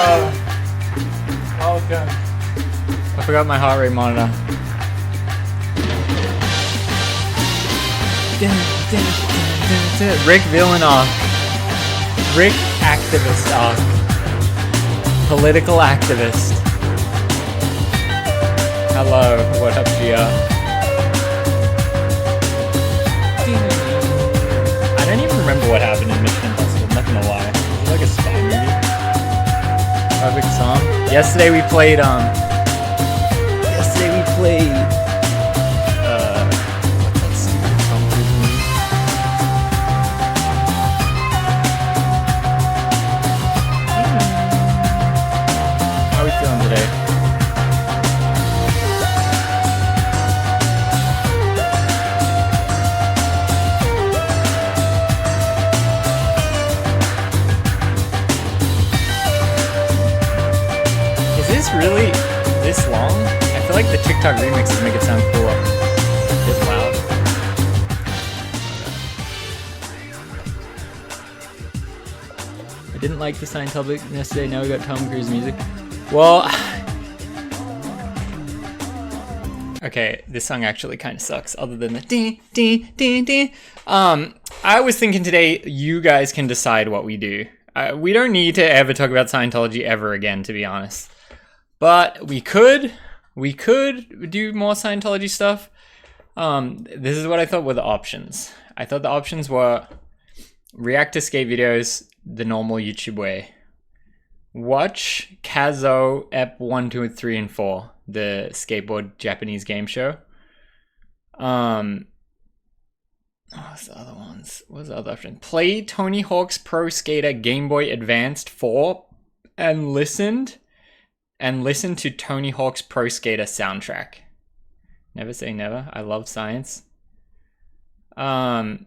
Welcome. I forgot my heart rate monitor. Rick villain arc. Rick activist arc. Political activist. Hello, what up, Gia? I don't even remember what happened in Mission Impossible, not gonna lie. Is it like a spy movie? Perfect song. Yesterday we played what's that stupid Tom Cruise movie? How are we feeling today? Really this long? I feel like the TikTok remixes make it sound cooler. A bit loud. I didn't like the Scientology yesterday, now we got Tom Cruise music. Well, okay, this song actually kind of sucks, other than the ding, ding, ding, ding. I was thinking today, you guys can decide what we do. We don't need to ever talk about Scientology ever again, to be honest. But we could do more Scientology stuff. This is what I thought were the options. I thought the options were react to skate videos the normal YouTube way. Watch Kazo Ep 1, 2, 3, and 4, the skateboard Japanese game show. What's the other ones? What's the other option? Play Tony Hawk's Pro Skater Game Boy Advanced 4 and listen to Tony Hawk's Pro Skater soundtrack. Never say never. I love science. I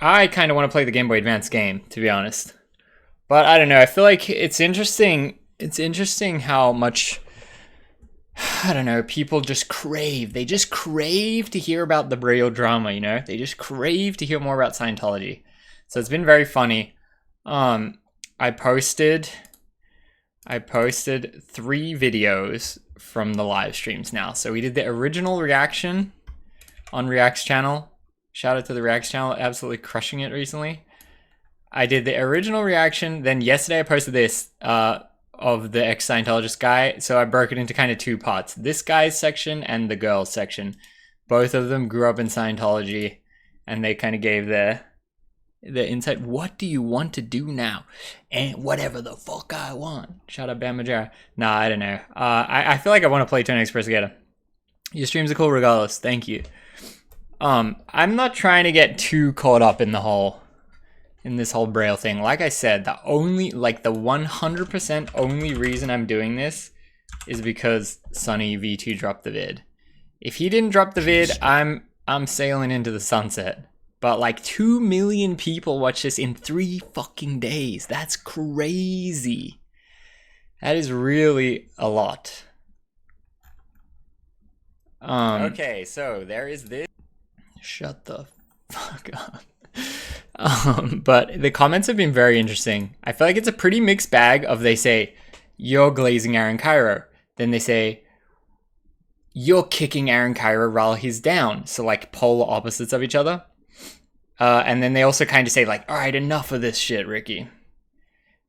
kind of want to play the Game Boy Advance game, to be honest. But I don't know. I feel like it's interesting. It's interesting how much, I don't know, people just crave. They just crave to hear about the real drama, you know? They just crave to hear more about Scientology. So it's been very funny. I posted 3 videos from the live streams now. So we did the original reaction on React's channel. Shout out to the React's channel, absolutely crushing it recently. I did the original reaction, then yesterday I posted this of the ex-Scientologist guy. So I broke it into kind of 2 parts. This guy's section and the girls section. Both of them grew up in Scientology and they kind of gave the insight. What do you want to do now? And whatever the fuck I want. Shout out Bam Majara. Nah, I don't know. I feel like I want to play Tony Express together. Your streams are cool regardless. Thank you. I'm not trying to get too caught up in this whole Braille thing. Like I said, the 100% only reason I'm doing this is because Sunny V2 dropped the vid. If he didn't drop the vid, I'm sailing into the sunset. But like 2 million people watch this in 3 fucking days. That's crazy. That is really a lot. Okay, so there is this. Shut the fuck up. But the comments have been very interesting. I feel like it's a pretty mixed bag of they say, you're glazing Aaron Cairo. Then they say, you're kicking Aaron Cairo while he's down. So like polar opposites of each other. And then they also kind of say like, all right, enough of this shit, Ricky.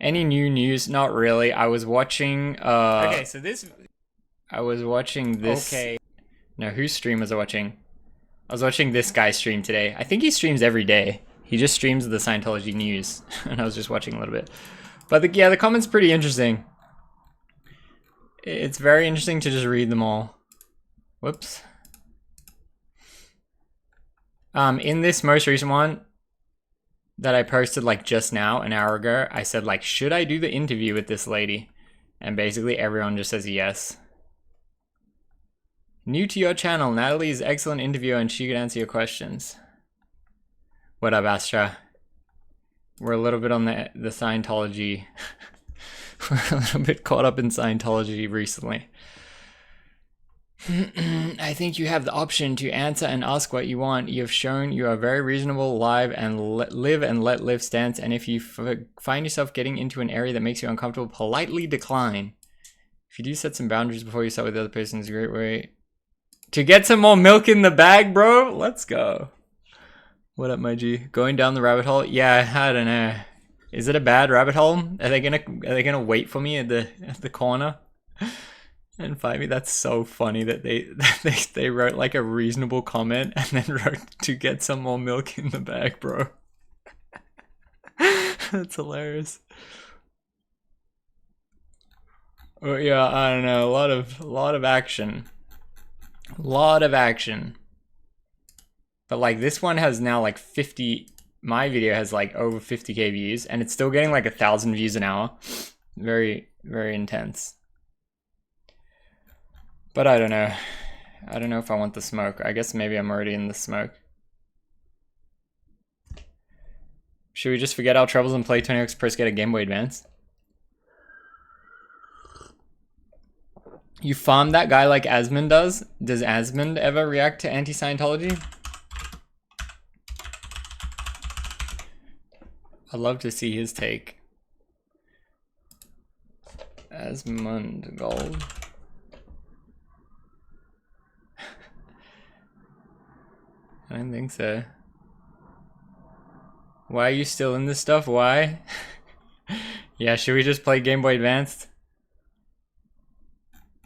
Any new news? Not really. I was watching, okay, so this. Okay. No, whose stream was I watching? I was watching this guy's stream today. I think he streams every day. He just streams the Scientology news. And I was just watching a little bit. But the comment's pretty interesting. It's very interesting to just read them all. Whoops. In this most recent one that I posted like just now, an hour ago, I said like, should I do the interview with this lady? And basically everyone just says yes. New to your channel, Natalie's excellent interview and she could answer your questions. What up, Astra? We're a little bit on the Scientology. We're a little bit caught up in Scientology recently. I think you have the option to answer and ask what you want. You have shown you are very reasonable, live and live and let live stance. And if you find yourself getting into an area that makes you uncomfortable, politely decline. If you do set some boundaries before you start with the other person, it's a great way to get some more milk in the bag, bro. Let's go. What up, my G? Going down the rabbit hole? Yeah, I don't know. Is it a bad rabbit hole? Are they gonna wait for me at the corner and fight me? That's so funny that they wrote like a reasonable comment and then wrote to get some more milk in the bag, bro. That's hilarious. Oh, yeah, I don't know. A lot of action. A lot of action. But like this one has now like 50. My video has like over 50k views, and it's still getting like 1,000 views an hour. Very, very intense. But I don't know. I don't know if I want the smoke. I guess maybe I'm already in the smoke. Should we just forget our troubles and play 20x Pro Skater Game Boy Advance? You farm that guy like Asmund does? Does Asmund ever react to anti-Scientology? I'd love to see his take. Asmund Gold. I don't think so. Why are you still in this stuff? Why? Yeah, should we just play Game Boy Advanced?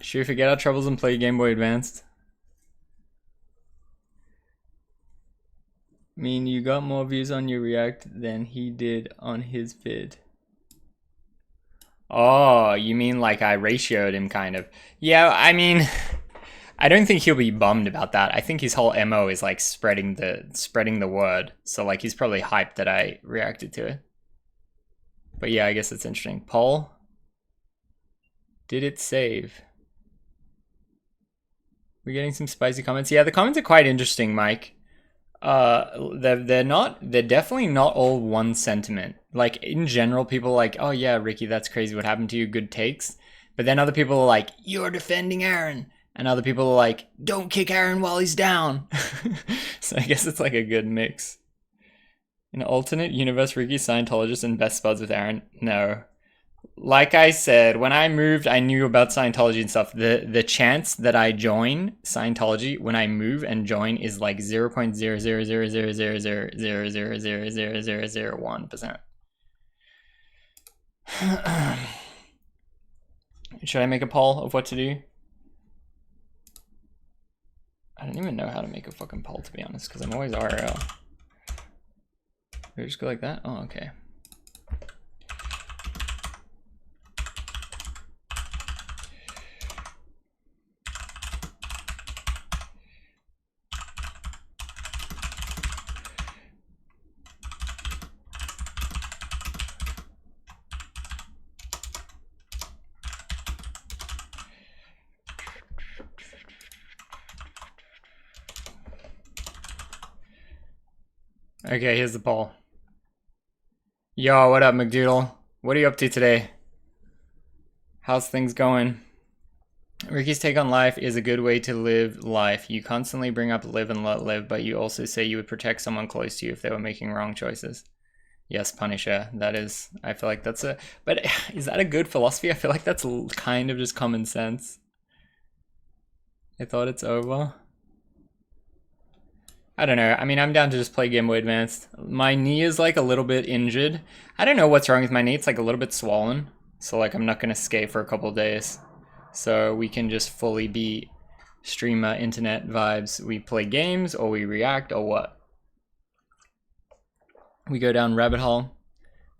Should we forget our troubles and play Game Boy Advanced? I mean, you got more views on your react than he did on his vid. Oh, you mean like I ratioed him kind of. Yeah, I mean, I don't think he'll be bummed about that. I think his whole MO is like spreading the word. So like he's probably hyped that I reacted to it. But yeah, I guess it's interesting. Poll. Did it save? We're getting some spicy comments. Yeah, the comments are quite interesting, Mike. They're definitely not all one sentiment. Like in general, people are like, oh yeah, Ricky, that's crazy. What happened to you? Good takes. But then other people are like, you're defending Aaron. And other people are like, don't kick Aaron while he's down. So I guess it's like a good mix. In an alternate universe, Ricky's Scientologist and best buds with Aaron. No. Like I said, when I moved, I knew about Scientology and stuff. The chance that I join Scientology when I move and join is like 0.0000000000001%. Should I make a poll of what to do? I don't even know how to make a fucking poll, to be honest, because I'm always RL. Do I just go like that? Oh, okay. Okay, here's the poll. Yo, what up, McDoodle? What are you up to today? How's things going? Ricky's take on life is a good way to live life. You constantly bring up live and let live, but you also say you would protect someone close to you if they were making wrong choices. Yes, Punisher. That is, I feel like that's a, but is that a good philosophy? I feel like that's kind of just common sense. I thought it's over. I don't know. I mean, I'm down to just play Game Boy Advanced. My knee is like a little bit injured. I don't know what's wrong with my knee. It's like a little bit swollen. So like I'm not going to skate for a couple of days. So we can just fully be streamer internet vibes. We play games or we react or what? We go down rabbit hole.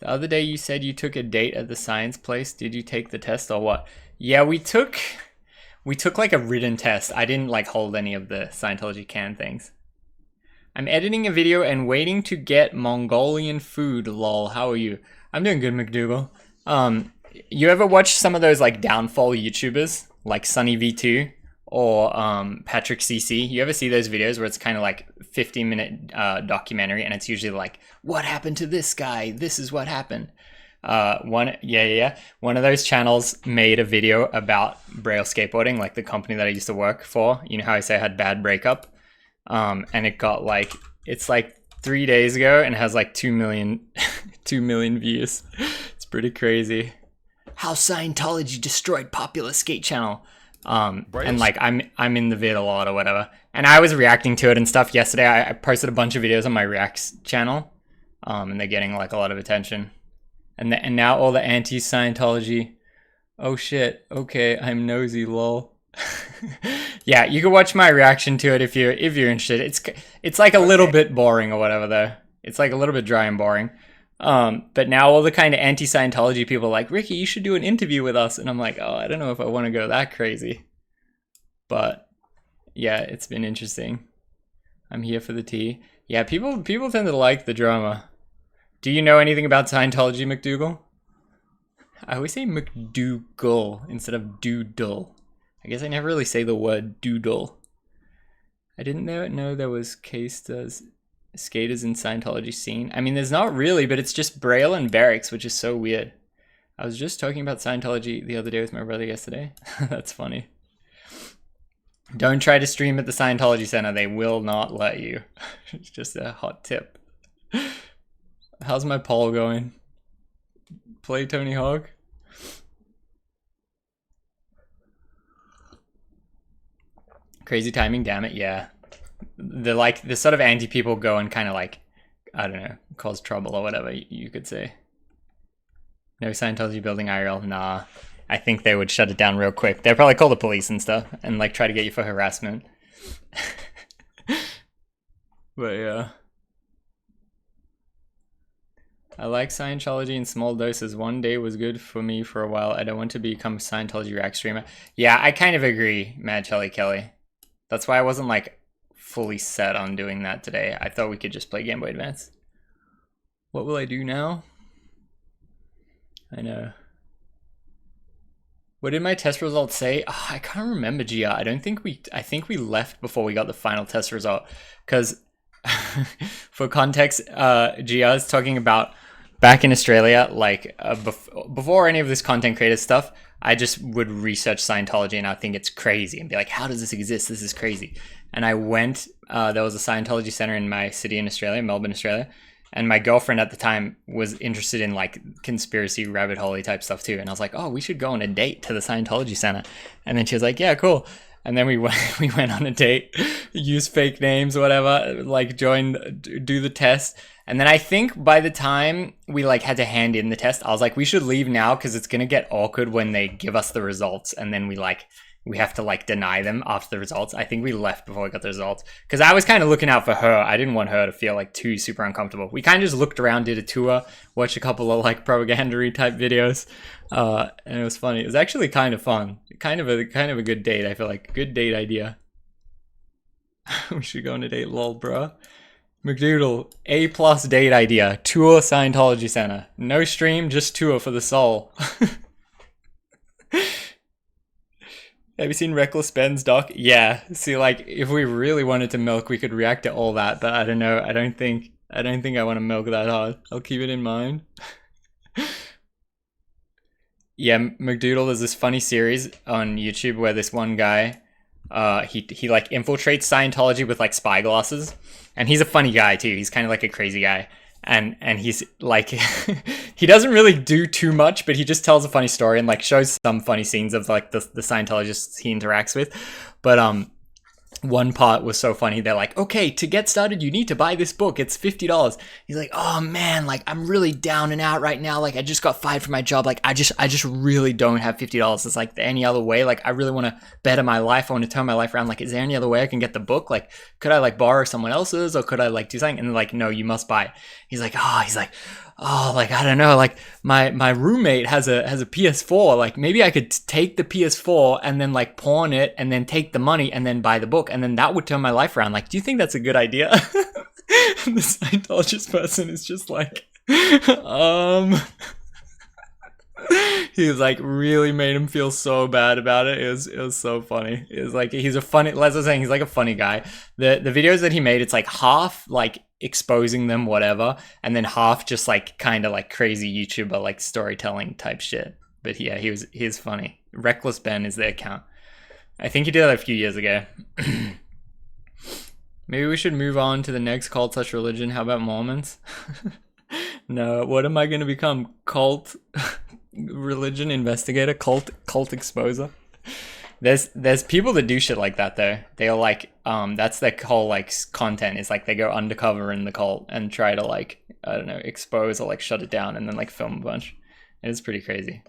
The other day you said you took a date at the science place. Did you take the test or what? Yeah, we took like a written test. I didn't like hold any of the Scientology can things. I'm editing a video and waiting to get Mongolian food, lol. How are you? I'm doing good, McDougal. You ever watch some of those like downfall YouTubers, like Sunny V2 or Patrick CC? You ever see those videos where it's kind of like 15-minute documentary and it's usually like, what happened to this guy? This is what happened. One of those channels made a video about Braille skateboarding, like the company that I used to work for. You know how I say I had bad breakup, and it got like, it's like 3 days ago and it has like 2 million 2 million views. It's pretty crazy. How Scientology destroyed popular skate channel. And like I'm in the vid a lot or whatever, and I was reacting to it and stuff yesterday. I posted a bunch of videos on my Reacts channel, and they're getting like a lot of attention. And now all the anti-Scientology. Oh shit. Okay, I'm nosy. Lol. Yeah, you can watch my reaction to it if you're interested. It's like a little bit boring or whatever though. It's like a little bit dry and boring. But now all the kind of anti-Scientology people are like, Ricky, you should do an interview with us. And I'm like, oh, I don't know if I want to go that crazy. But yeah, it's been interesting. I'm here for the tea. Yeah, people tend to like the drama. Do you know anything about Scientology, McDougal? I always say McDougal instead of doodle. I guess I never really say the word doodle. I didn't know there was skaters in Scientology scene. I mean, there's not really, but it's just Braille and Barracks, which is so weird. I was just talking about Scientology the other day with my brother yesterday. That's funny. Don't try to stream at the Scientology Center. They will not let you. It's just a hot tip. How's my poll going? Play Tony Hawk? Crazy timing, damn it, yeah. The sort of anti people go and kind of like, I don't know, cause trouble or whatever you could say. No Scientology building IRL, nah. I think they would shut it down real quick. They'd probably call the police and stuff and like try to get you for harassment. But yeah. I like Scientology in small doses. One day was good for me for a while. I don't want to become a Scientology React streamer. Yeah, I kind of agree, Mad Charlie Kelly. That's why I wasn't like fully set on doing that today. I thought we could just play Game Boy Advance. What will I do now? I know. What did my test results say? Oh, I can't remember, Gia. I think we left before we got the final test result. Because for context, Gia is talking about back in Australia, like before any of this content creator stuff, I just would research Scientology and I think it's crazy and be like, how does this exist? This is crazy. And I went, there was a Scientology center in my city in Australia, Melbourne, Australia. And my girlfriend at the time was interested in like conspiracy rabbit hole type stuff too. And I was like, oh, we should go on a date to the Scientology center. And then she was like, yeah, cool. And then we went on a date, use fake names, whatever, like do the test. And then I think by the time we like had to hand in the test, I was like, we should leave now because it's going to get awkward when they give us the results. And then we have to like deny them after the results. I think we left before we got the results because I was kind of looking out for her. I didn't want her to feel like too super uncomfortable. We kind of just looked around, did a tour, watched a couple of like propaganda type videos. And it was funny. It was actually kind of fun. Kind of a good date. I feel like good date idea. We should go on a date, lol, bro. McDoodle, A+ date idea. Tour Scientology Center. No stream, just tour for the soul. Have you seen Reckless Ben's doc? Yeah. See, like, if we really wanted to milk, we could react to all that. But I don't know. I don't think I want to milk that hard. I'll keep it in mind. Yeah, McDoodle, there's this funny series on YouTube where this one guy, he like infiltrates Scientology with like spy glasses, and he's a funny guy too. He's kind of like a crazy guy, and he's like, he doesn't really do too much, but he just tells a funny story and like shows some funny scenes of like the Scientologists he interacts with. But one part was so funny. They're like, okay, to get started, you need to buy this book. It's $50. He's like, oh man, like I'm really down and out right now. Like I just got fired from my job. Like I just really don't have $50. It's like any other way. Like I really want to better my life. I want to turn my life around. Like, is there any other way I can get the book? Like, could I like borrow someone else's or could I like do something? And like, no, you must buy it. He's like, like, I don't know, like my roommate has a PS4, like maybe I could take the PS4 and then like pawn it and then take the money and then buy the book and then that would turn my life around. Like, do you think that's a good idea? The Scientologist person is just like, he was like really made him feel so bad about it. It was so funny. It was like, he's a funny, Les was saying, he's like a funny guy. The videos that he made, it's like half like exposing them, whatever, and then half just like kind of like crazy YouTuber like storytelling type shit. But yeah, he's funny. Reckless Ben is the account. I think he did that a few years ago. Maybe we should move on to the next cult/religion. How about Mormons? No, what am I going to become? Cult religion investigator? Cult exposer? There's people that do shit like that though. They're like, that's their whole like content is like they go undercover in the cult and try to like, I don't know, expose or like shut it down and then like film a bunch. It's pretty crazy.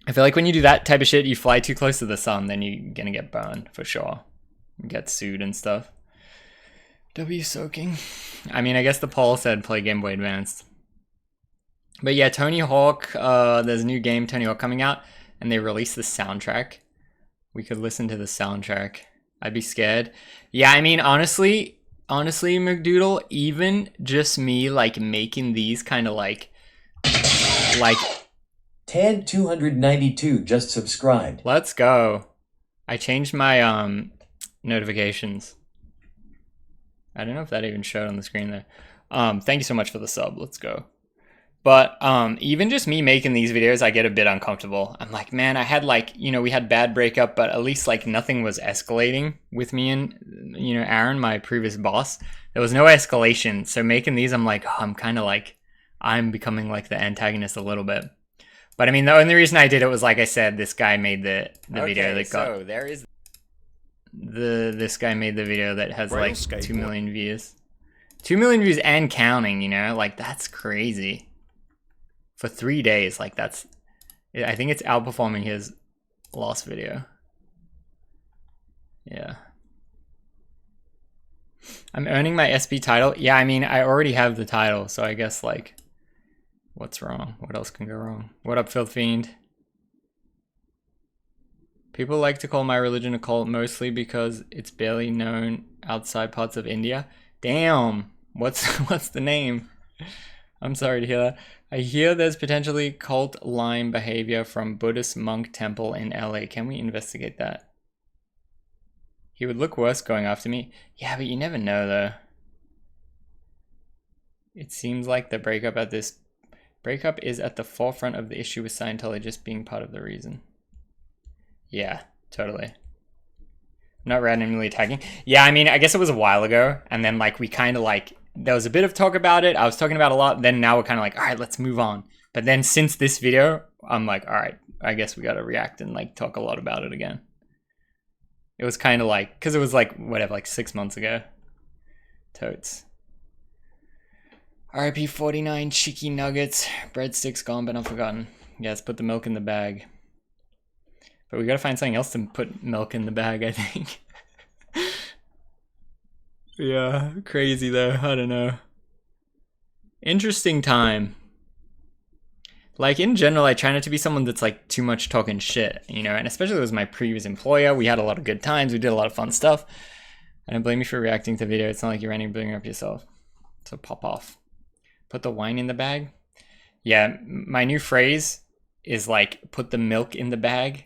I feel like when you do that type of shit, you fly too close to the sun, then you're gonna get burned for sure. Get sued and stuff. W soaking. I mean, I guess the poll said play Game Boy Advance. But yeah, Tony Hawk, there's a new game, Tony Hawk, coming out, and they released the soundtrack. We could listen to the soundtrack. I'd be scared. Yeah, I mean, honestly, McDoodle, even just me, like, making these kind of, like... Tad 292 just subscribed. Let's go. I changed my, notifications. I don't know if that even showed on the screen there. Thank you so much for the sub. Let's go. But even just me making these videos, I get a bit uncomfortable. I'm like, man, I had like, you know, we had bad breakup, but at least like nothing was escalating with me and, you know, Aaron, my previous boss. There was no escalation. So making these, I'm like, oh, I'm kind of like, I'm becoming like the antagonist a little bit. But I mean, the only reason I did it was, like I said, this guy made the video that got... So there is... This guy made the video that has like 2 million views. 2 million views and counting, you know? Like, that's crazy. For 3 days, like that's... I think it's outperforming his last video. Yeah. I'm earning my SB title. Yeah, I mean, I already have the title, so I guess, like... What's wrong? What else can go wrong? What up, Filth Fiend? People like to call my religion a cult mostly because it's barely known outside parts of India. Damn! What's the name? I'm sorry to hear that. I hear there's potentially cult-line behavior from Buddhist monk temple in LA. Can we investigate that? He would look worse going after me. Yeah, but you never know though. It seems like the breakup is at the forefront of the issue with Scientology just being part of the reason. Yeah, totally. I'm not randomly attacking. Yeah, I mean, I guess it was a while ago, and then like we kind of like, there was a bit of talk about it. I was talking about a lot, then now we're kind of like, all right, let's move on. But then since this video, I'm like, all right, I guess we got to react and like talk a lot about it again. It was kind of like, because it was like, whatever, like 6 months ago. Totes. RIP 49 cheeky nuggets. Breadsticks gone but not forgotten. Yes, put the milk in the bag. But we gotta find something else to put milk in the bag, I think. Yeah, crazy though. I don't know. Interesting time. Like, in general, I try not to be someone that's like too much talking shit, you know, and especially with my previous employer. We had a lot of good times. We did a lot of fun stuff. I don't blame you for reacting to the video. It's not like you're bringing up yourself. So pop off. Put the wine in the bag. Yeah, my new phrase is like, put the milk in the bag.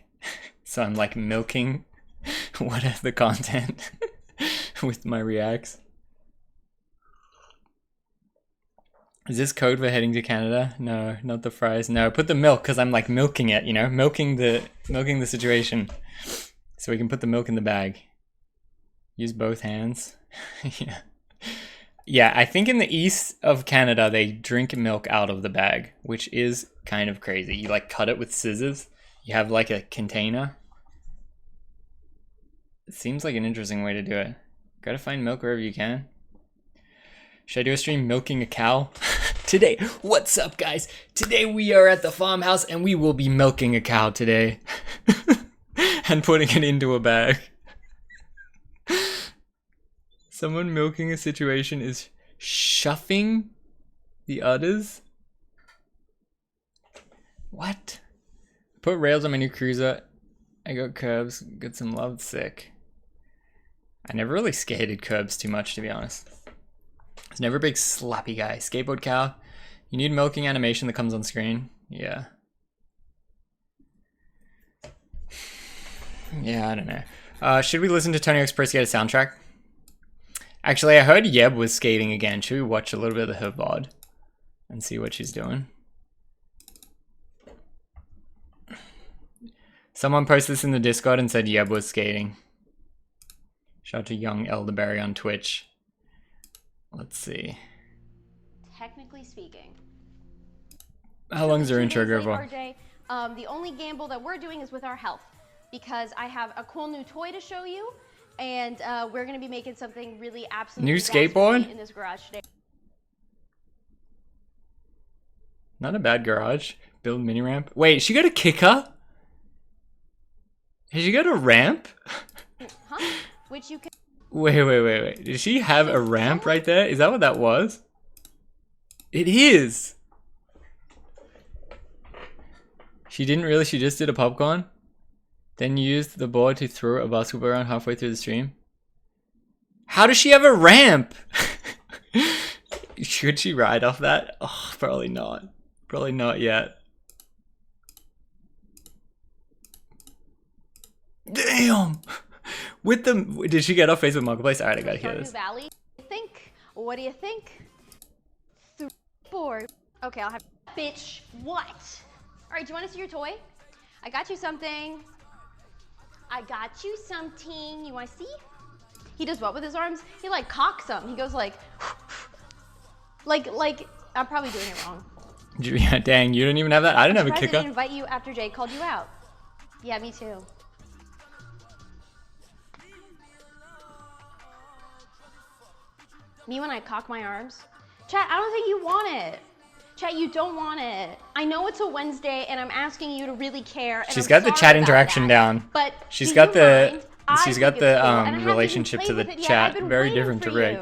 So I'm like milking what is the content with my reacts. Is this code for heading to Canada? No, not the fries. No, put the milk because I'm like milking it, you know, milking the situation. So we can put the milk in the bag. Use both hands. Yeah. Yeah, I think in the east of Canada they drink milk out of the bag, which is kind of crazy. You like cut it with scissors. You have like a container. It seems like an interesting way to do it. Gotta find milk wherever you can. Should I do a stream milking a cow? Today, what's up guys? Today we are at the farmhouse and we will be milking a cow today. And putting it into a bag. Someone milking a situation is shuffing the udders? What? Put rails on my new cruiser. I got curbs. Get some love. Sick. I never really skated curbs too much, to be honest. I was never a big slappy guy. Skateboard cow. You need milking animation that comes on screen. Yeah. Yeah, I don't know. Should we listen to Tony Hawk's Pro Skater soundtrack? Actually, I heard Yeb was skating again. Should we watch a little bit of her VOD and see what she's doing? Someone posted this in the Discord and said Yeb was skating. Shout out to Young Elderberry on Twitch. Let's see. Technically speaking. How long is her intro go for? RJ, the only gamble that we're doing is with our health, because I have a cool new toy to show you, and we're gonna be making something really absolutely new skateboard in this garage today. Not a bad garage. Build mini ramp. Wait, she got a kicker? Has she got a ramp? Huh? Which you can. Wait. Did she have a ramp right there? Is that what that was? It is. She didn't really. She just did a popcorn. Then used the board to throw a basketball around halfway through the stream. How does she have a ramp? Should she ride off that? Oh, probably not. Probably not yet. Damn! With the... Did she get off Facebook Marketplace? Alright, I gotta hear this. Valley. What do you think? 4. Okay, I'll have... Bitch, what? Alright, do you want to see your toy? I got you something. You want to see? He does what with his arms? He like cocks them. He goes like... like, I'm probably doing it wrong. Yeah, dang, you didn't even have that? I didn't have a kicker. I didn't invite you after Jay called you out. Yeah, me too. Me when I cock my arms? Chat, I don't think you want it. Chat, you don't want it. I know it's a Wednesday and I'm asking you to really care. And she's got the chat interaction down. But she's got the relationship to the chat very different to Rick.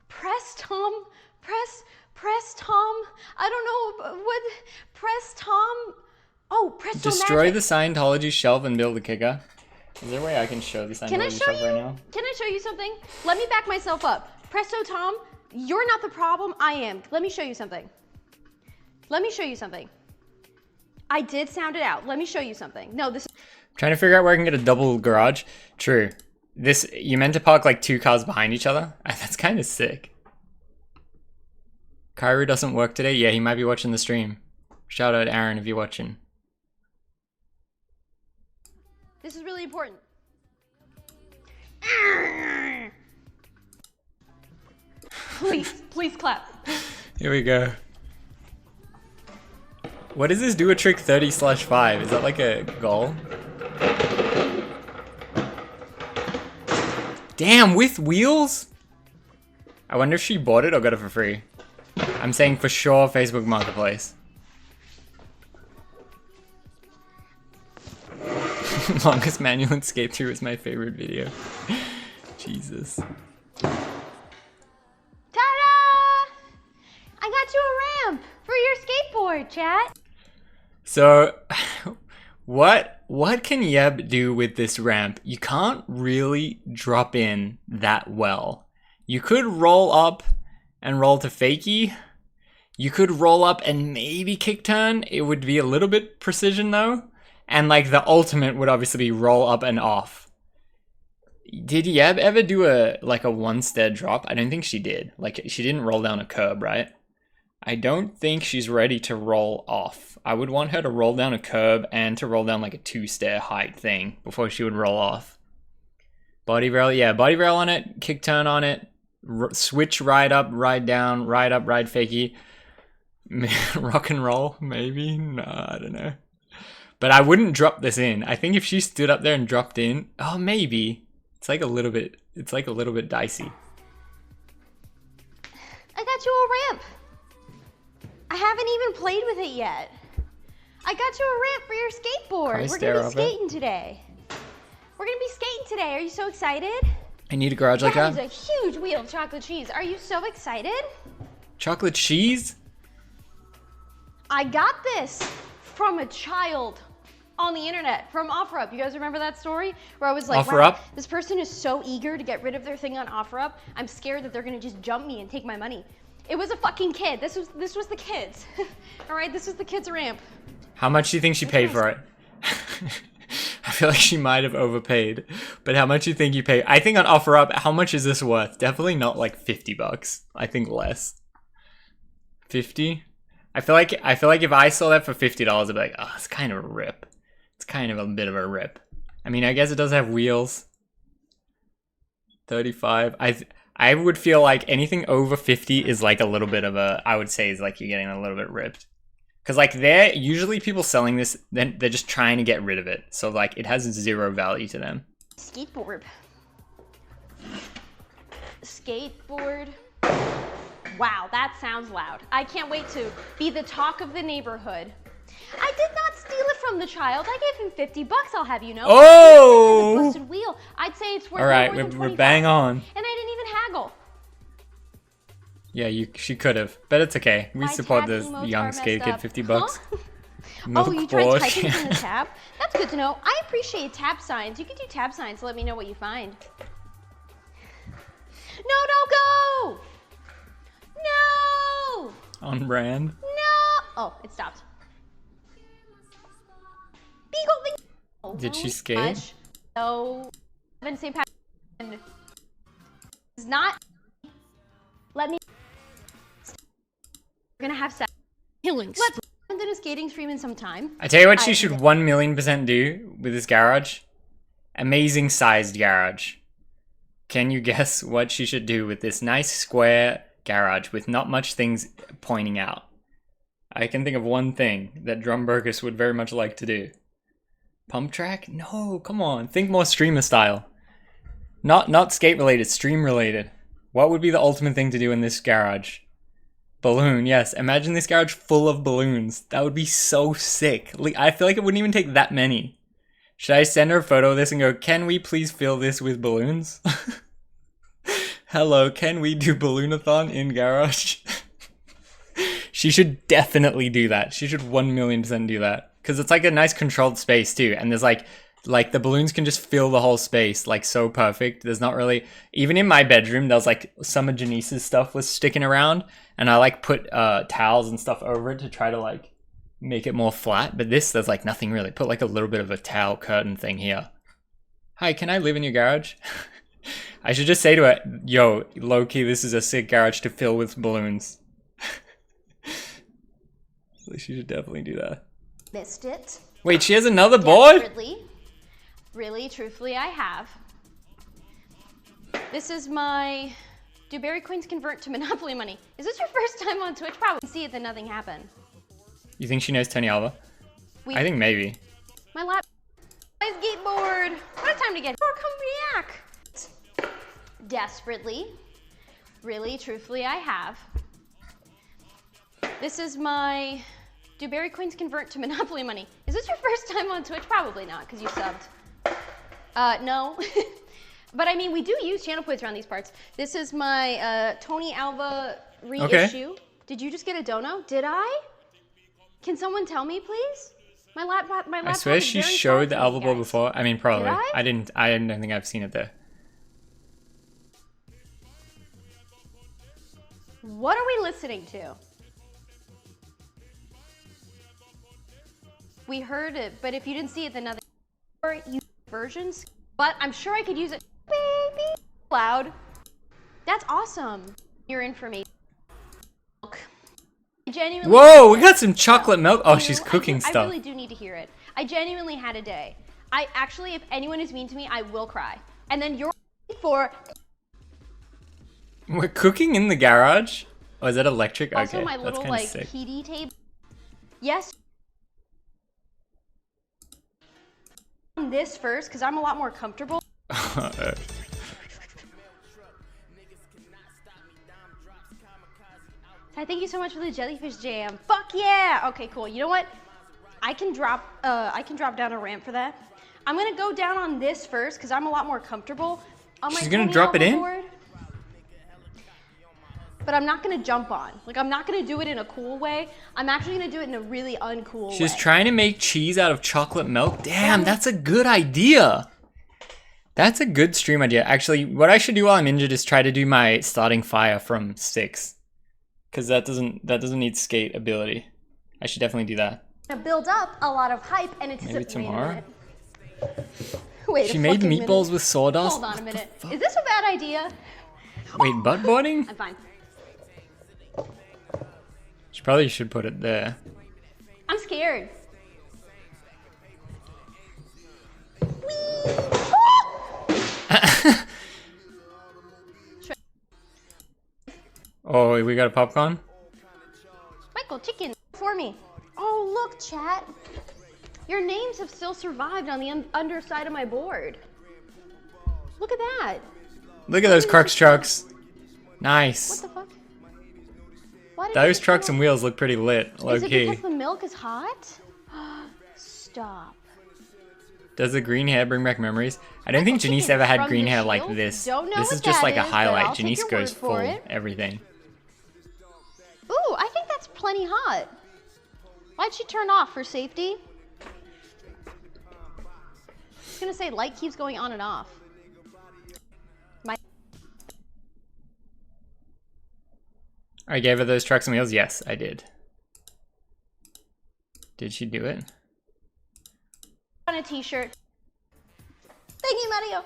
Press Tom. Press Tom. I don't know what. Press Tom. Oh, press Tom. Destroy the Scientology shelf and build a kicker. Is there a way I can show the Scientology shelf right now? Can I show you something? Let me back myself up. Presto Tom, you're not the problem, I am. Let me show you something. I did sound it out. Let me show you something. No, this is... Trying to figure out where I can get a double garage. True. This, you meant to park like 2 cars behind each other? That's kind of sick. Kyrie doesn't work today? Yeah, he might be watching the stream. Shout out Aaron if you're watching. This is really important. Please clap. Here we go. What does this do a trick 30/5? Is that like a goal? Damn, with wheels? I wonder if she bought it or got it for free. I'm saying for sure Facebook Marketplace. Longest manual and skate through is my favorite video. Jesus. Ta-da! I got you a ramp for your skateboard, chat. So, what can Yeb do with this ramp? You can't really drop in that well. You could roll up and roll to fakie. You could roll up and maybe kick turn. It would be a little bit precision though. And like the ultimate would obviously be roll up and off. Did Yeb ever do a one-stair drop? I don't think she did. Like she didn't roll down a curb, right? I don't think she's ready to roll off. I would want her to roll down a curb and to roll down like a 2-stair height thing before she would roll off. Body rail, yeah, body rail on it, kick turn on it, switch ride up, ride down, ride up, ride fakie. Rock and roll, maybe? Nah, I don't know. But I wouldn't drop this in. I think if she stood up there and dropped in, oh, maybe. It's like a little bit dicey. I got you a ramp. I haven't even played with it yet. I got you a ramp for your skateboard. We're gonna be skating today. Are you so excited? I need a garage like that. That is a huge wheel of chocolate cheese. Are you so excited? Chocolate cheese? I got this from a child on the internet from OfferUp. You guys remember that story? Where I was like, wow, this person is so eager to get rid of their thing on OfferUp. I'm scared that they're gonna just jump me and take my money. It was a fucking kid. This was the kids. All right, this was the kids' ramp. How much do you think she paid for it? I feel like she might have overpaid. But how much do you think you pay? I think on OfferUp, how much is this worth? Definitely not like 50 bucks. I think less. 50? I feel like if I sold that for $50, I'd be like, oh, it's kind of a rip. It's kind of a bit of a rip. I mean, I guess it does have wheels. 35. I would feel like anything over 50 is like a little bit of a, I would say is like you're getting a little bit ripped. Because like they're usually people selling this, then they're just trying to get rid of it. So like it has zero value to them. Skateboard. Skateboard. Wow, that sounds loud. I can't wait to be the talk of the neighborhood. I did not steal it from the child. I gave him 50 bucks, I'll have you know. Oh! It's a busted wheel. I'd say it's worth all right, more than 25. we're bang on. And I didn't even haggle. Yeah, she could have, but it's okay. We My support tab the emotes young are skate messed kid. up. 50 bucks. Huh? Another Oh, you tried Porsche. typing from the tab? That's good to know. I appreciate tab signs. You can do tab signs to let me know what you find. No, don't go! No! On brand. No! Oh, it stopped. Beagle. Did she skate? So, I've been same pattern. It's not. Let me. We're gonna have sex. Let's do a skating stream in some time. I tell you what she should 1,000,000% do with this garage. Amazing sized garage. Can you guess what she should do with this nice square garage with not much things pointing out? I can think of one thing that Drumburgus would very much like to do. Pump track? No, come on. Think more streamer style. Not skate related, stream related. What would be the ultimate thing to do in this garage? Balloon, yes. Imagine this garage full of balloons. That would be so sick. Like, I feel like it wouldn't even take that many. Should I send her a photo of this and go, can we please fill this with balloons? Hello, can we do balloonathon in garage? She should definitely do that. She should 1,000,000% do that. Because it's like a nice controlled space too. And there's like the balloons can just fill the whole space like so perfect. There's not really, even in my bedroom, there was like some of Janice's stuff was sticking around. And I like put towels and stuff over it to try to like make it more flat. But this, there's like nothing really. Put like a little bit of a towel curtain thing here. Hi, can I live in your garage? I should just say to her, yo, low-key, this is a sick garage to fill with balloons. So she should definitely do that. Missed it. Wait, she has another board? Really, truthfully, I have. This is my... Do berry coins convert to Monopoly money? Is this your first time on Twitch? Probably see it, then nothing happened. You think she knows Tony Alva? I think maybe. My lap... My skateboard! What a time to get... Or come react! Desperately. Really, truthfully, I have. This is my... Do berry coins convert to Monopoly money? Is this your first time on Twitch? Probably not, because you subbed. No. But I mean, we do use channel points around these parts. This is my Tony Alva reissue. Okay. Did you just get a dono? Did I? Can someone tell me, please? My laptop I swear she showed the Alva board before. I mean, probably. Did I don't think I've seen it there. What are we listening to? We heard it, but if you didn't see it, then nothing. Or use versions, but I'm sure I could use it. Baby, loud. That's awesome. Your information. Genuinely. Whoa, we got some chocolate milk. Oh, she's cooking stuff. I really do need to hear it. I genuinely had a day. I actually, if anyone is mean to me, I will cry. And then you're for. We're cooking in the garage. Oh, is that electric? Also, okay, my little like sick. PD table. Yes. This first, because I'm a lot more comfortable. Thank you so much for the jellyfish jam. Fuck yeah! Okay, cool. You know what? I can drop down a ramp for that. I'm gonna go down on this first because I'm a lot more comfortable on my. She's gonna drop it in. Board. But I'm not gonna jump on. Like, I'm not gonna do it in a cool way. I'm actually gonna do it in a really uncool way. She's trying to make cheese out of chocolate milk. Damn, that's a good idea. That's a good stream idea. Actually, what I should do while I'm injured is try to do my starting fire from 6. Because that doesn't need skate ability. I should definitely do that. To build up a lot of hype and it's maybe tomorrow. Wait, she made meatballs with sawdust? Hold on a minute. Is this a bad idea? Wait, butt boarding? I'm fine. She probably should put it there. I'm scared. Oh, we got a popcorn? Michael, chicken for me. Oh, look, chat. Your names have still survived on the underside of my board. Look at that. Look at those crux trucks. Nice. What the fuck? Why did Those it trucks go? and wheels look pretty lit, low Is it key. because the milk is hot? Stop. Does the green hair bring back memories? I don't think Janice ever had From green the hair like Shield? this. Don't know This what is just that like a is, but highlight. I'll take Janice your goes word for full it. everything. Ooh, I think that's plenty hot. Why'd she turn off for safety? I was gonna say light keeps going on and off. I gave her those trucks and wheels? Yes, I did. Did she do it? On a t-shirt. Thank you, Mario.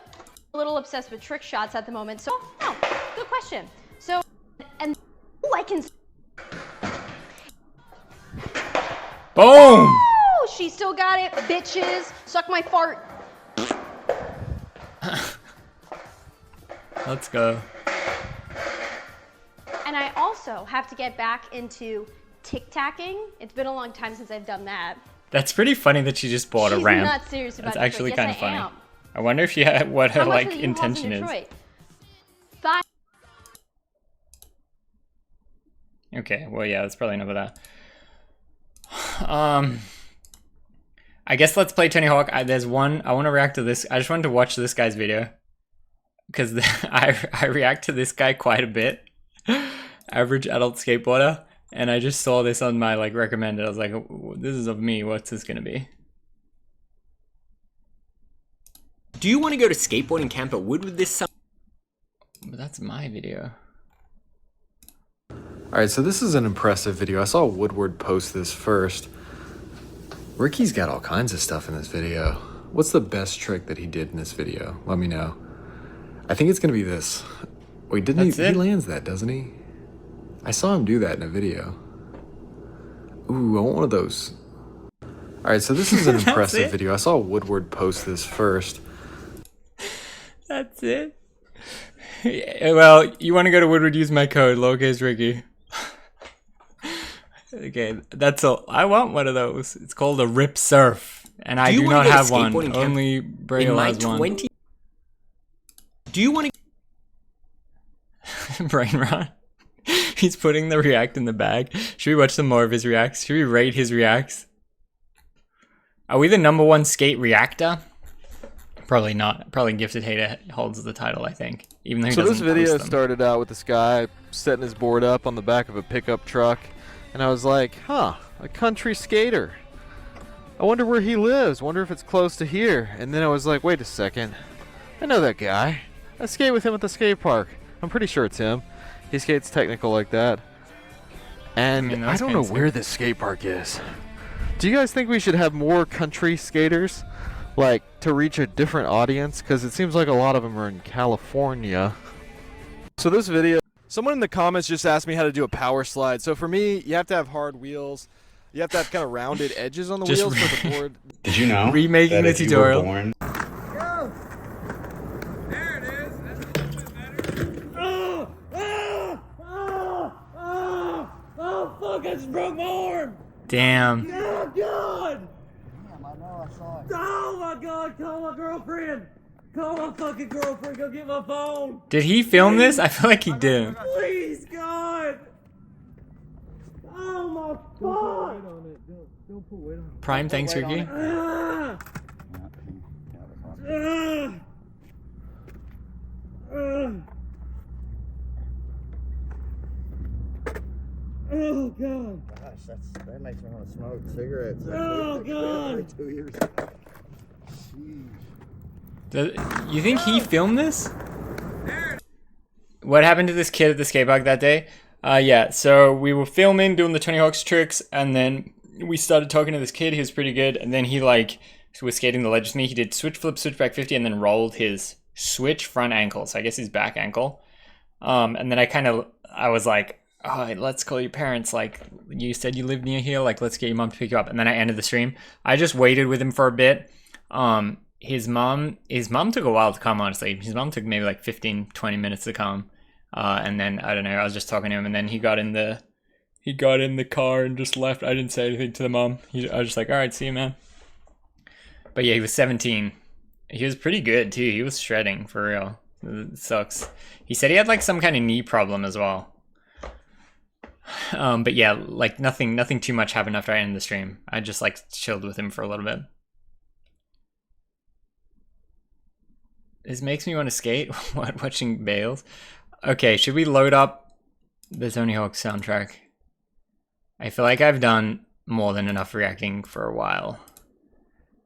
A little obsessed with trick shots at the moment. So, no, good question. So, and ooh, I can. Boom! Oh, she still got it, bitches. Suck my fart. Let's go. And I also have to get back into tic-tacking. It's been a long time since I've done that. That's pretty funny that she just bought a ramp. She's not serious about That's it. actually Yes, kind of I funny. am. I wonder if she had what her How much like were the U-Hauls intention in is. Detroit? Five. Okay, well yeah, that's probably enough of that. I guess let's play Tony Hawk. There's one I want to react to this. I just wanted to watch this guy's video because I react to this guy quite a bit. Average adult skateboarder, and I just saw this on my like recommended. I was like, this is of me. What's this gonna be? Do you want to go to skateboarding camp at Woodward this summer? But that's my video. Alright, so this is an impressive video. I saw Woodward post this first. Ricky's got all kinds of stuff in this video. What's the best trick that he did in this video? Let me know. I think it's gonna be this. Wait, didn't he? He lands that, doesn't he? I saw him do that in a video. Ooh, I want one of those. Alright, so this is an impressive video. I saw Woodward post this first. That's it. Well, you want to go to Woodward, use my code, lowercase Ricky. Okay, that's all. I want one of those. It's called a Rip Surf, and I do not have one. Only Braille has one. Do you want to... Brain rot. He's putting the react in the bag. Should we watch some more of his reacts? Should we rate his reacts? Are we the #1 skate reactor? Probably not. Probably Gifted Hater holds the title, I think. Even though he doesn't this video post them. started out with this guy setting his board up on the back of a pickup truck, and I was like, huh, a country skater. I wonder where he lives. Wonder if it's close to here. And then I was like, wait a second. I know that guy. I skate with him at the skate park. I'm pretty sure it's him. He skates technical like that. And I don't know where this skate park is. Do you guys think we should have more country skaters? Like, to reach a different audience? Because it seems like a lot of them are in California. So this video, someone in the comments just asked me how to do a power slide. So for me, you have to have hard wheels. You have to have kind of rounded edges on the wheels for the board. Did you know? Remaking the tutorial. Born... Go! There it is. Oh, fuck, I just broke my arm. Damn. Oh, God. Damn, I know, I saw it. Oh, my God, call my girlfriend. Call my fucking girlfriend, go get my phone. Did he film this? I feel like he did. Please, God. Oh, my God. Don't put weight on it. Prime, thanks, Ricky. Oh, God. Gosh, that makes me want to smoke cigarettes. Oh, God. 2 years. You think he filmed this? What happened to this kid at the skate park that day? Yeah, so we were filming, doing the Tony Hawk's tricks, and then we started talking to this kid. He was pretty good, and then he like who was skating the ledge with me. He did switch flip, switch back 50, and then rolled his switch front ankle. So I guess his back ankle. And then I was like, oh, let's call your parents. Like, you said you live near here. Like, let's get your mom to pick you up. And then I ended the stream. I just waited with him for a bit. His mom took a while to come, honestly. His mom took maybe like 15, 20 minutes to come. And then, I don't know, I was just talking to him, and then he got in the car and just left. I didn't say anything to the mom. I was just like, all right, see you, man. But yeah, he was 17. He was pretty good, too. He was shredding, for real. It sucks. He said he had like some kind of knee problem as well. But yeah, like nothing too much happened after I ended the stream. I just like chilled with him for a little bit. This makes me want to skate. Watching Bales. Okay, should we load up the Tony Hawk soundtrack? I feel like I've done more than enough reacting for a while.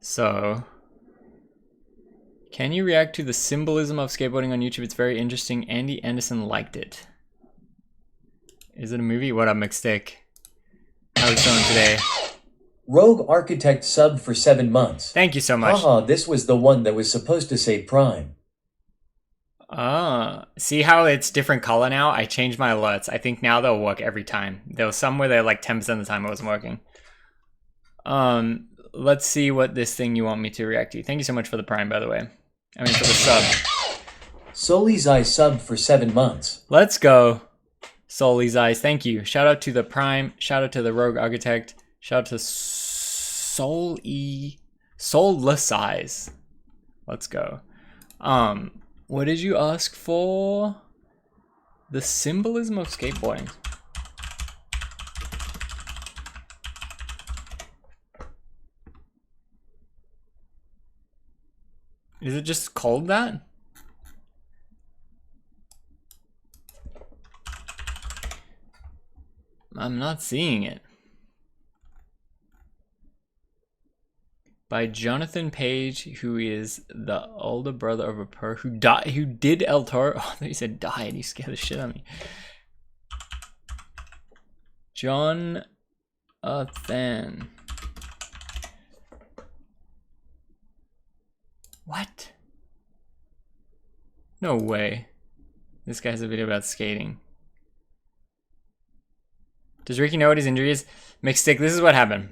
So, can you react to the symbolism of skateboarding on YouTube? It's very interesting. Andy Anderson liked it. Is it a movie? What up, McStick? How's it going today? Rogue Architect subbed for 7 months. Thank you so much. Haha, this was the one that was supposed to say Prime. See how it's different color now? I changed my alerts. I think now they'll work every time. There was some where they're like 10% of the time it wasn't working. Let's see what this thing you want me to react to. Thank you so much for the Prime, by the way. I mean, for the sub. Soli's Eye subbed for 7 months. Let's go. Soli's Eyes, thank you. Shout out to the Prime. Shout out to the Rogue Architect. Shout out to Soulless Eyes. Let's go. What did you ask for? The symbolism of skateboarding. Is it just called that? I'm not seeing it. By Jonathan Page, who is the older brother of a per who died, who did El Toro. Oh, I thought you said died. You scared the shit out of me. Jonathan. What? No way. This guy has a video about skating. Does Ricky know what his injury is? McStick, this is what happened.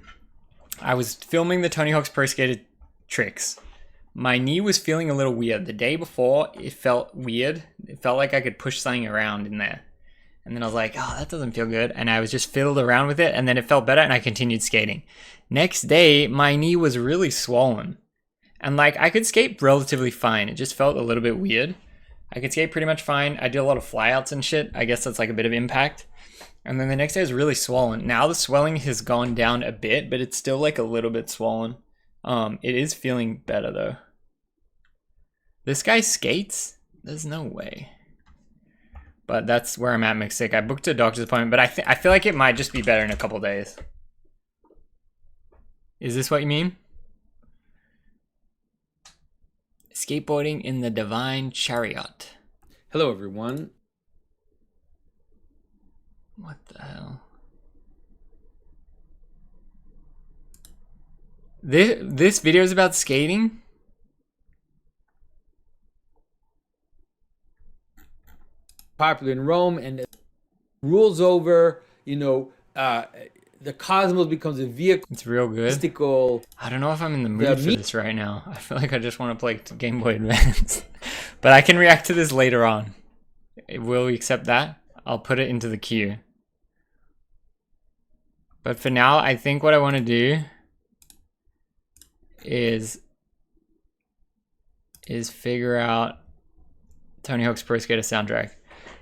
I was filming the Tony Hawk's Pro Skater tricks. My knee was feeling a little weird. The day before, it felt weird. It felt like I could push something around in there. And then I was like, oh, that doesn't feel good. And I was just fiddled around with it, and then it felt better, and I continued skating. Next day, my knee was really swollen. And like, I could skate relatively fine. It just felt a little bit weird. I could skate pretty much fine. I did a lot of flyouts and shit. I guess that's like a bit of impact. And then the next day is really swollen. Now the swelling has gone down a bit, but it's still like a little bit swollen. It is feeling better though. This guy skates? There's no way. But that's where I'm at, McSick. I booked a doctor's appointment, but I feel like it might just be better in a couple days. Is this what you mean? Skateboarding in the Divine Chariot. Hello, everyone. What the hell? This video is about skating? Popular in Rome, and it rules over, you know, the cosmos becomes a vehicle. It's real good. Mystical. I don't know if I'm in the mood for this right now. I feel like I just want to play Game Boy Advance. But I can react to this later on. Will we accept that? I'll put it into the queue. But for now, I think what I want to do is figure out Tony Hawk's Pro Skater soundtrack.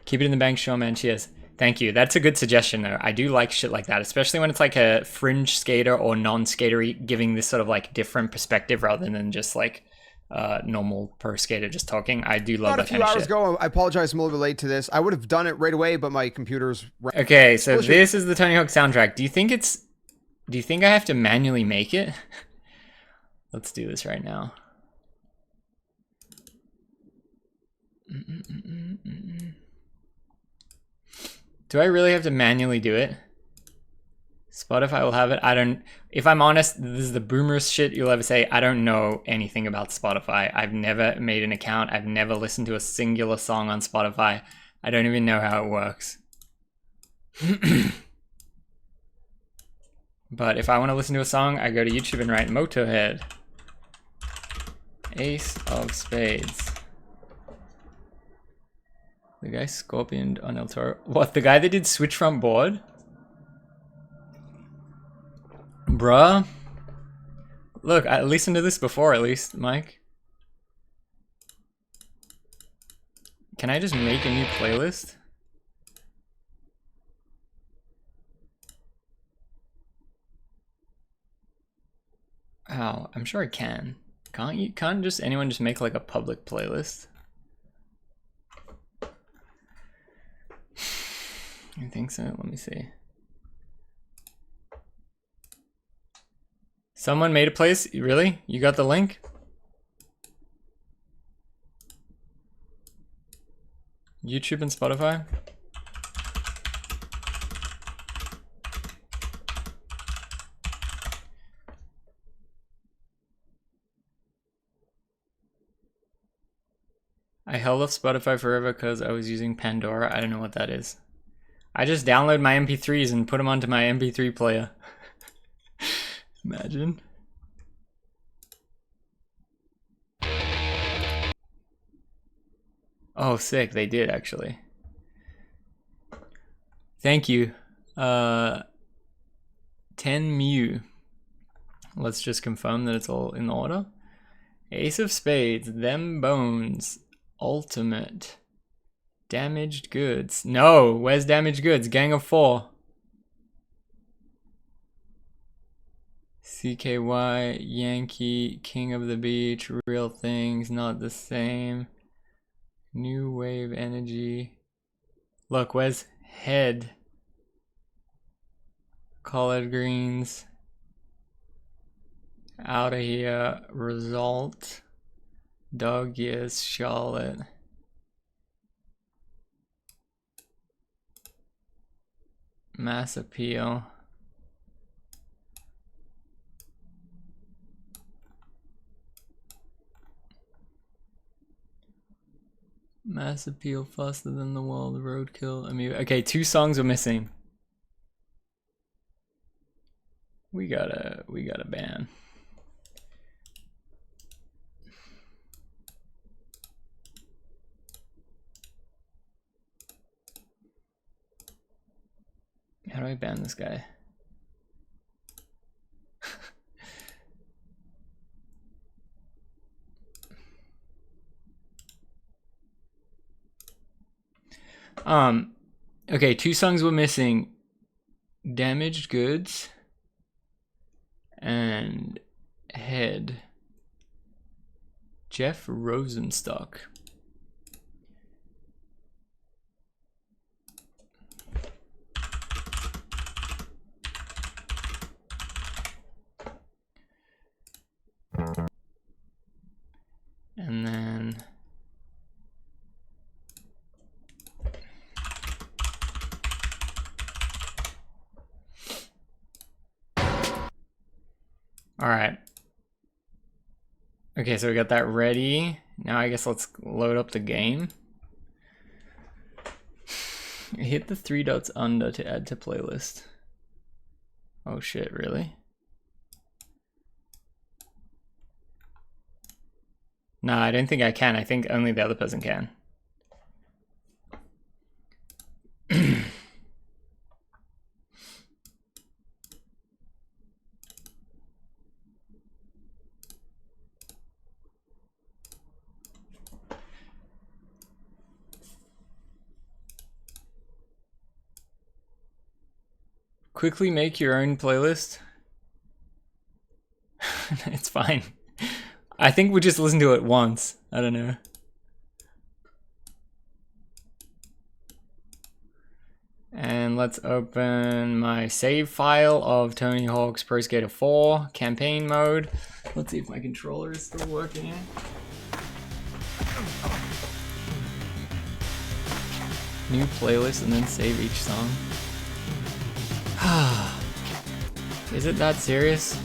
Keep it in the bank, show man, cheers. Thank you. That's a good suggestion though. I do like shit like that, especially when it's like a fringe skater or non-skatery giving this sort of like different perspective rather than just like normal pro skater just talking. I do love that kind of shit. A few hours ago, I apologize, I'm a little bit late to this. I would have done it right away, but my computer's... Okay, so this is the Tony Hawk soundtrack. Do you think I have to manually make it? Let's do this right now. Do I really have to manually do it? Spotify will have it. I don't, if I'm honest, this is the boomerest shit you'll ever say. I don't know anything about Spotify. I've never made an account. I've never listened to a singular song on Spotify. I don't even know how it works. But if I want to listen to a song, I go to YouTube and write Motorhead. Ace of Spades. The guy scorpioned on El Toro. What, the guy that did Switch Front Board? Bruh. Look, I listened to this before at least, Mike. Can I just make a new playlist? Oh, I'm sure I can. Can't you? Can't just anyone just make like a public playlist? I think so. Let me see. Someone made a place? Really? You got the link? YouTube and Spotify? I held off Spotify forever because I was using Pandora. I don't know what that is. I just download my MP3s and put them onto my MP3 player. Imagine. Oh, sick. They did, actually. Thank you. 10 mu. Let's just confirm that it's all in order. Ace of Spades. Them Bones. Ultimate. Damaged Goods. No, where's Damaged Goods? Gang of 4. CKY, Yankee, King of the Beach, Real Things, Not the Same. New Wave Energy. Look, where's Head? Collard Greens. Out of Here. Result. Dog Years, Charlotte. Mass Appeal. Mass Appeal, Faster Than the World, Roadkill, Amoeba. Okay, 2 songs are missing. We gotta ban. How do I ban this guy? Okay, 2 songs were missing. Damaged Goods and Head. Jeff Rosenstock. And then all right. Okay, so we got that ready. Now I guess let's load up the game. Hit the 3 dots under to add to playlist. Oh shit, really? No, I don't think I can. I think only the other person can. Quickly make your own playlist. It's fine. I think we just listen to it once. I don't know. And let's open my save file of Tony Hawk's Pro Skater 4 campaign mode. Let's see if my controller is still working. New playlist and then save each song. Is it that serious?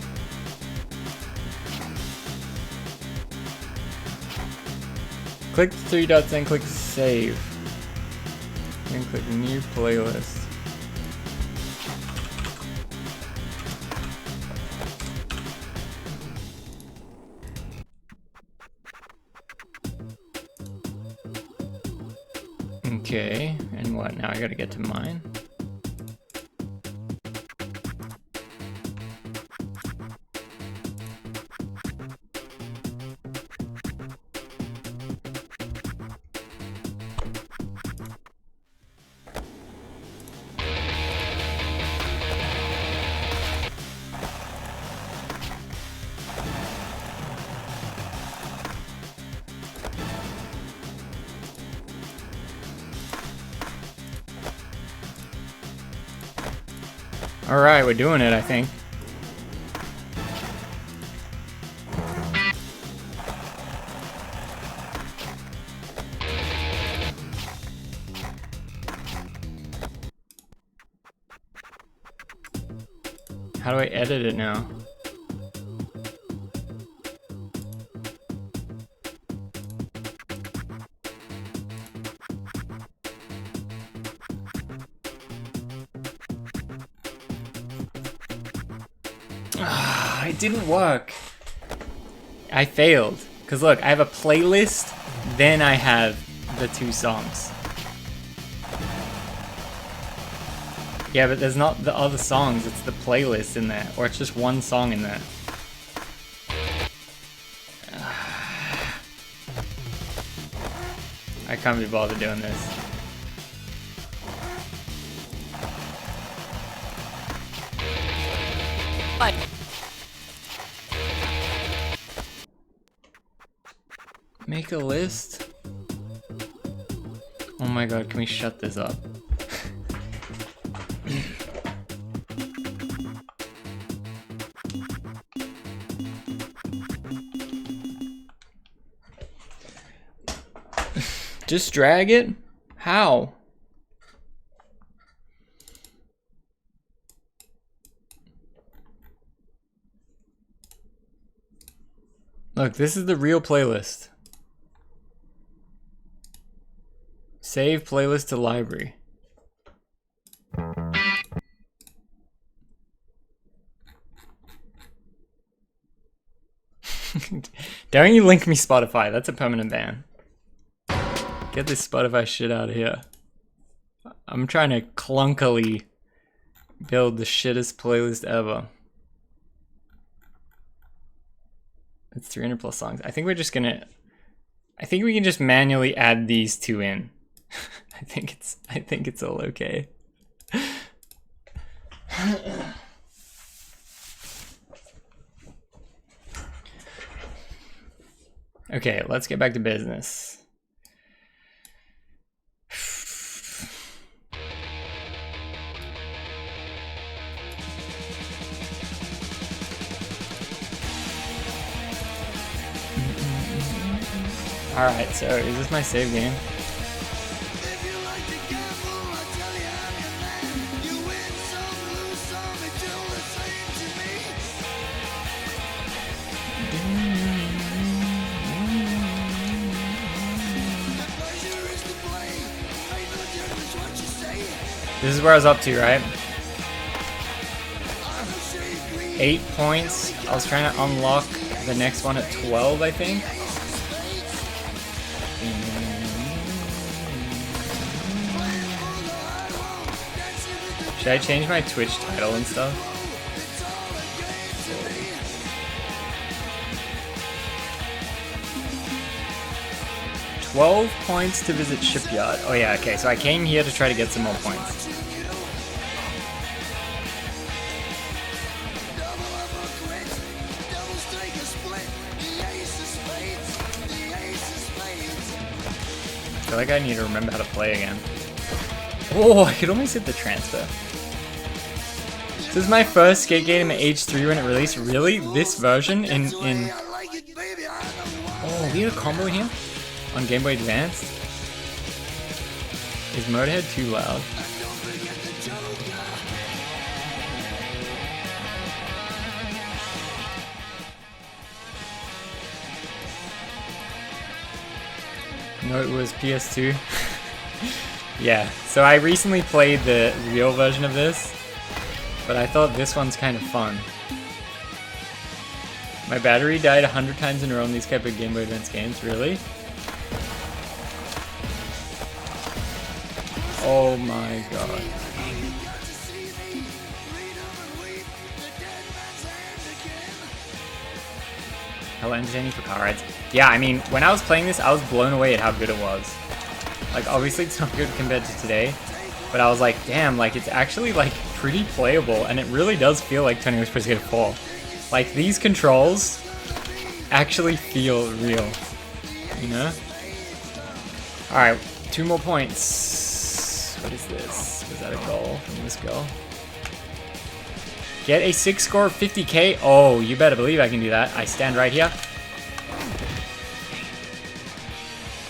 Click the 3 dots, then click save. Then click new playlist. Okay, and what? Now I gotta get to mine. Alright, we're doing it, I think. How do I edit it now? It didn't work. I failed. Cause look, I have a playlist, then I have the 2 songs. Yeah, but there's not the other songs, it's the playlist in there. Or it's just one song in there. I can't be bothered doing this. What? Make a list? Oh my god, can we shut this up? Just drag it? How? Look, this is the real playlist. Save playlist to library. Don't you link me Spotify, that's a permanent ban. Get this Spotify shit out of here. I'm trying to clunkily build the shittest playlist ever. It's 300 plus songs. I think we're just gonna, I think we can just manually add these 2 in. I think it's all okay. Okay, let's get back to business. Alright, so is this my save game? This is where I was up to, right? 8 points. I was trying to unlock the next one at 12, I think. Should I change my Twitch title and stuff? 12 points to visit Shipyard. Oh yeah, okay, so I came here to try to get some more points. I feel like I need to remember how to play again. Oh, I could almost hit the transfer. This is my first skate game at age 3 when it released. Really? This version in Oh, we had a combo in here? On Game Boy Advance? Is Motorhead too loud? No, it was PS2. Yeah, so I recently played the real version of this, but I thought this one's kind of fun. My battery died 100 times in a row in these type of Game Boy Advance games, really? Oh my god. Hella entertaining for car rides. Yeah, I mean, when I was playing this, I was blown away at how good it was. Like, obviously it's not good compared to today, but I was like, damn, like, it's actually, like, pretty playable, and it really does feel like Tony was supposed to get a fall. Like, these controls actually feel real, you know? Alright, 2 more points. What is this? Was that a goal from this goal? Get a 6 score 50k. Oh, you better believe I can do that. I stand right here.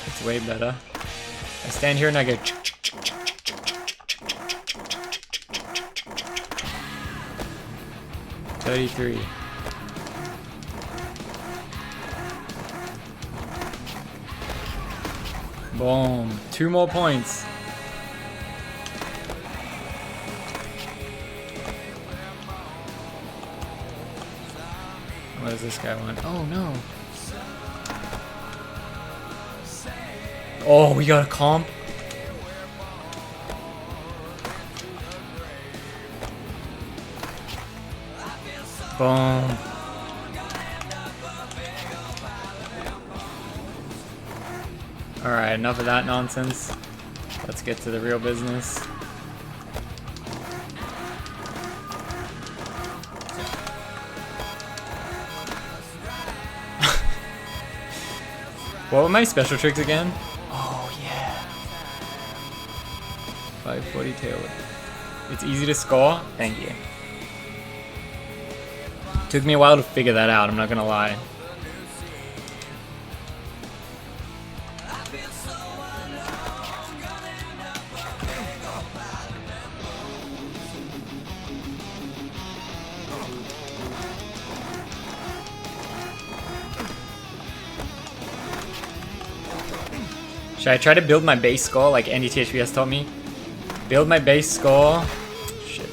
It's way better. I stand here and I go. 33. Boom. 2 more points. What does this guy want? Oh no. Oh, we got a comp. Boom. Alright, enough of that nonsense. Let's get to the real business. What were my special tricks again? Oh yeah. 540 tail whip. It's easy to score? Thank you. Took me a while to figure that out, I'm not gonna lie. Should I try to build my base score like THPS taught me? Build my base score. Shit.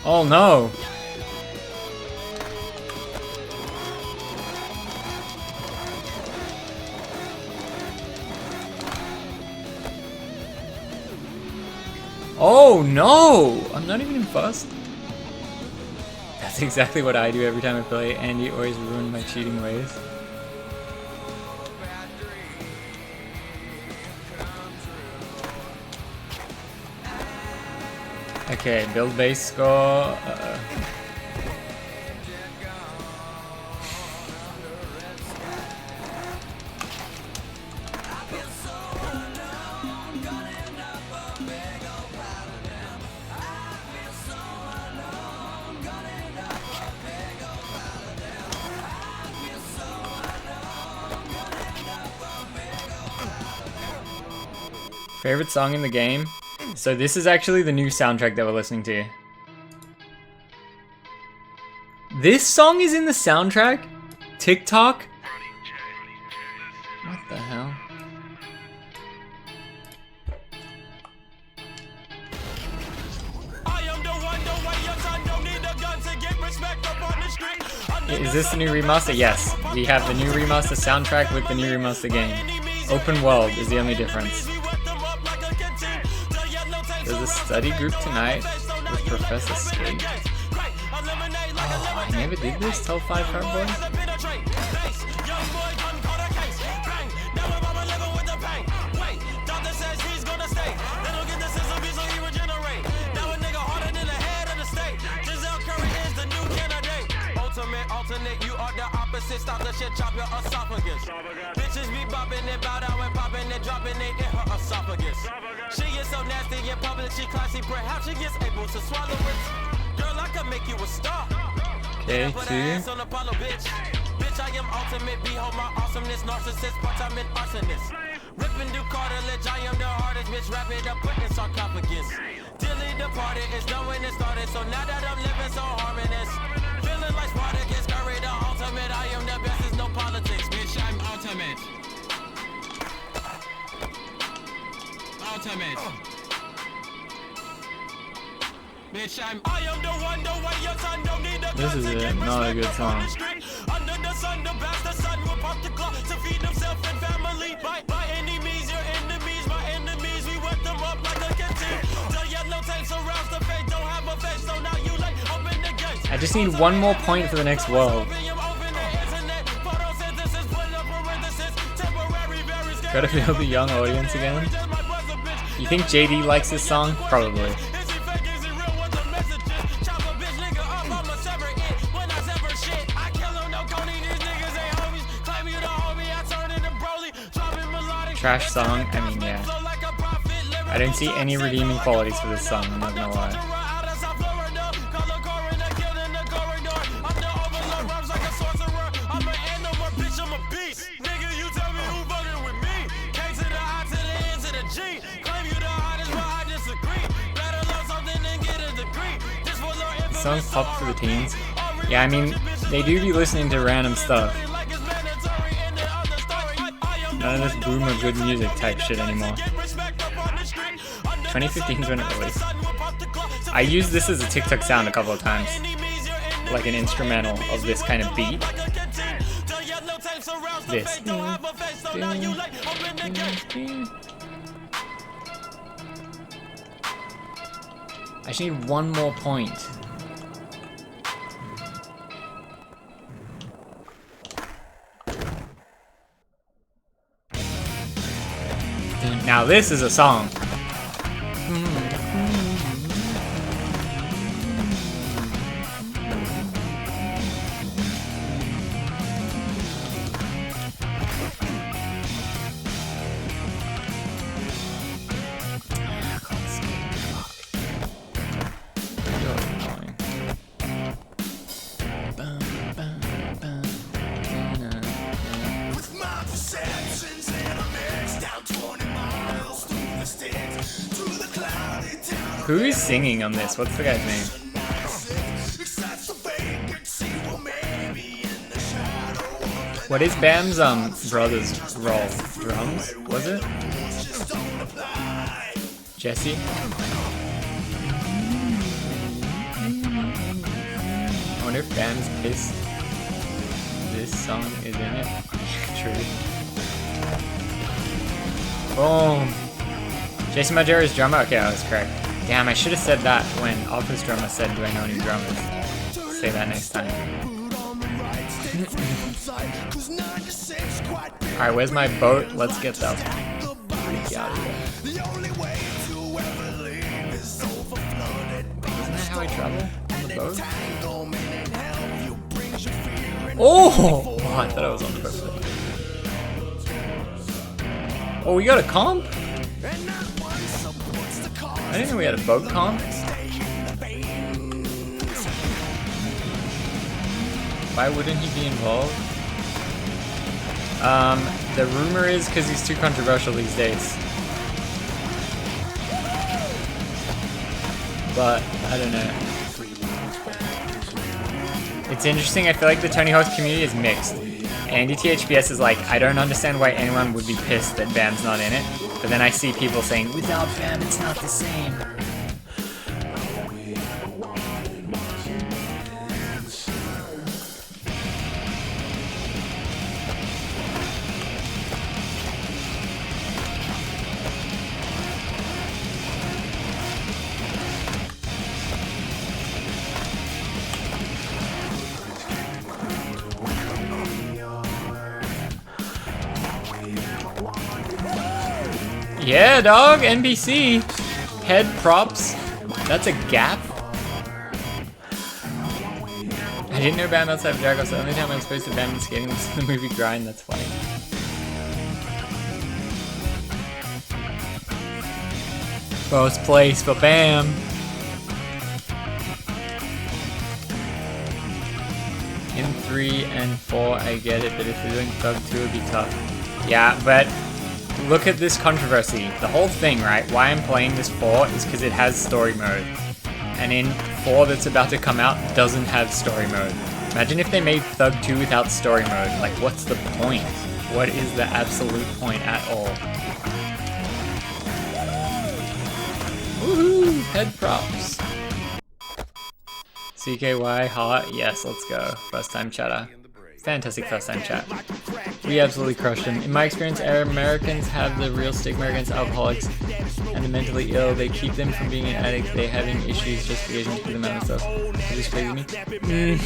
Oh no! Oh no! I'm not even in first. That's exactly what I do every time I play. Andy always ruined my cheating ways. Okay, build base score. Favorite song in the game? So this is actually the new soundtrack that we're listening to. This song is in the soundtrack? TikTok? What the hell? Is this the new remaster? Yes. We have the new remaster soundtrack with the new remaster game. Open world is the only difference. There's a study group tonight with Professor Skate. Oh, I never did this, Tell 5 Card Boy. You are the opposite, stop the shit, chop your esophagus. Bitches be bopping and bow down and popping and dropping it in her esophagus. She is so nasty in public, she classy, perhaps she gets able to swallow it. Girl, I can make you a star. Okay, put her ass on Apollo, bitch. Bitch, I am ultimate, behold my awesomeness, narcissist, part-time and arsonist. Ripping through cartilage, I am the hardest, bitch, wrap it up, put in sarcophagus. Dilly departed, it's done when it started, so now that I'm living so harmonious. Feeling like Spartacus, Curry the ultimate, I am the best, there's no politics, bitch, I'm ultimate. Bitch, I am the one, the way your son don't need a This is not a good song. Under the sun, the bastard son will pop the clock to feed himself and family. By any means, your enemies, my enemies, we wet them up like a canteen. The yellow tape surrounds the face, don't have a face, so now you like open the gates. I just need one more point for the next world. Gotta feel the young audience again. You think JD likes this song? Probably. Trash song? I mean, yeah. I don't see any redeeming qualities for this song, I'm not gonna lie. This song's pop for the teens. Yeah, I mean, they do be listening to random stuff. None of this boomer good music type shit anymore. 2015 is when it released. I used this as a TikTok sound a couple of times. Like an instrumental of this kind of beat. This. I just need one more point. Now this is a song. Who is singing on this? What's the guy's name? What is Bam's brother's role? Drums? Was it? Jesse? I wonder if Bam's pissed this song is in it. True. Boom. Jason Majera's drummer? Okay, I was correct. Damn, I should have said that when Alpha's drummer said, do I know any drummers? Say that next time. Alright, where's my boat? Let's get that freak out of here. Isn't that how I travel? On the boat? Oh! Oh, I thought I was on purpose. Oh, we got a comp? I didn't know we had a boat comp. Why wouldn't he be involved? The rumor is because he's too controversial these days. But, I don't know. It's interesting, I feel like the Tony Hawk's community is mixed. Andy THPS is like, I don't understand why anyone would be pissed that Bam's not in it. But then I see people saying, without Bam, it's not the same. Yeah, dog, NBC. Head props. That's a gap. I didn't know Bam outside of Dragos. The only time I was supposed to Bam and skating was in the movie Grind. That's funny. First place for Bam. In 3 and 4, I get it, but if you're doing Thug 2, it'd be tough. Yeah, but look at this controversy. The whole thing, right? Why I'm playing this 4 is because it has story mode. And in 4 that's about to come out doesn't have story mode. Imagine if they made Thug 2 without story mode. Like, what's the point? What is the absolute point at all? Woohoo! Head props. CKY hot. Yes, let's go. First time chatter. Fantastic first time chat. We absolutely crushed him. In my experience, Americans have the real stigma against alcoholics and the mentally ill. They keep them from being an addict. They having issues, justifications for them and stuff. Is this crazy to me?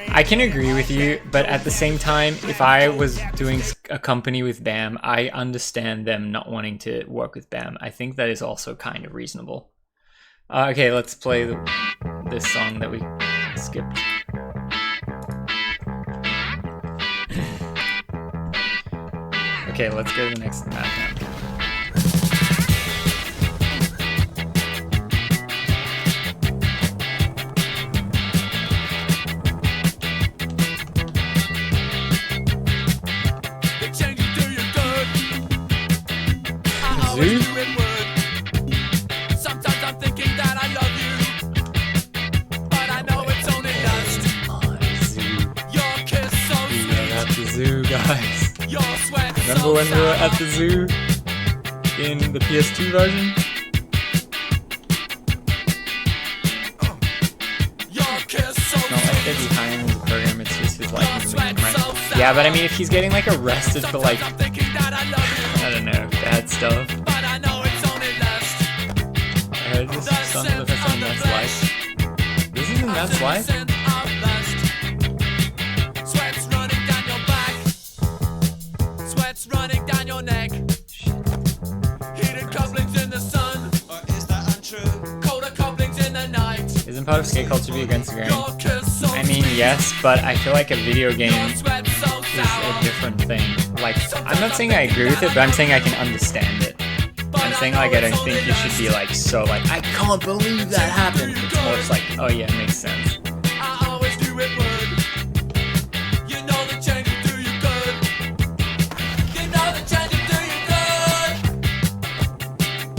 I can agree with you, but at the same time, if I was doing a company with BAM, I understand them not wanting to work with BAM. I think that is also kind of reasonable. Okay, let's play this song that we skipped. Okay, let's go to the next map now. Zoo? Sometimes I'm thinking that I love you, but I know it's only lust. Your kiss so sweet. We are at the zoo, guys. Your sweat. Remember when we were at the zoo in the PS2 version? It's not like they're behind the program, it's just his life moving, right? Yeah, but I mean, if he's getting like arrested for like, I don't know, bad stuff. I heard this song for the first time in That's Life. This isn't That's Life? Sweat's running down your back. Sweat's running down your neck. Heated couplings in the sun. Or is that untrue? Colder couplings in the night. Isn't part of skate culture to be against the grain? I mean, yes, but I feel like a video game is a different thing. Like, I'm not saying I agree with it, but I'm saying I can understand it. I'm saying like I don't think you should be like so like I can't believe that happened. It's more just like, oh yeah, it makes sense. I always do it word. You know the change will do you good. You know the change will do you good.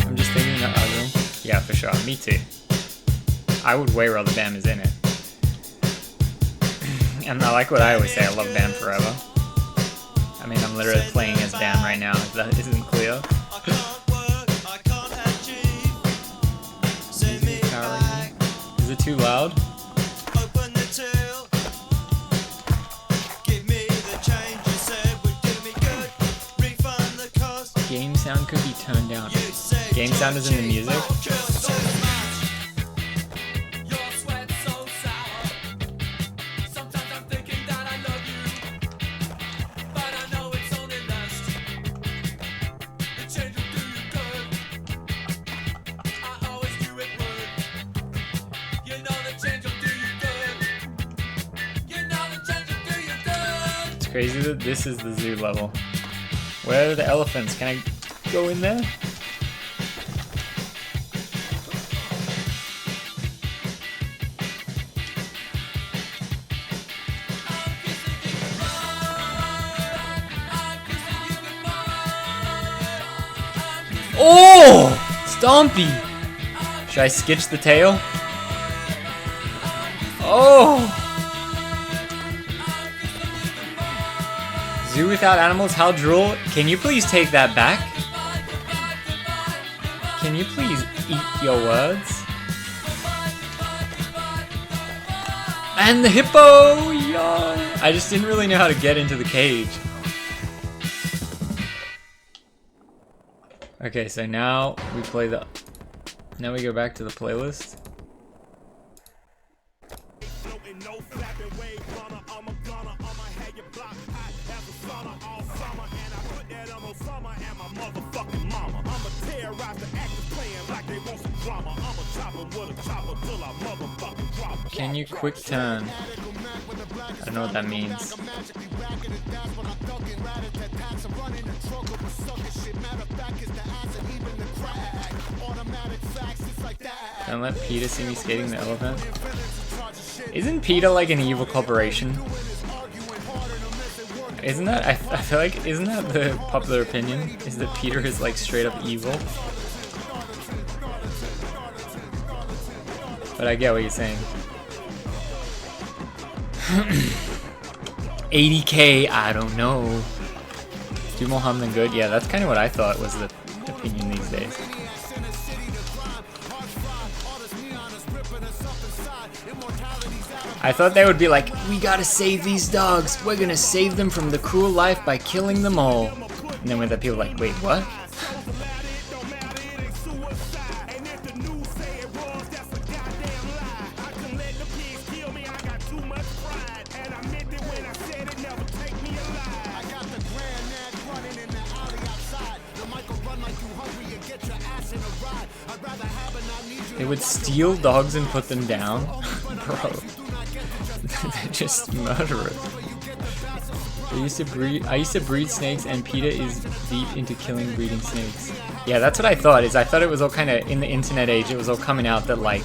I'm just thinking that other. Yeah, for sure. Me too. I would way rather BAM is in it. And I like what I always say, I love BAM forever. I mean, I'm literally playing as BAM right now, if that isn't clear. Is it too loud? Game sound could be turned down. Game sound is in the music? Crazy that this is the zoo level. Where are the elephants? Can I go in there? Oh! Stompy! Should I sketch the tail? Oh! Zoo without animals, how droll. Can you please take that back? Can you please eat your words? And the hippo! Yo! I just didn't really know how to get into the cage. Okay, so now we play the... Now we go back to the playlist. Can you quick turn? I don't know what that means. Don't let Peter see me skating the elephant. Isn't Peter like an evil corporation? Isn't that, I feel like, isn't that the popular opinion? Is that Peter is like straight up evil? But I get what you're saying. 80k, I don't know. Do more harm than good? Yeah, that's kind of what I thought was the opinion these days. I thought they would be like, we gotta save these dogs. We're gonna save them from the cruel life by killing them all. And then when the people like, wait, what? They would steal dogs and put them down? Bro. They're just murderers. I used to breed snakes, and PETA is deep into killing breeding snakes. Yeah, that's what I thought. I thought it was all kind of, in the internet age, it was all coming out that like,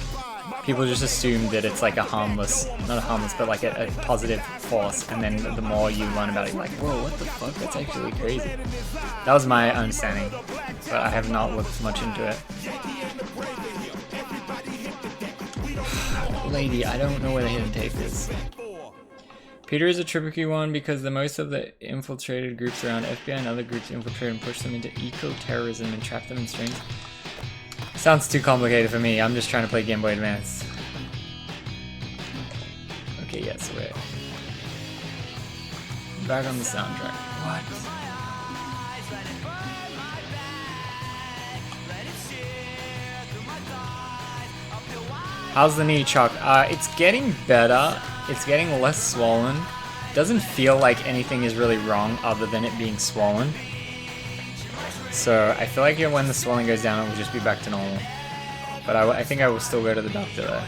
people just assumed that it's like a harmless, not a harmless, but like a positive force. And then the more you learn about it, you're like, whoa, what the fuck? That's actually crazy. That was my understanding, but I have not looked much into it. Lady, I don't know where the hidden tape is. Peter is a tricky one because the most of the infiltrated groups around FBI and other groups infiltrate and push them into eco-terrorism and trap them in strings. Sounds too complicated for me. I'm just trying to play Game Boy Advance. Okay, yes, wait. Back on the soundtrack. What? How's the knee, Chuck? It's getting better. It's getting less swollen. Doesn't feel like anything is really wrong other than it being swollen. So I feel like when the swelling goes down, it will just be back to normal. But I think I will still go to the doctor though.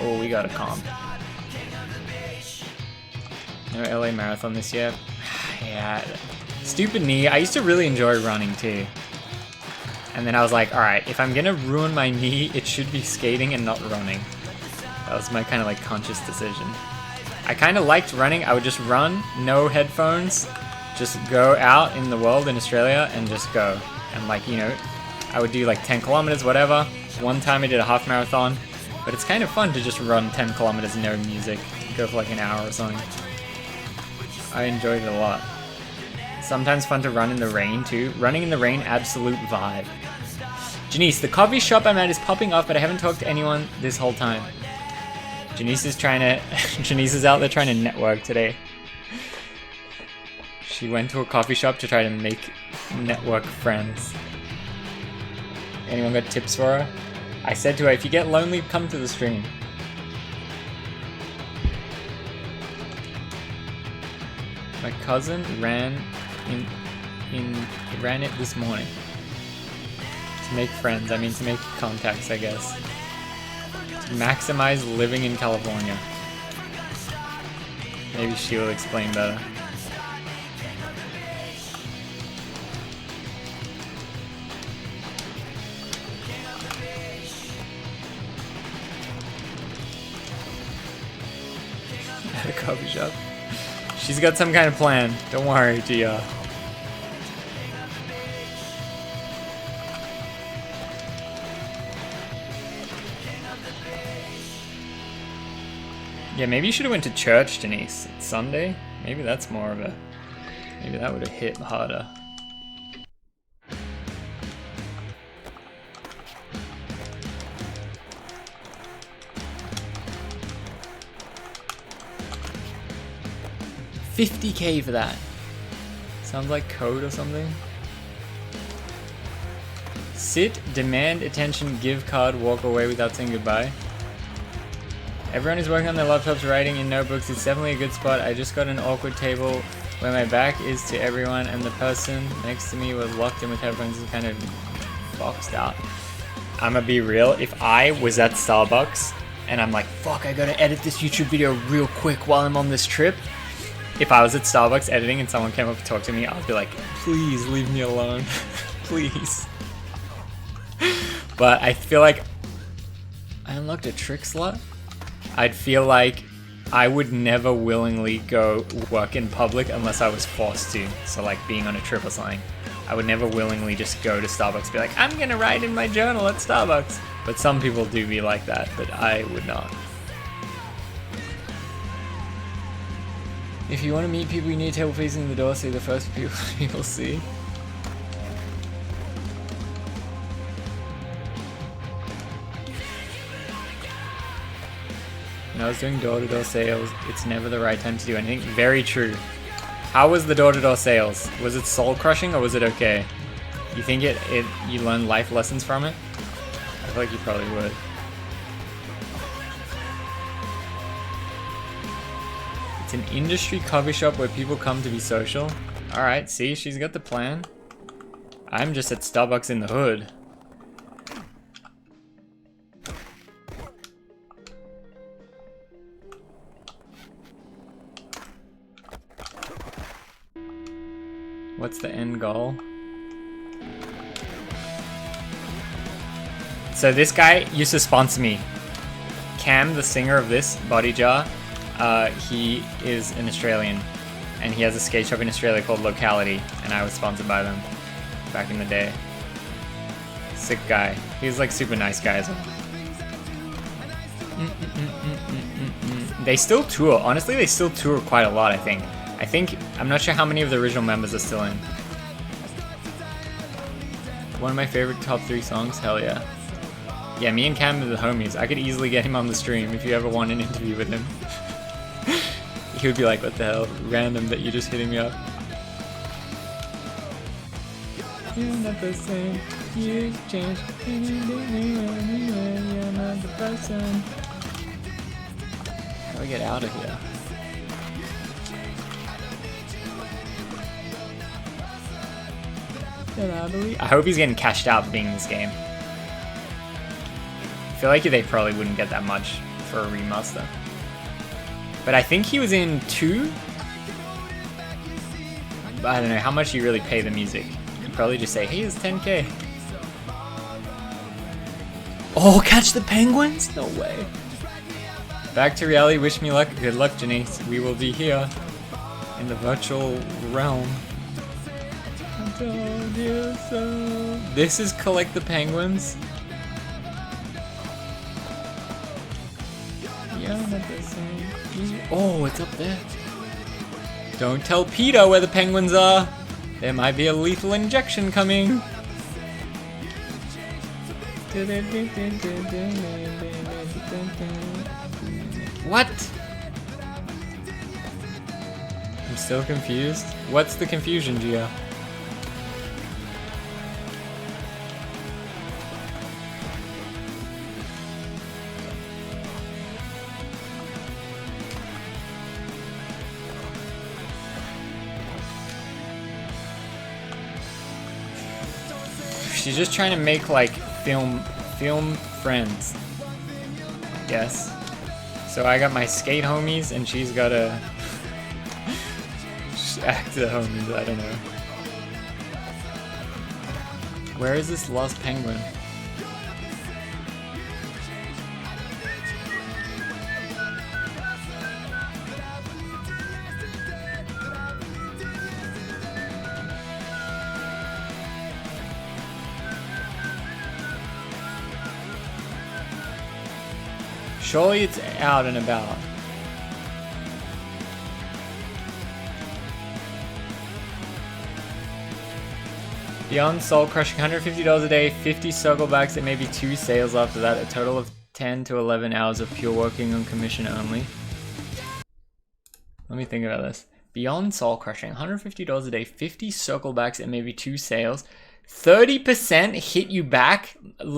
Oh, we got a comp. No LA Marathon this year. Yeah. Stupid knee. I used to really enjoy running too. And then I was like, alright, if I'm gonna ruin my knee, it should be skating and not running. That was my kind of like conscious decision. I kind of liked running. I would just run, no headphones, just go out in the world in Australia and just go. And like, you know, I would do like 10 kilometers, whatever. One time I did a half marathon, but it's kind of fun to just run 10 kilometers, no music, go for like an hour or something. I enjoyed it a lot. Sometimes fun to run in the rain too. Running in the rain, absolute vibe. Janice, the coffee shop I'm at is popping off, but I haven't talked to anyone this whole time. Janice is trying to, Janice is out there trying to network today. She went to a coffee shop to try to make network friends. Anyone got tips for her? I said to her, if you get lonely, come to the stream. My cousin ran it this morning. To make friends, I mean to make contacts, I guess. To maximize living in California. Maybe she will explain better. At a coffee shop. She's got some kind of plan. Don't worry, Gia. Yeah, maybe you should have went to church, Denise. It's Sunday. Maybe that's more of a... Maybe that would have hit harder. $50K for that. Sounds like code or something. Sit, demand attention, give card, walk away without saying goodbye. Everyone is working on their laptops, writing in notebooks. It's definitely a good spot. I just got an awkward table where my back is to everyone and the person next to me was locked in with headphones and kind of boxed out. I'ma be real, if I was at Starbucks and I'm like, fuck, I gotta edit this YouTube video real quick while I'm on this trip. If I was at Starbucks editing and someone came up to talk to me, I'd be like, please leave me alone, please. But I feel like I unlocked a trick slot. I'd feel like I would never willingly go work in public unless I was forced to. So like being on a trip or something. I would never willingly just go to Starbucks and be like, I'm gonna write in my journal at Starbucks. But some people do be like that, but I would not. If you want to meet people, you need a table facing the door so you're the first people see. When I was doing door-to-door sales, it's never the right time to do anything. Very true. How was the door-to-door sales? Was it soul-crushing or was it okay? You think you learned life lessons from it? I feel like you probably would. It's an industry coffee shop where people come to be social. Alright, see, she's got the plan. I'm just at Starbucks in the hood. What's the end goal? So this guy used to sponsor me. Cam, the singer of this, Body Jar, he is an Australian. And he has a skate shop in Australia called Locality. And I was sponsored by them back in the day. Sick guy. He was like super nice guy as well. They still tour. Honestly, they still tour quite a lot, I think. I'm not sure how many of the original members are still in. One of my favorite top 3 songs? Hell yeah. Yeah, me and Cam are the homies. I could easily get him on the stream if you ever want an interview with him. He would be like, what the hell? Random that you're just hitting me up. You're not the same. You've changed. You're not the person. How do we get out of here? I hope he's getting cashed out for being in this game. I feel like they probably wouldn't get that much for a remaster. But I think he was in 2. But I don't know how much you really pay the music. You probably just say, hey, it's 10k. Oh, catch the penguins? No way. Back to reality. Wish me luck. Good luck, Janice. We will be here in the virtual realm. I told you so. This is Collect the Penguins. Yeah, not the same. Oh, it's up there. Don't tell Peter where the penguins are. There might be a lethal injection coming. What? I'm still confused. What's the confusion, Gio? She's just trying to make like film friends. Yes. So I got my skate homies and she's got a act the homies, I don't know. Where is this lost penguin? Surely it's out and about. Beyond soul crushing, $150 a day, 50 circlebacks, and maybe 2 sales after that. A total of 10 to 11 hours of pure working on commission only. Let me think about this. Beyond soul crushing, $150 a day, 50 circlebacks, and maybe 2 sales. 30% hit you back.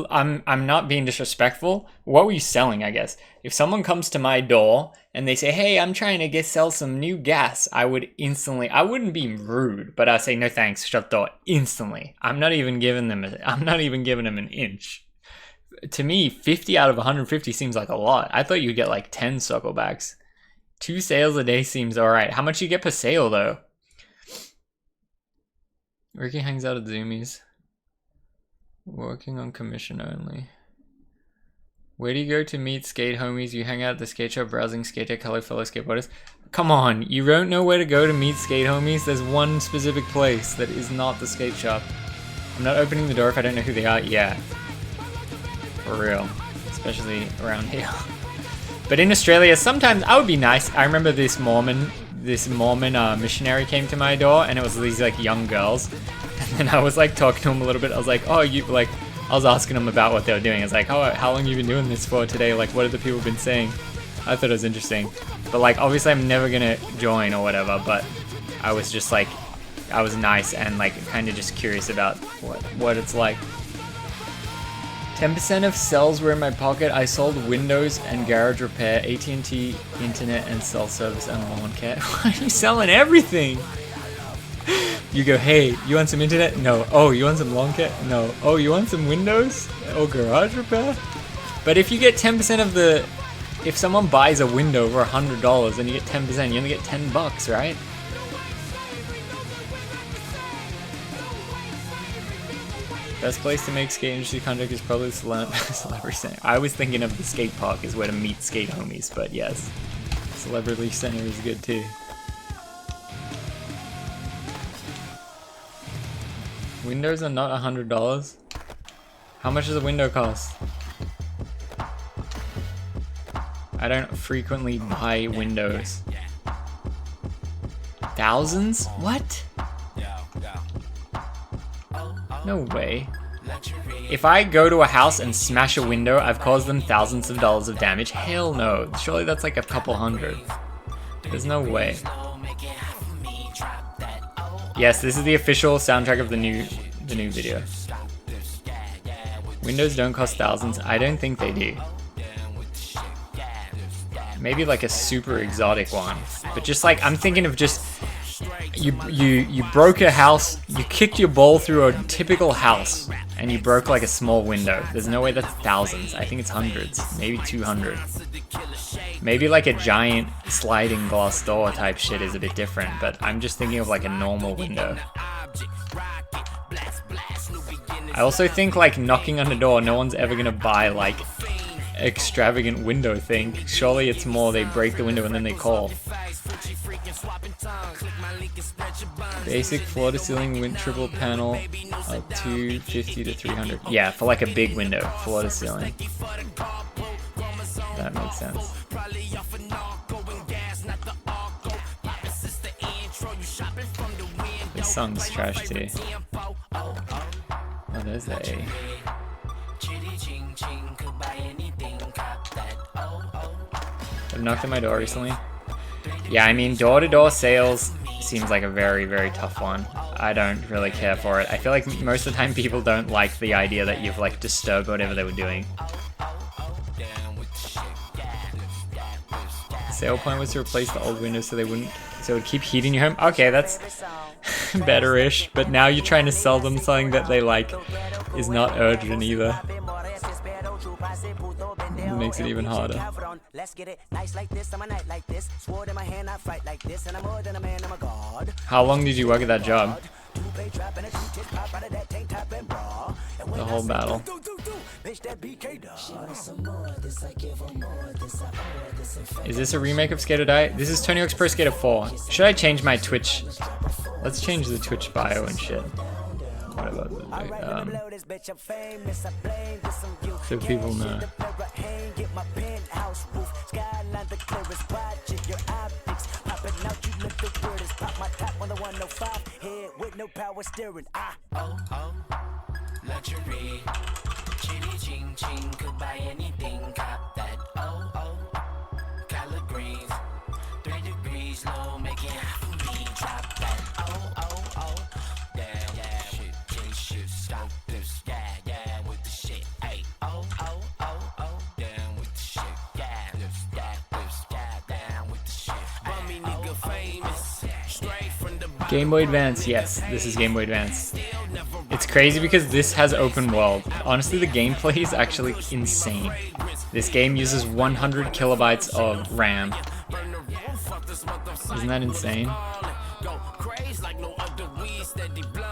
I'm not being disrespectful. What were you selling, I guess? If someone comes to my door and they say, hey, I'm trying to sell some new gas, I wouldn't be rude, but I'd say, no thanks, shut the door instantly. I'm not even giving them an inch. To me, 50 out of 150 seems like a lot. I thought you'd get like 10 circlebacks. 2 sales a day seems alright. How much do you get per sale though? Ricky hangs out at Zoomies. Working on commission only. Where do you go to meet skate homies? You hang out at the skate shop browsing skate tech, hello fellow skateboarders. Come on, you don't know where to go to meet skate homies? There's one specific place that is not the skate shop. I'm not opening the door if I don't know who they are. Yeah. For real. Especially around here. But in Australia, sometimes I would be nice. I remember this Mormon missionary came to my door, and it was these like young girls, and then I was like talking to him a little bit. I was like, oh, I was asking them about what they were doing. I was like, oh, how long have you been doing this for today? Like, what have the people been saying? I thought it was interesting. But like, obviously I'm never gonna join or whatever, but I was just like, I was nice and like kind of just curious about what it's like. 10% of cells were in my pocket. I sold windows and garage repair, AT&T, internet and cell service and lawn care. Why are you selling everything? You go, hey, you want some internet? No. Oh, you want some lawn care? No. Oh, you want some windows? Oh, garage repair? But if you get 10% of the... If someone buys a window for $100 and you get 10%, you only get $10, right? Best place to make skate industry contact is probably the Celebrity Center. I was thinking of the skate park is where to meet skate homies, but yes. Celebrity Center is good too. Windows are not $100. How much does a window cost? I don't frequently buy windows. Thousands? What? No way. If I go to a house and smash a window, I've caused them thousands of dollars of damage? Hell no. Surely that's like a couple hundred. There's no way. Yes, this is the official soundtrack of the new video. Windows don't cost thousands. I don't think they do. Maybe like a super exotic one. But just like, I'm thinking of just... You broke a house, you kicked your ball through a typical house, and you broke like a small window. There's no way that's thousands. I think it's hundreds, maybe 200. Maybe like a giant sliding glass door type shit is a bit different, but I'm just thinking of like a normal window. I also think like knocking on the door, no one's ever gonna buy like extravagant window thing. Surely it's more they break the window and then they call. Basic floor to ceiling wind triple panel of 250 to 300. Yeah, for like a big window, floor to ceiling. That makes sense. This song's trash too. Oh, there's the A. I've knocked on my door recently. Yeah, I mean, door-to-door sales seems like a very, very tough one. I don't really care for it. I feel like most of the time people don't like the idea that you've like disturbed whatever they were doing. The sale point was to replace the old windows so it would keep heating your home. Okay, that's better-ish, but now you're trying to sell them something that they like is not urgent either. It makes it even harder. How long did you work at that job? The whole battle. Is this a remake of Skate or Die? This is Tony Hawk's Pro Skater 4. Should I change my Twitch? Let's change the Twitch bio and shit. What about so people know. Game Boy Advance, yes, this is Game Boy Advance. It's crazy because this has open world. Honestly, the gameplay is actually insane. This game uses 100 kilobytes of RAM. Isn't that insane?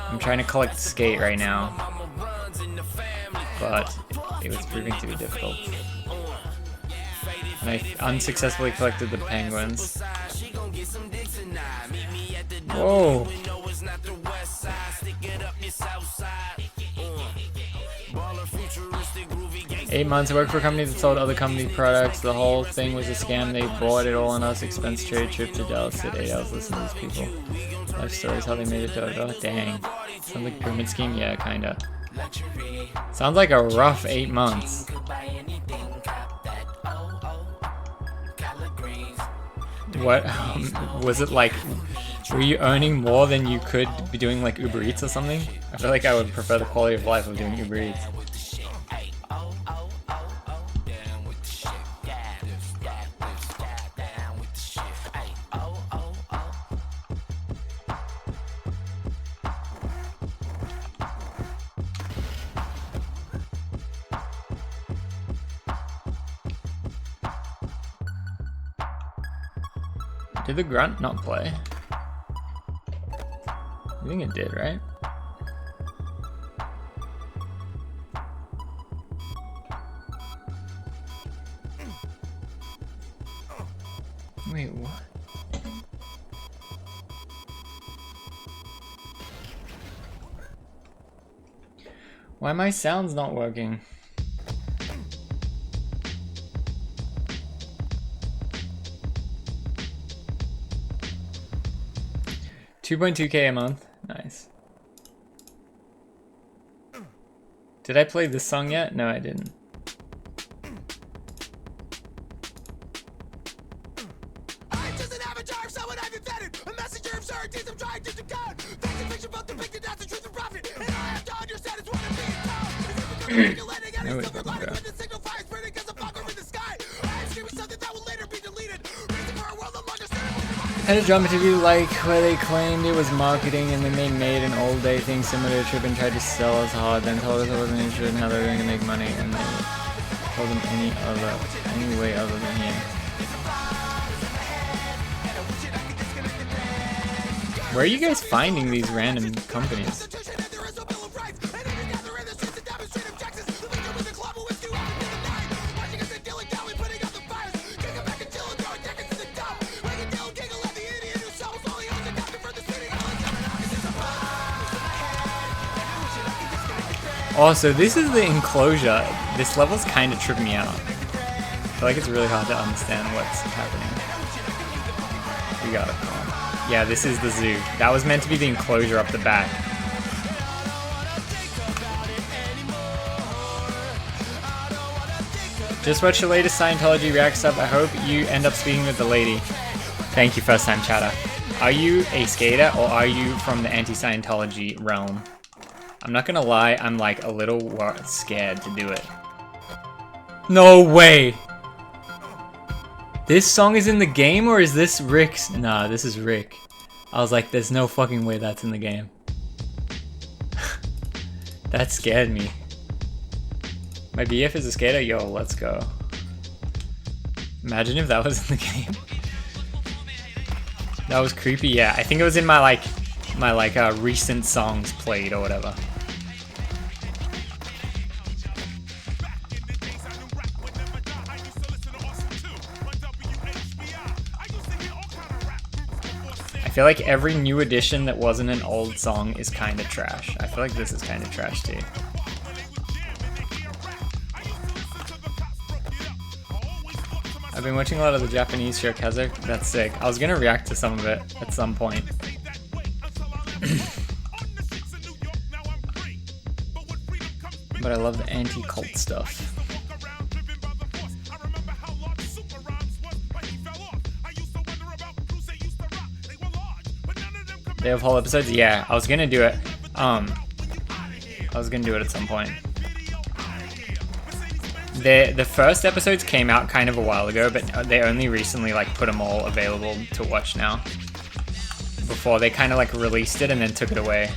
I'm trying to collect Skate right now, but it was proving to be difficult. And I unsuccessfully collected the penguins. Whoa. 8 months. I worked for a company that sold other company products. The whole thing was a scam. They bought it all on us. Expense trade trip to Dallas. Sit 8 hours listening to these people. Life stories, how they made it to oh, dang. Sounds like a pyramid scheme? Yeah, kinda. Sounds like a rough 8 months. What was it like? Were you earning more than you could be doing like Uber Eats or something? I feel like I would prefer the quality of life of doing Uber Eats. Did the grunt not play? I think it did, right? Wait, what? Why my sound's not working? 2.2k a month. Nice. Did I play this song yet? No, I didn't. I'm just an avatar of someone I've invented. A messenger of certainties I'm trying to decode. Facts and fiction both depicted as the truth and profit. And I have to understand it's what I'm being told. No, it doesn't go. When the signal fires burning as a fucker in the sky. I am screaming something that will later be deleted. Reason for a world no longer Had a drum interview like where they claimed it was marketing and then they made an old day thing similar to Trip and tried to sell us hard, then told us I wasn't interested in how they were going to make money, and they told them any way other than here. Where are you guys finding these random companies? Also, this is the enclosure. This level's kind of tripping me out. I feel like it's really hard to understand what's happening. We got it. Yeah, this is the zoo. That was meant to be the enclosure up the back. Just watched the latest Scientology React sub. I hope you end up speaking with the lady. Thank you, first time chatter. Are you a skater or are you from the anti-Scientology realm? I'm not gonna lie, I'm like a little scared to do it. No way! This song is in the game or is this Rick's? Nah, this is Rick. I was like, there's no fucking way that's in the game. That scared me. My BF is a skater? Yo, let's go. Imagine if that was in the game. That was creepy, yeah. I think it was in my recent songs played or whatever. I feel like every new edition that wasn't an old song is kind of trash. I feel like this is kind of trash too. I've been watching a lot of the Japanese show Kaiser. That's sick. I was gonna react to some of it at some point. But I love the anti-cult stuff. They have whole episodes? Yeah, I was gonna do it. I was gonna do it at some point. The first episodes came out kind of a while ago, but they only recently like put them all available to watch now. Before they kind of like released it and then took it away.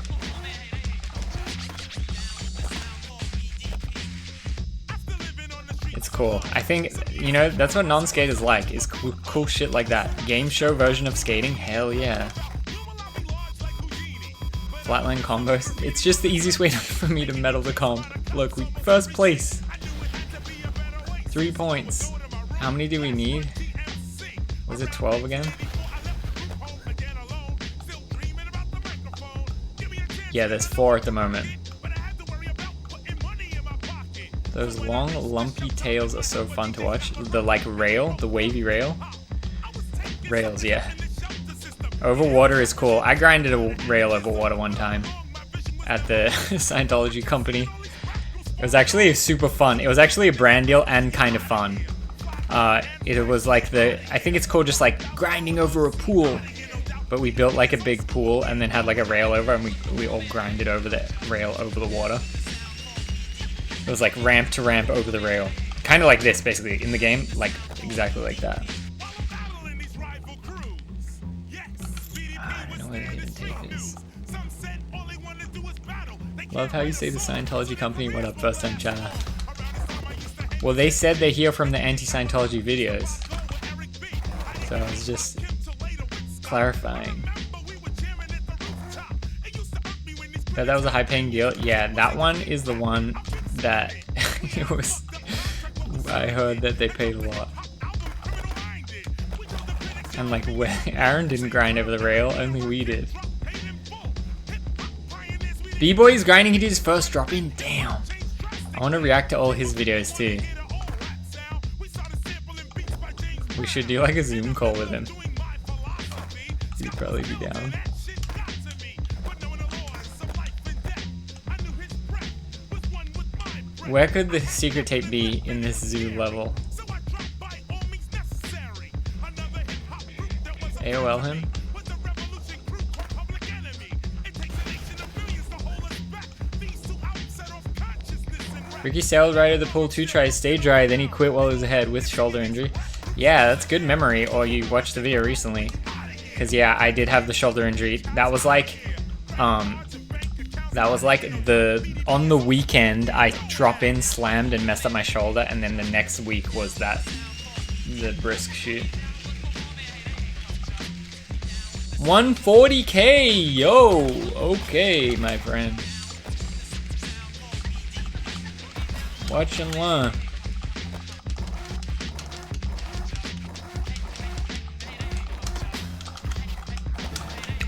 It's cool. I think, you know, that's what non-skaters like, is cool shit like that. Game show version of skating? Hell yeah. Flatline combos. It's just the easiest way for me to medal the comp. Look, we first place. 3 points. How many do we need? Was it 12 again? Yeah, there's 4 at the moment. Those long, lumpy tails are so fun to watch. The like rail, the wavy rail. Rails, yeah. Over water is cool. I grinded a rail over water one time at the Scientology company. It was actually super fun. It was actually a brand deal and kind of fun. It was like I think it's called just like grinding over a pool. But we built like a big pool and then had like a rail over, and we all grinded over the rail over the water. It was like ramp to ramp over the rail. Kind of like this, basically, in the game. Like, exactly like that. I don't know where the hidden tape is. Love how you say the Scientology company went up first time chatter. Well, they said they hear from the anti-Scientology videos. So I was just clarifying. That was a high-paying deal. Yeah, that one is the one that it was. I heard that they paid a lot. And like, Aaron didn't grind over the rail, only we did. B-Boy's grinding, he did his first drop in. Damn. I want to react to all his videos too. We should do like a Zoom call with him. He'd probably be down. Where could the secret tape be in this zoo level? AOL him? Ricky sailed right at the pool 2 tries, stayed dry, then he quit while he was ahead with shoulder injury. Yeah, that's good memory, or you watched the video recently. Because yeah, I did have the shoulder injury. That was like on the weekend I drop in, slammed, and messed up my shoulder, and then the next week was the brisk shoot. 140k, yo, okay, my friend. Watch and learn.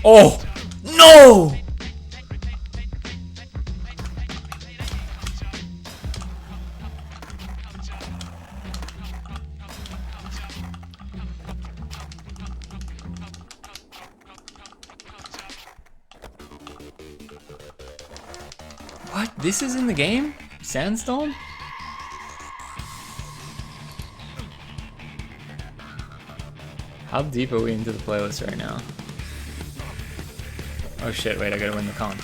Oh no! What? This is in the game? Sandstorm? How deep are we into the playlist right now? Oh shit, wait, I gotta win the con.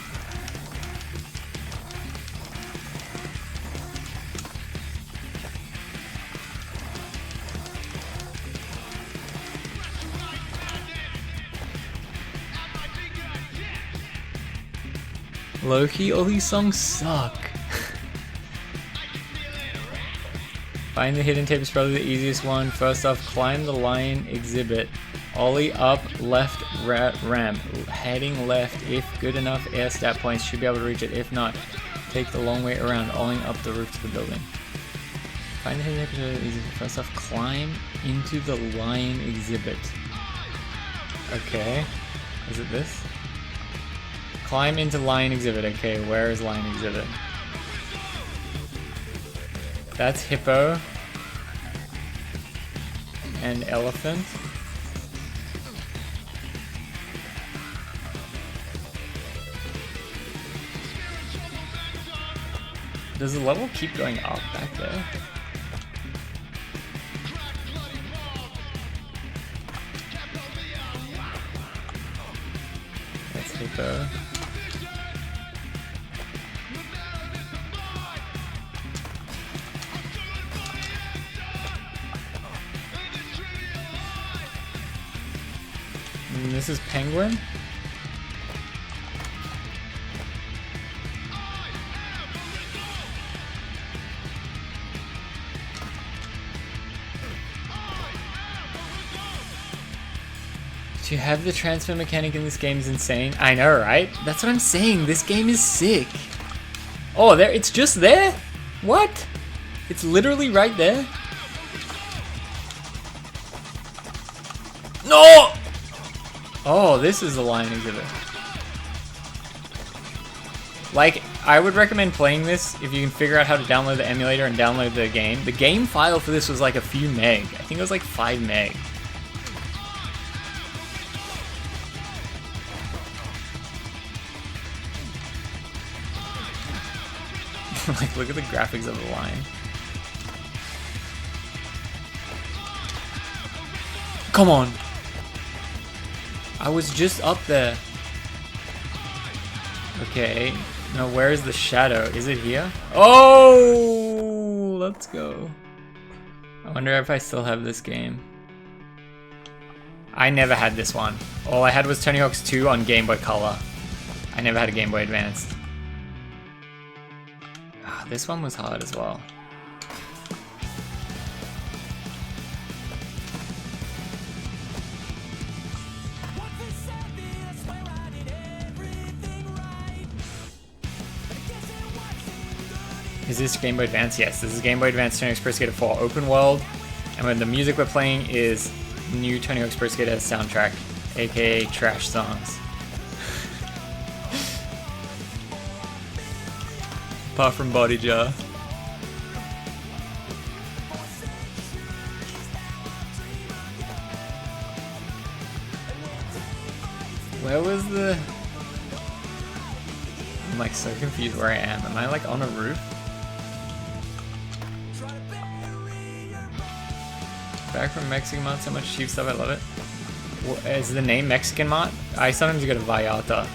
Low-key, all these songs suck. Find the hidden tape is probably the easiest one. First off, climb the lion exhibit. Ollie up, left ramp. Heading left. If good enough air stat points, should be able to reach it. If not, take the long way around, olling up the roof to the building. Find the hidden tape is probably the easiest. First off, climb into the lion exhibit. Okay. Is it this? Climb into lion exhibit. Okay, where is lion exhibit? That's hippo and elephant. Does the level keep going up back there? That's hippo. And this is penguin. To have the transfer mechanic in this game is insane. I know, right? That's what I'm saying. This game is sick. Oh, there, it's just there? What? It's literally right there? No! Oh, this is the lion exhibit. Like, I would recommend playing this if you can figure out how to download the emulator and download the game. The game file for this was like a few meg. I think it was like 5 meg. Like, look at the graphics of the lion. Come on. I was just up there. Okay. Now where's the shadow? Is it here? Oh! Let's go. I wonder if I still have this game. I never had this one. All I had was Tony Hawk's 2 on Game Boy Color. I never had a Game Boy Advance. Ah, this one was hard as well. Is this Game Boy Advance? Yes, this is Game Boy Advance Tony Hawk's Pro Skater 4 Open World. And when the music we're playing is new Tony Hawk's Pro Skater soundtrack, aka trash songs. Apart from Body Jar. Where was the... I'm like so confused where I am. Am I like on a roof? Back from Mexican Mart, so much cheap stuff, I love it. Is the name Mexican Mart? I sometimes go to Vallarta.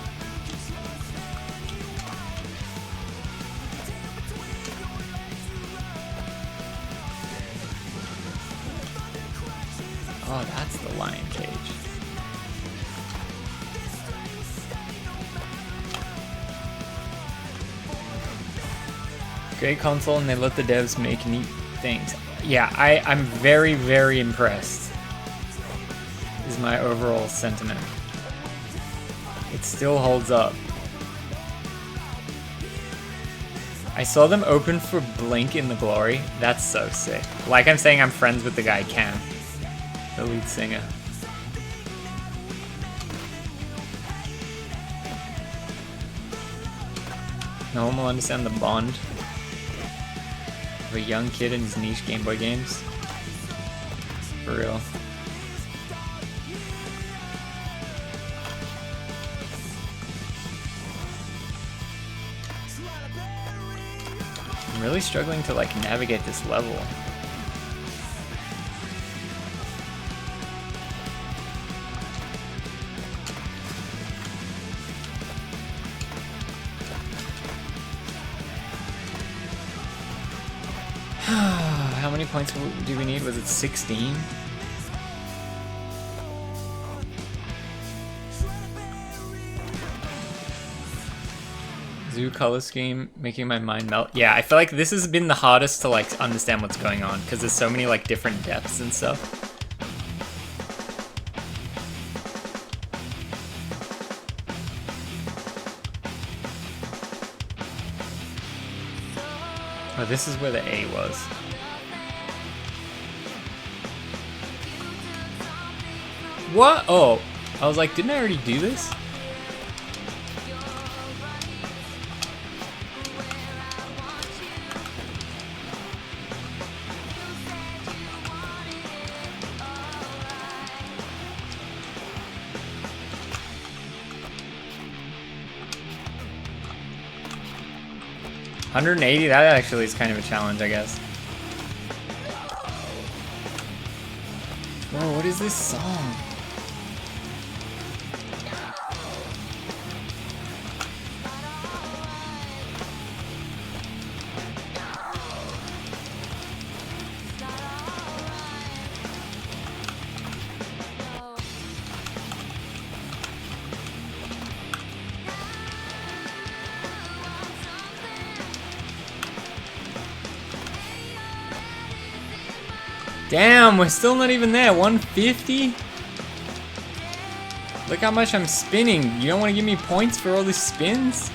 Oh, that's the lion cage. Great console, and they let the devs make neat things. Yeah, I'm very, very impressed, is my overall sentiment. It still holds up. I saw them open for Blink in the Glory. That's so sick. Like I'm saying, I'm friends with the guy Cam, the lead singer. No one will understand the bond of a young kid in his niche Game Boy games. For real. I'm really struggling to like navigate this level. How many points do we need? Was it 16? Zoo color scheme making my mind melt. Yeah, I feel like this has been the hardest to like understand what's going on because there's so many like different depths and stuff. Oh, this is where the A was. What? Oh, I was like, didn't I already do this? $180, that actually is kind of a challenge, I guess. Whoa, what is this song? Damn, we're still not even there. 150? Look how much I'm spinning. You don't want to give me points for all these spins?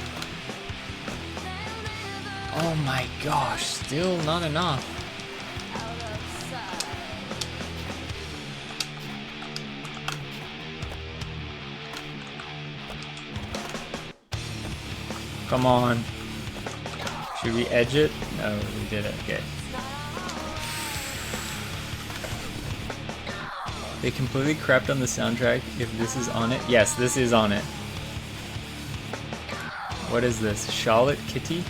Oh my gosh, still not enough. Come on. Should we edge it? No, we did it. Okay. They completely crapped on the soundtrack. If this is on it. Yes, this is on it. What is this? Charlotte Kitty?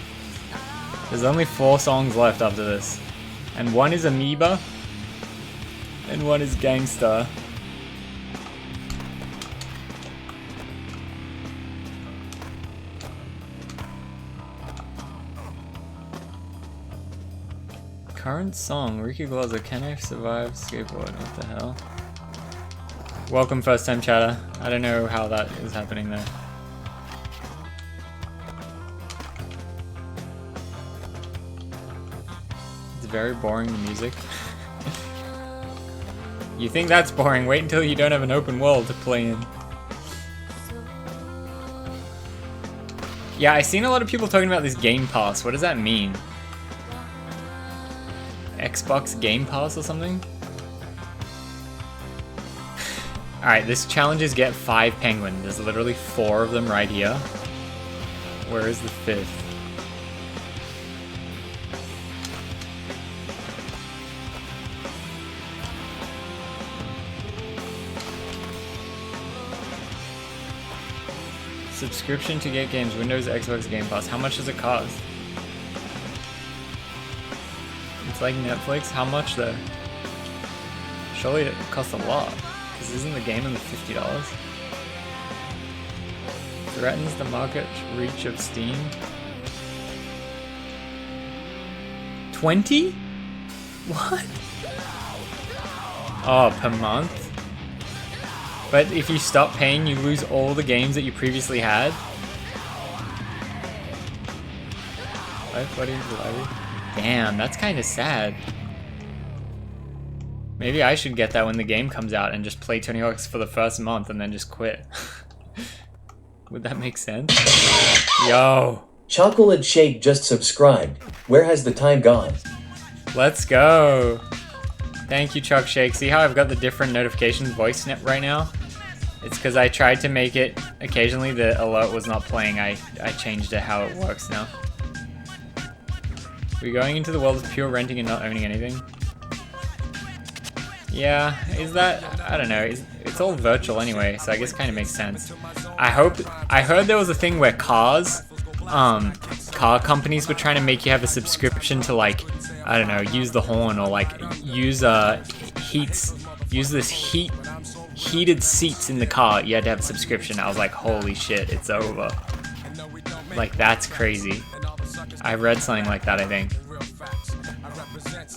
There's only 4 songs left after this. And one is Amoeba. And one is Gangsta. Current song, Ricky Glaser, Can I Survive Skateboarding? What the hell? Welcome first time chatter. I don't know how that is happening there. It's very boring, the music. You think that's boring? Wait until you don't have an open world to play in. Yeah, I've seen a lot of people talking about this Game Pass. What does that mean? Xbox Game Pass or something? Alright, this challenge is get 5 penguin. There's literally 4 of them right here. Where is the 5th? Subscription to get games, Windows, Xbox Game Pass. How much does it cost? It's like Netflix. How much though? Surely it costs a lot. Because isn't the game in the $50? Threatens the market reach of Steam. 20? What? Oh, per month? But if you stop paying, you lose all the games that you previously had. Damn, that's kind of sad. Maybe I should get that when the game comes out and just play Tony Hawk's for the first month and then just quit. Would that make sense? Yo. Chocolate Shake just subscribed. Where has the time gone? Let's go. Thank you, Chuck Shake. See how I've got the different notifications voice snip right now? It's because I tried to make it, occasionally the alert was not playing. I changed it how it works now. We're going into the world of pure renting and not owning anything. Yeah, is that, I don't know, it's all virtual anyway, so I guess it kind of makes sense. I heard there was a thing where car companies were trying to make you have a subscription to like, I don't know, use the horn or like use this heated seats in the car. You had to have a subscription. I was like, holy shit, it's over. Like, that's crazy. I read something like that, I think.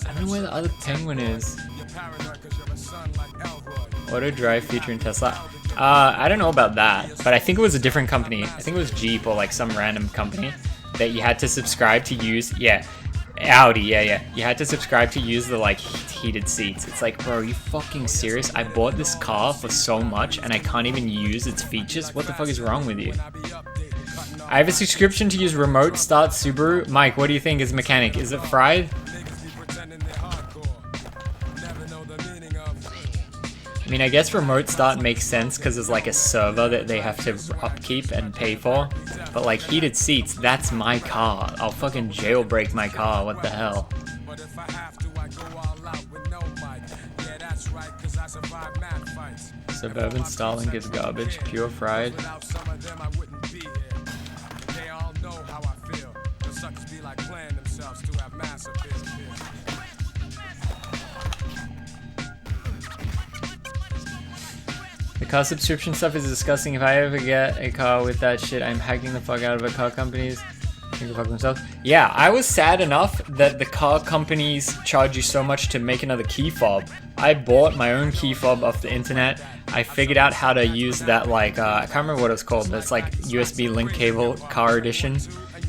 I don't know where the other penguin is. Auto drive feature in Tesla. I don't know about that, but I think it was a different company. I think it was Jeep or like some random company that you had to subscribe to use. Yeah, Audi, yeah. You had to subscribe to use the like heated seats. It's like, bro, are you fucking serious? I bought this car for so much and I can't even use its features? What the fuck is wrong with you? I have a subscription to use Remote Start Subaru. Mike, what do you think is mechanic? Is it fried? I mean, I guess Remote Start makes sense because there's like a server that they have to upkeep and pay for. But like heated seats, that's my car. I'll fucking jailbreak my car, what the hell? Suburban Starlink is garbage, pure fried. The car subscription stuff is disgusting. If I ever get a car with that shit, I'm hacking the fuck out of it. Car companies can go fuck themselves. Yeah, I was sad enough that the car companies charge you so much to make another key fob. I bought my own key fob off the internet. I figured out how to use that, like, I can't remember what it's called, but it's like USB link cable car edition.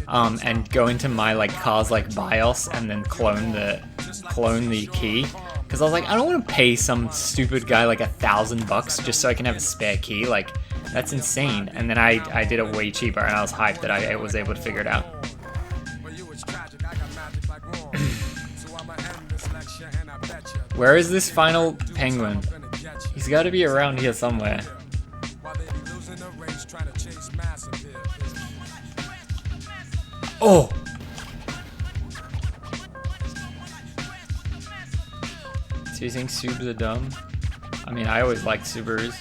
And go into my like car's like BIOS and then clone the key. Because I was like, I don't want to pay some stupid guy like $1,000 just so I can have a spare key. Like, that's insane. And then I did it way cheaper, and I was hyped that I was able to figure it out. Where is this final penguin? He's got to be around here somewhere. Oh! So you think Subs are dumb? I mean, I always liked Subarus.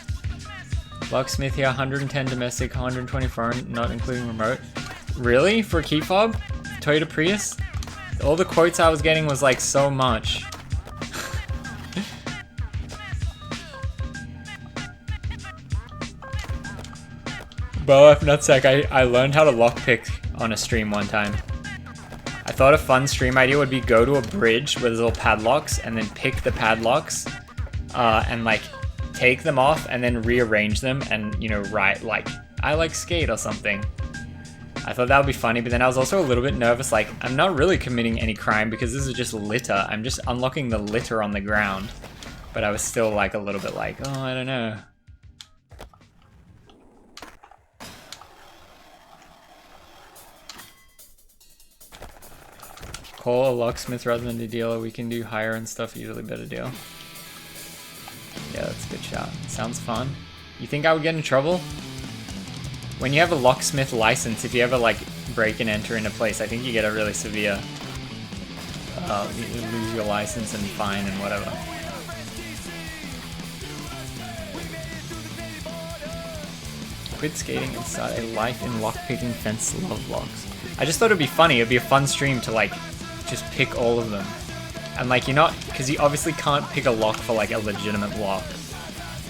Locksmith here, 110 domestic, 120 foreign, not including remote. Really? For a key fob? Toyota Prius? All the quotes I was getting was like so much. Bo F Nutsack, I learned how to lockpick on a stream one time. I thought a fun stream idea would be go to a bridge where there's all padlocks and then pick the padlocks and like take them off and then rearrange them and, you know, write like, I like skate or something. I thought that would be funny, but then I was also a little bit nervous, like, I'm not really committing any crime because this is just litter. I'm just unlocking the litter on the ground. But I was still like a little bit like, oh, I don't know. Call a locksmith rather than a dealer. We can do hire and stuff, usually better deal. Yeah, that's a good shout. Sounds fun. You think I would get in trouble? When you have a locksmith license, if you ever like break and enter in a place, I think you get a really severe, you lose your license and fine and whatever. Quit skating and start a life in lockpicking fence love locks. I just thought it'd be funny. It'd be a fun stream to like just pick all of them. And like you're not, because you obviously can't pick a lock for like a legitimate lock.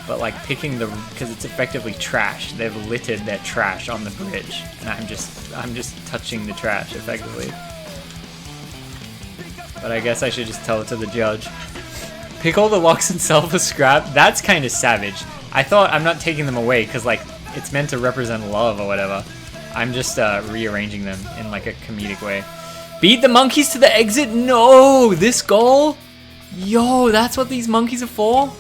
But like picking the, because it's effectively trash. They've littered their trash on the bridge. And I'm just touching the trash effectively. But I guess I should just tell it to the judge. Pick all the locks and sell for scrap? That's kind of savage. I thought I'm not taking them away because like it's meant to represent love or whatever. I'm just rearranging them in like a comedic way. Beat the monkeys to the exit? No! This goal? Yo, that's what these monkeys are for?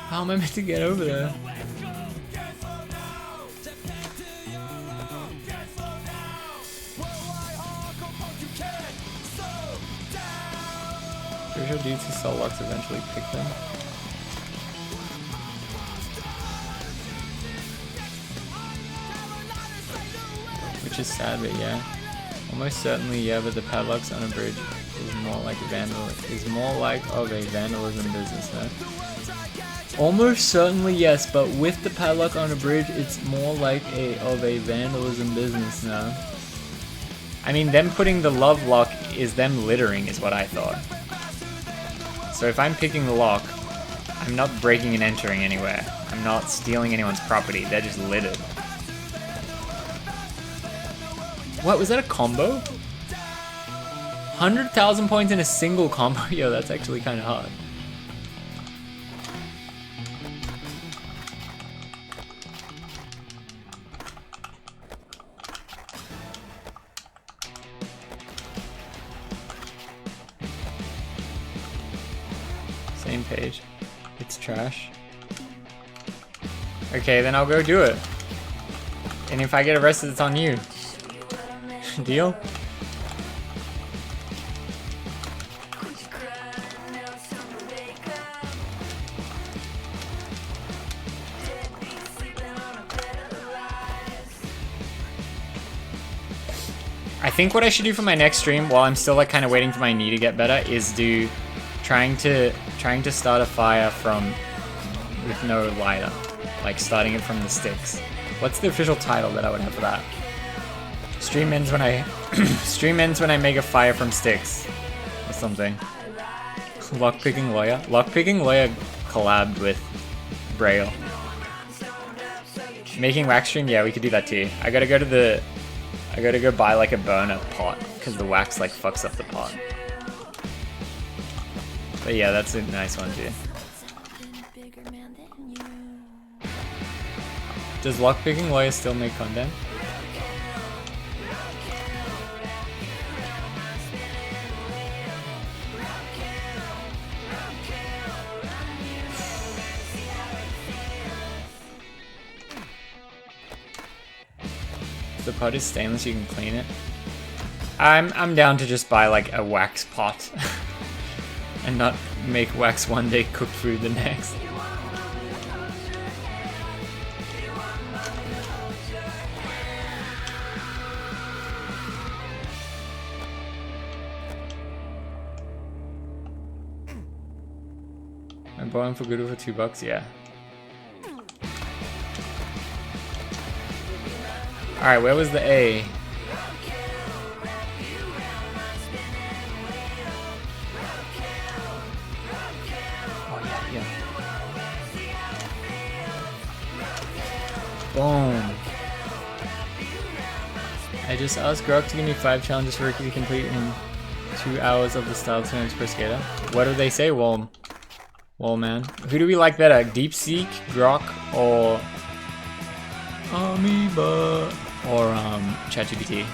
How am I meant to get over there? Pretty sure dudes who sell locks eventually pick them. Which is sad, but yeah. Almost certainly, yeah, but the padlocks on a bridge is more like of a vandalism business, though. Almost certainly, yes, but with the padlock on a bridge, it's more like of a vandalism business now. I mean, them putting the love lock is them littering, is what I thought. So if I'm picking the lock, I'm not breaking and entering anywhere. I'm not stealing anyone's property. They're just littered. What, was that a combo? 100,000 points in a single combo? Yo, that's actually kind of hard. Same page. It's trash. Okay, then I'll go do it. And if I get arrested, it's on you. Deal? I think what I should do for my next stream, while I'm still like kind of waiting for my knee to get better, is do trying to start a fire with no lighter, like starting it from the sticks. What's the official title that I would have for that? Stream ends when I make a fire from sticks or something. Lockpicking lawyer. Lockpicking lawyer collabed with Braille. Making wax stream, yeah, we could do that too. I gotta go buy like a burner pot because the wax like fucks up the pot. But yeah, that's a nice one too. Does lockpicking lawyer still make content? If the pot is stainless, you can clean it. I'm down to just buy like a wax pot and not make wax one day, cook food the next. I'm buying for good for $2, yeah. Alright, where was the A? Oh, yeah. Boom. I just asked Grok to give me 5 challenges for Ricky to complete in 2 hours of the style turns per skater. What do they say, Wall man? Who do we like better, DeepSeek, Grok, or Amoeba, or ChatGPT?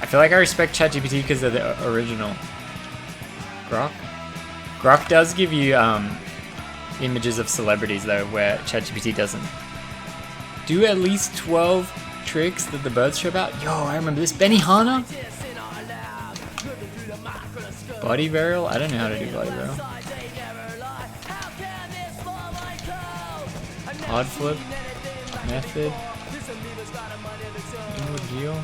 I feel like I respect ChatGPT because they're the original. Grok does give you images of celebrities though, where ChatGPT doesn't. Do at least 12 tricks that the birds show about. Yo, I remember this. Benihana? Body burial? I don't know how to do body burial. Hard flip. Method. Inward heel.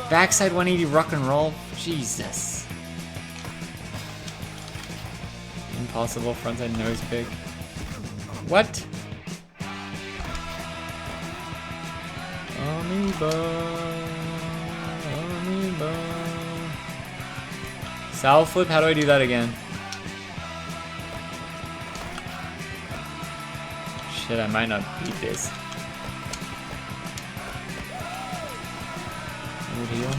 Backside 180 rock and roll. Jesus. Impossible frontside nose pick. What? Amoeba. Sal flip, how do I do that again? Shit, I might not beat this. Inward heel.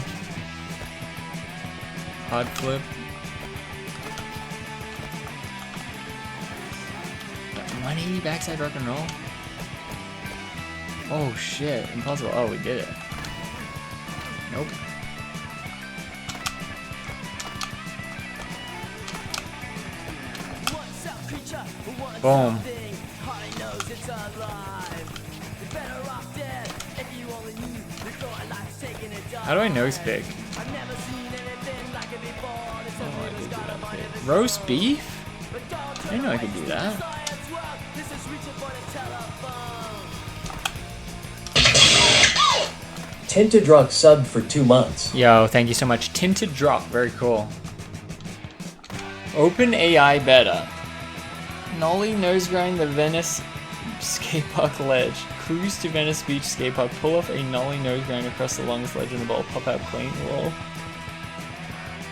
Hard flip. 180 backside rock and roll. Oh shit, impossible. Oh, we did it. Nope. Boom. How do I nose pick? Oh, I did do that pick. Roast beef? I didn't know I could do that. Tinted Rock subbed for 2 months. Yo, thank you so much. Tinted Drop, very cool. Open AI beta. Nollie nose grind the Venice skate park ledge. Cruise to Venice Beach skate park. Pull off a nollie nose grind across the longest ledge in the bowl. Pop out clean. Whoa.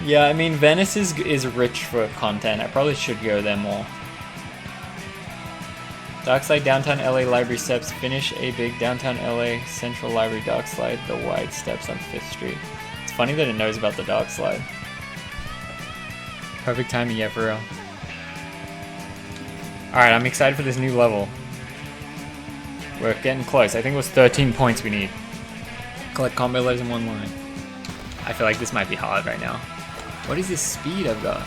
Yeah, I mean, Venice is rich for content. I probably should go there more. Darkside downtown LA library steps. Finish a big downtown LA Central Library dark slide. The wide steps on 5th Street. It's funny that it knows about the dark slide. Perfect timing, yeah, for real. Alright, I'm excited for this new level. We're getting close. I think it was 13 points we need. Collect combo letters in 1 line. I feel like this might be hard right now. What is this speed I've got?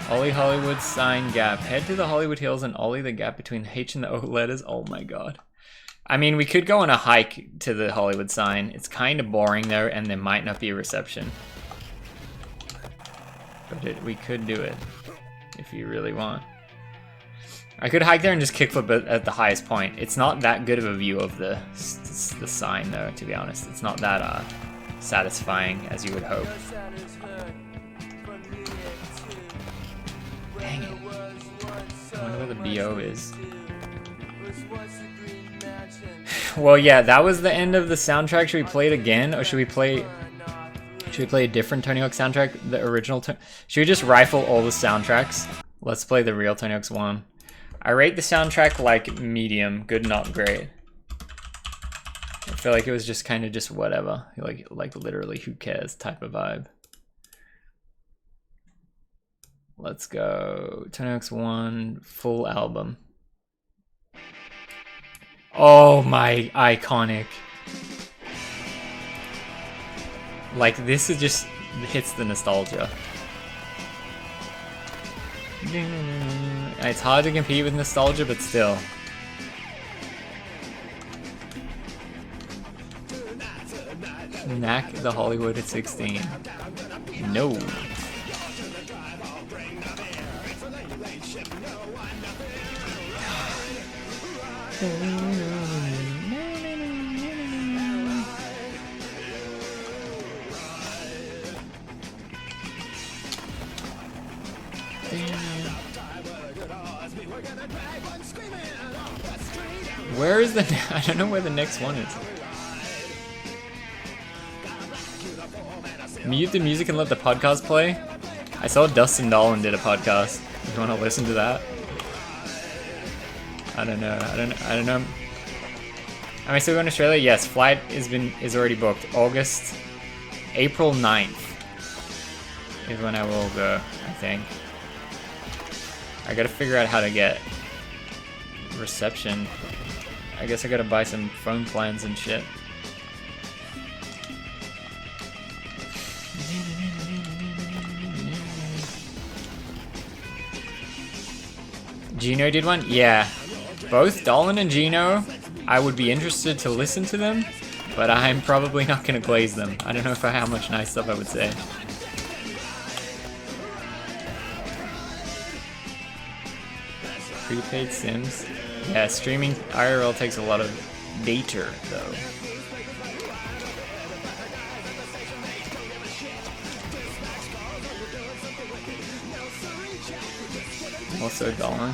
Ollie Hollywood sign gap. Head to the Hollywood Hills and ollie the gap between the H and the O letters. Oh my god. I mean, we could go on a hike to the Hollywood sign. It's kind of boring though, and there might not be a reception. But we could do it if you really want. I could hike there and just kickflip it at the highest point. It's not that good of a view of the sign though, to be honest. It's not that satisfying as you would hope. Dang it. I wonder where the BO is. Well, yeah, that was the end of the soundtrack. Should we play it again, or should we play a different Tony Hawk soundtrack? The original. Should we just rifle all the soundtracks? Let's play the real Tony Hawk's 1. I rate the soundtrack like medium, good, not great. I feel like it was just kind of just whatever, like literally who cares type of vibe. Let's go Tony Hawk's 1 full album. Oh my, iconic. Like, this is just hits the nostalgia. It's hard to compete with nostalgia, but still. Knack the Hollywood at 16. No. Where is the... I don't know where the next one is. Mute the music and let the podcast play? I saw Dustin Dolan did a podcast. You want to listen to that? I don't know. I don't know. Am I still going to Australia? Yes, flight is already booked. April 9th is when I will go, I think. I gotta figure out how to get reception. I guess I gotta buy some phone plans and shit. Gino did one? Yeah. Both Dolan and Gino, I would be interested to listen to them, but I'm probably not gonna glaze them. I don't know how much nice stuff I would say. Prepaid Sims? Yeah, streaming IRL takes a lot of data, though. Also Dolan.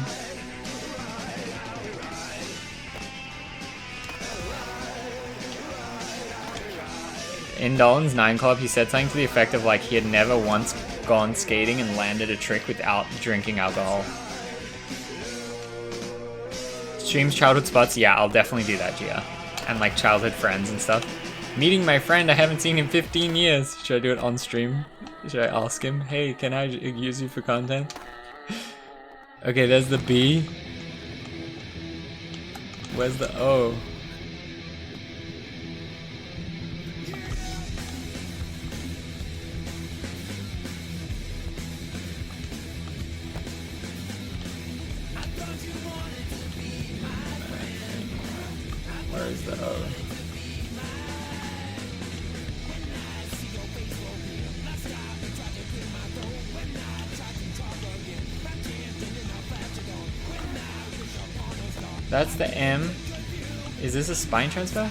In Dolan's 9 Club, he said something to the effect of like he had never once gone skating and landed a trick without drinking alcohol. Streams childhood spots? Yeah, I'll definitely do that, Gia. And like childhood friends and stuff. Meeting my friend, I haven't seen in 15 years. Should I do it on stream? Should I ask him? Hey, can I use you for content? Okay, there's the B. Where's the O? Where's the O? That's the M. Is this a spine transfer?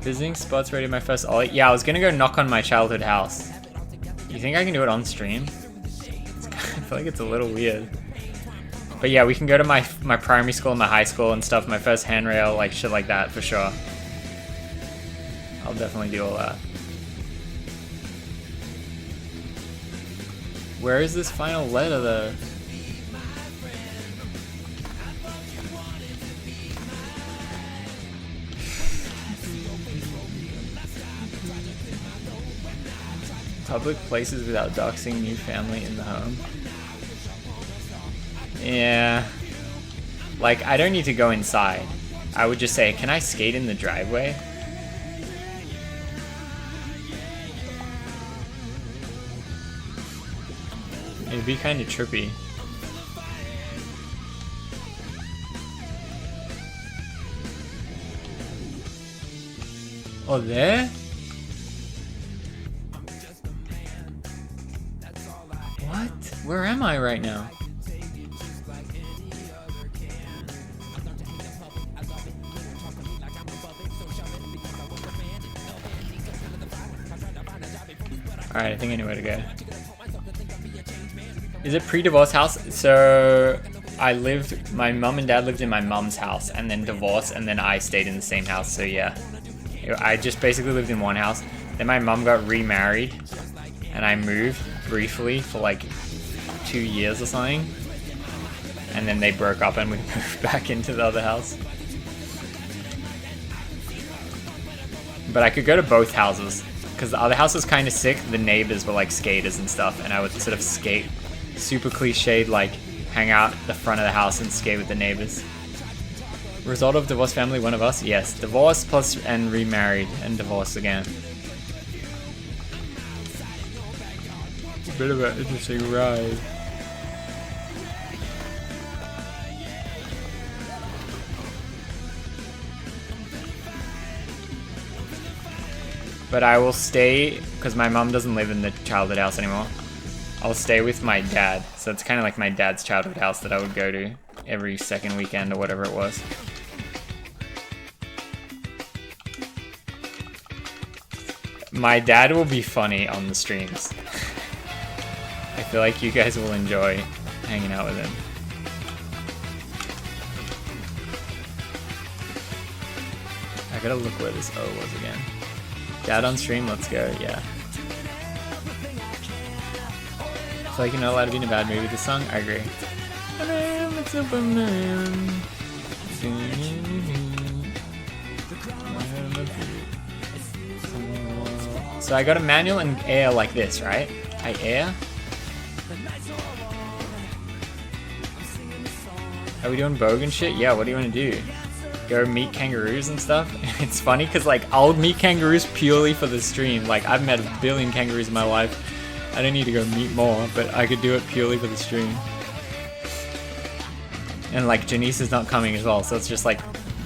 Visiting spots ready my first ollie. Yeah, I was gonna go knock on my childhood house. You think I can do it on stream? I feel like it's a little weird. But yeah, we can go to my primary school, my high school and stuff, my first handrail, like shit like that for sure. I'll definitely do all that. Where is this final letter though? Public places without doxing new family in the home. Yeah. Like, I don't need to go inside. I would just say, can I skate in the driveway? It'd be kind of trippy. Oh, there? What? Where am I right now? Alright, I think I know where to go. Is it pre-divorce house? So my mum and dad lived in my mum's house and then divorced and then I stayed in the same house, so yeah. I just basically lived in one house. Then my mum got remarried and I moved briefly for like 2 years or something. And then they broke up and we moved back into the other house. But I could go to both houses because the other house was kind of sick. The neighbors were like skaters and stuff and I would sort of skate. Super cliched, like hang out the front of the house and skate with the neighbors. Result of divorced family, one of us? Yes. Divorced plus and remarried and divorced again. Bit of an interesting ride. But I will stay because my mom doesn't live in the childhood house anymore. I'll stay with my dad. So it's kind of like my dad's childhood house that I would go to every second weekend or whatever it was. My dad will be funny on the streams. I feel like you guys will enjoy hanging out with him. I gotta look where this O was again. Dad on stream, let's go, yeah. I feel like you're not allowed to be in a bad mood with this song, I agree. I'm a Superman. So I got a manual and air like this, right? I air. Are we doing bogan shit? Yeah, what do you want to do? Go meet kangaroos and stuff? It's funny because like I'll meet kangaroos purely for the stream. Like I've met a billion kangaroos in my life. I don't need to go meet more, but I could do it purely for the stream. And like Janice is not coming as well, so it's just like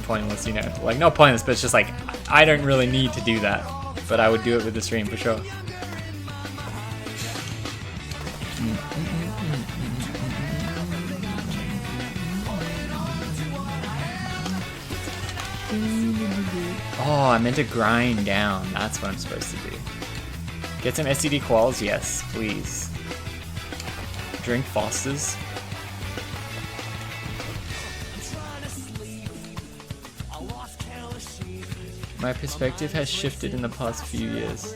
pointless, you know. Like not pointless, but it's just like I don't really need to do that. But I would do it with the stream for sure. Oh, I meant to grind down. That's what I'm supposed to do. Get some STD quals? Yes, please. Drink Fosters. My perspective has shifted in the past few years.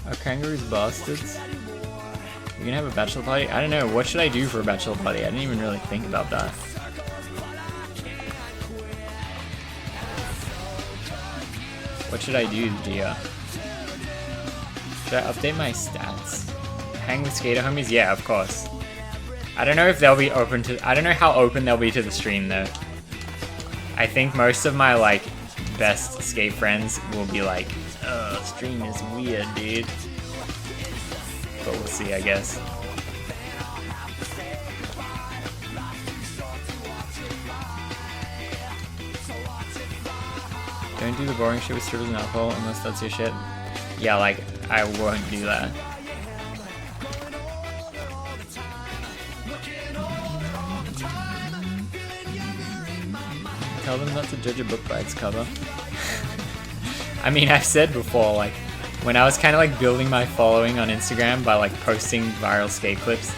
Are kangaroos bastards? You gonna have a bachelor party? I don't know. What should I do for a bachelor party? I didn't even really think about that. What should I do, Gia? Should I update my stats? Hang with skater homies? Yeah, of course. I don't know if they'll be open to... I don't know how open they'll be to the stream, though. I think most of my, like, best skate friends will be like, stream is weird, dude. But we'll see, I guess. Don't do the boring shit with strippers and alcohol unless that's your shit. Yeah, like, I won't do that. Tell them not to judge a book by its cover. I mean, I've said before, like, when I was kind of like building my following on Instagram by like posting viral skate clips,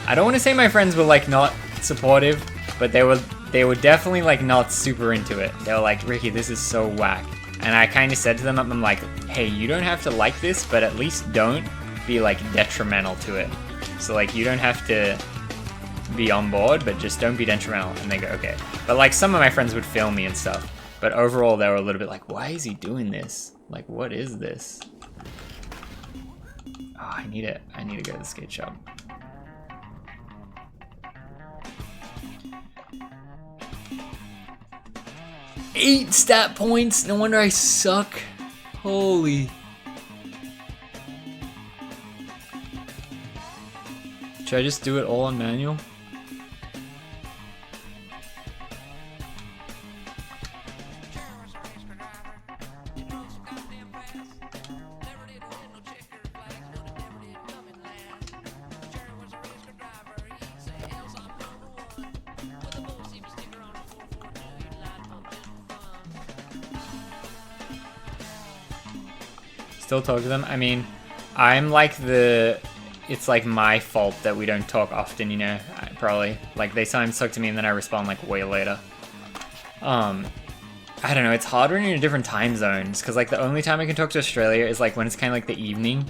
I don't want to say my friends were like not supportive, but they were definitely like not super into it. They were like, Ricky, this is so whack. And I kind of said to them, I'm like, hey, you don't have to like this, but at least don't be like detrimental to it. So like, you don't have to be on board, but just don't be detrimental. And they go, okay. But like some of my friends would film me and stuff, but overall they were a little bit like, why is he doing this? Like, what is this? Oh, I need to go to the skate shop. Eight stat points. No wonder I suck. Holy. Should I just do it all on manual? Still talk to them? I mean, I'm like it's like my fault that we don't talk often, you know, probably. Like, they sometimes talk to me and then I respond like way later. I don't know, it's hard when you're in different time zones, because like the only time I can talk to Australia is like when it's kind of like the evening,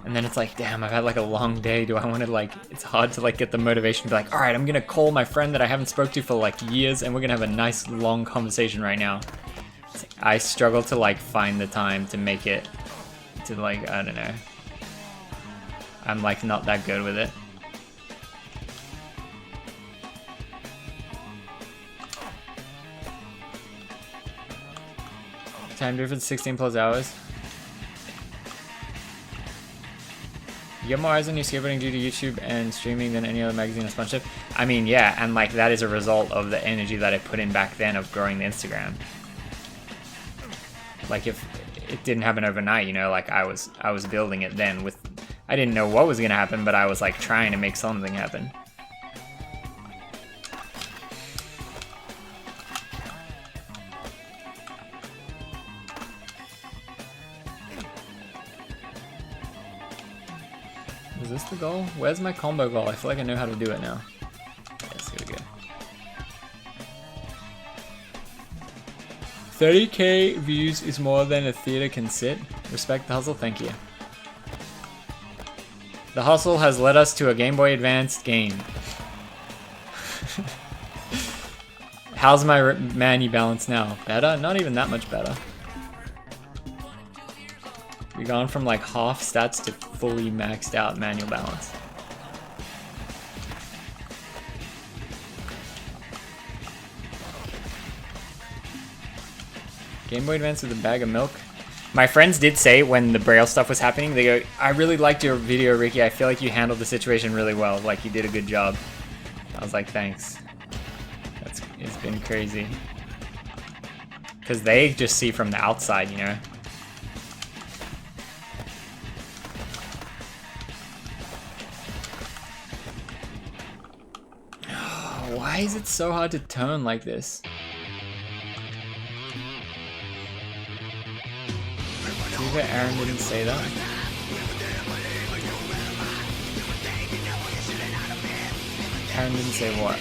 and then it's like, damn, I've had like a long day. Do I want to like, it's hard to like get the motivation to be like, all right, I'm gonna call my friend that I haven't spoke to for like years and we're gonna have a nice long conversation right now. I struggle to like find the time to make it to like, I don't know. I'm like not that good with it. Time difference 16 plus hours. You get more eyes on your skateboarding due to YouTube and streaming than any other magazine or sponsorship. I mean, yeah, and like that is a result of the energy that I put in back then of growing the Instagram. Like if it didn't happen overnight, you know, like I was building it then with I didn't know what was gonna happen, but I was like trying to make something happen. Is this the goal? Where's my combo goal? I feel like I know how to do it now. Yes, here we go. 30k views is more than a theater can sit. Respect the hustle, thank you. The hustle has led us to a Game Boy Advance game. How's my manu balance now? Better? Not even that much better. We've gone from like half stats to fully maxed out manual balance. Game Boy Advance with a bag of milk. My friends did say when the Braille stuff was happening, they go, I really liked your video, Ricky. I feel like you handled the situation really well. Like you did a good job. I was like, thanks. It's been crazy. Because they just see from the outside, you know? Why is it so hard to turn like this? See that Aaron didn't say that? Aaron didn't say what?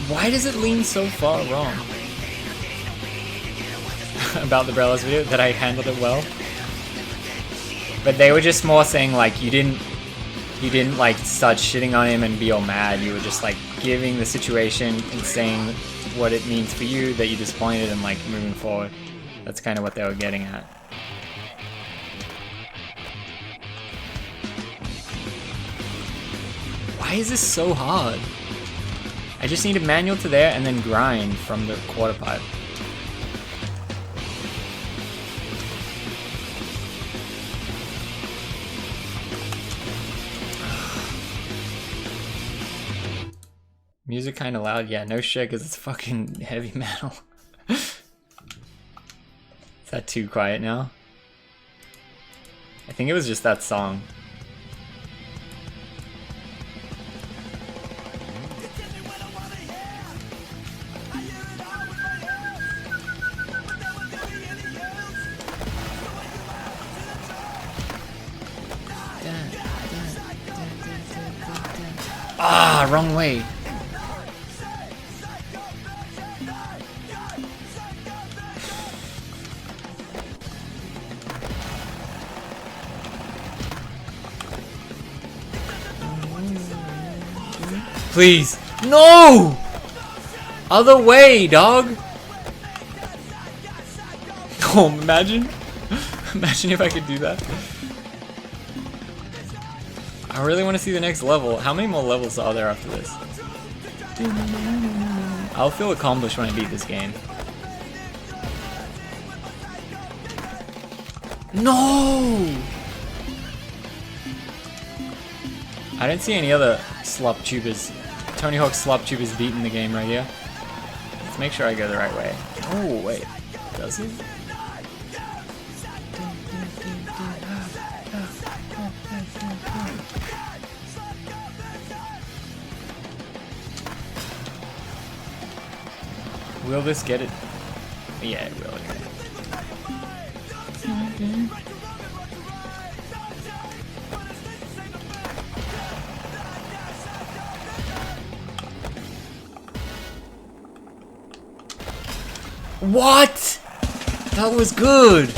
Why does it lean so far wrong? About the Brellas video, that I handled it well. But they were just more saying like you didn't like start shitting on him and be all mad. You were just like giving the situation and saying what it means for you, that you're disappointed, and like moving forward. That's kind of what they were getting at. Why is this so hard? I just need a manual to there and then grind from the quarter pipe. Music kind of loud, yeah, no shit, because it's fucking heavy metal. Is that too quiet now? I think it was just that song. Ah, wrong way. Please. No! Other way, dog. Oh, imagine. Imagine if I could do that. I really want to see the next level. How many more levels are there after this? I'll feel accomplished when I beat this game. No! I don't see any other slop tubers. Tony Hawk's slop tubers beating the game right here. Let's make sure I go the right way. Oh, wait. Does he? Will this get it? Yeah, it will. What? That was good.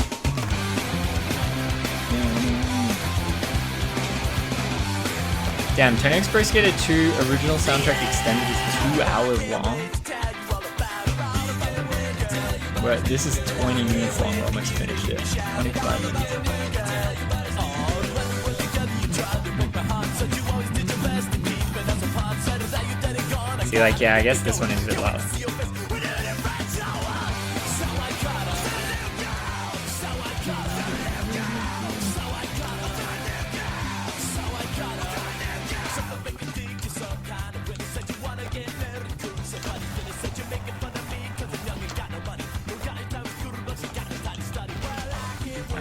Damn, Tony Hawk's Pro Skater 2 original soundtrack extended is 2 hours long. But this is 20 minutes long. We're almost finished it. 25 minutes. See, like, yeah, I guess this one is a bit loud.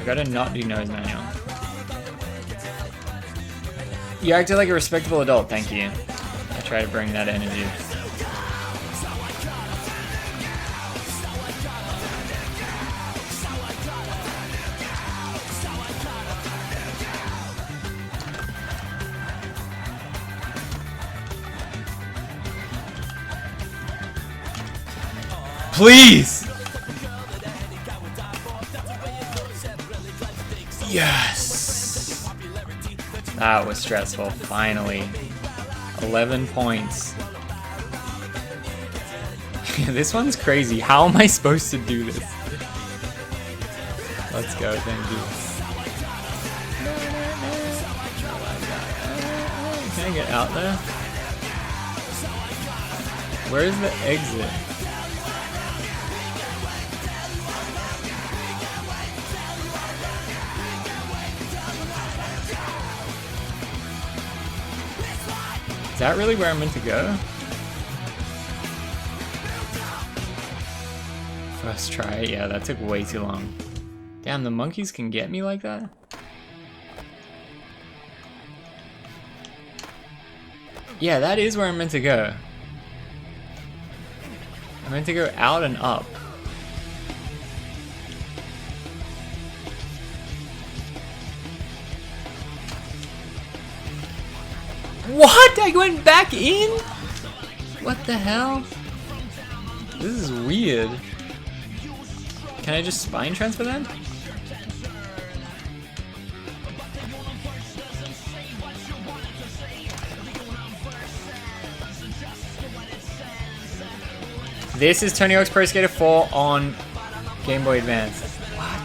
gotta not do nose manual. You acted like a respectable adult, thank you. I try to bring that energy. Please! Yes! That was stressful, finally. 11 points. This one's crazy. How am I supposed to do this? Let's go, thank you. Can I get out there? Where's the exit? Is that really where I'm meant to go? First try, yeah, that took way too long. Damn, the monkeys can get me like that? Yeah, that is where I'm meant to go. I'm meant to go out and up. What? I went back in? What the hell? This is weird. Can I just spine transfer them? This is Tony Hawk's Pro Skater 4 on Game Boy Advance. What?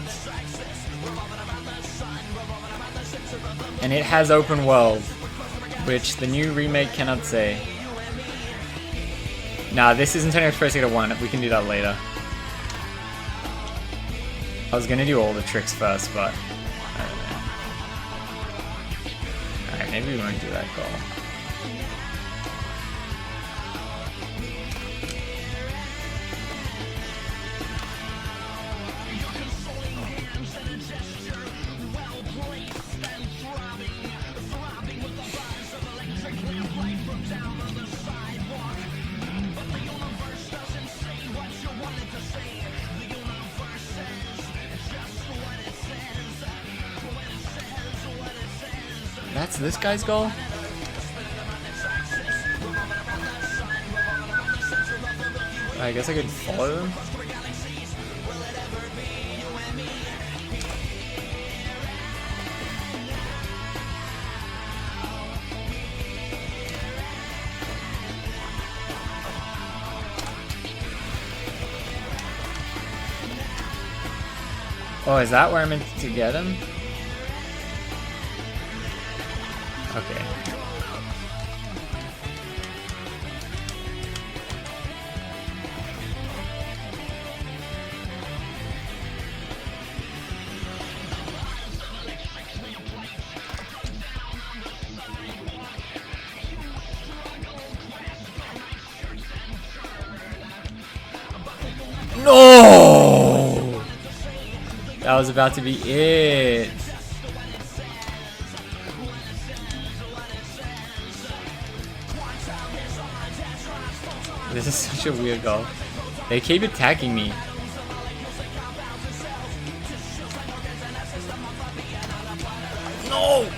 And it has open world, which the new remake cannot say. Nah, this isn't Tony Hawk's Pro Skater 1. We can do that later. I was gonna do all the tricks first, but I don't know. Alright, maybe we won't do that goal. That's this guy's goal? I guess I could follow him. Oh, is that where I'm meant to get him? Okay. No! That was about to be it. This is such a weird goal. They keep attacking me. No!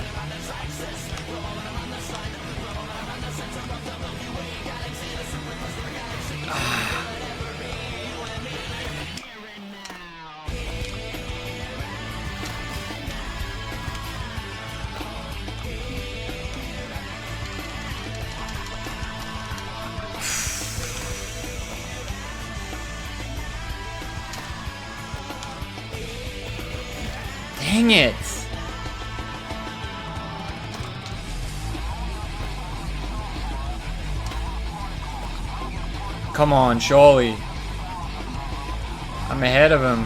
Dang it! Come on, surely. I'm ahead of him.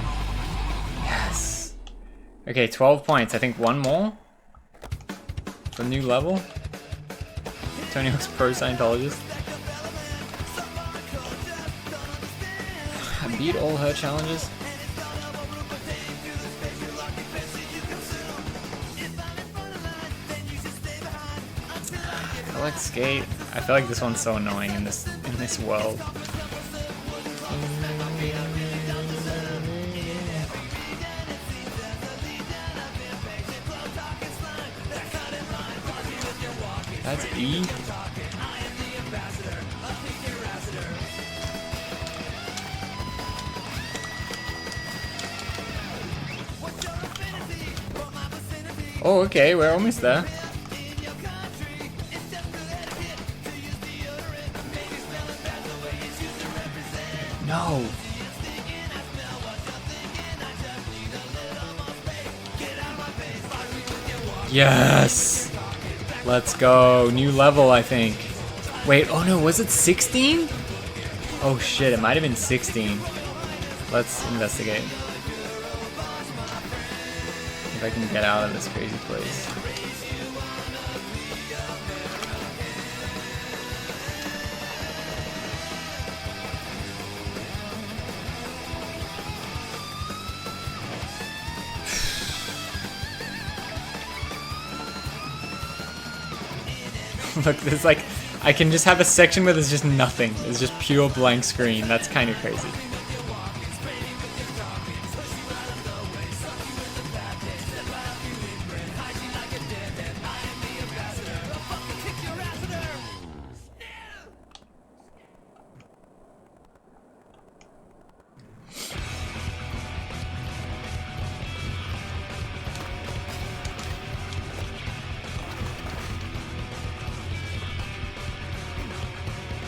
Yes. Okay, 12 points. I think one more. For new level. Tony Hawk's Pro Scientologist. I beat all her challenges. Select skate. I feel like this one's so annoying in this world. That's E. Oh, okay, we're almost there. No. Yes. Let's go. New level, I think. Wait, oh no, was it 16? Oh shit, it might have been 16. Let's investigate. If I can get out of this crazy place. Look, there's like, I can just have a section where there's just nothing. It's just pure blank screen. That's kind of crazy.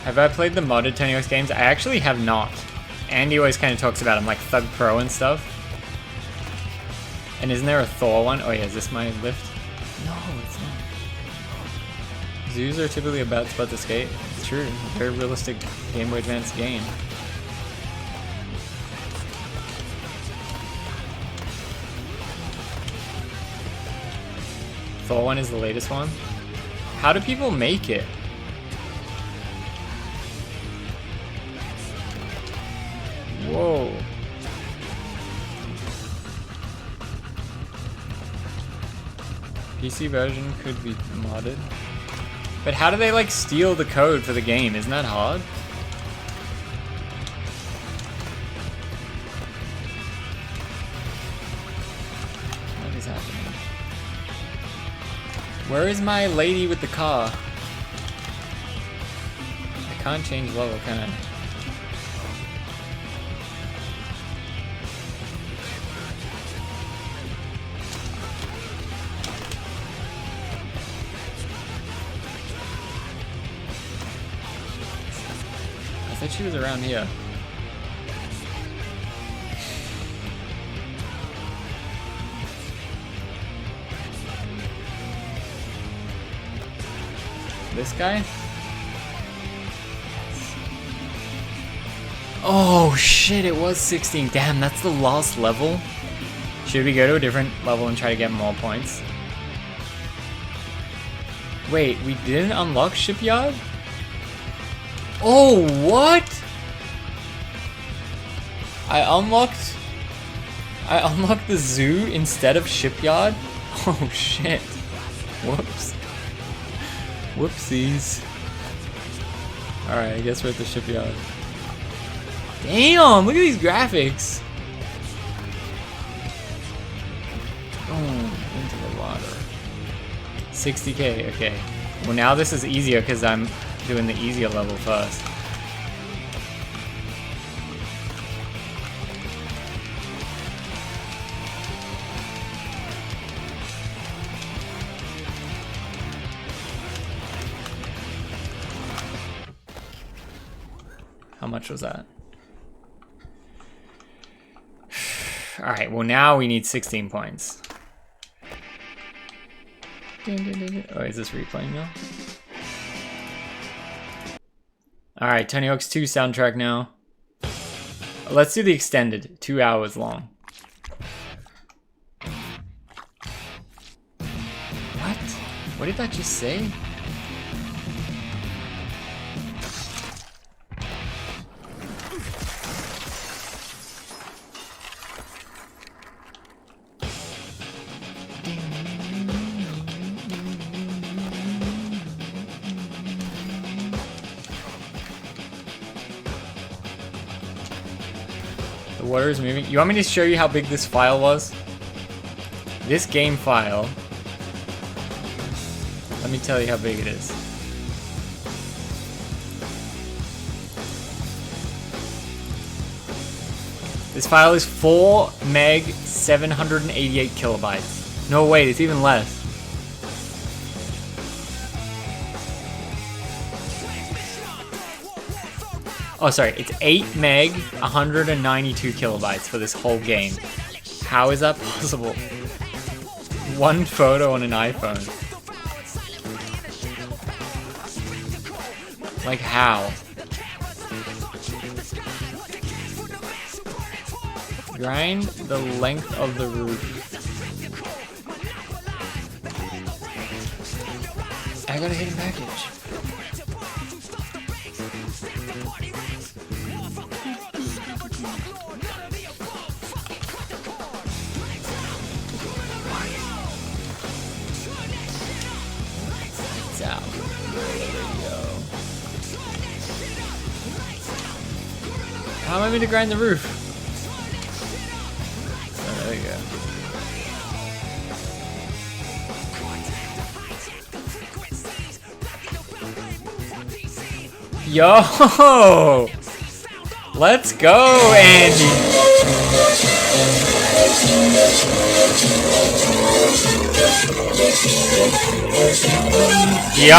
Have I played the modded Tony Hawk's games? I actually have not. Andy always kind of talks about them, like Thug Pro and stuff. And isn't there a Thor one? Oh yeah, is this my lift? No, it's not. Zoos are typically a bad spot to skate. It's true. Very realistic Game Boy Advance game. Thor one is the latest one. How do people make it? Whoa. PC version could be modded. But how do they like steal the code for the game? Isn't that hard? What is happening? Where is my lady with the car? I can't change level, can I? I thought she was around here. This guy? Oh shit, it was 16. Damn, that's the last level. Should we go to a different level and try to get more points? Wait, we didn't unlock Shipyard? Oh, what? I unlocked the zoo instead of Shipyard? Oh shit. Whoops. Whoopsies. Alright, I guess we're at the Shipyard. Damn, look at these graphics. Boom, into the water. 60k, okay. Well, now this is easier because I'm doing the easier level first. How much was that? Alright, well now we need 16 points. Oh, is this replaying now? Alright, Tony Hawk's 2 soundtrack now. Let's do the extended, 2 hours long. What? What did that just say? water is moving. You want me to show you how big this file was? This game file. Let me tell you how big it is. This file is 4 meg, 788 kilobytes. No, wait, it's even less. Oh, sorry, it's 8 meg, 192 kilobytes for this whole game. How is that possible? One photo on an iPhone. Like, how? Grind the length of the roof. I got a hidden package. Lights out. How am I meant to grind the roof? Oh, there you go. Yo! Let's go, Andy! Yo!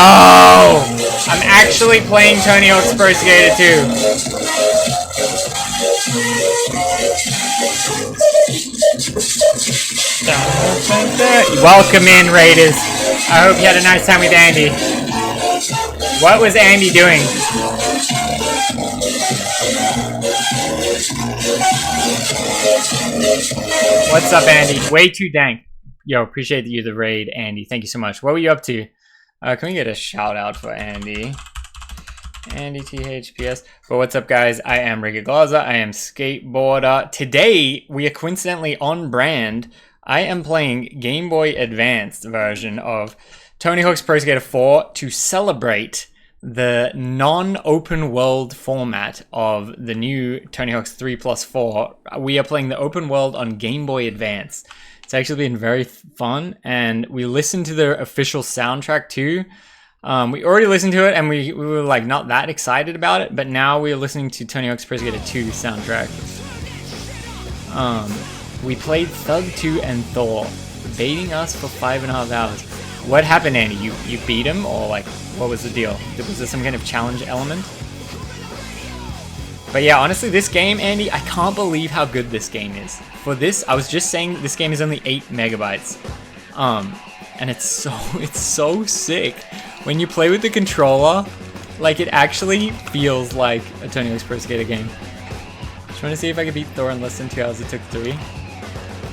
I'm actually playing Tony Hawk's Pro Skater 2. Welcome in, Raiders. I hope you had a nice time with Andy. What was Andy doing? What's up, Andy? Way too dank. Yo, appreciate you the raid, Andy. Thank you so much. What were you up to? Can we get a shout out for Andy? Andy THPS. But what's up, guys? I am rickyglaser. I am skateboarder. Today, we are coincidentally on brand. I am playing Game Boy Advanced version of Tony Hawk's Pro Skater 4 to celebrate the non-open world format of the new Tony Hawk's 3+4. We are playing the open world on Game Boy Advance. It's actually been very fun, and we listened to the official soundtrack too. We already listened to it, and we were like not that excited about it, but now we are listening to Tony Hawk's Pro Skater 2 soundtrack. We played Thug 2 and Thor, baiting us for 5.5 hours. What happened, Andy? You beat him, or like, what was the deal? Was there some kind of challenge element? But yeah, honestly, this game, Andy, I can't believe how good this game is. For this, I was just saying this game is only 8 megabytes. And it's so sick. When you play with the controller, like, it actually feels like a Tony Hawk's Pro Skater game. Just want to see if I can beat Thor in less than 2 hours. It took 3.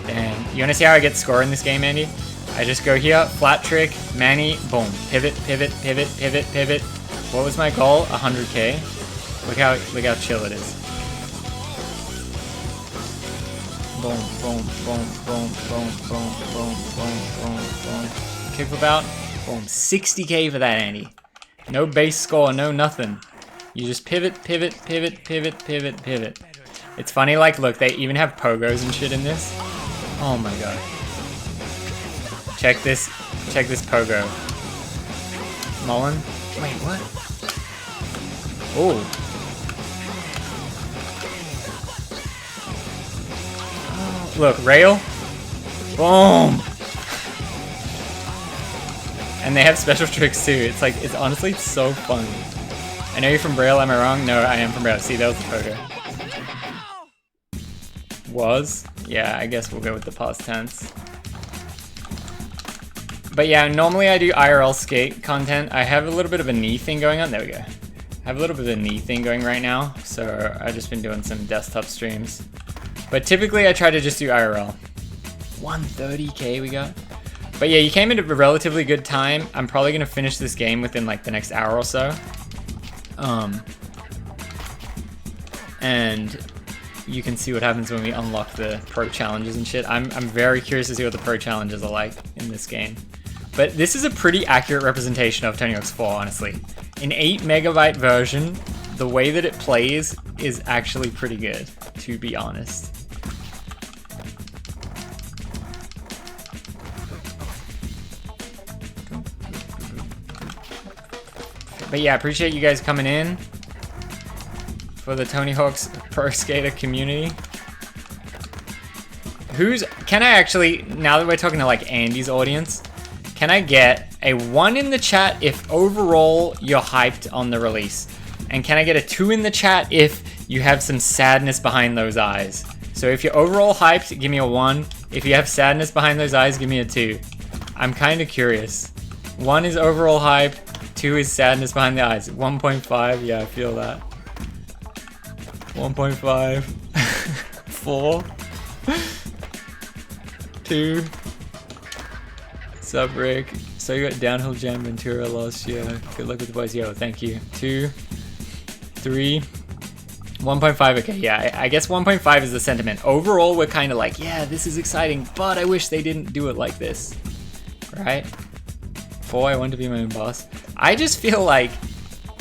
Damn. You want to see how I get score in this game, Andy? I just go here, flat trick, Manny, boom. Pivot, pivot, pivot, pivot, pivot. What was my goal? 100k. Look how chill it is. Boom, boom, boom, boom, boom, boom, boom, boom, boom, boom. Kickflip out. Boom. 60k for that, Andy. No base score, no nothing. You just pivot, pivot, pivot, pivot, pivot, pivot. It's funny, like, look, they even have pogos and shit in this. Oh my god. Check this pogo. Mullen? Wait, what? Oh. Look, rail. Boom. And they have special tricks too. It's like, it's honestly so fun. I know you're from Braille, am I wrong? No, I am from Braille. See, that was the pogo. Was? Yeah, I guess we'll go with the past tense. But yeah, normally I do IRL skate content. I have a little bit of a knee thing going on. There we go. I have a little bit of a knee thing going right now. So I've just been doing some desktop streams. But typically I try to just do IRL. 130k we got. But yeah, you came at a relatively good time. I'm probably going to finish this game within like the next hour or so. And you can see what happens when we unlock the pro challenges and shit. I'm very curious to see what the pro challenges are like in this game. But this is a pretty accurate representation of Tony Hawk's 4, honestly. An 8 megabyte version, the way that it plays is actually pretty good, to be honest. But yeah, appreciate you guys coming in for the Tony Hawk's Pro Skater community. Can I actually, now that we're talking to like Andy's audience, can I get a 1 in the chat if overall you're hyped on the release? And can I get a 2 in the chat if you have some sadness behind those eyes? So if you're overall hyped, give me a 1. If you have sadness behind those eyes, give me a 2. I'm kind of curious. 1 is overall hype, 2 is sadness behind the eyes. 1.5, yeah, I feel that. 1.5. 4. 2. Sup, Rick? So you got Downhill Jam Ventura last year. Good luck with the boys. Yo, thank you. 2. 3. 1.5. Okay, yeah, I guess 1.5 is the sentiment. Overall, we're kind of like, yeah, this is exciting, but I wish they didn't do it like this. Right? 4. I want to be my own boss. I just feel like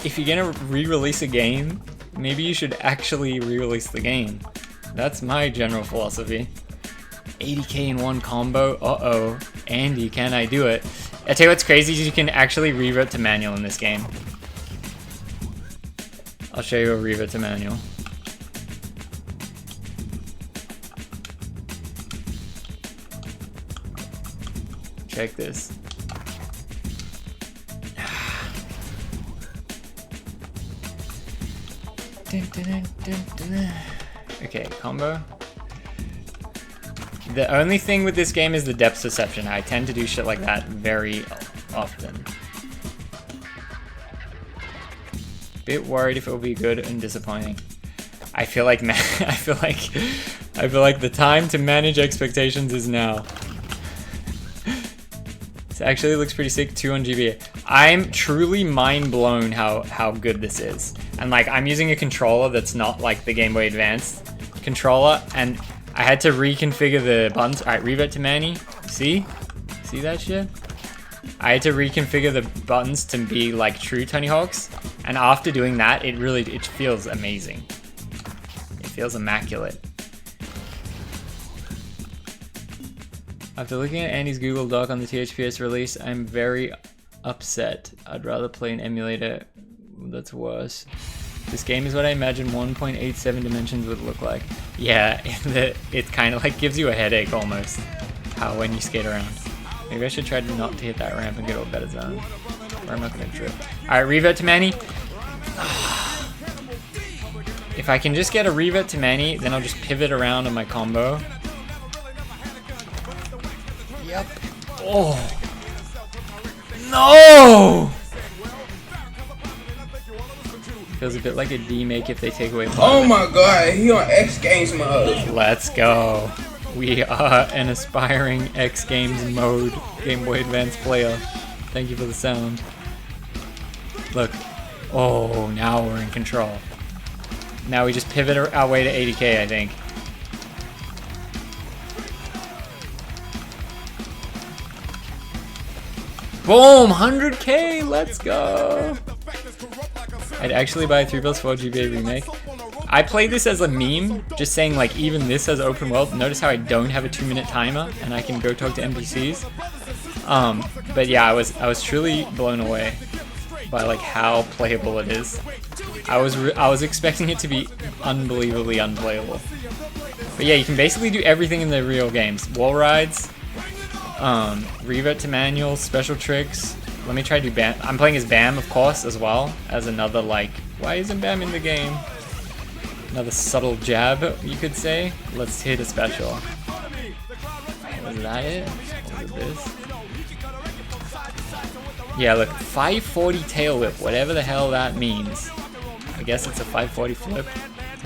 if you're gonna re-release a game, maybe you should actually re-release the game. That's my general philosophy. 80k in one combo. Uh-oh. Andy, can I do it? I tell you what's crazy is you can actually revert to manual in this game. I'll show you a revert to manual. Check this. Okay, combo. The only thing with this game is the depth perception. I tend to do shit like that very often. Bit worried if it will be good and disappointing. I feel like I feel like the time to manage expectations is now. This actually looks pretty sick. 2 on GBA. I'm truly mind blown how good this is. And like I'm using a controller that's not like the Game Boy Advance controller, and I had to reconfigure the buttons. Alright, revert to Manny. See? See that shit? I had to reconfigure the buttons to be like true Tony Hawk's, and after doing that, it feels amazing. It feels immaculate. After looking at Andy's Google Doc on the THPS release, I'm very upset. I'd rather play an emulator that's worse. This game is what I imagine 1.87 dimensions would look like. Yeah, it kind of like gives you a headache almost, how when you skate around. Maybe I should try not to hit that ramp and get to a better zone. Or I'm not gonna trip. Alright, revert to Manny. If I can just get a revert to Manny, then I'll just pivot around on my combo. Yep. Oh. No! Feels a bit like a D-make if they take away part Oh my god, he on X Games mode. Let's go. We are an aspiring X Games mode Game Boy Advance player. Thank you for the sound. Look. Oh, now we're in control. Now we just pivot our way to 80k, I think. Boom! 100k! Let's go! I'd actually buy a 3+4 GBA remake. I played this as a meme, just saying like even this has open world. Notice how I don't have a 2-minute timer and I can go talk to NPCs. But yeah, I was truly blown away by like how playable it is. I was expecting it to be unbelievably unplayable. But yeah, you can basically do everything in the real games. Wall rides, revert to manual, special tricks. Let me try to do Bam. I'm playing as Bam, of course, as well as another like. Why isn't Bam in the game? Another subtle jab, you could say. Let's hit a special. Was that it? Or was it this? Yeah, look, 540 tail whip, whatever the hell that means. I guess it's a 540 flip.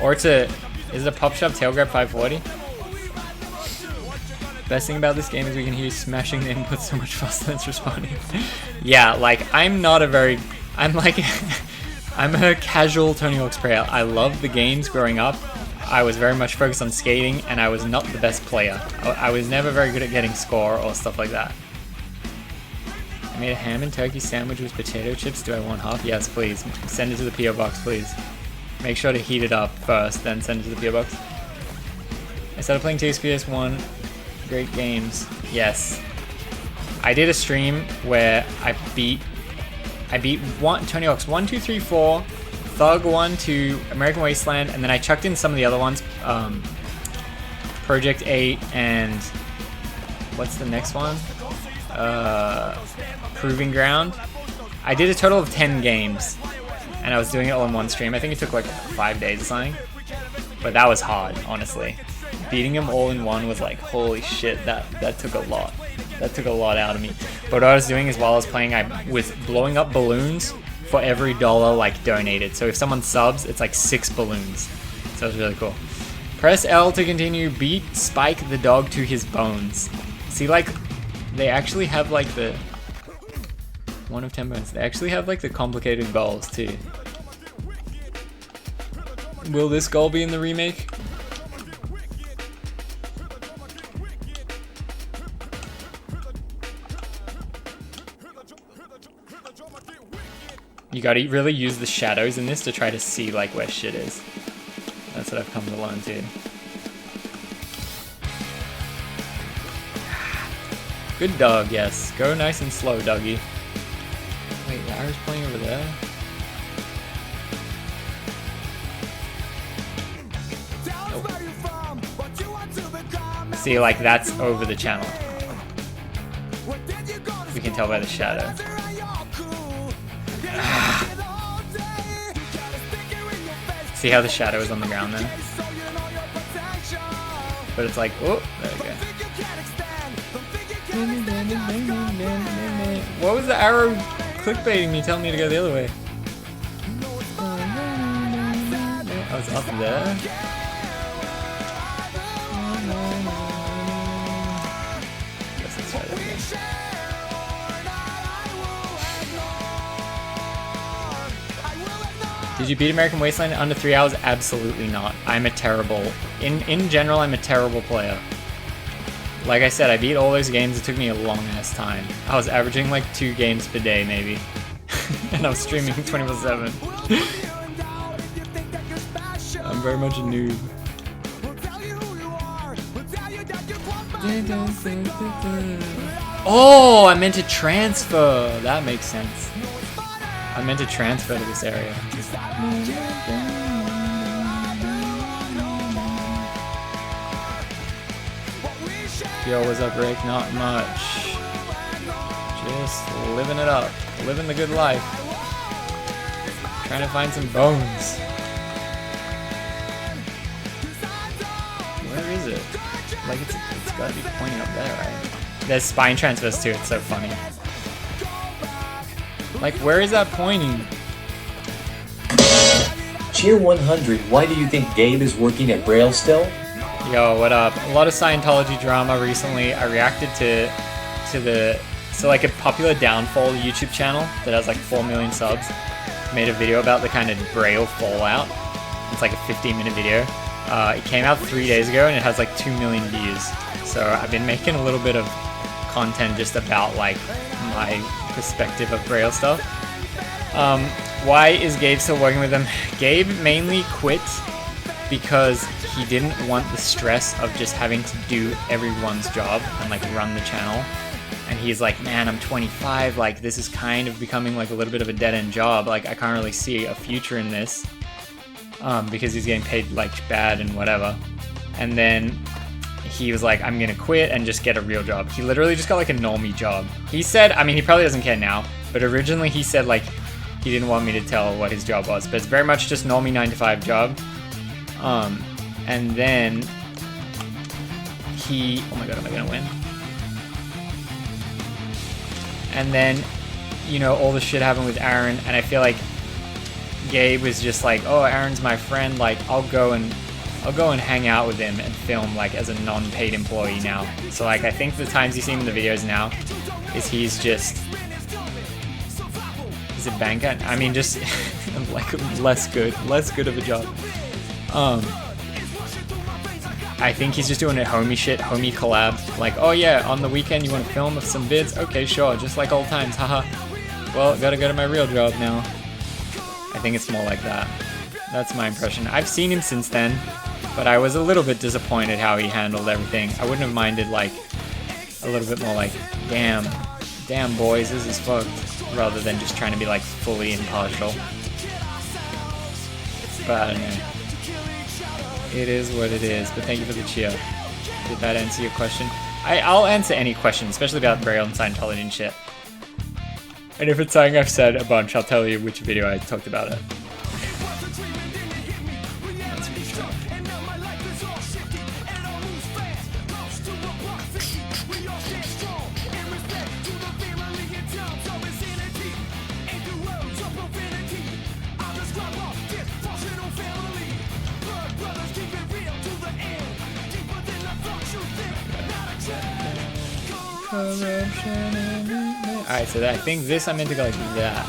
Or it's a, is it a pop shove tail grab 540? Best thing about this game is we can hear you smashing the input so much faster than it's responding. Yeah, like, I'm not a very, I'm like, I'm a casual Tony Hawk's player. I loved the games growing up. I was very much focused on skating, and I was not the best player. I was never very good at getting score or stuff like that. I made a ham and turkey sandwich with potato chips. Do I want half? Yes, please. Send it to the P.O. box, please. Make sure to heat it up first, then send it to the PO box. I started playing THPS 1. Great games. Yes. I did a stream where I beat Tony Hawk's 1, 2, 3, 4, Thug 1 to American Wasteland, and then I chucked in some of the other ones. Project 8 and what's the next one? Proving Ground. I did a total of 10 games, and I was doing it all in one stream. I think it took like 5 days or something, but that was hard, honestly. Beating them all in one was like, holy shit, that took a lot. That took a lot out of me. But what I was doing is while I was playing, I was blowing up balloons for every dollar like donated. So if someone subs, it's like 6 balloons. So it was really cool. Press L to continue. Beat Spike the dog to his bones. See, like, they actually have like the 1 of 10 bones. They actually have like the complicated goals too. Will this goal be in the remake? You gotta really use the shadows in this to try to see like where shit is. That's what I've come to learn too. Good dog, yes. Go nice and slow, doggy. Wait, Lara's playing over there? Oh. See, like that's over the channel. We can tell by the shadow. See how the shadow is on the ground then? But it's like, oh, there we go. What was the arrow clickbaiting me, telling me to go the other way? I was up there. Guess let's try that again. Did you beat American Wasteland in under 3 hours? Absolutely not. I'm a terrible, in general, I'm a terrible player. Like I said, I beat all those games. It took me a long ass time. I was averaging like 2 games per day maybe. And I was streaming 24/7. I'm very much a noob. Oh, I meant to transfer. That makes sense. I meant to transfer to this area. Yo, what's up, Rick? Not much. Just living it up. Living the good life. Trying to find some bones. Where is it? Like, it's gotta be pointing up there, right? There's spine transfers too, it's so funny. Like, where is that pointing? Cheer 100, why do you think Gabe is working at Braille still? Yo, what up? A lot of Scientology drama recently. I reacted to like a popular downfall YouTube channel that has like 4 million subs. Made a video about the kind of Braille fallout. It's like a 15-minute video. It came out 3 days ago and it has like 2 million views. So I've been making a little bit of content just about like my perspective of Braille stuff. Why is Gabe still working with them? Gabe mainly quit because he didn't want the stress of just having to do everyone's job and like run the channel. And he's like, man, I'm 25, like this is kind of becoming like a little bit of a dead-end job. Like I can't really see a future in this because he's getting paid like bad and whatever. And then he was like, I'm gonna quit and just get a real job. He literally just got like a normie job. He said, I mean, he probably doesn't care now, but originally he said like he didn't want me to tell what his job was, but it's very much just normie 9-to-5 job. And then he, oh my god, am I gonna win? And then, you know, all the shit happened with Aaron, and I feel like Gabe was just like, oh, Aaron's my friend, like I'll go and hang out with him and film like as a non-paid employee now. So like I think the times you see him in the videos now is he's just, is it banker? I mean, just like less good of a job. I think he's just doing a homie shit, homie collab. Like, oh yeah, on the weekend you want to film some vids? Okay, sure, just like old times, haha. Well, gotta go to my real job now. I think it's more like that. That's my impression. I've seen him since then, but I was a little bit disappointed how he handled everything. I wouldn't have minded like a little bit more like, damn boys, this is fucked, rather than just trying to be like fully impartial. But I don't know. It is what it is, but thank you for the cheer. Did that answer your question? I'll answer any question, especially about Braille and Scientology and shit. And if it's something I've said a bunch, I'll tell you which video I talked about it. Let's retry. Alright, so I think this I meant to go like that.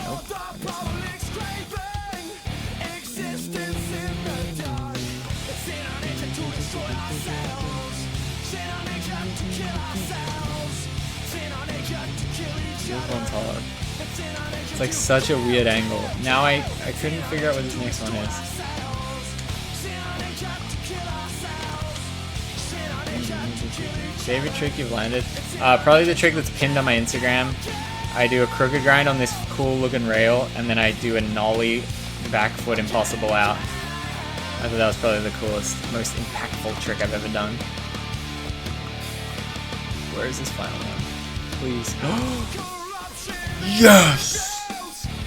Nope. This one's hard. It's like such a weird angle. Now I couldn't figure out what this next one is. Favorite trick you've landed? Probably the trick that's pinned on my Instagram. I do a crooked grind on this cool looking rail, and then I do a nollie back foot impossible out. I thought that was probably the coolest, most impactful trick I've ever done. Where is this final one? Please. Yes!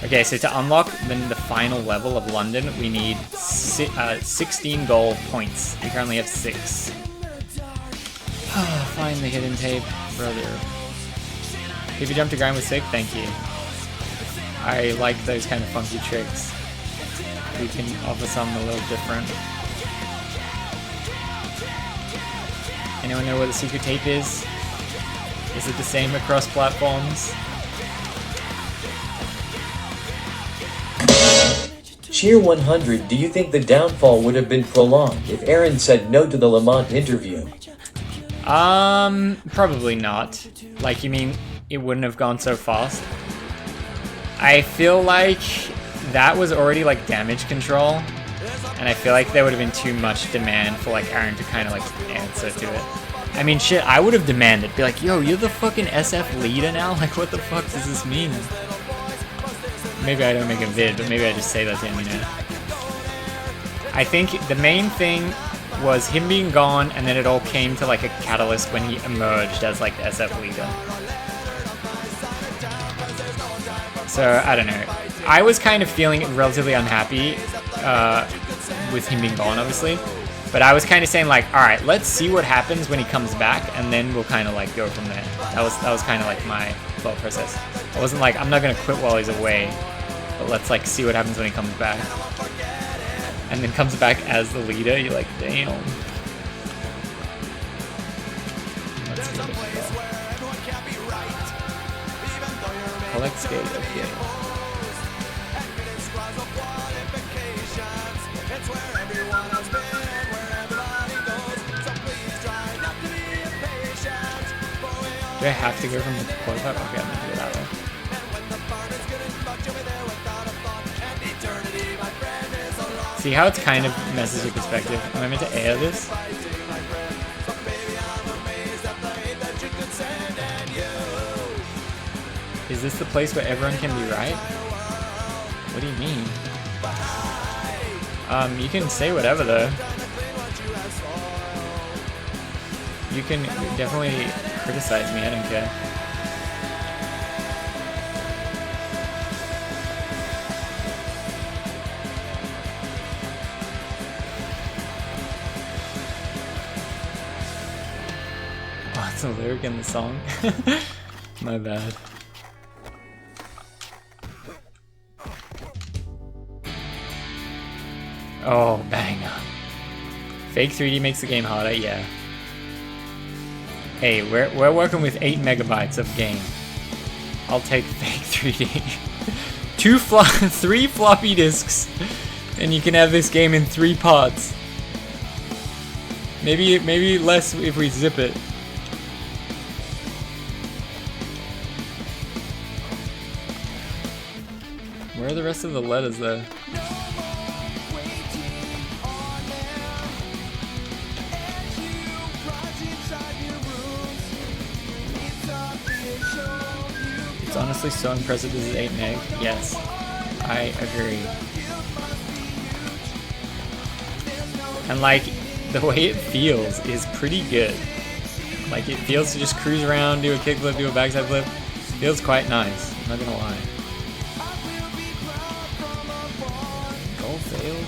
Okay, so to unlock then the final level of London, we need 16 gold points. We currently have 6. Find the hidden tape, brother. If you jump to grind with sick, thank you. I like those kind of funky tricks. We can offer something a little different. Anyone know what the secret tape is? Is it the same across platforms? Cheer 100, do you think the downfall would have been prolonged if Aaron said no to the Lamont interview? Probably not. Like, you mean it wouldn't have gone so fast? I feel like that was already like damage control, and I feel like there would have been too much demand for like Aaron to kind of like answer to it. I mean, shit, I would have demanded, be like, yo, you're the fucking SF leader now? Like, what the fuck does this mean? Maybe I don't make a vid, but maybe I just say that to him, you know? I think the main thing was him being gone, and then it all came to like a catalyst when he emerged as like the SF leader. So, I don't know. I was kind of feeling relatively unhappy with him being gone, obviously. But I was kind of saying like, alright, let's see what happens when he comes back, and then we'll kind of like go from there. That was kind of like my thought process. I wasn't like, I'm not going to quit while he's away, but let's like see what happens when he comes back. And then comes back as the leader, you're like, damn. Let's see what it's collect skate, okay. Do I have to go from the quarterback? Okay, I'm gonna do it that way. See how it's kind of messes your perspective? Am I meant to air this? Is this the place where everyone can be right? What do you mean? You can say whatever though. You can definitely criticize me, I don't care. Oh, that's a lyric in the song? My bad. Oh, banger. Fake 3D makes the game harder, yeah. Hey, we're working with 8 megabytes of game. I'll take fake 3D. 3 floppy disks, and you can have this game in 3 parts. Maybe less if we zip it. Where are the rest of the letters though? It's honestly so impressive this is 8 meg. Yes, I agree. And like, the way it feels is pretty good. Like, it feels to just cruise around, do a kickflip, do a backside flip. Feels quite nice, I'm not gonna lie. Goal failed.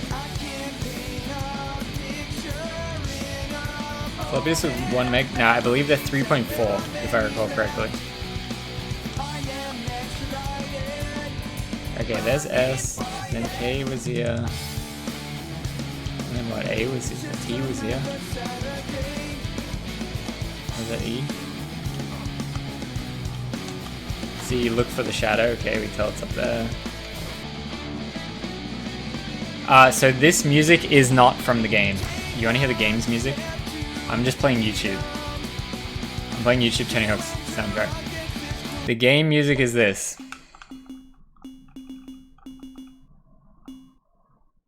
Floppiest with 1 meg? Nah, I believe they're 3.4, if I recall correctly. Okay, there's S, then K was here. And then what, A was here, T was here. Was that E? C, look for the shadow. Okay, we tell it's up there. So this music is not from the game. You wanna hear the game's music? I'm just playing YouTube. I'm playing YouTube Tony Hawk's soundtrack. The game music is this.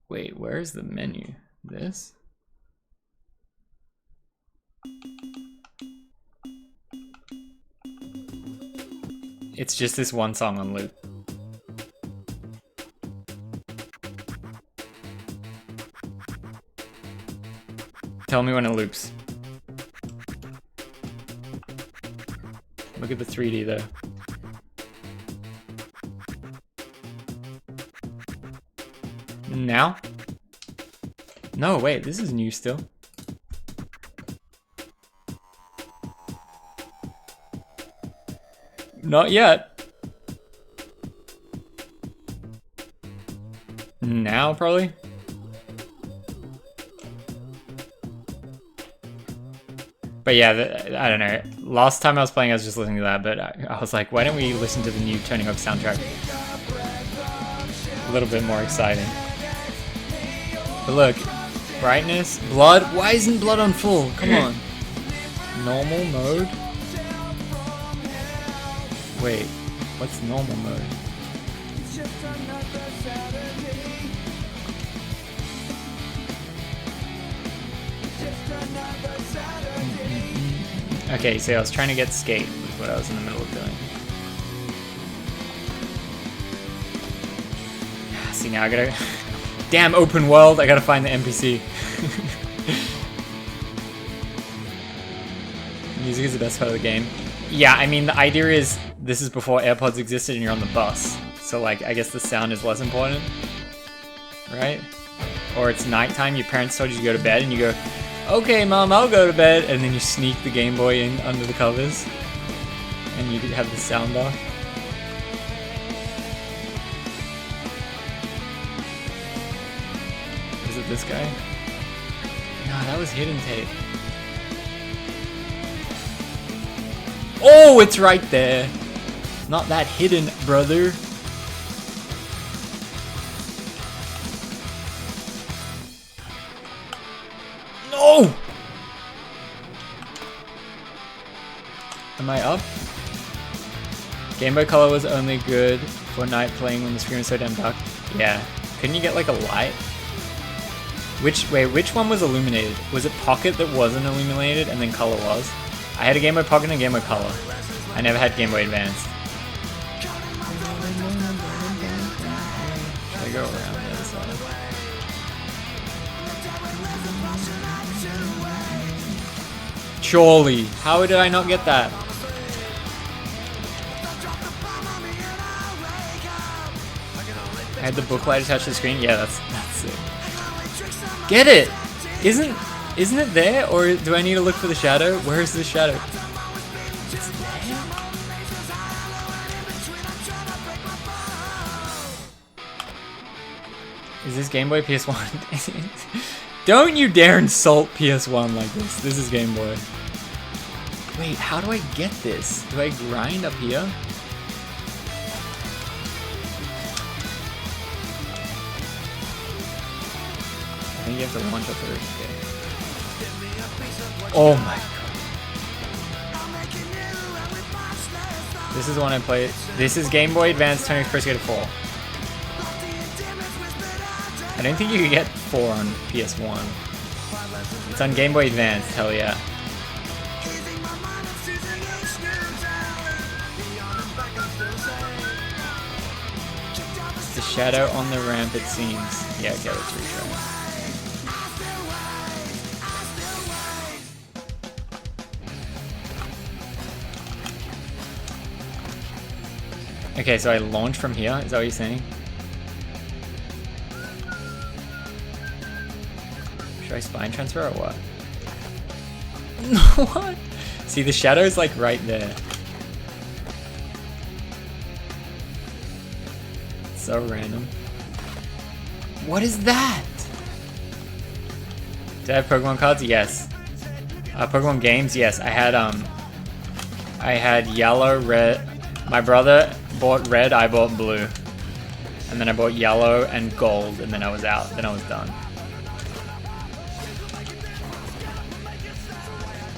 Wait, where is the menu? This? It's just this one song on loop. Tell me when it loops. Look at the 3D though. Now? No, wait, this is new still. Not yet. Now, probably? But yeah, I don't know. Last time I was playing, I was just listening to that, but I was like, why don't we listen to the new Tony Hawk soundtrack? A little bit more exciting. But look, brightness, blood. Why isn't blood on full? Come on. Normal mode. Wait, what's normal mode? Okay, so I was trying to get skate, was what I was in the middle of doing. See, now I gotta... Damn, open world, I gotta find the NPC. Music is the best part of the game. Yeah, I mean, the idea is this is before AirPods existed and you're on the bus. So, like, I guess the sound is less important, right? Or it's nighttime, your parents told you to go to bed and you go, okay, Mom, I'll go to bed, and then you sneak the Game Boy in under the covers, and you have the sound off. Is it this guy? No, that was hidden tape. Oh, it's right there. Not that hidden, brother. No! Am I up? Game Boy Color was only good for night playing when the screen was so damn dark. Yeah. Couldn't you get like a light? Which one was illuminated? Was it Pocket that wasn't illuminated and then Color was? I had a Game Boy Pocket and a Game Boy Color. I never had Game Boy Advance. Should I go around the other side? Surely. How did I not get that? I had the booklight attached to the screen? Yeah, that's it. Get it! Isn't it there? Or do I need to look for the shadow? Where is the shadow? It's there? Is this Game Boy PS1? Don't you dare insult PS1 like this. This is Game Boy. Wait, how do I get this? Do I grind up here? I think you have to launch up there. Okay. Oh my god. This is the one I played. This is Game Boy Advance Tony Hawk's Pro Skater 4. I don't think you could get 4 on PS1. It's on Game Boy Advance, hell yeah. The shadow on the ramp, it seems. Yeah, okay, let's retry. Okay, so I launch from here, is that what you're saying? Should I spine transfer or what? What? See, the shadow's like right there. So random. What is that? Did I have Pokemon cards? Yes. Pokemon games? Yes. I had yellow, red. My brother bought red, I bought blue. And then I bought yellow and gold, and then I was out. Then I was done.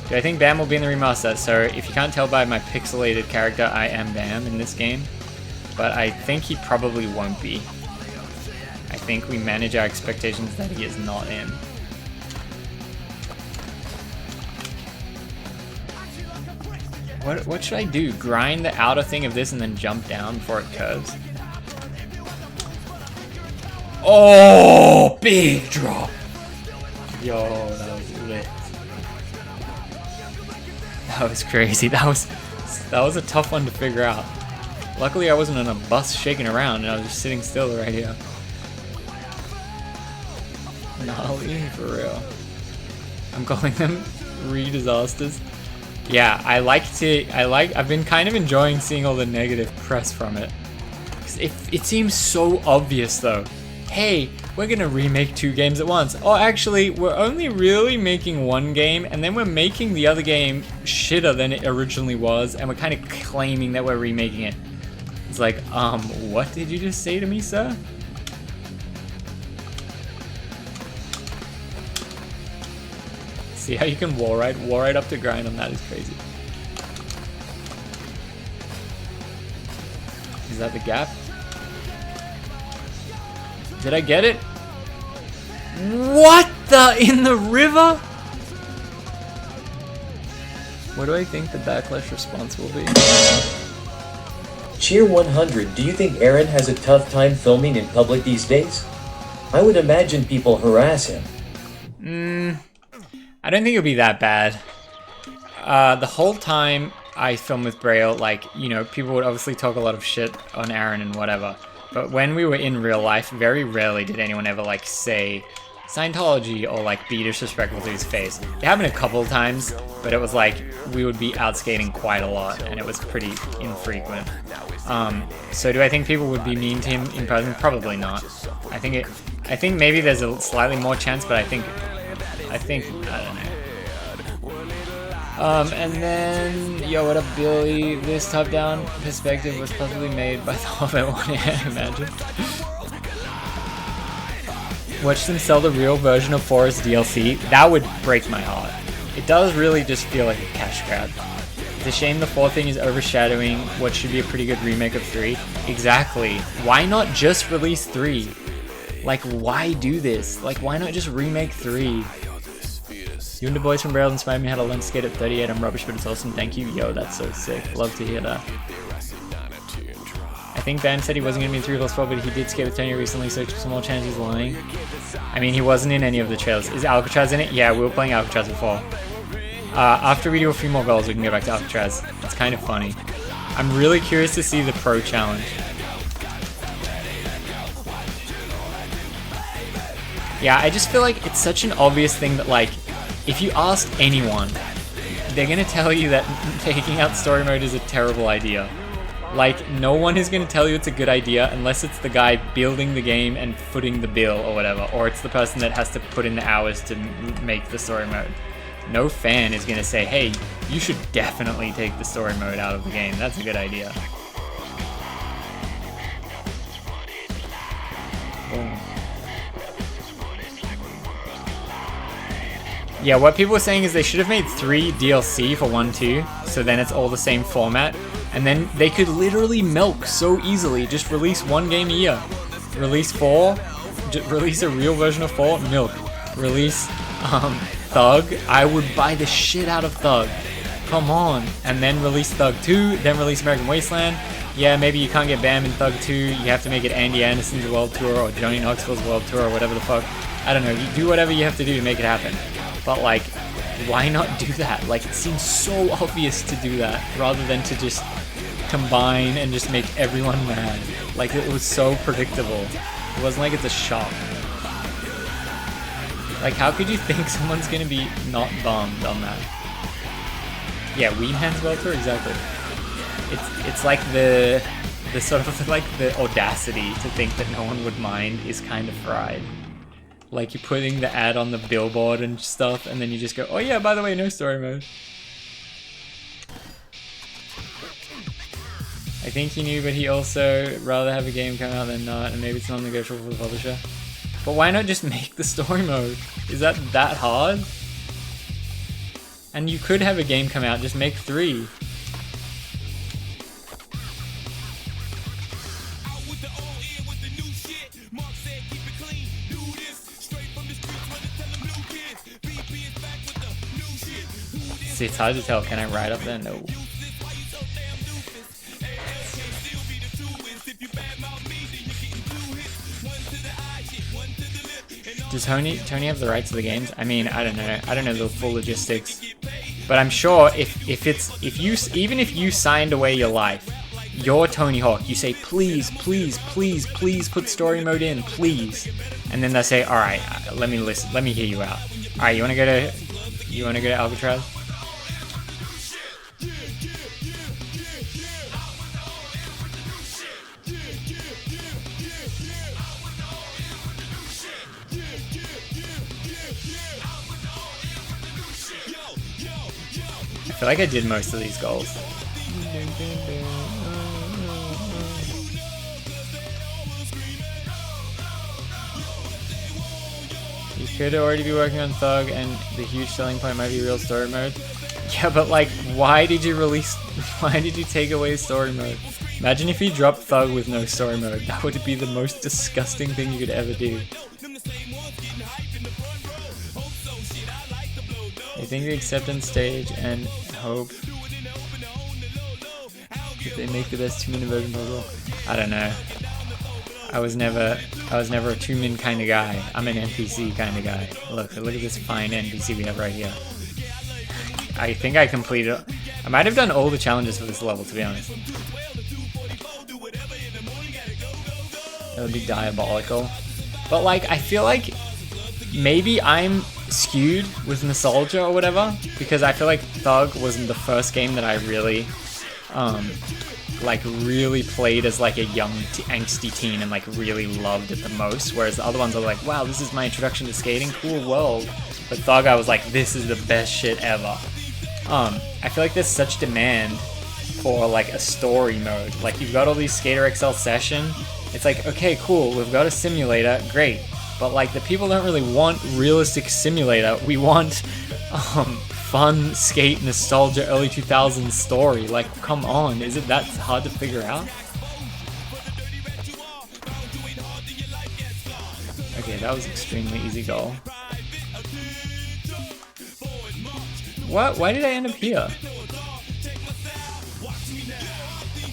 Do I think Bam will be in the remaster? So if you can't tell by my pixelated character, I am Bam in this game. But I think he probably won't be. I think we manage our expectations that he is not in. What should I do? Grind the outer thing of this and then jump down before it curves? Oh, big drop! Yo, that was lit. That was crazy. That was a tough one to figure out. Luckily, I wasn't on a bus shaking around, and I was just sitting still right here. Gnarly, for real. I'm calling them re-disasters. Yeah, I've been kind of enjoying seeing all the negative press from it. It seems so obvious, though. Hey, we're gonna remake 2 games at once. Oh, actually, we're only really making 1 game, and then we're making the other game shitter than it originally was, and we're kind of claiming that we're remaking it. It's like, what did you just say to me, sir? See how you can wall ride up to grind on that is crazy. Is that the gap? Did I get it? What the, in the river? What do I think the backlash response will be? Cheer 100, do you think Aaron has a tough time filming in public these days? I would imagine people harass him. I don't think it'll be that bad. The whole time I film with Braille, like, you know, people would obviously talk a lot of shit on Aaron and whatever. But when we were in real life, very rarely did anyone ever, like, say Scientology or, like, be disrespectful to his face. It happened a couple of times, but it was like, we would be out skating quite a lot, and it was pretty infrequent. So do I think people would be mean to him in person? Probably not. I think maybe there's a slightly more chance, but I think, I don't know. And then, yo, what up, Billy? This top-down perspective was possibly made by the Hobbit one, I imagine. Watch them sell the real version of 4 as DLC. That would break my heart. It does really just feel like a cash grab. It's a shame the 4 thing is overshadowing what should be a pretty good remake of 3. Exactly. Why not just release 3? Like, why do this? Like, why not just remake 3? You and the boys from Braille inspired me how to learn to skate at 38. I'm rubbish, but it's awesome. Thank you. Yo, that's so sick. Love to hear that. I think Ben said he wasn't going to be in 3+4, but he did skate with Tony recently, so it's a small chance he's lying. I mean, he wasn't in any of the trailers. Is Alcatraz in it? Yeah, we were playing Alcatraz before. After we do a few more goals, we can go back to Alcatraz. It's kind of funny. I'm really curious to see the pro challenge. Yeah, I just feel like it's such an obvious thing that, like, if you ask anyone, they're gonna tell you that taking out story mode is a terrible idea. Like, no one is gonna tell you it's a good idea unless it's the guy building the game and footing the bill or whatever, or it's the person that has to put in the hours to make the story mode. No fan is gonna say, hey, you should definitely take the story mode out of the game. That's a good idea. Boom. Yeah, what people were saying is they should have made 3 DLC for 1-2, so then it's all the same format, and then they could literally milk so easily. Just release 1 game a year. Release 4, release a real version of 4, milk. Release Thug, I would buy the shit out of Thug. Come on. And then release Thug 2, then release American Wasteland, yeah, maybe you can't get Bam in Thug 2, you have to make it Andy Anderson's World Tour or Johnny Knoxville's World Tour or whatever the fuck. I don't know, you do whatever you have to do to make it happen. But like, why not do that? Like, it seems so obvious to do that rather than to just combine and just make everyone mad. Like, it was so predictable. It wasn't like it's a shock. Like, how could you think someone's gonna be not bummed on that? Yeah, Weenhand's World Tour, exactly. It's like the sort of like the audacity to think that no one would mind is kind of fried. Like, you're putting the ad on the billboard and stuff, and then you just go, oh yeah, by the way, no story mode. I think he knew, but he also rather have a game come out than not, and maybe it's non-negotiable for the publisher. But why not just make the story mode? Is that hard? And you could have a game come out, just make 3. See, it's hard to tell. Can I ride up there? No. Does Tony have the rights to the games? I mean, I don't know. I don't know the full logistics. But I'm sure even if you signed away your life, you're Tony Hawk, you say, please, please, please, please put story mode in, please. And then they say, all right, let me listen, let me hear you out. All right, you want to go to Alcatraz? I feel like I did most of these goals. You could already be working on Thug, and the huge selling point might be real story mode. Yeah, but like, why did you take away story mode? Imagine if you dropped Thug with no story mode. That would be the most disgusting thing you could ever do. I think the acceptance stage and hope that they make the best 2-min version possible. I don't know. I was never a 2-min kind of guy. I'm an NPC kind of guy. Look at this fine NPC we have right here. I think I completed. I might have done all the challenges for this level, to be honest. That would be diabolical. But like, I feel like maybe I'm skewed with nostalgia or whatever, because I feel like Thug wasn't the first game that I really really played as like a young angsty teen and like really loved it the most, whereas the other ones are like, wow, this is my introduction to skating, cool world. But Thug, I was like, this is the best shit ever. I feel like there's such demand for like a story mode. Like, you've got all these Skater XL session, it's like, okay, cool, we've got a simulator, great. But like, the people don't really want realistic simulator. We want fun skate nostalgia early 2000s story. Like, come on, is it that hard to figure out? Okay, that was extremely easy goal. What? Why did I end up here?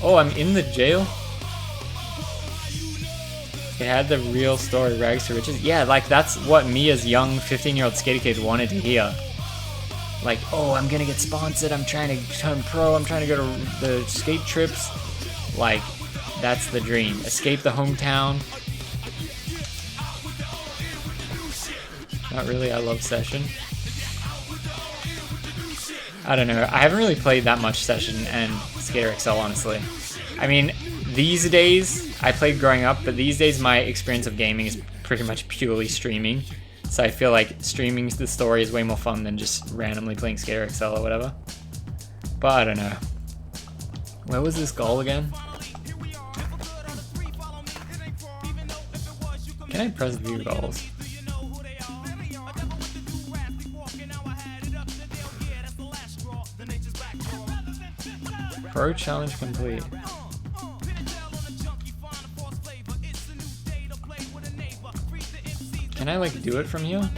Oh, I'm in the jail? It had the real story, rags to riches. Yeah, like, that's what me as young 15-year-old skater kid wanted to hear. Like, oh, I'm gonna get sponsored, I'm trying to turn pro, I'm trying to go to the skate trips. Like, that's the dream. Escape the hometown. Not really, I love Session. I don't know, I haven't really played that much Session and Skater XL, honestly. I mean, these days, I played growing up, but these days my experience of gaming is pretty much purely streaming. So I feel like streaming the story is way more fun than just randomly playing Skater XL or whatever. But I don't know. Where was this goal again? Can I press view goals? Pro challenge complete. Can I like do it from here?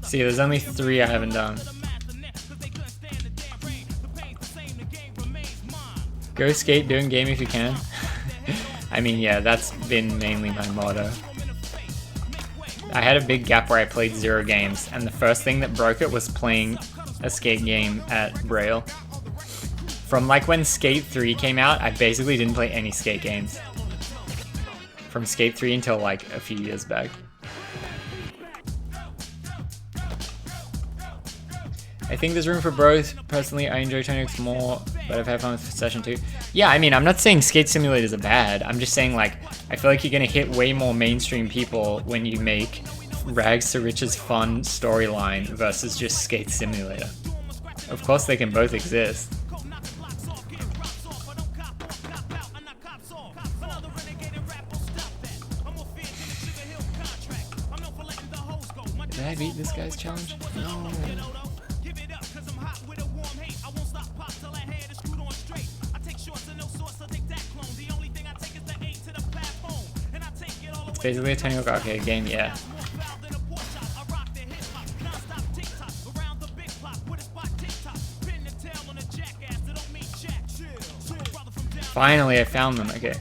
See, there's only 3 I haven't done. Go skate, don't game if you can. I mean, yeah, that's been mainly my motto. I had a big gap where I played 0 games, and the first thing that broke it was playing a skate game at Braille. From like when Skate 3 came out, I basically didn't play any skate games. From Skate 3 until like a few years back. I think there's room for both. Personally, I enjoy Tony Hawk's more, but I've had fun with Session 2. Yeah, I mean, I'm not saying skate simulators are bad. I'm just saying, like, I feel like you're gonna hit way more mainstream people when you make Rags to Riches fun storyline versus just skate simulator. Of course, they can both exist. Did I beat this guy's challenge? No. It's basically a Tony Hawk arcade game, yeah. Finally, I found them, okay.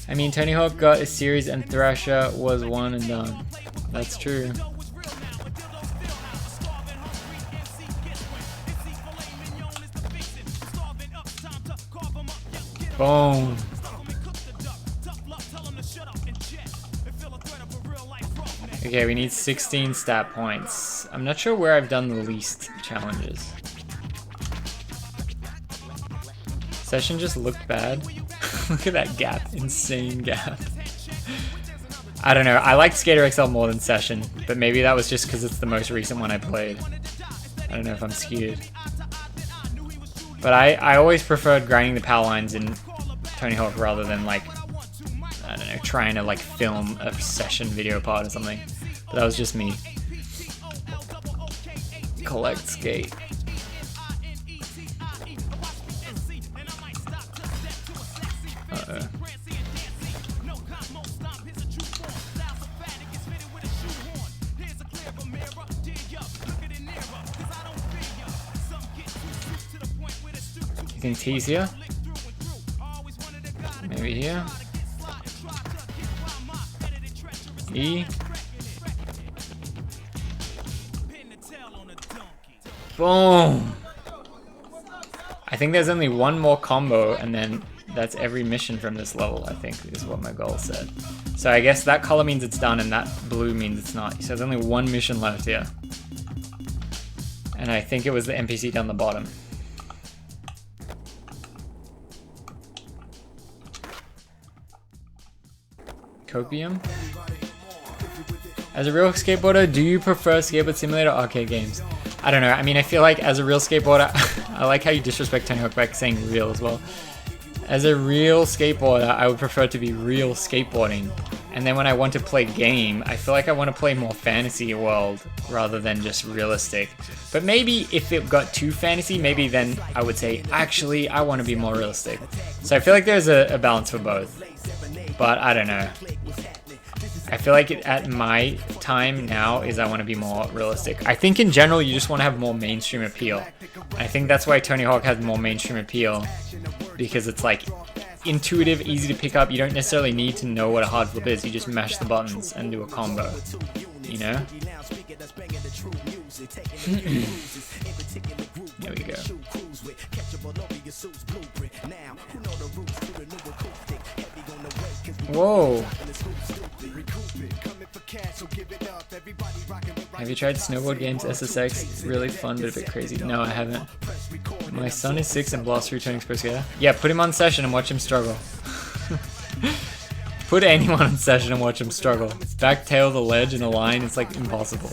I mean, Tony Hawk got a series and Thrasher was one and done. That's true. Boom. Okay, we need 16 stat points. I'm not sure where I've done the least challenges. Session just looked bad. Look at that gap. Insane gap. I don't know. I liked Skater XL more than Session, but maybe that was just because it's the most recent one I played. I don't know if I'm skewed. But I always preferred grinding the power lines in Tony Hawk rather than like, I don't know, trying to like film a Session video part or something. But that was just me. Collect skate. Uh-oh. You think T's here? Maybe here? E? Boom! I think there's only one more combo and then that's every mission from this level, I think, is what my goal said. So I guess that color means it's done and that blue means it's not. So there's only one mission left here. And I think it was the NPC down the bottom. Copium? As a real skateboarder, do you prefer skateboard simulator or arcade games? I don't know. I mean, I feel like as a real skateboarder, I like how you disrespect Tony Hawk by saying real as well. As a real skateboarder, I would prefer to be real skateboarding. And then when I want to play game, I feel like I want to play more fantasy world rather than just realistic. But maybe if it got too fantasy, maybe then I would say, actually, I want to be more realistic. So I feel like there's a balance for both. But I don't know. I feel like at my time now is I want to be more realistic. I think in general you just want to have more mainstream appeal. I think that's why Tony Hawk has more mainstream appeal, because it's like intuitive, easy to pick up. You don't necessarily need to know what a hard flip is. You just mash the buttons and do a combo, you know? There we go. Whoa! Have you tried Snowboard Games SSX? Really fun, but a bit crazy. No, I haven't. My son is 6 and blasts through Tony's Pro Skater. Yeah, put him on session and watch him struggle. Put anyone on session and watch him struggle. Backtail the ledge in a line, it's like impossible.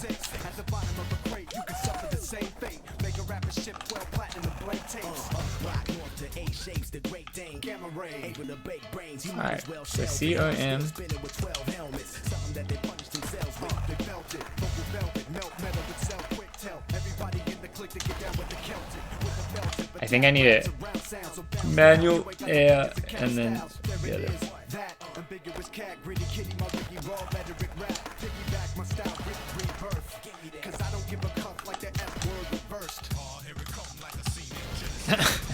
Alright, so COM. I think I need a manual air and then the other.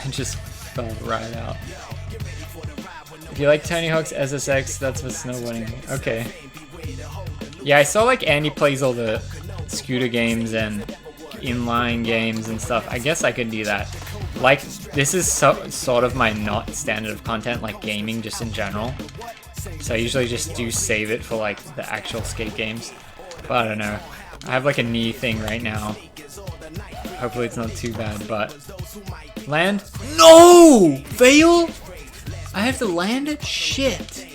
And just fell right out. If you like Tony Hawk's SSX, that's for snowboarding. Okay. Yeah, I saw like Andy plays all the scooter games and inline games and stuff. I guess I could do that. Like, this is sort of my not standard of content, like gaming just in general. So I usually just do save it for like the actual skate games. But I don't know. I have like a knee thing right now. Hopefully it's not too bad, but... Land? No! Fail? I have to land it? Shit.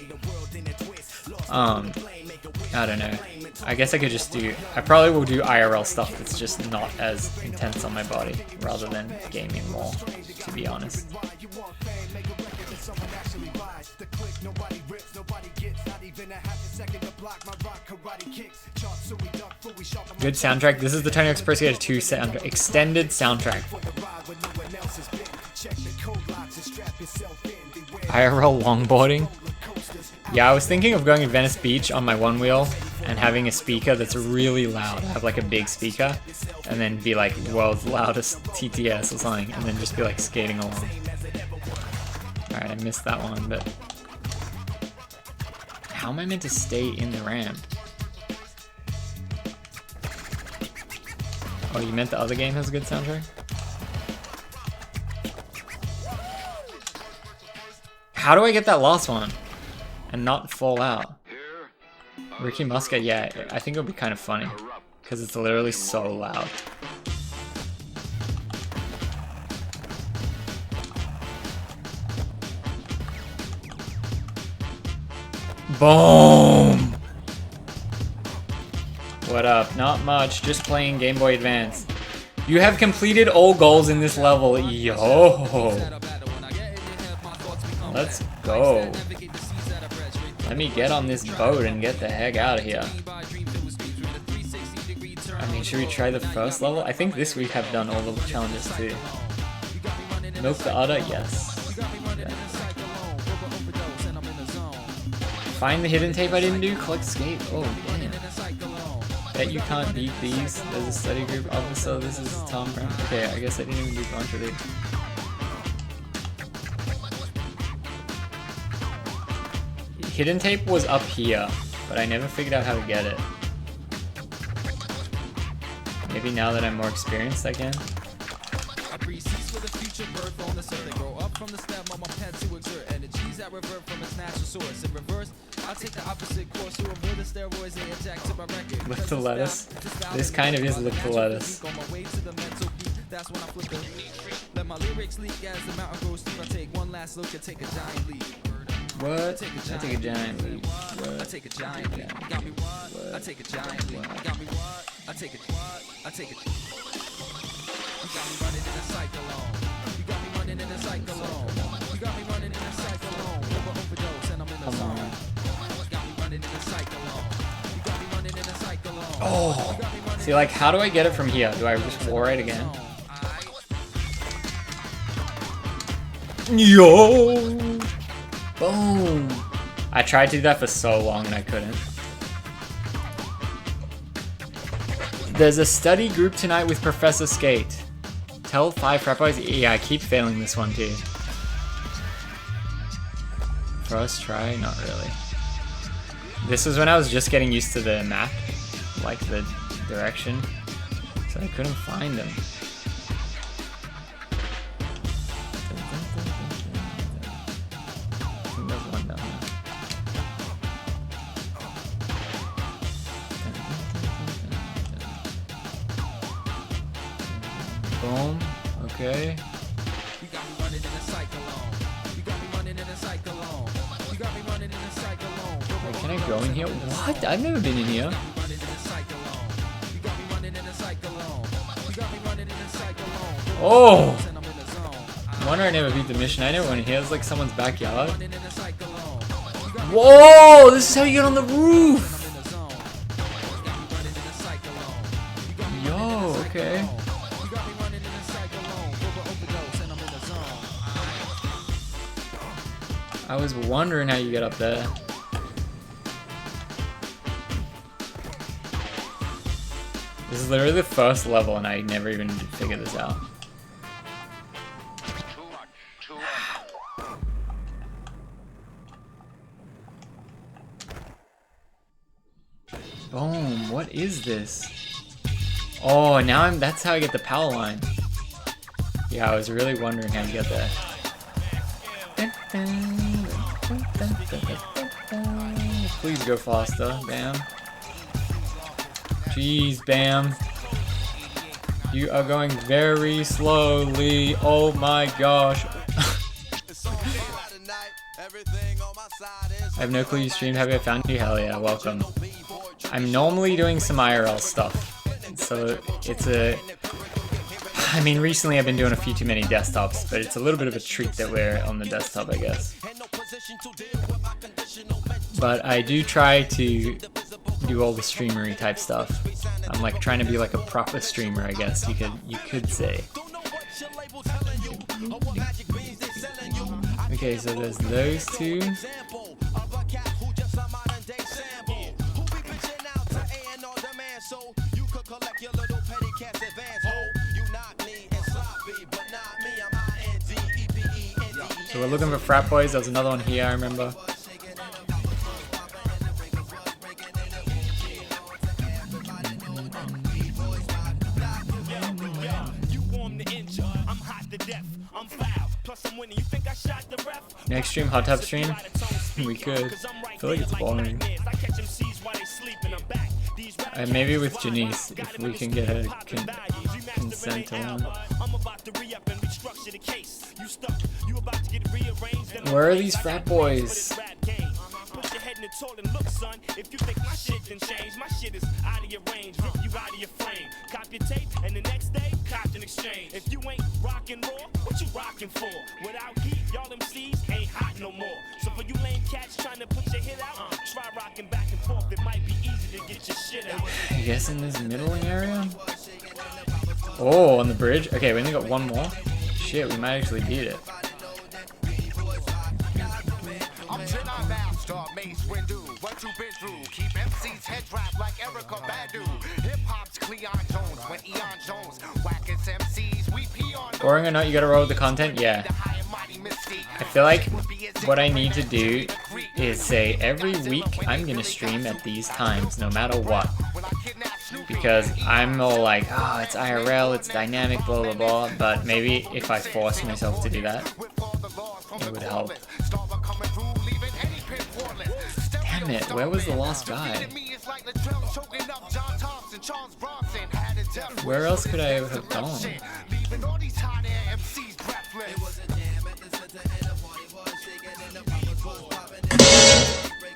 I don't know. I guess I could just do... I probably will do IRL stuff that's just not as intense on my body, rather than gaming more, to be honest. Good soundtrack. This is the Tony Hawk's Pro Skater 2 soundtrack. Extended soundtrack. IRL longboarding. Yeah, I was thinking of going to Venice Beach on my one wheel and having a speaker that's really loud. Have like a big speaker and then be like world's loudest TTS or something and then just be like skating along. Alright, I missed that one, but how am I meant to stay in the ramp? Oh, you meant the other game has a good soundtrack? How do I get that last one and not fall out? Ricky Muscat, yeah, I think it would be kind of funny because it's literally so loud. Boom! What up? Not much, just playing Game Boy Advance. You have completed all goals in this level. Yo! Let's go. Let me get on this boat and get the heck out of here. I mean, should we try the first level? I think this week have done all the challenges too. Milk the udder? Yes. Find the hidden tape I didn't do? Collect skate? Oh, damn. Bet you can't beat these. There's a study group officer. This is Tom Brown. Okay, I guess I didn't even do contradict. Hidden tape was up here, but I never figured out how to get it. Maybe now that I'm more experienced, I can. Lick the lettuce. This kind of is lick the lettuce. What? I take a giant leap. What? I take a giant leap. Got me what? I take a giant leap. Got me what? I take a I take a You got me running in a cyclone. You got me running in a cyclone. You got me running in a cyclone. Overdose and I'm in the zone. You got me running in a cyclone. You got me running in a cyclone. Oh. See, like, how do I get it from here? Do I just war it again? Yo! Boom! I tried to do that for so long and I couldn't. There's a study group tonight with Professor Skate. Tell 5 frat boys. Yeah, I keep failing this one too. First try? Not really. This was when I was just getting used to the map, like the direction, so I couldn't find them. Boom. Okay. You got me running in a cyclone. You got me running in a cyclone. You got me running in a cyclone. Wait, can I go in here? What? I've never been in here. Oh! No wonder I never beat the mission. I never went in here. It's like someone's backyard. Whoa! This is how you get on the roof! Yo, okay. I was wondering how you get up there. This is literally the first level and I never even figured this out. Boom, what is this? Oh, now that's how I get the power line. Yeah, I was really wondering how you get that. Please go faster, Bam. Jeez, Bam. You are going very slowly. Oh my gosh. I have no clue you streamed. Have I found you? Hell yeah, welcome. I'm normally doing some IRL stuff. So it's I mean, recently I've been doing a few too many desktops, but it's a little bit of a treat that we're on the desktop, I guess. But I do try to do all the streamery type stuff. I'm like trying to be like a proper streamer, I guess you could say. Okay, so there's those two. So we're looking for frat boys. There's another one here, I remember. Next stream, hot tub stream? We could. I feel like it's boring. Maybe with Janice, if we can get her consent to one. Where are these frat boys? If you think my shit didn't change, my shit is out of your range, rip you out of your frame. Cop your tape, and the next day, cop an exchange. If you ain't rockin' raw, what you rockin' for? Without heat, y'all them C's ain't hot no more. So for you lame cats trying to put your hit out, try rockin' back and forth, it might be easy to get your shit out. I guess in this middling area? Oh, on the bridge? Okay, we only got one more. Shit, we might actually beat it. What you been through? Keep MC's head wrapped like Erica Badu. Hip hop's Cleon Jones when Eon Jones whackers MCs. We pee on. Boring or not, you gotta roll with the content. Yeah. I feel like what I need to do is say every week I'm gonna stream at these times, no matter what. Because I'm all like, oh, it's IRL, it's dynamic, blah blah blah. But maybe if I force myself to do that, it would help. Damn it, where was the lost guy? Where else could I have gone?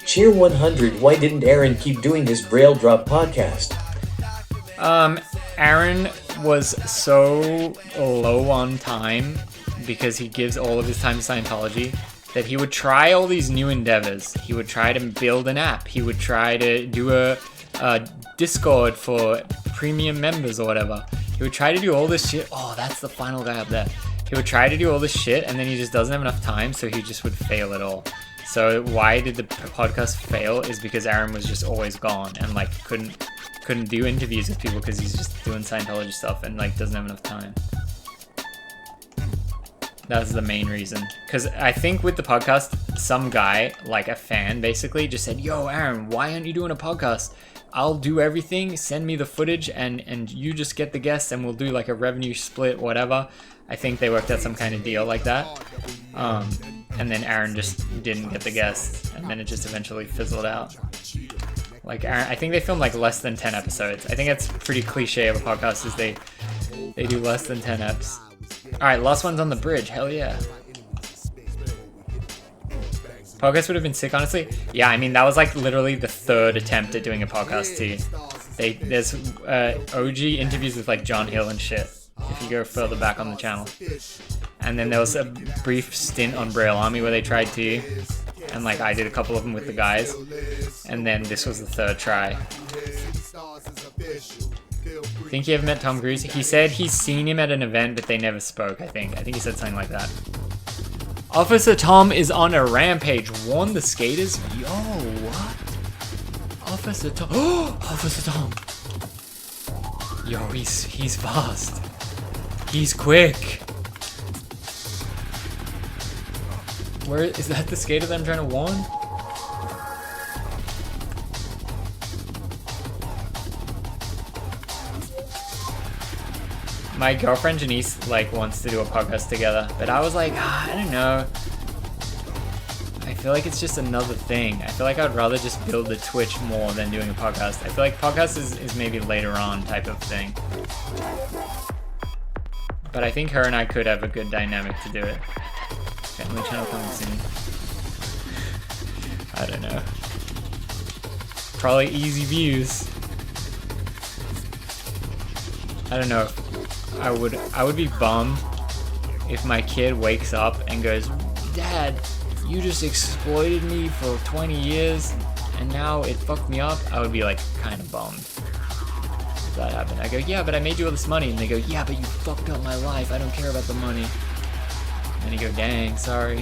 Cheer 100, why didn't Aaron keep doing his Braille Drop podcast? Aaron was so low on time because he gives all of his time to Scientology that he would try all these new endeavors. He would try to build an app. He would try to do a Discord for premium members or whatever. He would try to do all this shit. Oh, that's the final guy up there. He would try to do all this shit and then he just doesn't have enough time, so he just would fail it all. So why did the podcast fail is because Aaron was just always gone and like couldn't do interviews with people because he's just doing Scientology stuff and like doesn't have enough time. That's the main reason. Because I think with the podcast, some guy, like a fan, basically just said, yo, Aaron, why aren't you doing a podcast? I'll do everything, send me the footage, and you just get the guests, and we'll do like a revenue split, whatever. I think they worked out some kind of deal like that. And then Aaron just didn't get the guests, and then it just eventually fizzled out. Like Aaron, I think they filmed like less than 10 episodes. I think that's pretty cliche of a podcast is they do less than 10 eps. Alright, last one's on the bridge. Hell yeah. Podcast would have been sick, honestly. Yeah, I mean, that was like literally the third attempt at doing a podcast too. There's OG interviews with like John Hill and shit, if you go further back on the channel. And then there was a brief stint on Braille Army where they tried to, and like I did a couple of them with the guys. And then this was the third try. Think you ever met Tom Cruise? He said he's seen him at an event, but they never spoke, I think. I think he said something like that. Officer Tom is on a rampage. Warn the skaters? Yo, what? Officer Tom. Oh, Officer Tom. Yo, he's fast. He's quick. Where is that the skater that I'm trying to warn? My girlfriend Janice like wants to do a podcast together, but I was like, I don't know. I feel like it's just another thing. I feel like I'd rather just build the Twitch more than doing a podcast. I feel like podcast is maybe later on type of thing. But I think her and I could have a good dynamic to do it. Family channel coming soon. I don't know. Probably easy views. I don't know. I would be bummed if my kid wakes up and goes, Dad, you just exploited me for 20 years and now it fucked me up. I would be like kind of bummed if that happened. I go, yeah, but I made you all this money. And they go, yeah, but you fucked up my life. I don't care about the money. And you go, dang, sorry.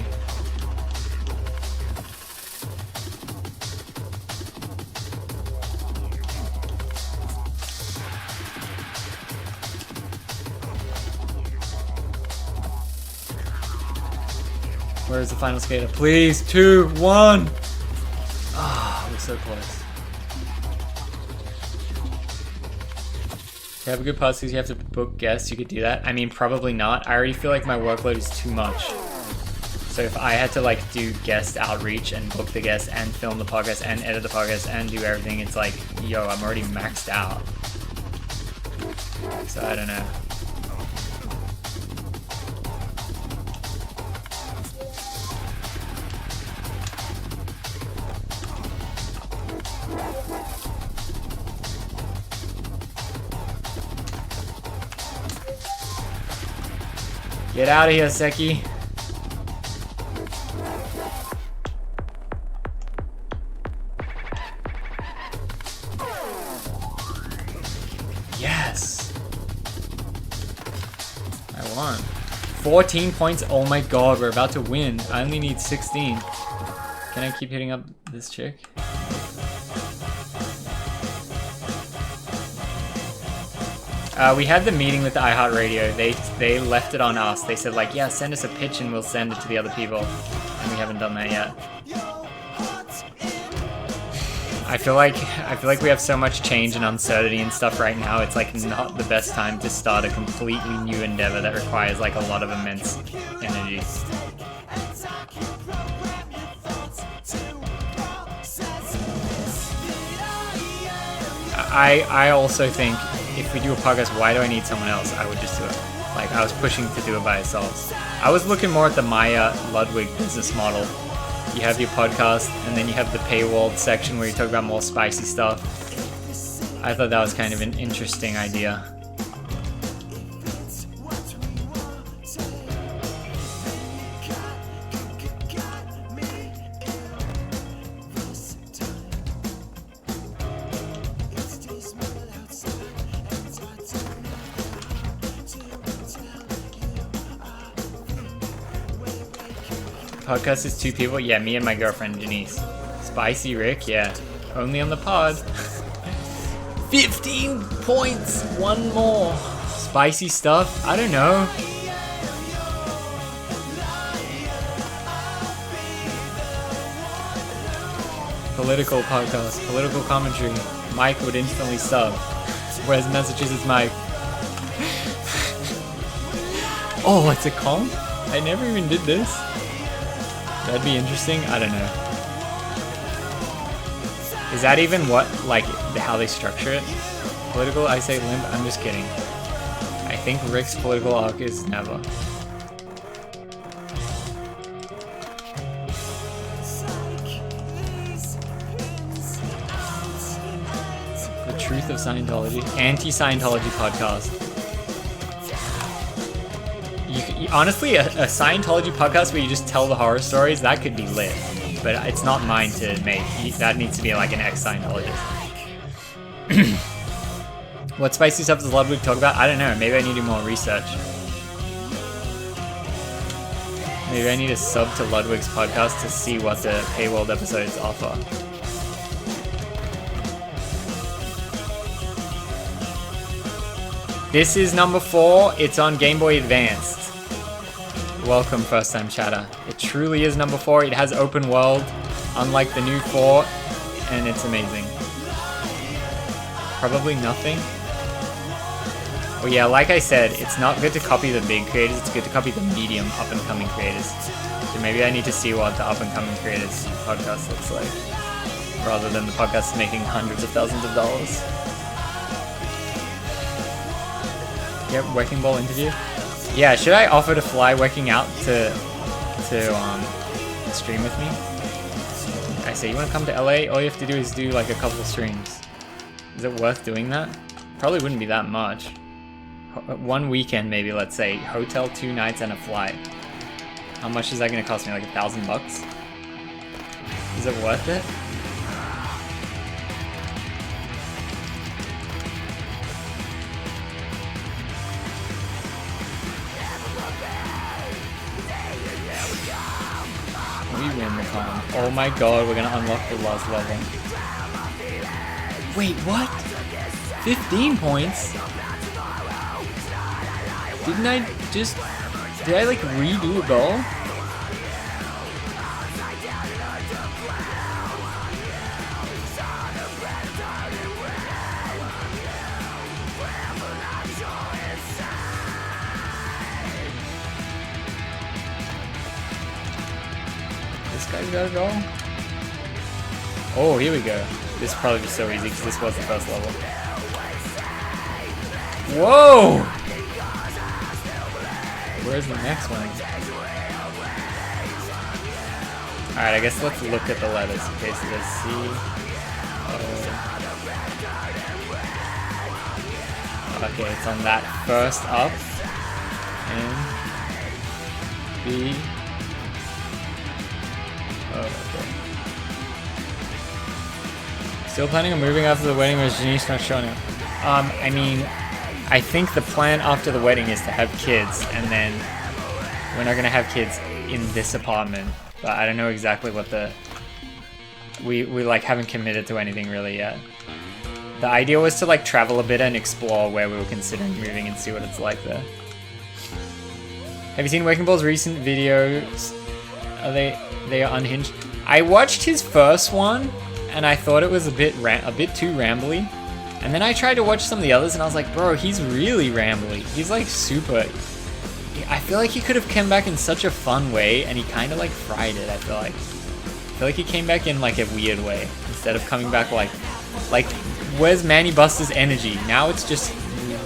Where's the final skater? Please, 2, 1. Ah, we're so close. To have a good podcast, you have to book guests. You could do that. I mean, probably not. I already feel like my workload is too much. So if I had to like do guest outreach and book the guests and film the podcast and edit the podcast and do everything, it's like, yo, I'm already maxed out. So I don't know. Get out of here, Seki. Yes. I won. 14 points. Oh my god, we're about to win. I only need 16. Can I keep hitting up this chick? We had the meeting with the iHeartRadio. They left it on us. They said like, yeah, send us a pitch and we'll send it to the other people. And we haven't done that yet. I feel like we have so much change and uncertainty and stuff right now. It's like not the best time to start a completely new endeavor that requires like a lot of immense energy. I also think if we do a podcast, why do I need someone else? I would just do it. Like, I was pushing to do it by ourselves. I was looking more at the Maya Ludwig business model. You have your podcast, and then you have the paywalled section where you talk about more spicy stuff. I thought that was kind of an interesting idea. Podcast is 2 people? Yeah, me and my girlfriend Janice. Spicy Rick? Yeah. Only on the pod. 15 points! 1 more. Spicy stuff? I don't know. Political podcast. Political commentary. Mike would instantly sub. Where's Massachusetts Mike? Oh, it's a comp? I never even did this. That'd be interesting. I don't know. Is that even what, like, how they structure it? Political, I say limp. I'm just kidding. I think Rick's political arc is never. The Truth of Scientology. Anti-Scientology podcast. Honestly, a Scientology podcast where you just tell the horror stories, that could be lit. But it's not mine to make. That needs to be like an ex-Scientologist. What spicy stuff does Ludwig talk about? I don't know. Maybe I need to do more research. Maybe I need to sub to Ludwig's podcast to see what the paywalled episodes offer. This is number 4. It's on Game Boy Advanced. Welcome, first time chatter. It truly is number 4. It has open world, unlike the new 4, and it's amazing. Probably nothing. Oh yeah, like I said, it's not good to copy the big creators, it's good to copy the medium up-and-coming creators. So maybe I need to see what the up-and-coming creators podcast looks like, rather than the podcast making hundreds of thousands of dollars. Yep, Working Ball interview. Yeah, should I offer to fly Working out to stream with me? I say, you want to come to LA? All you have to do is do like a couple streams. Is it worth doing that? Probably wouldn't be that much. 1 weekend maybe, let's say. Hotel, 2 nights, and a flight. How much is that going to cost me? Like $1,000? Is it worth it? We win the time. Oh my god, we're gonna unlock the last level. Wait, what? 15 points? Didn't I just... Did I like redo the goal? This guy's gotta go. Oh, here we go. This is probably just so easy because this was the first level. Whoa! Where's the next one? Alright, I guess let's look at the letters. Okay, so there's C, O. Okay, it's on that first up. N, B. Oh, okay. Still planning on moving after the wedding, or is Janice not showing up? I mean, I think the plan after the wedding is to have kids, and then we're not gonna have kids in this apartment. But I don't know exactly what the... We like haven't committed to anything really yet. The idea was to like travel a bit and explore where we were considering moving and see what it's like there. Have you seen Working Ball's recent videos? Are they are unhinged? I watched his first one and I thought it was a bit too rambly. And then I tried to watch some of the others and I was like, bro, he's really rambly. He's like super... I feel like he could have come back in such a fun way and he kind of like fried it, I feel like. I feel like he came back in like a weird way instead of coming back like where's Manny Buster's energy? Now it's just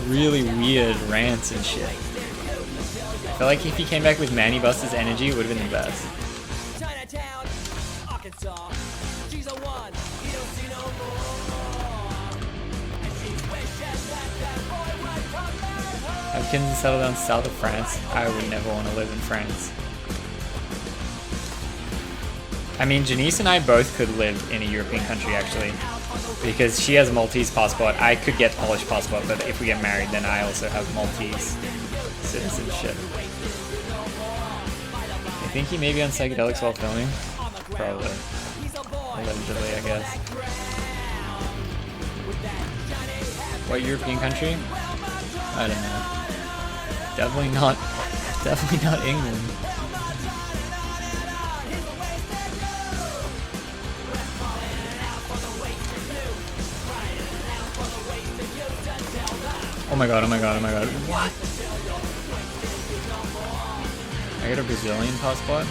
really weird rants and shit. I feel like if he came back with Manny Buster's energy, it would have been the best. Have kids and settle down south of France. I would never want to live in France. I mean, Janice and I both could live in a European country actually, because she has a Maltese passport. I could get Polish passport, but if we get married, then I also have Maltese citizenship. I think he may be on psychedelics while filming. Probably. Allegedly, I guess. What European country? I don't know. Definitely not England. Oh my god, oh my god, oh my god. What? I got a Brazilian passport?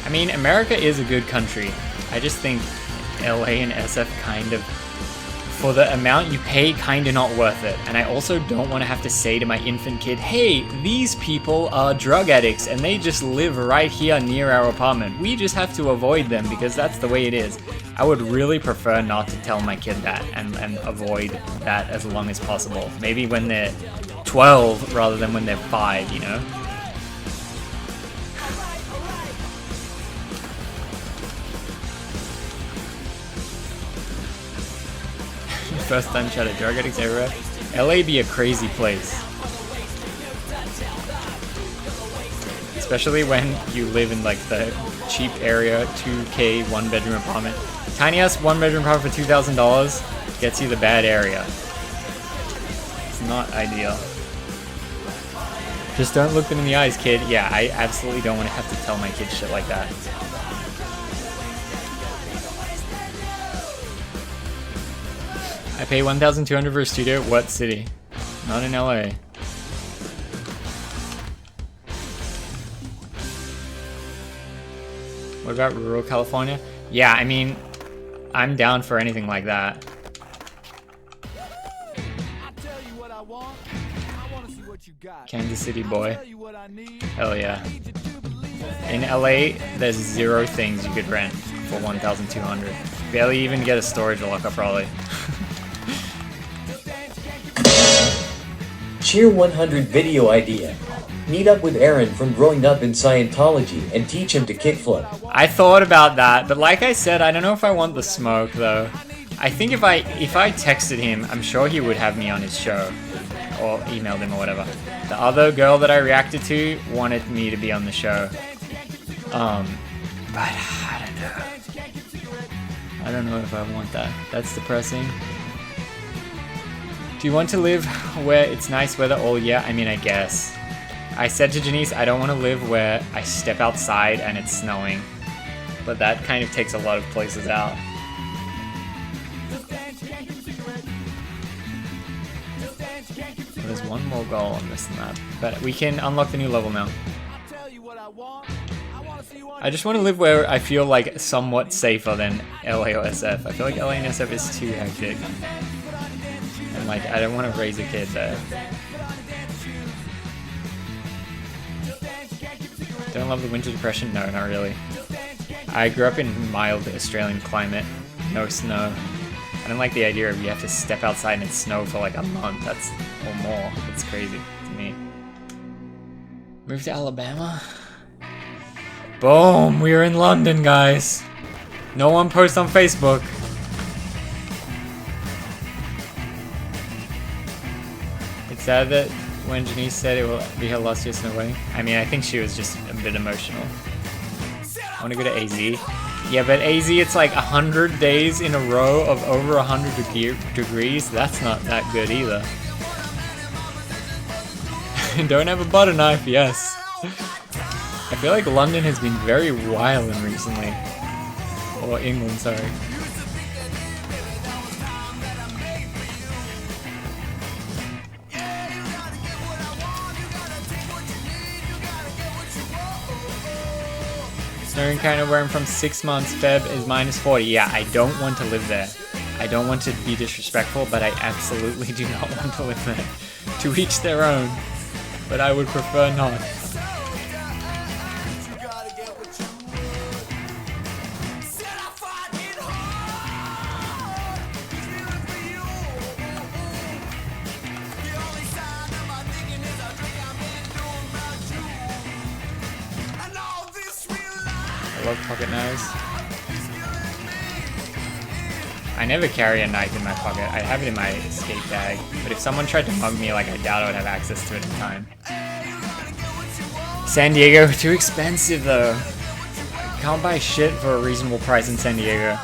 I mean, America is a good country. I just think LA and SF kind of, for the amount you pay, kind of not worth it. And I also don't want to have to say to my infant kid, hey, these people are drug addicts and they just live right here near our apartment. We just have to avoid them because that's the way it is. I would really prefer not to tell my kid that and avoid that as long as possible. Maybe when they're 12 rather than when they're 5, you know? First time shot at drug addicts everywhere. LA be a crazy place. Especially when you live in like the cheap area, 2K, 1-bedroom apartment. Tiny ass 1-bedroom apartment for $2,000 gets you the bad area. It's not ideal. Just don't look them in the eyes, kid. Yeah, I absolutely don't want to have to tell my kids shit like that. I pay $1,200 for a studio. What city? Not in LA. What about rural California? Yeah, I mean, I'm down for anything like that. Kansas City boy. Hell yeah. In LA, there's 0 things you could rent for $1,200. Barely even get a storage locker, probably. Cheer 100 video idea. Meet up with Aaron from growing up in Scientology and teach him to kickflip. I thought about that, but like I said, I don't know if I want the smoke though. I think if I texted him, I'm sure he would have me on his show. Or emailed him or whatever. The other girl that I reacted to wanted me to be on the show. But I don't know. I don't know if I want that. That's depressing. Do you want to live where it's nice weather all year? I mean, I guess. I said to Janice, I don't want to live where I step outside and it's snowing. But that kind of takes a lot of places out. There's one more goal on this map, but we can unlock the new level now. I just want to live where I feel like somewhat safer than LA or SF. I feel like LA and SF is too hectic. And like, I don't want to raise a kid there. Don't love the winter depression? No, not really. I grew up in mild Australian climate, no snow. I don't like the idea of you have to step outside and it snow for like a month. That's or more. That's crazy to me. Move to Alabama. Boom! We are in London, guys. No one post on Facebook. It's sad that when Janice said it will be her last year snowboarding. I mean, I think she was just a bit emotional. I want to go to AZ. Yeah, but AZ, it's like 100 days in a row of over 100 degrees. That's not that good either. Don't have a butter knife, yes. I feel like London has been very wild recently. Or England, sorry. Snowing kind of where I'm from 6 months, Feb is -40. Yeah, I don't want to live there. I don't want to be disrespectful, but I absolutely do not want to live there. To each their own. But I would prefer not. I love pocket knives. I never carry a knife in my pocket. I have it in my skate bag. But if someone tried to mug me, like, I doubt I would have access to it in time. San Diego, too expensive though. Can't buy shit for a reasonable price in San Diego.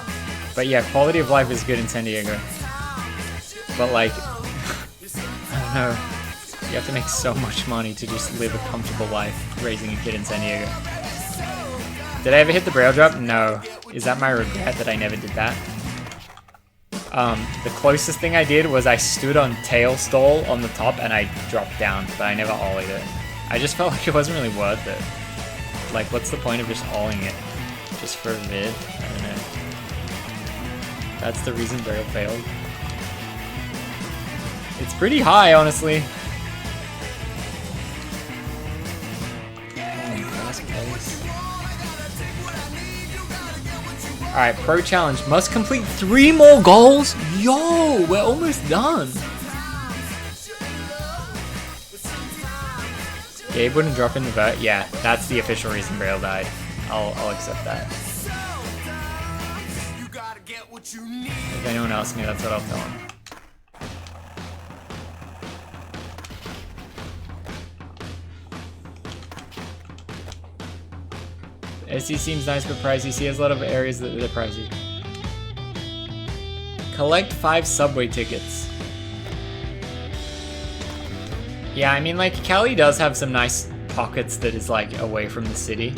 But yeah, quality of life is good in San Diego. But like, I don't know. You have to make so much money to just live a comfortable life raising a kid in San Diego. Did I ever hit the braille drop? No. Is that my regret that I never did that? The closest thing I did was I stood on tail stall on the top and I dropped down, but I never ollied it. I just felt like it wasn't really worth it. Like, what's the point of just olling it? Just for a vid? I don't know. That's the reason braille failed. It's pretty high, honestly. Alright, pro challenge. Must complete 3 more goals? Yo, we're almost done. Gabe wouldn't drop in the vote. Yeah, that's the official reason Braille died. I'll accept that. If anyone asks me, that's what I'll tell them. SC seems nice but pricey. C has a lot of areas that are pricey. Collect 5 subway tickets. Yeah, I mean, like, Cali does have some nice pockets that is, like, away from the city.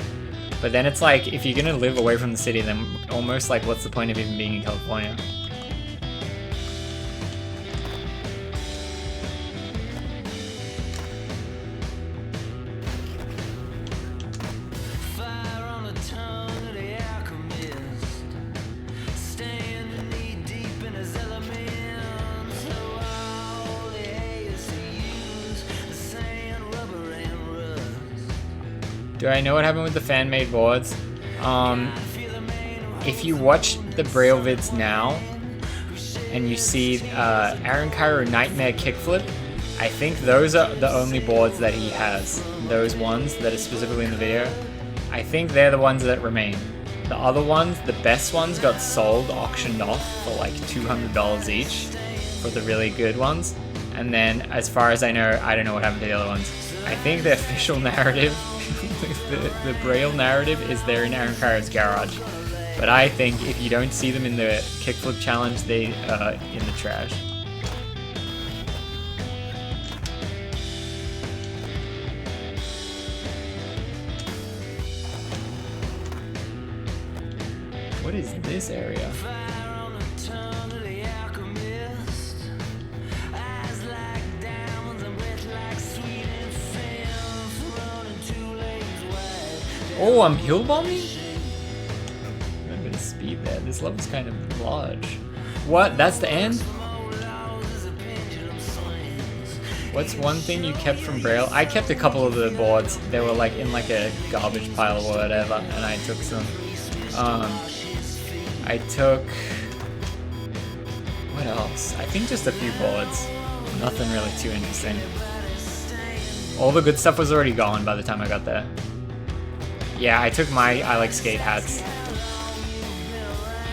But then it's like, if you're gonna live away from the city, then almost, like, what's the point of even being in California? Do I know what happened with the fan-made boards? If you watch the Braille vids now, and you see Aaron Cairo Nightmare Kickflip, I think those are the only boards that he has. Those ones that are specifically in the video. I think they're the ones that remain. The other ones, the best ones, got sold, auctioned off for like $200 each for the really good ones. And then, as far as I know, I don't know what happened to the other ones. I think the official narrative, the Braille narrative, is they're in Aaron Cairo's garage. But I think if you don't see them in the kickflip challenge, they are in the trash. What is this area? Oh, I'm hill bombing? I'm gonna speed there. This level's kind of large. What? That's the end? What's one thing you kept from Braille? I kept a couple of the boards. They were like in like a garbage pile or whatever, and I took some. I took... what else? I think just a few boards. Nothing really too interesting. All the good stuff was already gone by the time I got there. Yeah, I took my I like skate hats.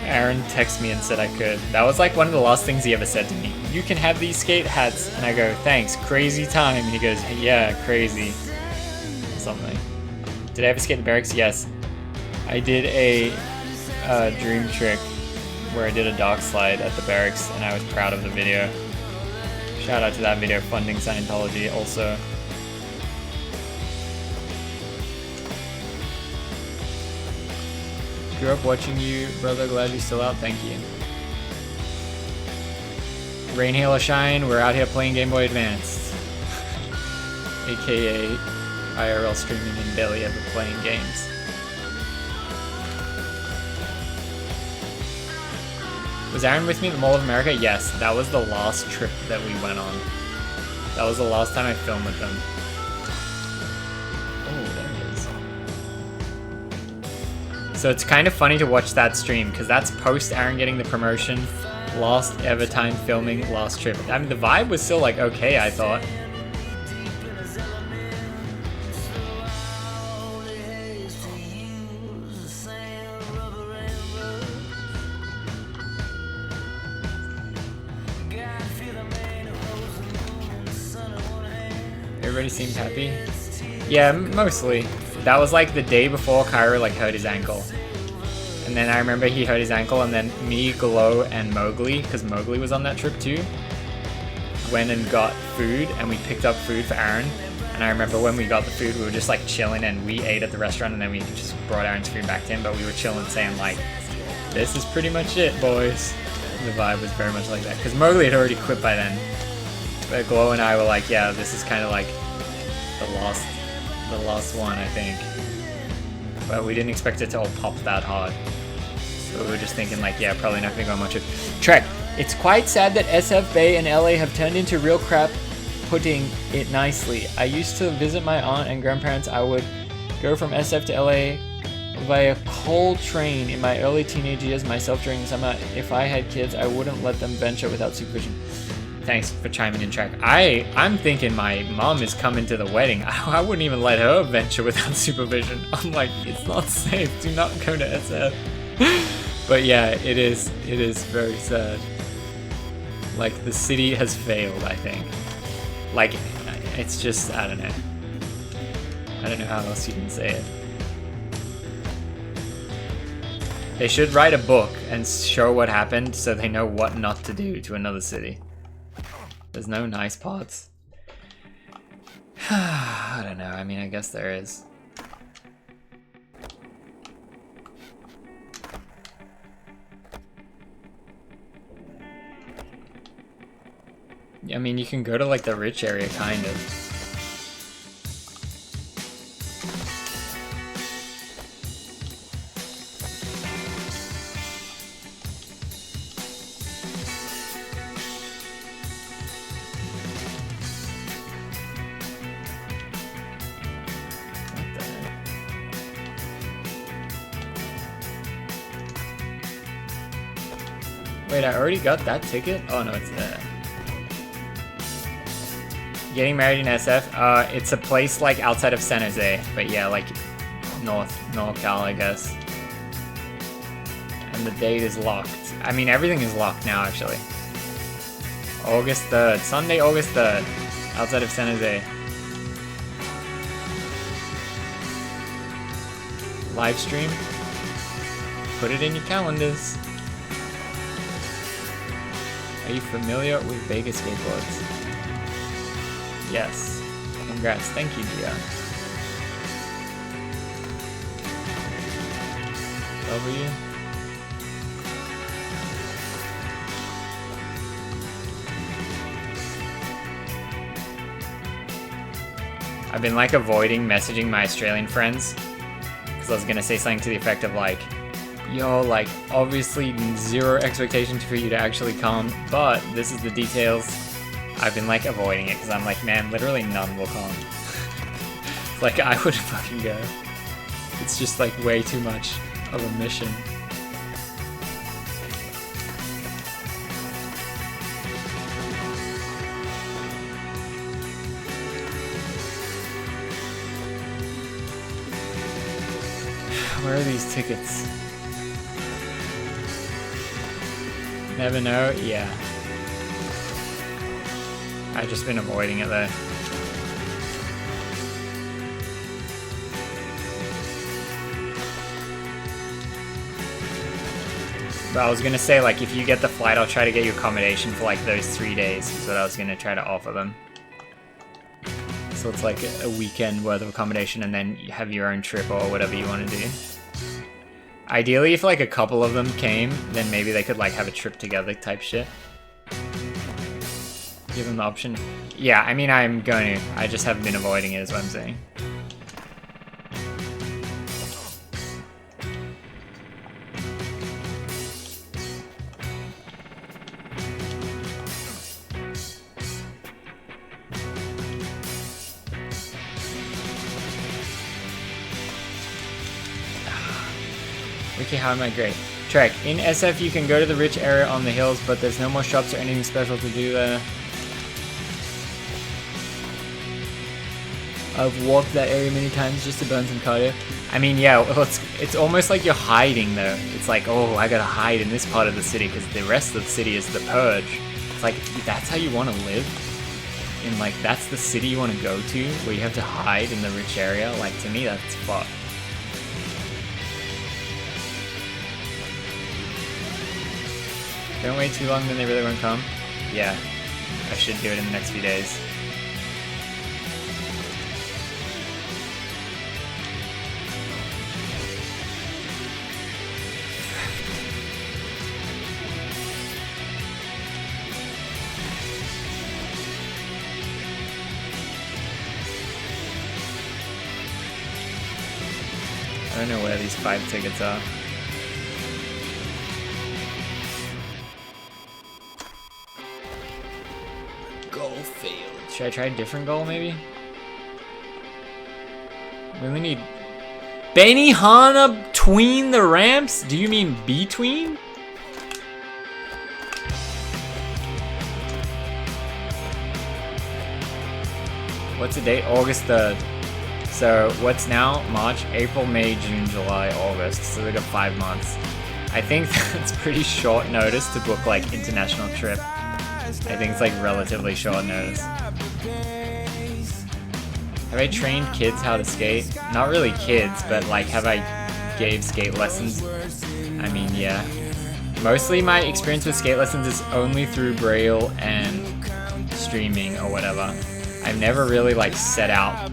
Aaron texted me and said I could. That was like one of the last things he ever said to me. You can have these skate hats. And I go, thanks, crazy time. And he goes, yeah, crazy. Something. Did I ever skate the barracks? Yes. I did a dream trick where I did a dock slide at the barracks and I was proud of the video. Shout out to that video, funding Scientology also. Grew up watching you, brother. Glad you're still out. Thank you. Rain, hail, or shine, we're out here playing Game Boy Advance. AKA IRL streaming and barely ever playing games. Was Aaron with me at the Mall of America? Yes, that was the last trip that we went on. That was the last time I filmed with them. Oh, there it is. So it's kind of funny to watch that stream, because that's post Aaron getting the promotion, last ever time filming, last trip. I mean, the vibe was still like okay, I thought. Everybody seemed happy. Yeah, mostly. That was like the day before Cairo like hurt his ankle. And then I remember he hurt his ankle, and then me, Glow, and Mowgli, because Mowgli was on that trip too, went and got food, and we picked up food for Aaron. And I remember when we got the food, we were just like chilling, and we ate at the restaurant, and then we just brought Aaron's food back to him, but we were chilling saying like, this is pretty much it, boys. The vibe was very much like that, because Mowgli had already quit by then. But Glow and I were like, yeah, this is kind of like the last one, I think. But we didn't expect it to all pop that hard. So we were just thinking like, yeah, probably not gonna go much of Trek. It's quite sad that SF Bay and LA have turned into real crap, putting it nicely. I used to visit my aunt and grandparents. I would go from SF to LA via coal train in my early teenage years myself during the summer. If I had kids, I wouldn't let them venture without supervision. Thanks for chiming in, Trek. I'm thinking my mom is coming to the wedding. I wouldn't even let her venture without supervision. I'm like, it's not safe. Do not go to SF. But yeah, it is very sad. Like, the city has failed, I think. Like, it's just, I don't know. I don't know how else you can say it. They should write a book and show what happened so they know what not to do to another city. There's no nice parts. I don't know. I mean, I guess there is. I mean, you can go to like the rich area, kind of. Wait, I already got that ticket? Oh no, it's there. Getting married in SF? It's a place like outside of San Jose, but yeah, like NorCal, I guess. And the date is locked. I mean, everything is locked now, actually. August 3rd. Sunday, August 3rd. Outside of San Jose. Live stream. Put it in your calendars. Are you familiar with Vegas skateboards? Yes. Congrats. Thank you, Gia. W. I've been like avoiding messaging my Australian friends because I was gonna say something to the effect of like, yo, like, obviously zero expectations for you to actually come, but this is the details. I've been, like, avoiding it, because I'm like, man, literally none will come. Like, I wouldn't fucking go. It's just, like, way too much of a mission. Where are these tickets? Never know? Yeah. I've just been avoiding it though. But I was gonna say, like, if you get the flight, I'll try to get you accommodation for like those 3 days. Is what I was gonna try to offer them. So it's like a weekend worth of accommodation and then you have your own trip or whatever you want to do. Ideally, if like a couple of them came, then maybe they could like have a trip together type shit. Give them the option. Yeah, I mean, I'm going to. I just haven't been avoiding it is what I'm saying. Okay, how am I great? Trek. In SF, you can go to the rich area on the hills, but there's no more shops or anything special to do there. I've walked that area many times just to burn some cardio. I mean, yeah, well, it's almost like you're hiding, though. It's like, oh, I gotta hide in this part of the city because the rest of the city is the purge. It's like, that's how you want to live? And, like, that's the city you want to go to, where you have to hide in the rich area? Like, to me, that's fucked. Don't wait too long, then they really won't come. Yeah, I should do it in the next few days. I don't know where these 5 tickets are. Should I try a different goal, maybe? We only need... Benihana tween the ramps? Do you mean between? What's the date? August 3rd. So, what's now? March, April, May, June, July, August. So we got 5 months. I think that's pretty short notice to book, like, international trip. I think it's, like, relatively short notice. Have I trained kids how to skate? Not really kids, but like have I gave skate lessons? I mean, yeah. Mostly my experience with skate lessons is only through Braille and streaming or whatever. I've never really like set out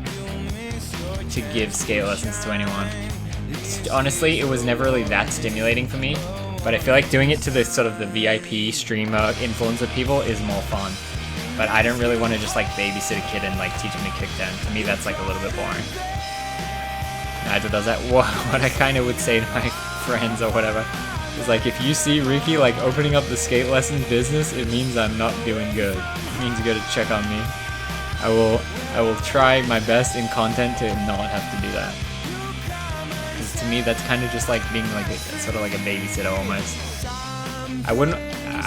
to give skate lessons to anyone. Honestly, it was never really that stimulating for me, but I feel like doing it to the sort of the VIP streamer influencer people is more fun. But I don't really want to just like babysit a kid and like teach him to kick 10. To me, that's like a little bit boring. Nigel does that. What I kind of would say to my friends or whatever is like, if you see Ricky like opening up the skate lesson business, it means I'm not doing good. It means you got to check on me. I will try my best in content to not have to do that. Because to me, that's kind of just like being like sort of like a babysitter almost. I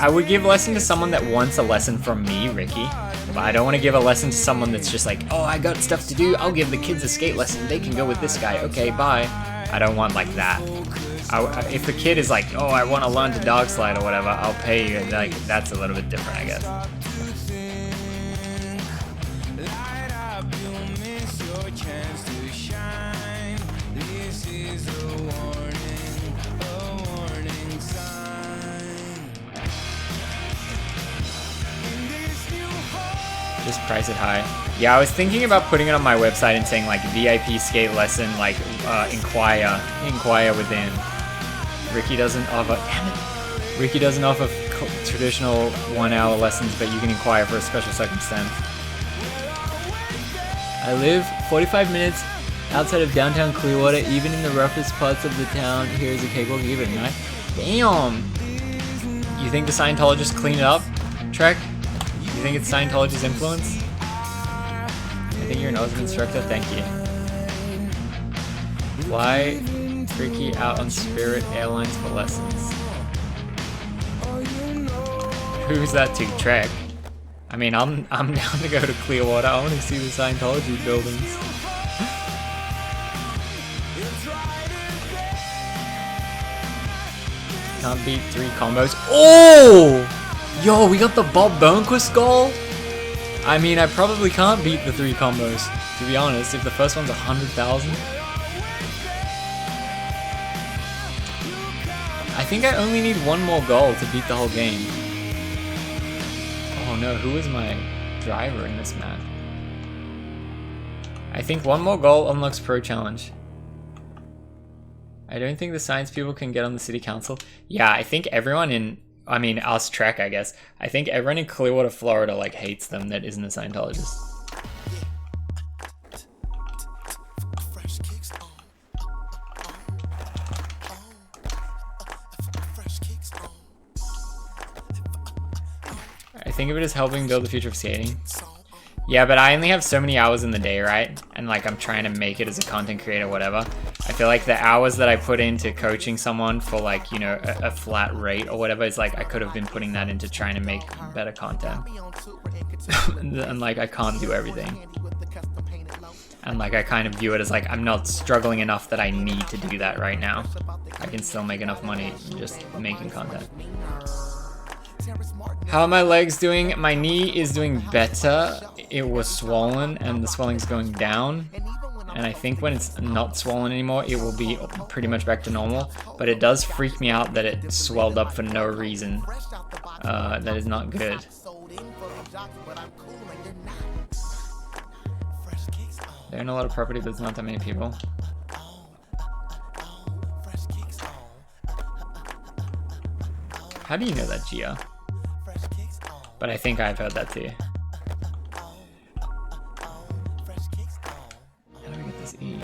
would give a lesson to someone that wants a lesson from me, Ricky. But I don't want to give a lesson to someone that's just like, oh, I got stuff to do. I'll give the kids a skate lesson. They can go with this guy. Okay, bye. I don't want like that. If the kid is like, oh, I want to learn to dog slide or whatever, I'll pay you. Like, that's a little bit different, I guess. Just price it high. Yeah, I was thinking about putting it on my website and saying like VIP skate lesson, like inquire within. Ricky doesn't offer. Damn it. Ricky doesn't offer traditional 1 hour lessons, but you can inquire for a special circumstance. I live 45 minutes outside of downtown Clearwater. Even in the roughest parts of the town, here's a cakewalk. Give it a night. Damn. You think the Scientologists clean it up, Trek? You think it's Scientology's influence? I think you're an awesome instructor, thank you. Why Ricky out on Spirit Airlines for lessons? Who's that to, Trek? I mean, I'm down to go to Clearwater. I want to see the Scientology buildings. Can't beat 3 combos. Oh! Yo, we got the Bob Burnquist goal? I mean, I probably can't beat the 3 combos, to be honest, if the first one's 100,000. I think I only need 1 more goal to beat the whole game. Oh no, who is my driver in this map? I think 1 more goal unlocks Pro Challenge. I don't think the science people can get on the city council. Yeah, I think everyone in... I mean, us Trek, I guess. I think everyone in Clearwater, Florida, like, hates them that isn't a Scientologist. I think of it as helping build the future of skating. Yeah, but I only have so many hours in the day, right? And like, I'm trying to make it as a content creator, whatever. I feel like the hours that I put into coaching someone for like, you know, a flat rate or whatever is like, I could have been putting that into trying to make better content. And like, I can't do everything. And like, I kind of view it as like, I'm not struggling enough that I need to do that right now. I can still make enough money just making content. How are my legs doing? My knee is doing better. It was swollen and the swelling's going down. And I think when it's not swollen anymore, it will be pretty much back to normal. But it does freak me out that it swelled up for no reason. That is not good. There aren't a lot of property, but there's not that many people. How do you know that, Gia? But I think I've heard that too. How do we get this E?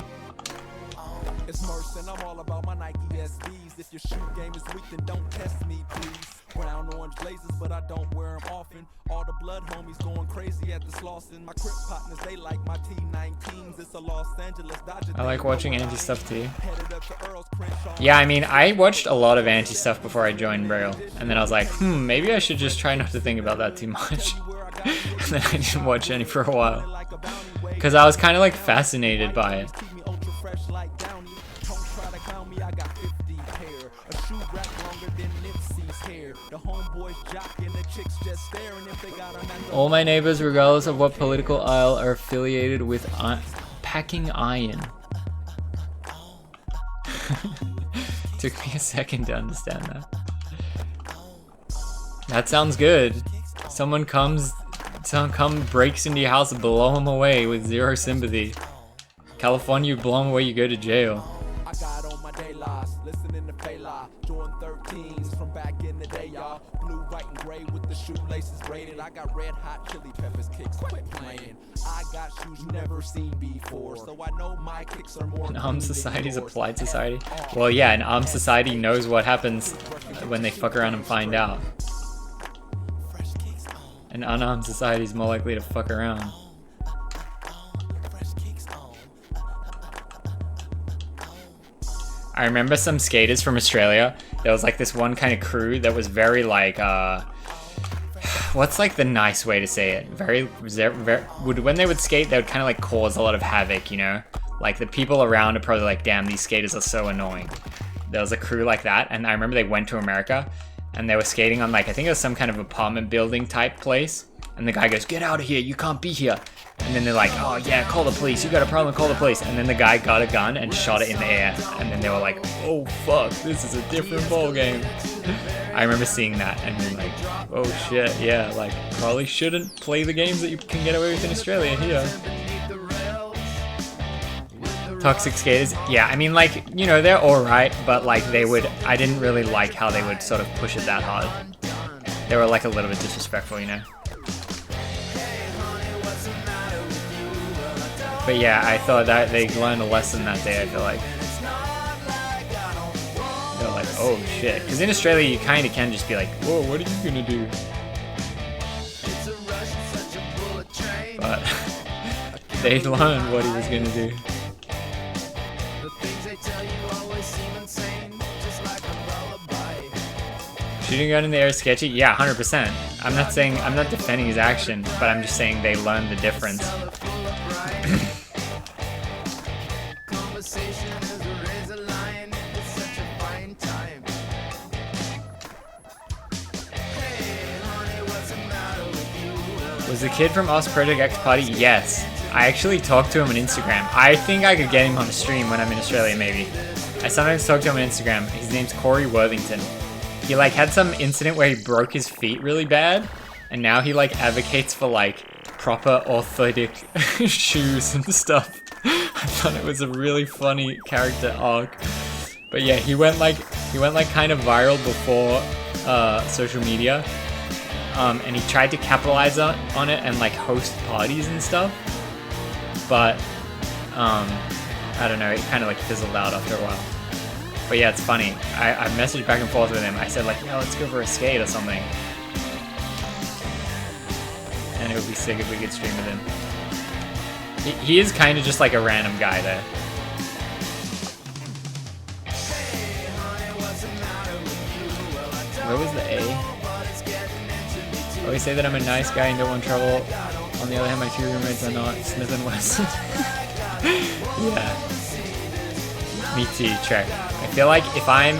It's Merson, I'm all about my Nike SBs. If your shoe game is weak, then don't test me, please. Brown orange blazers, but I don't wear them often. All the blood homies going crazy at the Slauson. My crip partners, they like my T19s. It's a Los Angeles Dodger. I like watching anti stuff too. Yeah, I mean, I watched a lot of anti stuff before I joined Braille, and then I was like, maybe I should just try not to think about that too much. And then I didn't watch any for a while because I was kind of like fascinated by it. All my neighbors, regardless of what political aisle, are affiliated with packing iron. Took me a second to understand that. That sounds good. Someone comes Someone come breaks into your house and blow them away with zero sympathy. California, you blow them away, you go to jail. I got on my day loss, listening to Payla, doing 13s from back in the day, y'all. Blue, white, and gray with the shoelaces braided. I got red hot chili peppers kicks, quit playing. I got shoes you never seen before, so I know my kicks are more. An armed society is a polite society. Well, yeah, an armed society knows what happens when they fuck around and find out. An unarmed society is more likely to fuck around. I remember some skaters from Australia. There was like this one kind of crew that was very like, what's like the nice way to say it? When they would skate, they would kind of like cause a lot of havoc, you know? Like the people around are probably like, damn, these skaters are so annoying. There was a crew like that, and I remember they went to America, and they were skating on like, I think it was some kind of apartment building type place, and the guy goes, get out of here, you can't be here. And then they're like, oh yeah, call the police, you got a problem, call the police. And then the guy got a gun and shot it in the air. And then they were like, oh fuck, this is a different ball game. I remember seeing that and being like, oh shit, yeah, like probably shouldn't play the games that you can get away with in Australia here. Toxic skaters, yeah, I mean like, you know, they're alright, but like I didn't really like how they would sort of push it that hard. They were like a little bit disrespectful, you know? But yeah, I thought that they learned a lesson that day, I feel like. They're like, oh shit. Because in Australia, you kind of can just be like, whoa, what are you gonna do? But they learned what he was gonna do. Shooting gun in the air is sketchy? Yeah, 100%. I'm not defending his action, but I'm just saying they learned the difference. Was the kid from Us Project X Party? Yes. I actually talked to him on Instagram. I think I could get him on a stream when I'm in Australia, maybe. I sometimes talk to him on Instagram. His name's Corey Worthington. He like had some incident where he broke his feet really bad, and now he like advocates for like proper orthopedic shoes and stuff. I thought it was a really funny character arc. But yeah, he went like kind of viral before social media. And he tried to capitalize on it and like host parties and stuff, but I don't know, it kind of like fizzled out after a while. But yeah, it's funny. I messaged back and forth with him. I said like, yo, let's go for a skate or something. And it would be sick if we could stream with him. He is kind of just like a random guy there. Where was the A? I always say that I'm a nice guy and don't want trouble. On the other hand, my two roommates are not. Smith and Wesson. Yeah. Me too, Trek. I feel like if I'm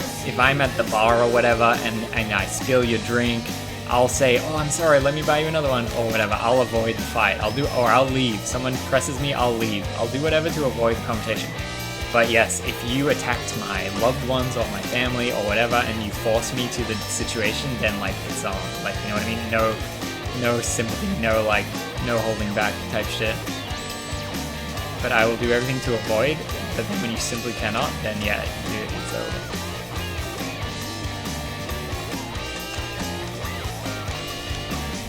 at the bar or whatever and I spill your drink, I'll say, oh, I'm sorry, let me buy you another one, or whatever. I'll avoid the fight. I'll leave. Someone presses me, I'll leave. I'll do whatever to avoid the confrontation. But yes, if you attacked my loved ones or my family or whatever and you force me to the situation, then like it's on. Like, you know what I mean? No sympathy, no holding back type shit. But I will do everything to avoid, but then when you simply cannot, then yeah, it's over.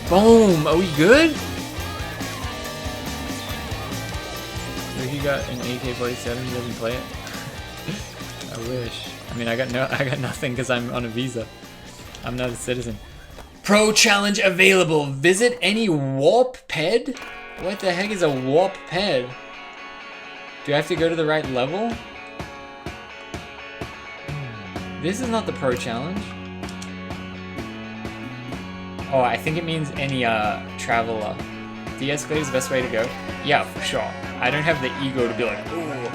Boom! Are we good? He got an AK-47, he doesn't play it. I wish. I mean, I got nothing because I'm on a visa. I'm not a citizen. Pro challenge available. Visit any warp ped? What the heck is a warp ped? Do I have to go to the right level? This is not the pro challenge. Oh, I think it means any traveler. De-escalate is the best way to go. Yeah, for sure. I don't have the ego to be like, oh,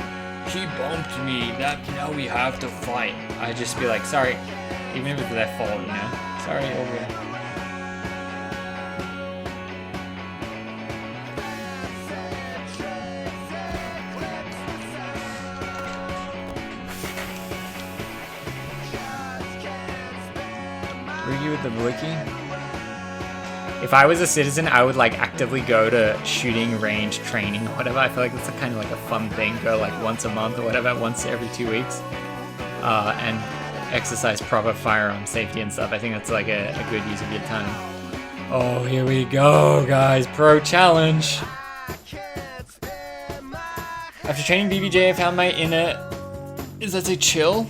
he bumped me, now we have to fight. I just be like, sorry, even if it's their fault, you know? Sorry, over. Ricky with the blicky. If I was a citizen, I would like actively go to shooting range training or whatever. I feel like it's a kind of like a fun thing. Go like once a month or whatever, once every 2 weeks, and exercise proper firearm safety and stuff. I think that's like a good use of your time. Oh, here we go, guys. Pro challenge. After training BBJ, I found my inner... Does that say chill?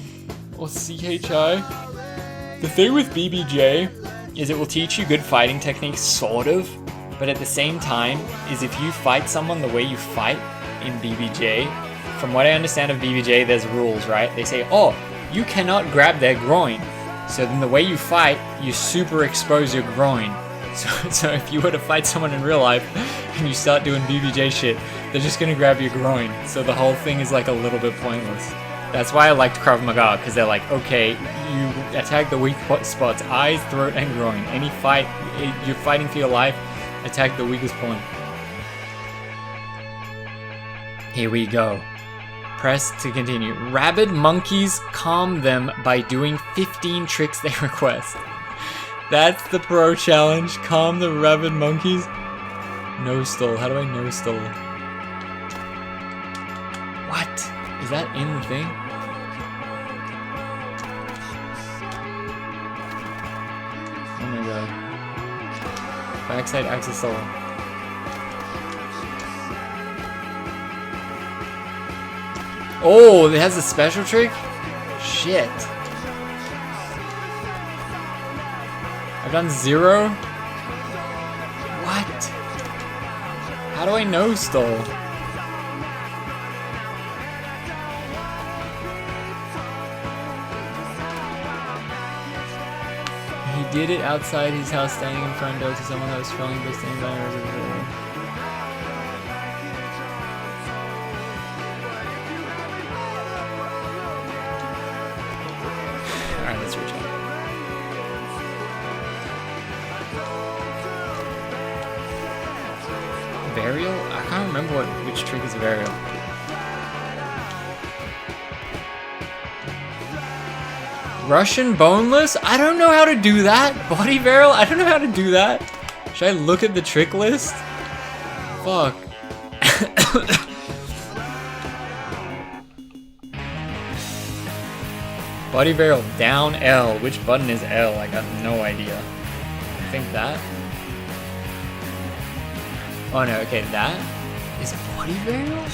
Or CHI? The thing with BBJ is it will teach you good fighting techniques, sort of. But at the same time, is if you fight someone the way you fight in BBJ, from what I understand of BBJ, there's rules, right? They say, oh, you cannot grab their groin. So then the way you fight, you super expose your groin. So if you were to fight someone in real life and you start doing BBJ shit, they're just gonna grab your groin. So the whole thing is like a little bit pointless. That's why I liked Krav Maga, because they're like, okay, you attack the weak spots, eyes, throat, and groin. Any fight, you're fighting for your life, attack the weakest point. Here we go. Press to continue. Rabid monkeys calm them by doing 15 tricks they request. That's the pro challenge. Calm the rabid monkeys. No stall. How do I no stall? What? Is that in the thing? Oh my god. Backside axis stall. Oh, it has a special trick? Shit. I've done 0? What? How do I no stall? He did it outside his house, standing in front door to someone that was filming by standing by a reservoir. Alright, let's reach out. Varial? I can't remember which trick is varial. Russian boneless? I don't know how to do that. Body varial? I don't know how to do that. Should I look at the trick list? Fuck. Body varial down L. Which button is L? I got no idea. I think that. Oh no, okay, that is body varial?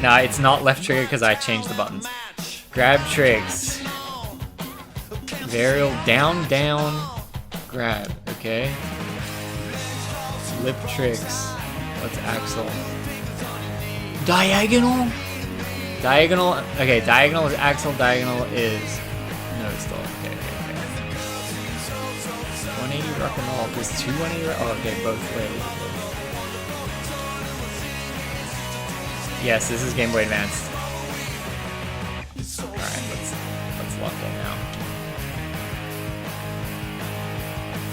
Nah, it's not left trigger because I changed the buttons. Grab tricks. Varial down, down, grab, okay. Lip tricks. What's axle? Diagonal? Diagonal, okay, diagonal is axle, diagonal is no stall. Okay. 180 rock and roll. There's 2 180 rock. Oh, okay, both ways. Yes, this is Game Boy Advance. Alright, let's lock in now.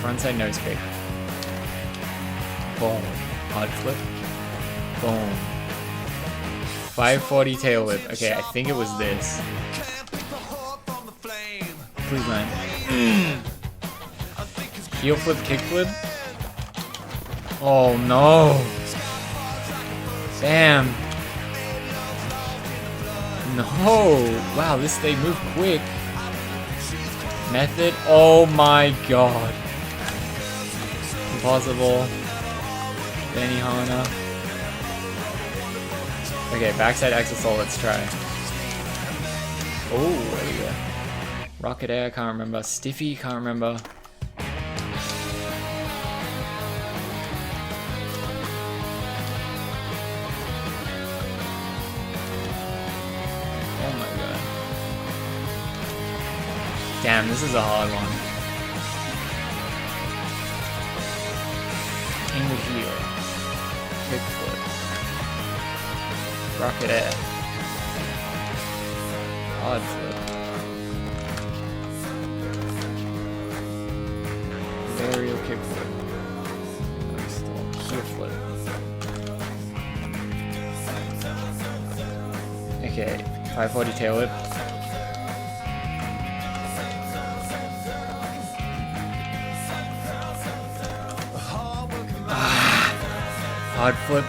Frontside nose kick. Boom. Odd flip. Boom. 540 tail whip. Okay, I think it was this. Please land. Heel flip, kick flip. Oh no. Damn. No. Wow, they move quick. Method. Oh my god. Impossible. Benihana. Okay, backside axle soul, let's try. Oh, there we go. Rocket Air, can't remember. Stiffy, can't remember. Oh my god. Damn, this is a hard one. In the heel. Kickflip. Rocket Air. Odd flip. Varial kickflip. Heel flip. Okay, 540 tail whip. Hard flip.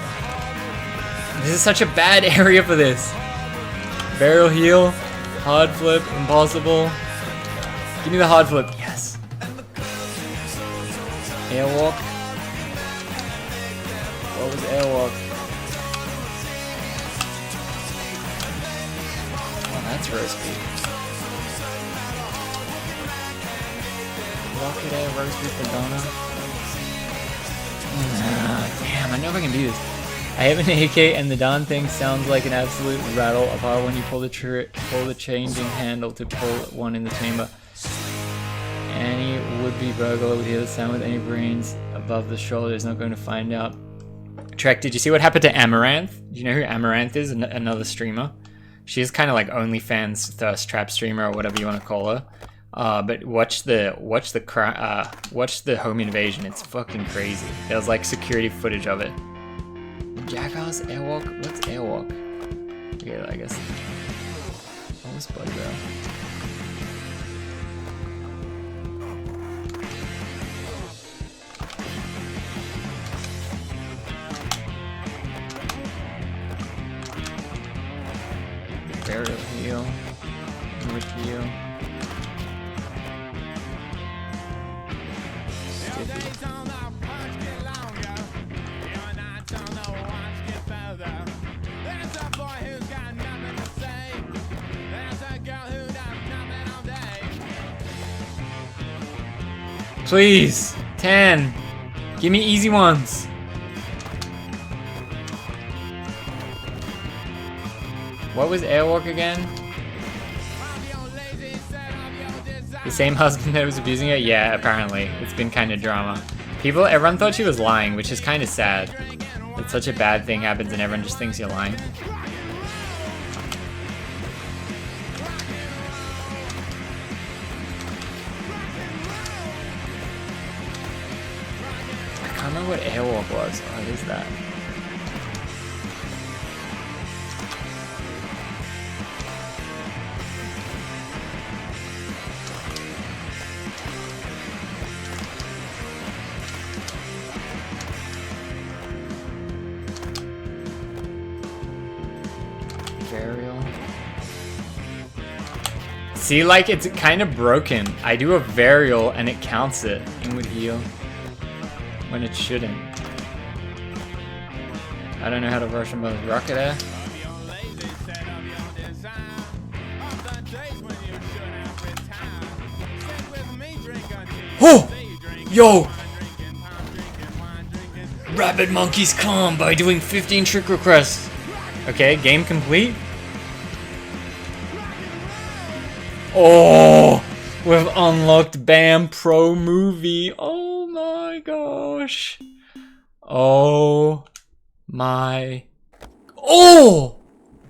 This is such a bad area for this. Barrel heel. Hard flip. Impossible. Give me the hard flip. Yes. Airwalk. What was airwalk? Oh, that's roast beef. Rocket air, roast beef Madonna. Damn, I know if I can do this. I have an AK and the Don thing sounds like an absolute rattle apart when you pull the changing handle to pull one in the chamber. Any would-be burglar would hear the sound with any brains above the shoulder is not going to find out. Trek, did you see what happened to Amaranth? Do you know who Amaranth is? Another streamer. She's kind of like OnlyFans thirst trap streamer or whatever you want to call her. But watch the home invasion. It's fucking crazy. There was like security footage of it. Jackass airwalk. What's airwalk? Okay, I guess. What was Blood Barrel? Burial heel. North heel. Please, 10. Give me easy ones. What was airwalk again? The same husband that was abusing it? Yeah, apparently. It's been kind of drama. Everyone thought she was lying, which is kind of sad. That such a bad thing happens and everyone just thinks you're lying. I can't remember what airwalk was. What is that? See, like, it's kind of broken. I do a varial and it counts it. Inward heel. When it shouldn't. I don't know how to version both rocket air. Oh! Yo! Rabid monkeys calm by doing 15 trick requests. Okay, game complete. Oh, we've unlocked BAM Pro Movie. Oh my gosh. Oh my. Oh!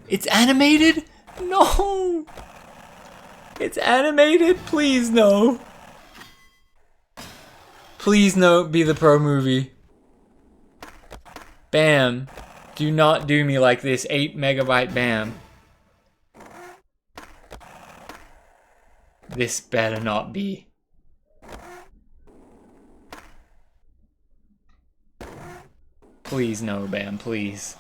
It's animated? No! It's animated? Please no. Please no, be the Pro Movie. BAM. Do not do me like this. 8 megabyte BAM. This better not be. Please no, BAM, please.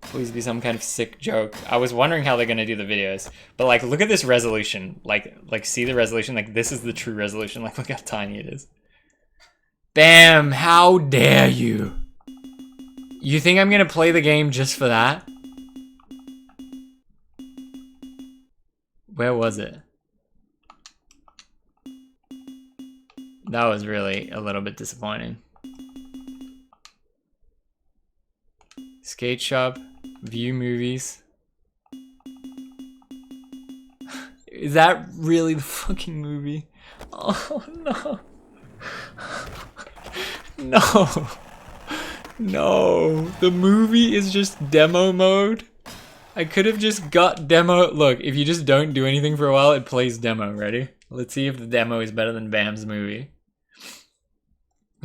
Please be some kind of sick joke. I was wondering how they're gonna do the videos. But like, look at this resolution. Like see the resolution? Like, this is the true resolution. Like, look how tiny it is. BAM, how dare you? You think I'm gonna play the game just for that? Where was it? That was really a little bit disappointing. Skate shop, view movies. Is that really the fucking movie? Oh no. No. No. The movie is just demo mode. I could have just got demo. Look, if you just don't do anything for a while, it plays demo. Ready? Let's see if the demo is better than BAM's movie.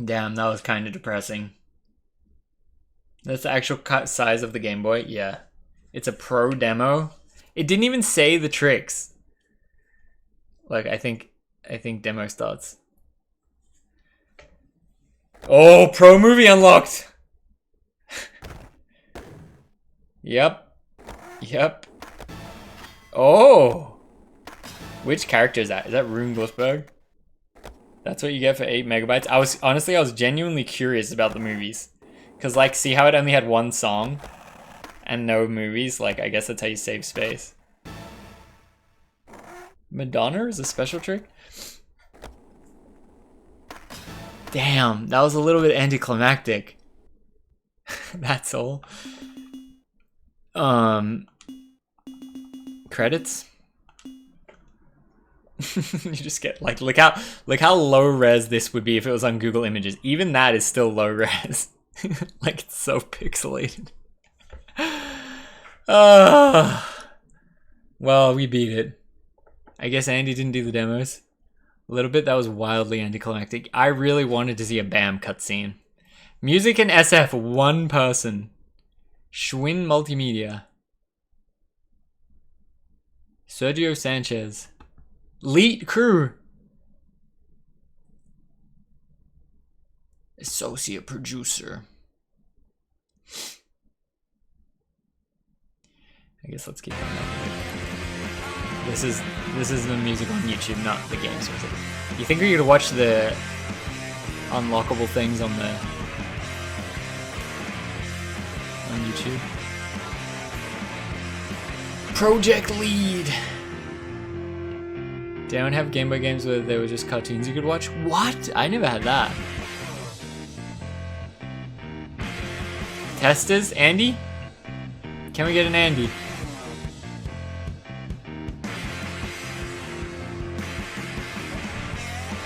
Damn, that was kind of depressing. That's the actual cut size of the Game Boy? Yeah. It's a pro demo. It didn't even say the tricks. Like, I think demo starts. Oh, pro movie unlocked. Yep. Yep. Oh. Which character is that? Is that Rune Glusberg? That's what you get for 8 megabytes. I was genuinely curious about the movies. Cause like, see how it only had one song and no movies? Like, I guess that's how you save space. Madonna is a special trick? Damn, that was a little bit anticlimactic. That's all. Credits? You just get like, look how low res this would be if it was on Google Images. Even that is still low res. Like, it's so pixelated. Well, we beat it. I guess Andy didn't do the demos. A little bit, that was wildly anticlimactic. I really wanted to see a BAM cutscene. Music and SF, one person. Schwinn Multimedia. Sergio Sanchez. Lead crew. Associate producer. I guess let's keep on that. This is the music on YouTube, not the game's music. You think we're gonna watch the unlockable things on YouTube? Project Lead. Don't have Game Boy games where they were just cartoons you could watch? What? I never had that. Testers? Andy? Can we get an Andy?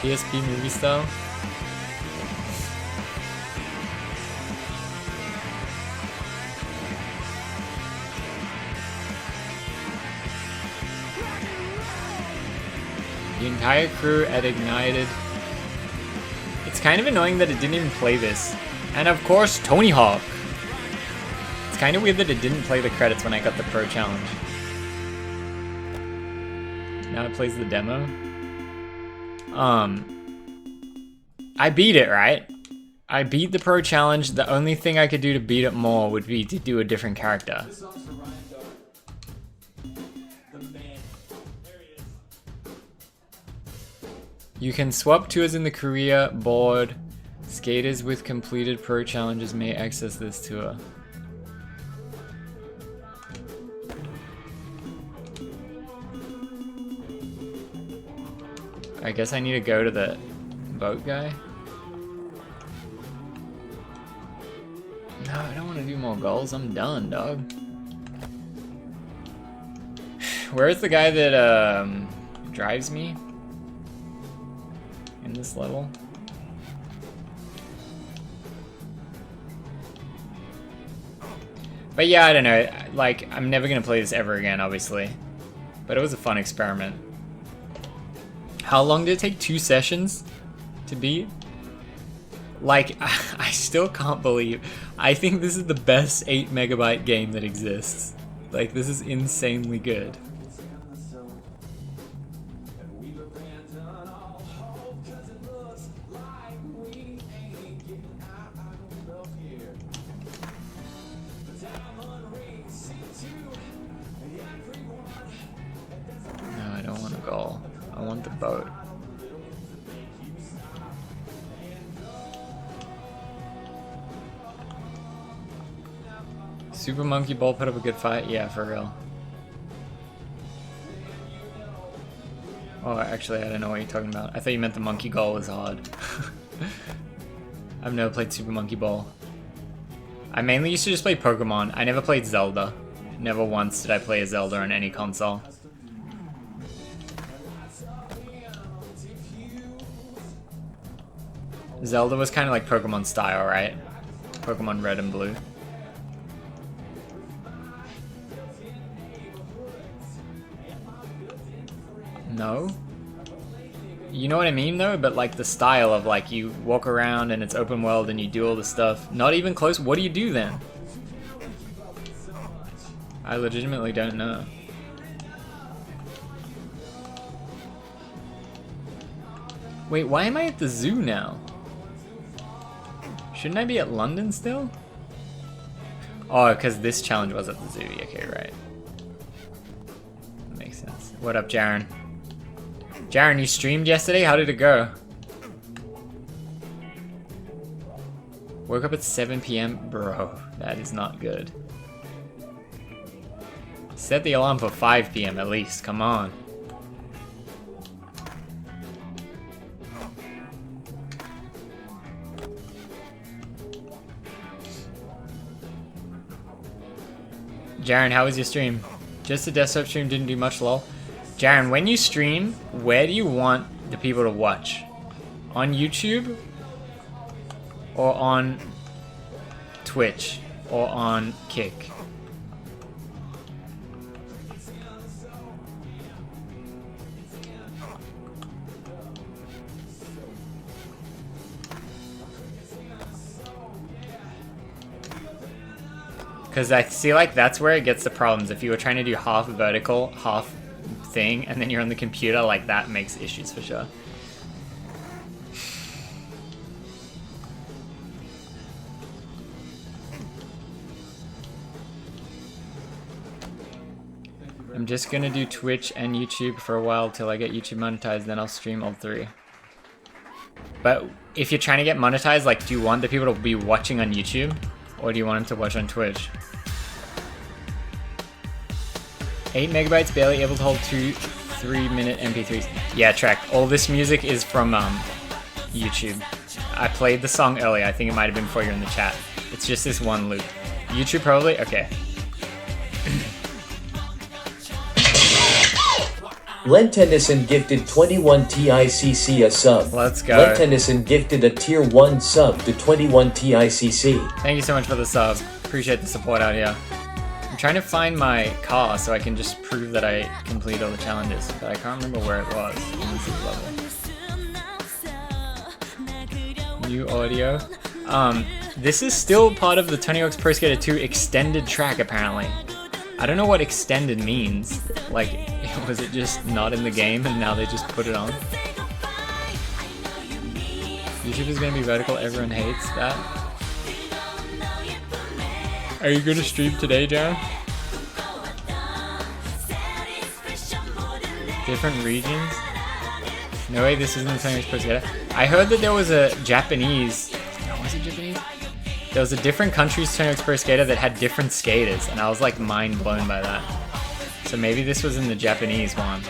PSP movie style? The entire crew at Ignited. It's kind of annoying that it didn't even play this. And of course, Tony Hawk. It's kind of weird that it didn't play the credits when I got the Pro Challenge. Now it plays the demo. I beat it, right? I beat the Pro Challenge. The only thing I could do to beat it more would be to do a different character. You can swap tours in the career board. Skaters with completed Pro Challenges may access this tour. I guess I need to go to the boat guy. No, I don't want to do more goals. I'm done, dog. Where's the guy that drives me in this level? But yeah, I don't know. Like, I'm never gonna play this ever again, obviously. But it was a fun experiment. How long did it take? 2 sessions to beat? Like, I still can't believe. I think this is the best 8 megabyte game that exists. Like, this is insanely good. No, I don't want a goal. I want the boat. Super Monkey Ball put up a good fight? Yeah, for real. Oh, actually, I don't know what you're talking about. I thought you meant the Monkey Ball was hard. I've never played Super Monkey Ball. I mainly used to just play Pokemon. I never played Zelda. Never once did I play a Zelda on any console. Zelda was kind of like Pokemon style, right? Pokemon Red and Blue. No? You know what I mean though? But like the style of like you walk around and it's open world and you do all the stuff. Not even close. What do you do then? I legitimately don't know. Wait, why am I at the zoo now? Shouldn't I be at London still? Oh, because this challenge was at the zoo. Okay, right. That makes sense. What up, Jaren? Jaren, you streamed yesterday? How did it go? Woke up at 7 p.m. Bro, that is not good. Set the alarm for 5 p.m. at least. Come on. Jaren, how was your stream? Just a desktop stream, didn't do much, lol. Jaren, when you stream, where do you want the people to watch? On YouTube? Or on Twitch? Or on Kick? Because I feel like that's where it gets the problems. If you were trying to do half vertical, half thing, and then you're on the computer, like that makes issues for sure. I'm just gonna do Twitch and YouTube for a while till I get YouTube monetized, then I'll stream all three. But if you're trying to get monetized, like, do you want the people to be watching on YouTube? Or do you want them to watch on Twitch? 8 megabytes, barely able to hold 2 3-minute MP3s. Yeah, Trek. All this music is from YouTube. I played the song earlier. I think it might have been before you're in the chat. It's just this one loop. YouTube probably? Okay. Len Tennyson gifted 21 TICC a sub. Let's go. Len Tennyson gifted a tier 1 sub to 21 TICC. Thank you so much for the sub. Appreciate the support out here. I'm trying to find my car so I can just prove that I complete all the challenges, but I can't remember where it was. New audio. This is still part of the Tony Hawk's Pro Skater 2 extended track, apparently. I don't know what extended means. Like, was it just not in the game and now they just put it on? YouTube is gonna be vertical, everyone hates that. Are you gonna stream today, John? Different regions? No way this isn't the Tony Hawk's Pro Skater. I heard that there was a Japanese... No, was it Japanese? There was a different country's Tony Hawk's Pro Skater that had different skaters, and I was like mind blown by that. So maybe this was in the Japanese one.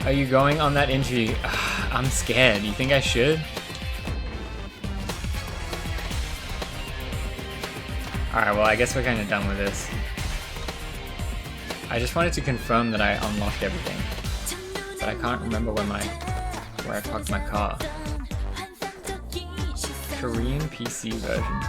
Are you going on that interview? Ugh, I'm scared. You think I should? Alright, well I guess we're kind of done with this. I just wanted to confirm that I unlocked everything. But I can't remember where I parked my car. Korean PC version.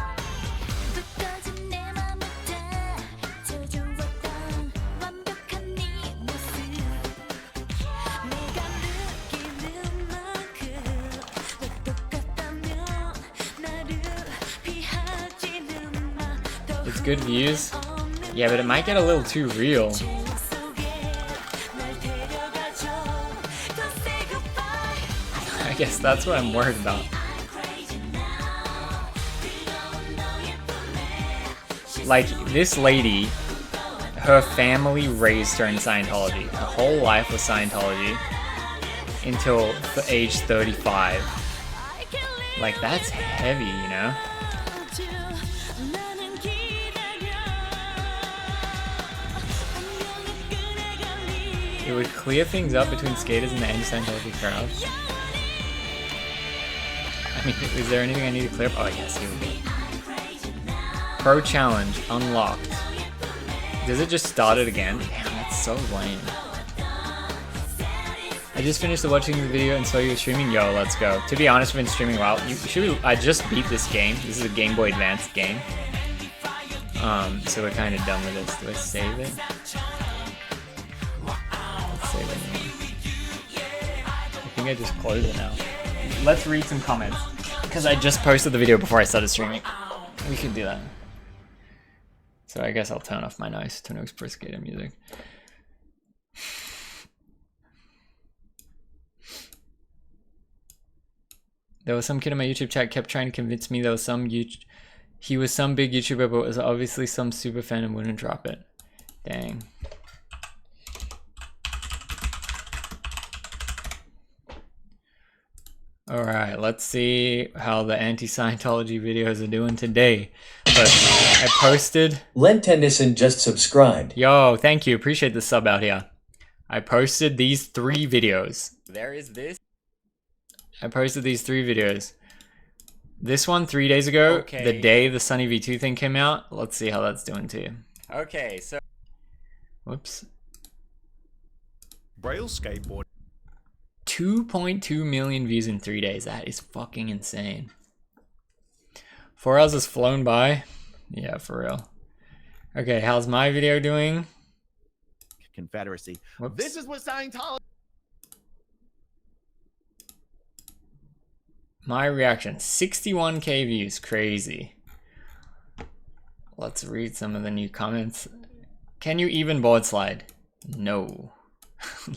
It's good views. Yeah, but it might get a little too real. I guess that's what I'm worried about. Like, this lady, her family raised her in Scientology. Her whole life was Scientology until the age 35. Like, that's heavy, you know? It would clear things up between skaters and the anti-Scientology crowd. I mean, is there anything I need to clear up? Oh yes, here we go. Pro challenge unlocked. Does it just start it again? Damn, that's so lame. I just finished watching the video and saw you streaming. Yo, let's go. To be honest, I've been streaming a while. I just beat this game. This is a Game Boy Advance game. So we're kind of done with this. Do I save it? Let's save it anyway. I think I just closed it now. Let's read some comments. Because I just posted the video before I started streaming. We could do that. So I guess I'll turn off my nice Tony Hawk's Pro Skater music. There was some kid in my YouTube chat kept trying to convince me there was he was some big YouTuber, but was obviously some super fan and wouldn't drop it. Dang. All right, let's see how the anti-Scientology videos are doing today. But I posted... Len Tennyson just subscribed. Yo, thank you. Appreciate the sub out here. I posted these 3 videos. There is this. I posted these 3 videos. This one 3 days ago, Okay. the day the Sunny V2 thing came out. Let's see how that's doing to you. Okay, so... Whoops. Braille skateboard. 2.2 million views in 3 days. That is fucking insane. 4 hours has flown by. Yeah, for real. Okay, how's my video doing? Confederacy. Whoops. This is what Scientology. My reaction, 61k views, crazy. Let's read some of the new comments. Can you even board slide? No.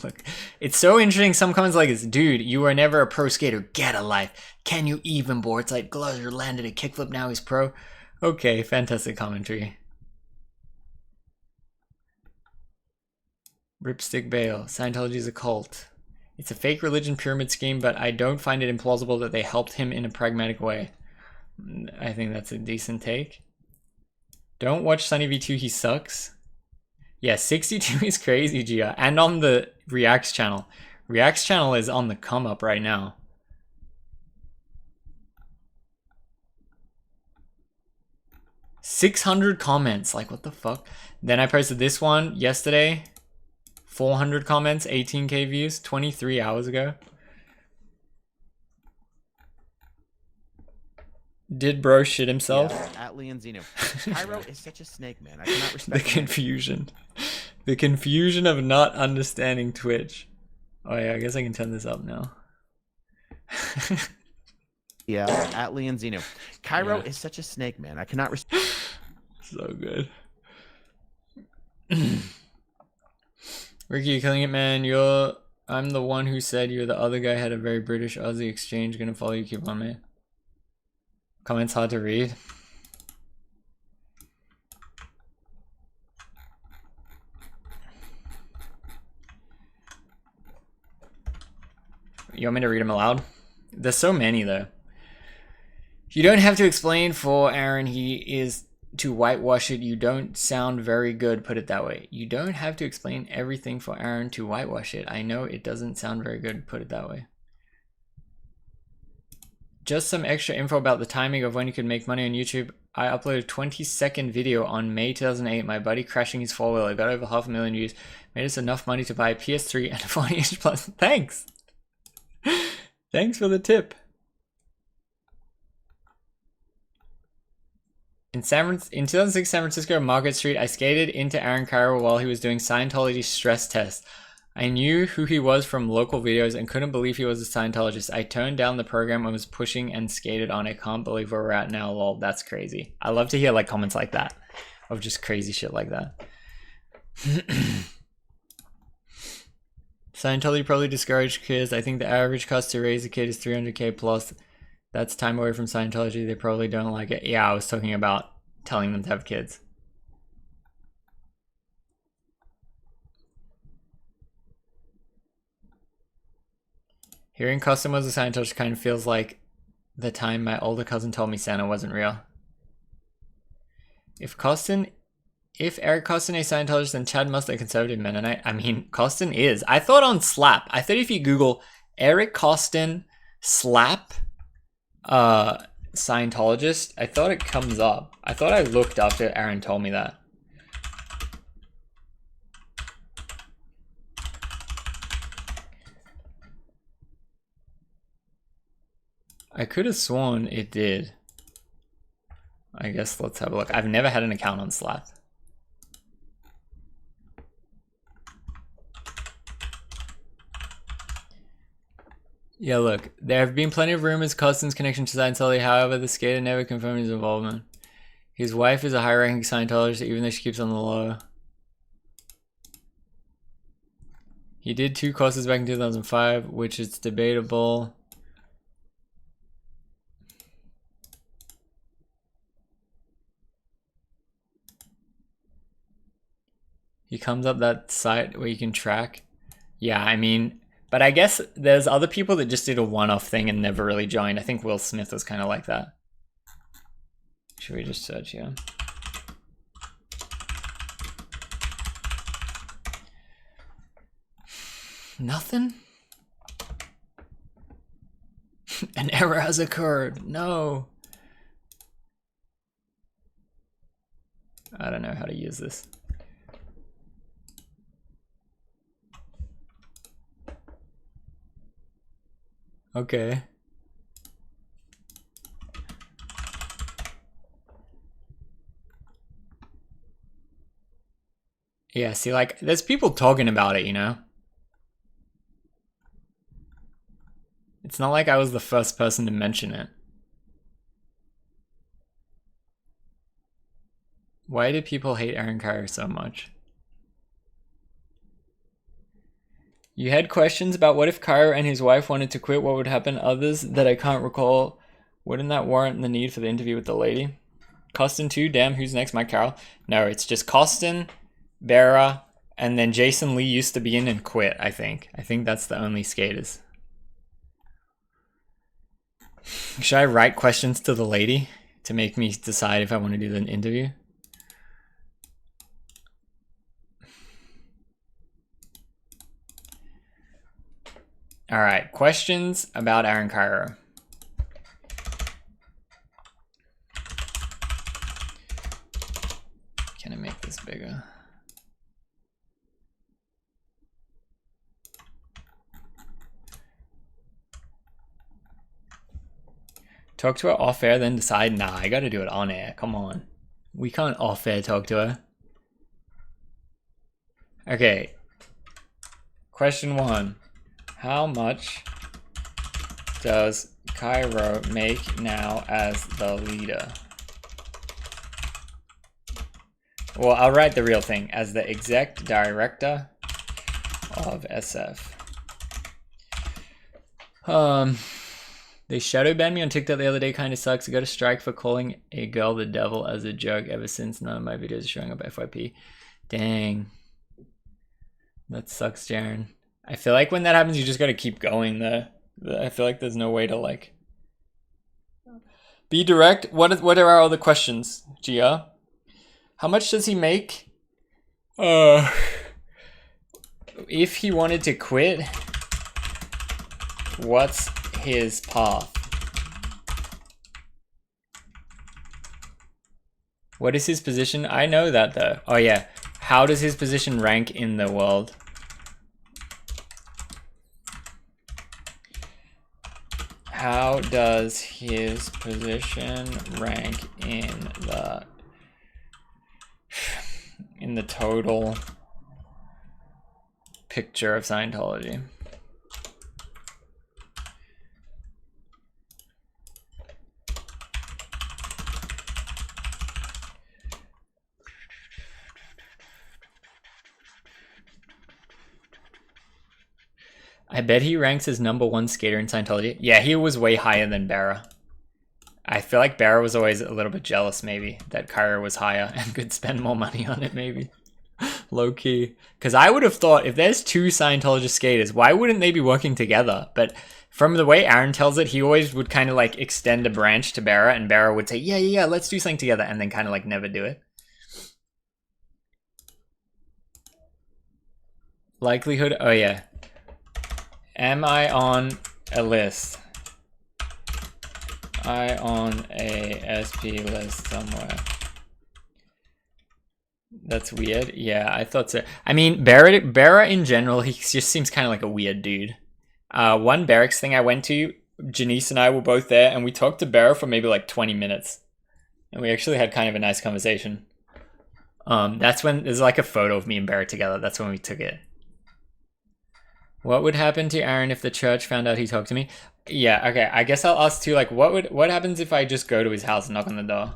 Look, it's so interesting. Some comments like this, dude, you were never a pro skater, get a life. Can you even board slide? Glaser landed a kickflip, now he's pro. Okay, fantastic commentary. Ripstick Bale, Scientology is a cult. It's a fake religion pyramid scheme, but I don't find it implausible that they helped him in a pragmatic way. I think that's a decent take. Don't watch Sunny V2, he sucks. Yeah, 62 is crazy, Gia. And on the Reacts channel. Reacts channel is on the come up right now. $600 comments. Like, what the fuck? Then I posted this one yesterday. 400 comments, 18k views, 23 hours ago. Did bro shit himself? Yeah, at Leonzino. Cairo is such a snake, man. I cannot respect The confusion. The confusion of not understanding Twitch. Oh yeah, I guess I can turn this up now. Yeah, at Leonzino. Cairo is such a snake, man. I cannot respect. So good. Ricky, you're killing it, man. I'm the one who said you're the other guy had a very British Aussie exchange. Gonna follow you, keep on me. Comments hard to read. You want me to read them aloud? There's so many though. You don't have to explain for Aaron. He is to whitewash it. You don't sound very good, put it that way. You don't have to explain everything for Aaron to whitewash it. I know it doesn't sound very good, put it that way. Just some extra info about the timing of when you could make money on YouTube. I uploaded a 20-second video on May 2008. My buddy crashing his 4-wheeler got over 500,000 views. Made us enough money to buy a PS3 and a 40-inch plus. Thanks. Thanks for the tip. In 2006 San Francisco Market Street, I skated into Aaron Cairo while he was doing Scientology stress tests. I knew who he was from local videos and couldn't believe he was a Scientologist. I turned down the program and was pushing and skated on. I can't believe where we're at now, lol. That's crazy. I love to hear like comments like that. Of just crazy shit like that. Scientology probably discouraged kids. I think the average cost to raise a kid is 300k plus. That's time away from Scientology. They probably don't like it. Yeah, I was talking about telling them to have kids. Hearing Costin was a Scientologist kind of feels like the time my older cousin told me Santa wasn't real. If Eric Costin is a Scientologist, then Chad must be a conservative Mennonite. I mean, Costin is. I thought on Slap. I thought if you Google Eric Costin Slap Scientologist, I thought it comes up. I thought I looked after Aaron told me that. I could have sworn it did. I guess let's have a look. I've never had an account on Slap. Yeah, look. There have been plenty of rumors Costin's connection to Scientology. However, the skater never confirmed his involvement. His wife is a high-ranking Scientologist, even though she keeps on the low. He did 2 courses back in 2005, which is debatable. He comes up that site where you can track. Yeah, I mean, but I guess there's other people that just did a one-off thing and never really joined. I think Will Smith was kind of like that. Should we just search here? Nothing? An error has occurred. No. I don't know how to use this. Okay. Yeah, see, like, there's people talking about it, you know? It's not like I was the first person to mention it. Why do people hate Aaron Carter so much? You had questions about what if Kyra and his wife wanted to quit, what would happen? Others that I can't recall. Wouldn't that warrant the need for the interview with the lady? Costin too? Damn, who's next? Mike Carroll? No, it's just Costin, Bera, and then Jason Lee used to be in and quit, I think. I think that's the only skaters. Should I write questions to the lady to make me decide if I want to do an interview? All right, questions about Aaron Cairo. Can I make this bigger? Talk to her off air, then decide. Nah, I gotta do it on air. Come on. We can't off air talk to her. Okay. Question 1. How much does Cairo make now as the leader? Well, I'll write the real thing. As the exec director of SF. They shadow banned me on TikTok the other day. Kind of sucks. I got a strike for calling a girl the devil as a joke ever since none of my videos are showing up FYP. Dang. That sucks, Jaren. I feel like when that happens, you just gotta keep going. I feel like there's no way to like be direct. What are our other questions, Gia? How much does he make? If he wanted to quit, what's his path? What is his position? I know that though. Oh yeah. How does his position rank in the world? How does his position rank in the total picture of Scientology? I bet he ranks as #1 skater in Scientology. Yeah, he was way higher than Barra. I feel like Barra was always a little bit jealous, maybe, that Kyra was higher and could spend more money on it, maybe. Low key. Because I would have thought, if there's 2 Scientologist skaters, why wouldn't they be working together? But from the way Aaron tells it, he always would kind of like extend a branch to Barra, and Barra would say, yeah, let's do something together, and then kind of like never do it. Likelihood, oh yeah. Am I on a list? I on a SP list somewhere. That's weird. Yeah, I thought so. I mean, Barra in general, he just seems kind of like a weird dude. One barracks thing I went to, Janice and I were both there, and we talked to Barra for maybe like 20 minutes. And we actually had kind of a nice conversation. That's when, there's like a photo of me and Barra together. That's when we took it. What would happen to Aaron if the church found out he talked to me? Yeah, okay, I guess I'll ask too, like, what happens if I just go to his house and knock on the door?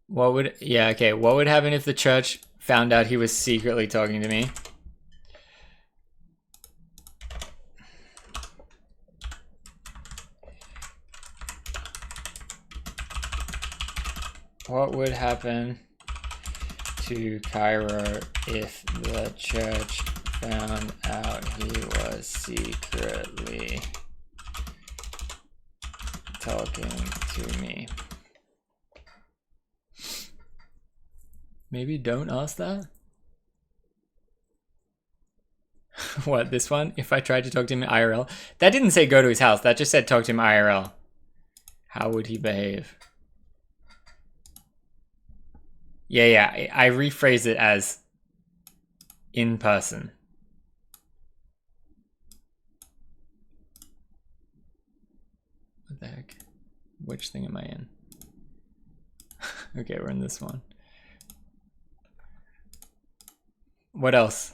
What would, yeah, okay. What would happen if the church found out he was secretly talking to me? What would happen to Cairo if the church found out he was secretly talking to me? Maybe don't ask that? What, this one? If I tried to talk to him IRL? That didn't say go to his house, that just said talk to him IRL. How would he behave? Yeah, I rephrase it as in person. What the heck? Which thing am I in? Okay, we're in this one. What else?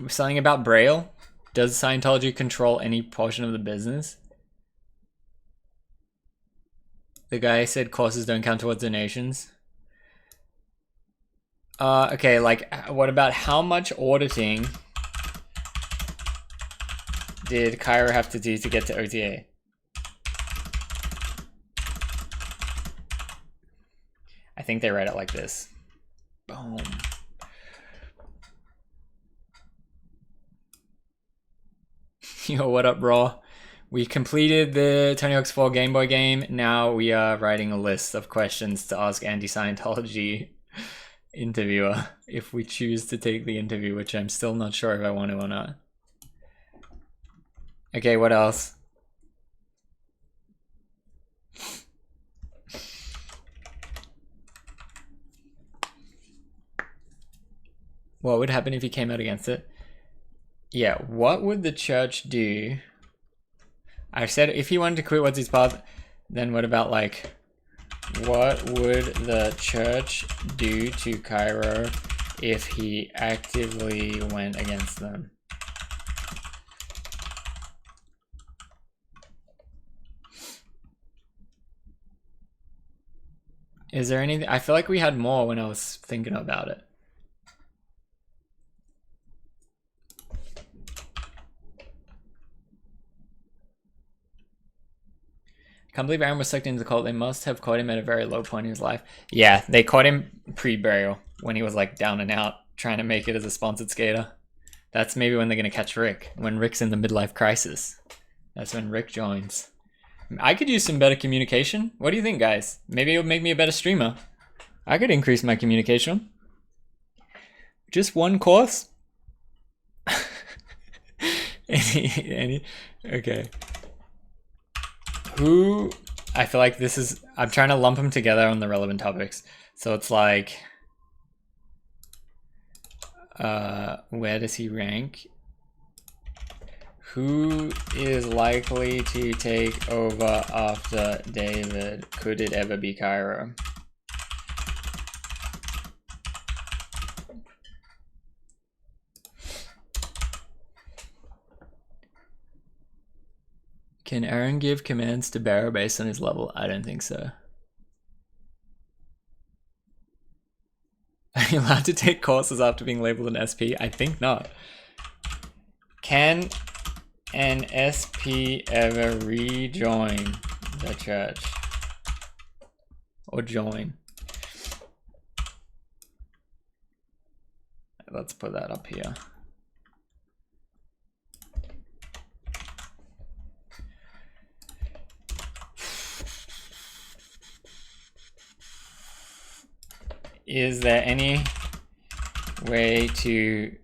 Something about Braille? Does Scientology control any portion of the business? The guy said courses don't count towards donations. Okay, like, what about how much auditing did Cairo have to do to get to OTA? I think they write it like this. Boom. Yo, what up, bro? We completed the Tony Hawk's 4 Game Boy game. Now we are writing a list of questions to ask anti-Scientology interviewer if we choose to take the interview, which I'm still not sure if I want to or not. Okay, what else? What would happen if he came out against it? Yeah, what would the church do? I said if he wanted to quit, what's his path? Then what about, like, what would the church do to Cairo if he actively went against them? Is there anything? I feel like we had more when I was thinking about it. Can't believe Aaron was sucked into the cult. They must have caught him at a very low point in his life. Yeah, they caught him pre-burial when he was like down and out, trying to make it as a sponsored skater. That's maybe when they're gonna catch Rick, when Rick's in the midlife crisis. That's when Rick joins. I could use some better communication. What do you think, guys? Maybe it would make me a better streamer. I could increase my communication. Just one course? Okay. Who, I feel like this is, I'm trying to lump them together on the relevant topics. So it's like, where does he rank? Who is likely to take over after David? Could it ever be Cairo? Can Aaron give commands to Barrow based on his level? I don't think so. Are you allowed to take courses after being labeled an SP? I think not. Can an SP ever rejoin the church? Or join? Let's put that up here. Is there any way to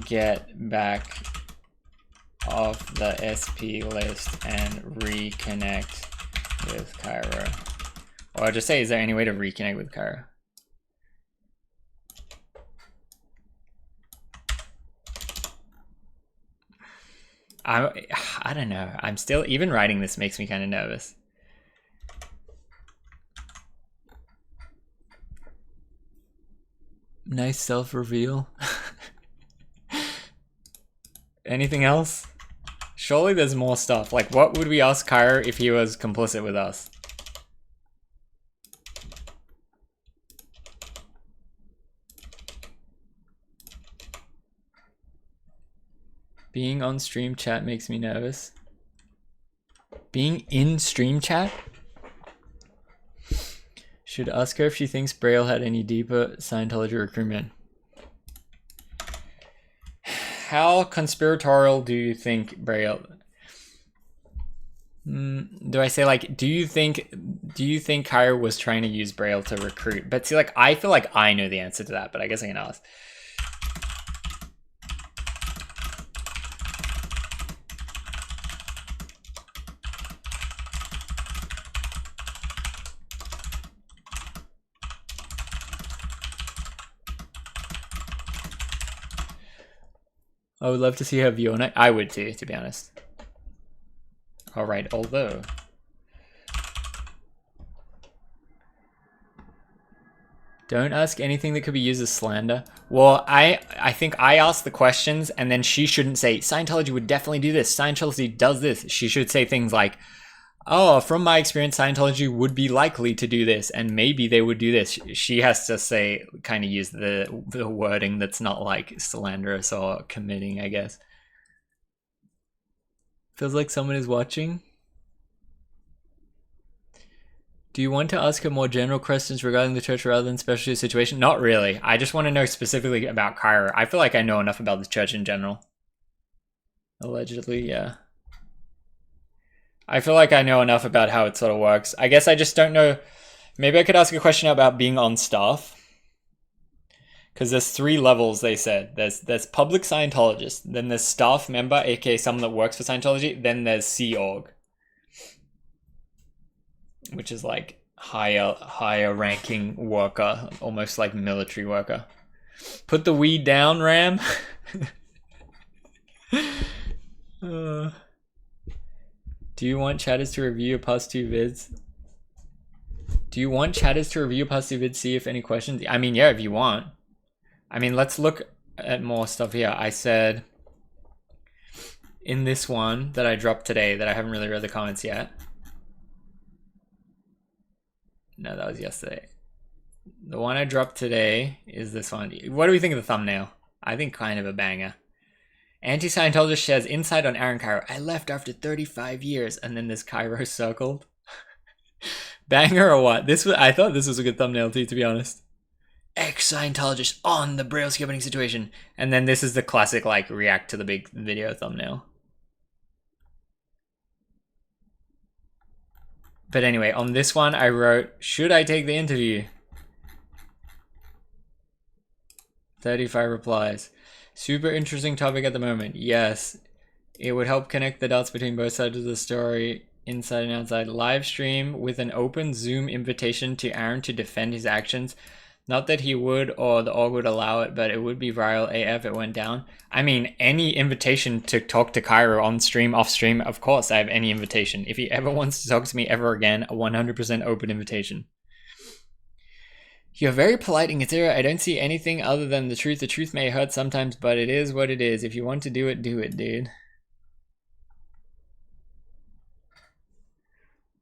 get back off the SP list and reconnect with Cairo? Or just say, is there any way to reconnect with Cairo? I don't know. I'm still, even writing this makes me kind of nervous. Nice self-reveal. Anything else? Surely there's more stuff. Like, what would we ask Cairo if he was complicit with us? Being on stream chat makes me nervous. Being in stream chat? Should ask her if she thinks Braille had any deeper Scientology recruitment. How conspiratorial do you think Braille? Do I say like, do you think Cairo was trying to use Braille to recruit? But see, like, I feel like I know the answer to that, but I guess I can ask. I would love to see her view on it. I would too, to be honest. Alright, although... Don't ask anything that could be used as slander. Well, I think I asked the questions, and then she shouldn't say, Scientology would definitely do this. Scientology does this. She should say things like, oh, from my experience, Scientology would be likely to do this, and maybe they would do this. She has to say, kind of use the wording that's not like slanderous or committing, I guess. Feels like someone is watching. Do you want to ask her more general questions regarding the church rather than special situation? Not really. I just want to know specifically about Cairo. I feel like I know enough about the church in general. Allegedly, yeah. I feel like I know enough about how it sort of works. I guess I just don't know. Maybe I could ask a question about being on staff. Because there's 3 levels, they said. There's public Scientologist. Then there's staff member, aka someone that works for Scientology. Then there's Sea Org, which is like higher ranking worker, almost like military worker. Put the weed down, Ram. Do you want chatters to review your past 2 vids? Do you want chatters to review your past 2 vids, see if any questions? I mean, yeah, if you want. I mean, let's look at more stuff here. I said in this one that I dropped today that I haven't really read the comments yet. No, that was yesterday. The one I dropped today is this one. What do we think of the thumbnail? I think kind of a banger. Anti-Scientologist shares insight on Aaron Cairo. I left after 35 years. And then this Cairo circled. Banger or what? I thought this was a good thumbnail too, to be honest. Ex-Scientologist on the Braille skateboarding situation. And then this is the classic, like, react to the big video thumbnail. But anyway, on this one, I wrote, should I take the interview? 35 replies. Super interesting topic at the moment. Yes. It would help connect the dots between both sides of the story, inside and outside. Live stream with an open Zoom invitation to Aaron to defend his actions. Not that he would or the org would allow it, but it would be viral AF if it went down. I mean, any invitation to talk to Cairo on stream, off stream, of course I have any invitation. If he ever wants to talk to me ever again, a 100% open invitation. You're very polite and considerate. I don't see anything other than the truth. The truth may hurt sometimes, but it is what it is. If you want to do it, dude.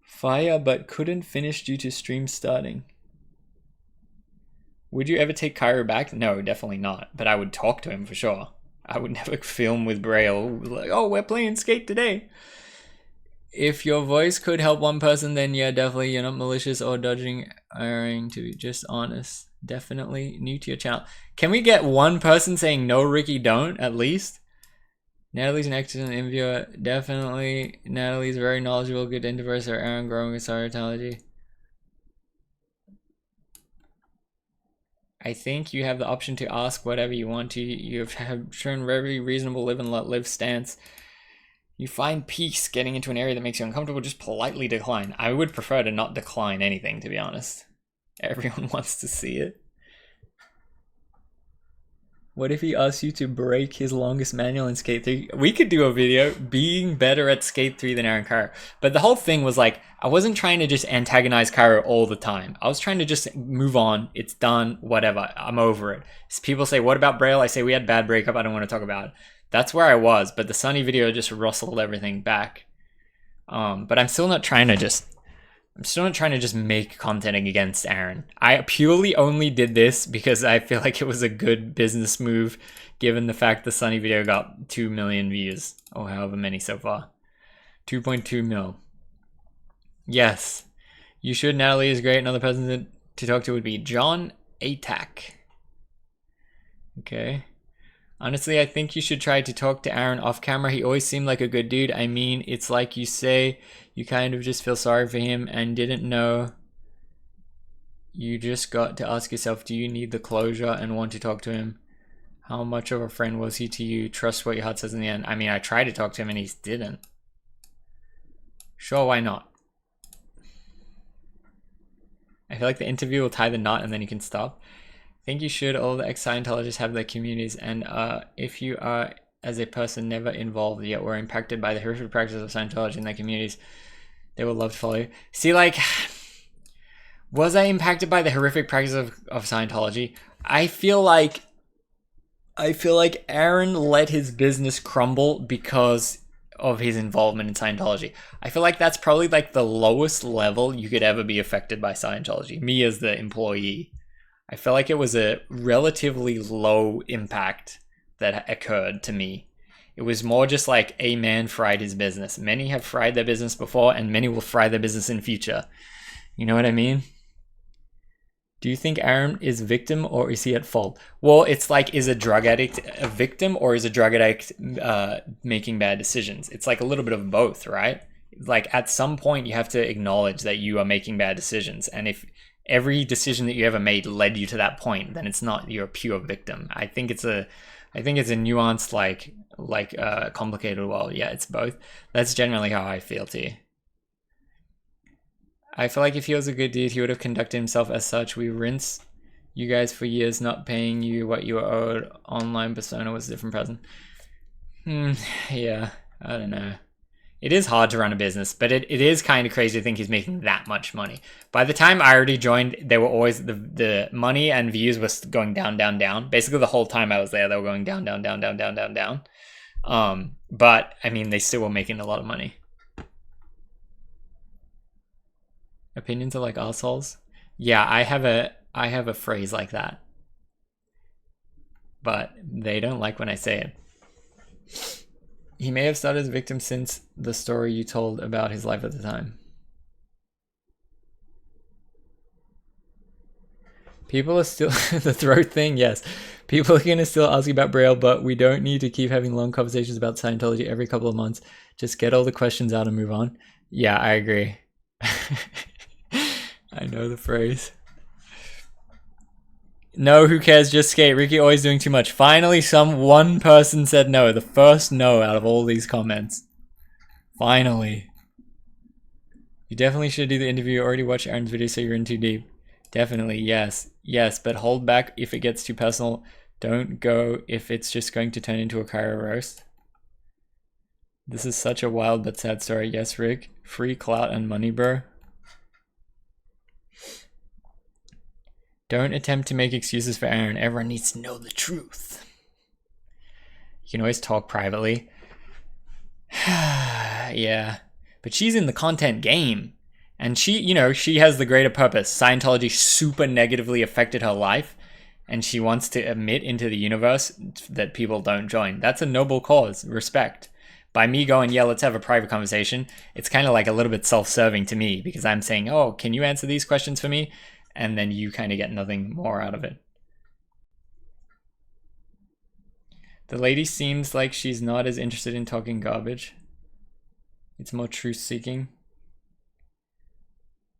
Fire, but couldn't finish due to stream starting. Would you ever take Cairo back? No, definitely not. But I would talk to him for sure. I would never film with Braille. Like, oh, we're playing skate today. If your voice could help one person, then yeah, definitely. You're not malicious or dodging, erring, to be just honest. Definitely new to your channel. Can we get one person saying no, Ricky, don't, at least? Natalie's an excellent interviewer. Definitely. Natalie's very knowledgeable, good interviewer. Aaron growing with Scientology. I think you have the option to ask whatever you want to. You have shown very reasonable live and let live stance. You find peace getting into an area that makes you uncomfortable, just politely decline. I would prefer to not decline anything, to be honest. Everyone wants to see it. What if he asks you to break his longest manual in Skate 3? We could do a video being better at Skate 3 than Aaron Cairo. But the whole thing was like, I wasn't trying to just antagonize Cairo all the time. I was trying to just move on. It's done. Whatever. I'm over it. So people say, what about Braille? I say, we had bad breakup. I don't want to talk about it. That's where I was, but the Sunny video just rustled everything back. But I'm still not trying to just make content against Aaron. I purely only did this because I feel like it was a good business move, given the fact the Sunny video got 2 million views, or however many so far. 2.2 mil. Yes. You should. Natalie is great. Another person to talk to would be John Atack. Okay. Honestly, I think you should try to talk to Aaron off camera. He always seemed like a good dude. I mean, it's like you say, you kind of just feel sorry for him and didn't know. You just got to ask yourself, do you need the closure and want to talk to him? How much of a friend was he to you? Trust what your heart says in the end. I mean, I tried to talk to him and he didn't. Sure, why not? I feel like the interview will tie the knot and then you can stop. I think you should. All the ex-Scientologists have their communities, and if you are, as a person, never involved yet or impacted by the horrific practices of Scientology in their communities, they will love to follow you. See, like, was I impacted by the horrific practices of Scientology? I feel like Aaron let his business crumble because of his involvement in Scientology. I feel like that's probably like the lowest level you could ever be affected by Scientology. Me as the employee. I feel like it was a relatively low impact that occurred to me. It was more just like a man fried his business. Many have fried their business before, and many will fry their business in future. You know what I mean? Do you think Aaron is a victim or is he at fault? Well, it's like, is a drug addict a victim or is a drug addict making bad decisions? It's like a little bit of both, right? Like at some point you have to acknowledge that you are making bad decisions. And if every decision that you ever made led you to that point, then it's not, you're a pure victim. I think it's a nuanced, complicated, well, yeah, it's both. That's generally how I feel too. I feel like if he was a good dude, he would have conducted himself as such. We rinse you guys for years, not paying you what you were owed. Online persona was a different person. Yeah, I don't know. It is hard to run a business, but it is kind of crazy to think he's making that much money. By the time I already joined, they were always, the money and views was going down, down, down. Basically the whole time I was there, they were going down, down, down, down, down, down, down. But I mean, they still were making a lot of money. Opinions are like assholes. Yeah, I have a phrase like that. But they don't like when I say it. He may have started as a victim since the story you told about his life at the time. People are still the throat thing, yes. People are gonna still ask you about Braille, but we don't need to keep having long conversations about Scientology every couple of months. Just get all the questions out and move on. Yeah, I agree. I know the phrase. No, who cares? Just skate. Ricky always doing too much. Finally, one person said no. The first no out of all these comments. Finally. You definitely should do the interview. You already watched Aaron's video, so you're in too deep. Definitely, yes. Yes, but hold back if it gets too personal. Don't go if it's just going to turn into a Cairo roast. This is such a wild but sad story. Yes, Rick. Free clout and money, bro. Don't attempt to make excuses for Aaron. Everyone needs to know the truth. You can always talk privately. Yeah. But she's in the content game. And she has the greater purpose. Scientology super negatively affected her life. And she wants to admit into the universe that people don't join. That's a noble cause. Respect. By me going, yeah, let's have a private conversation, it's kind of like a little bit self-serving to me. Because I'm saying, oh, can you answer these questions for me? And then you kind of get nothing more out of it. The lady seems like she's not as interested in talking garbage. It's more truth-seeking.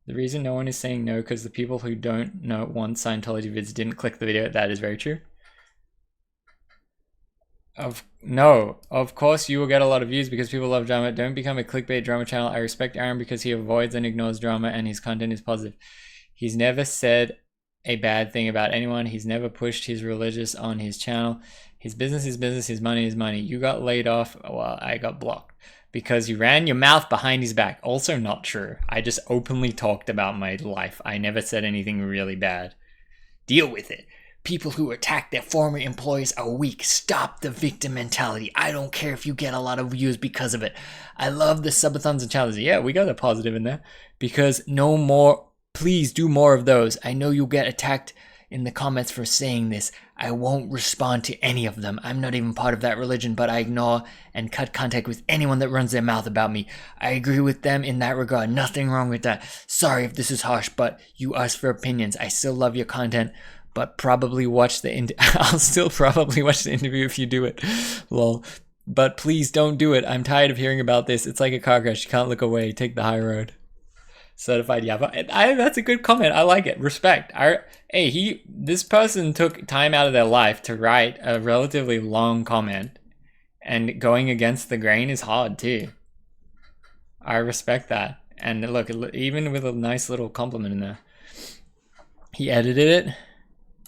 The reason no one is saying no because the people who don't know want Scientology vids didn't click the video. That is very true. No, of course you will get a lot of views because people love drama. Don't become a clickbait drama channel. I respect Aaron because he avoids and ignores drama and his content is positive. He's never said a bad thing about anyone. He's never pushed his religious on his channel. His business is business. His money is money. You got laid off. Well, I got blocked because you ran your mouth behind his back. Also not true. I just openly talked about my life. I never said anything really bad. Deal with it. People who attack their former employees are weak. Stop the victim mentality. I don't care if you get a lot of views because of it. I love the subathons and challenges. Yeah, we got a positive in there. Because no more, please do more of those. I know you'll get attacked in the comments for saying this. I won't respond to any of them. I'm not even part of that religion, but I ignore and cut contact with anyone that runs their mouth about me. I agree with them in that regard. Nothing wrong with that. Sorry if this is harsh, but you asked for opinions. I still love your content, but probably watch the I'll still probably watch the interview if you do it. Lol. But please don't do it. I'm tired of hearing about this. It's like a car crash. You can't look away. Take the high road. Certified Yava. That's a good comment. I like it. Respect. This person took time out of their life to write a relatively long comment, and going against the grain is hard too. I respect that. And look, even with a nice little compliment in there. He edited it.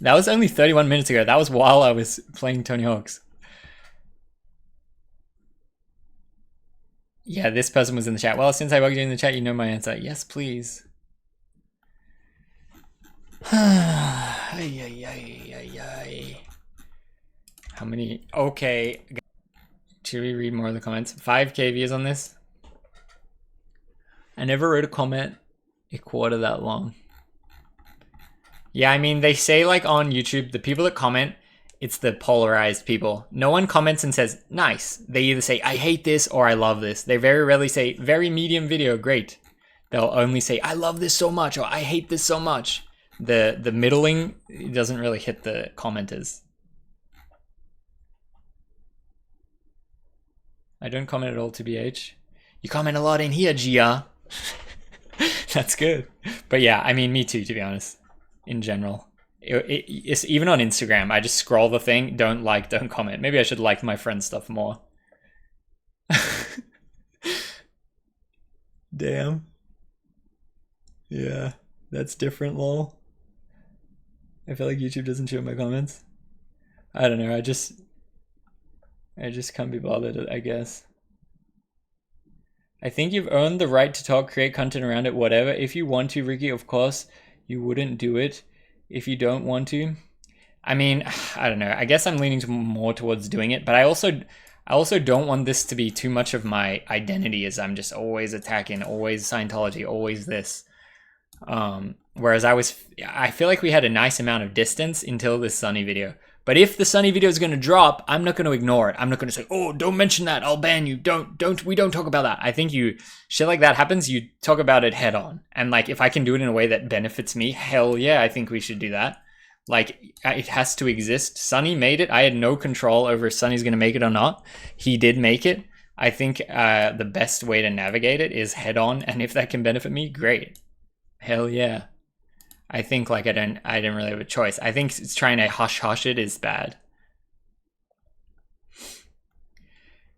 That was only 31 minutes ago. That was while I was playing Tony Hawk's. Yeah, this person was in the chat. Well, since I bugged you in the chat, you know my answer. Yes, please. How many? Okay. Should we read more of the comments? 5K views on this. I never wrote a comment a quarter that long. Yeah, I mean, they say like on YouTube, the people that comment, it's the polarized people. No one comments and says, nice. They either say, I hate this or I love this. They very rarely say, very medium video, great. They'll only say, I love this so much or I hate this so much. The middling doesn't really hit the commenters. I don't comment at all, TBH. You comment a lot in here, Gia. That's good. But yeah, I mean, me too, to be honest, in general. It's even on Instagram. I just scroll the thing, don't like, don't comment. Maybe I should like my friend's stuff more. Damn. Yeah, that's different, lol. I feel like YouTube doesn't show my comments. I don't know, I just can't be bothered, I guess. I think you've earned the right to talk, create content around it, whatever. If you want to, Ricky, of course, you wouldn't do it. If you don't want to, I mean, I don't know. I guess I'm leaning more towards doing it, but I also don't want this to be too much of my identity, as I'm just always attacking, always Scientology, always this. Whereas I feel like we had a nice amount of distance until this Sunny video. But if the Sunny video is going to drop, I'm not going to ignore it. I'm not going to say, oh, don't mention that. I'll ban you. We don't talk about that. I think shit like that happens, you talk about it head on. And like, if I can do it in a way that benefits me, hell yeah, I think we should do that. Like, it has to exist. Sunny made it. I had no control over if Sunny's going to make it or not. He did make it. I think the best way to navigate it is head on. And if that can benefit me, great. Hell yeah. I think like I didn't really have a choice. I think it's trying to hush it is bad.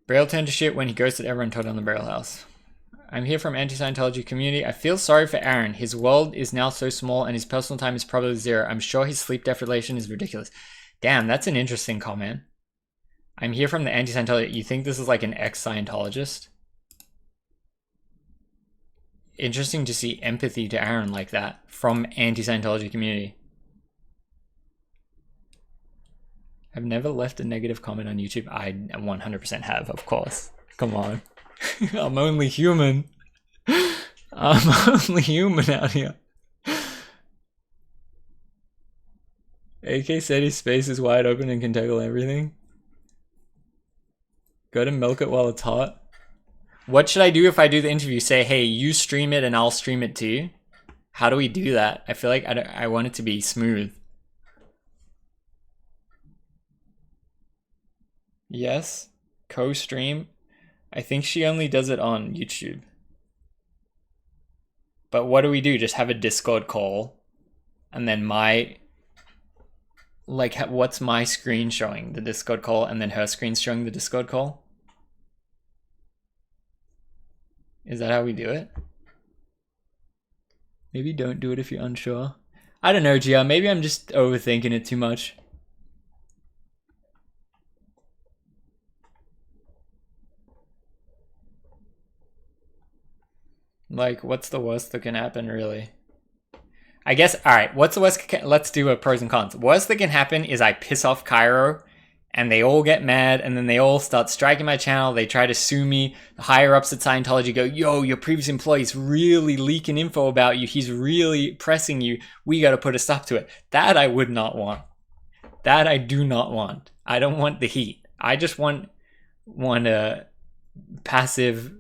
Braille turned to shit when he ghosted everyone told on the Braille house. I'm here from anti-Scientology community. I feel sorry for Aaron. His world is now so small and his personal time is probably 0. I'm sure his sleep deprivation is ridiculous. Damn, that's an interesting comment. I'm here from the anti-Scientology. You think this is like an ex-Scientologist? Interesting to see empathy to Aaron like that from anti-Scientology community. I've never left a negative comment on YouTube. I 100% have, of course. Come on. I'm only human. I'm only human out here. AK said his space is wide open and can tackle everything. Go to milk it while it's hot. What should I do if I do the interview? Say, hey, you stream it and I'll stream it too? How do we do that? I feel like I want it to be smooth. Yes. Co-stream. I think she only does it on YouTube. But what do we do? Just have a Discord call. And then what's my screen showing? The Discord call, and then her screen showing the Discord call? Is that how we do it? Maybe don't do it if you're unsure. I don't know, Gia. Maybe I'm just overthinking it too much. Like, what's the worst that can happen, really? I guess, all right, what's the worst? Let's do a pros and cons. Worst that can happen is I piss off Cairo and they all get mad and then they all start striking my channel. They try to sue me. The higher ups at Scientology go, yo, your previous employee's really leaking info about you. He's really pressing you. We got to put a stop to it. That I would not want. That I do not want. I don't want the heat. I just want a passive,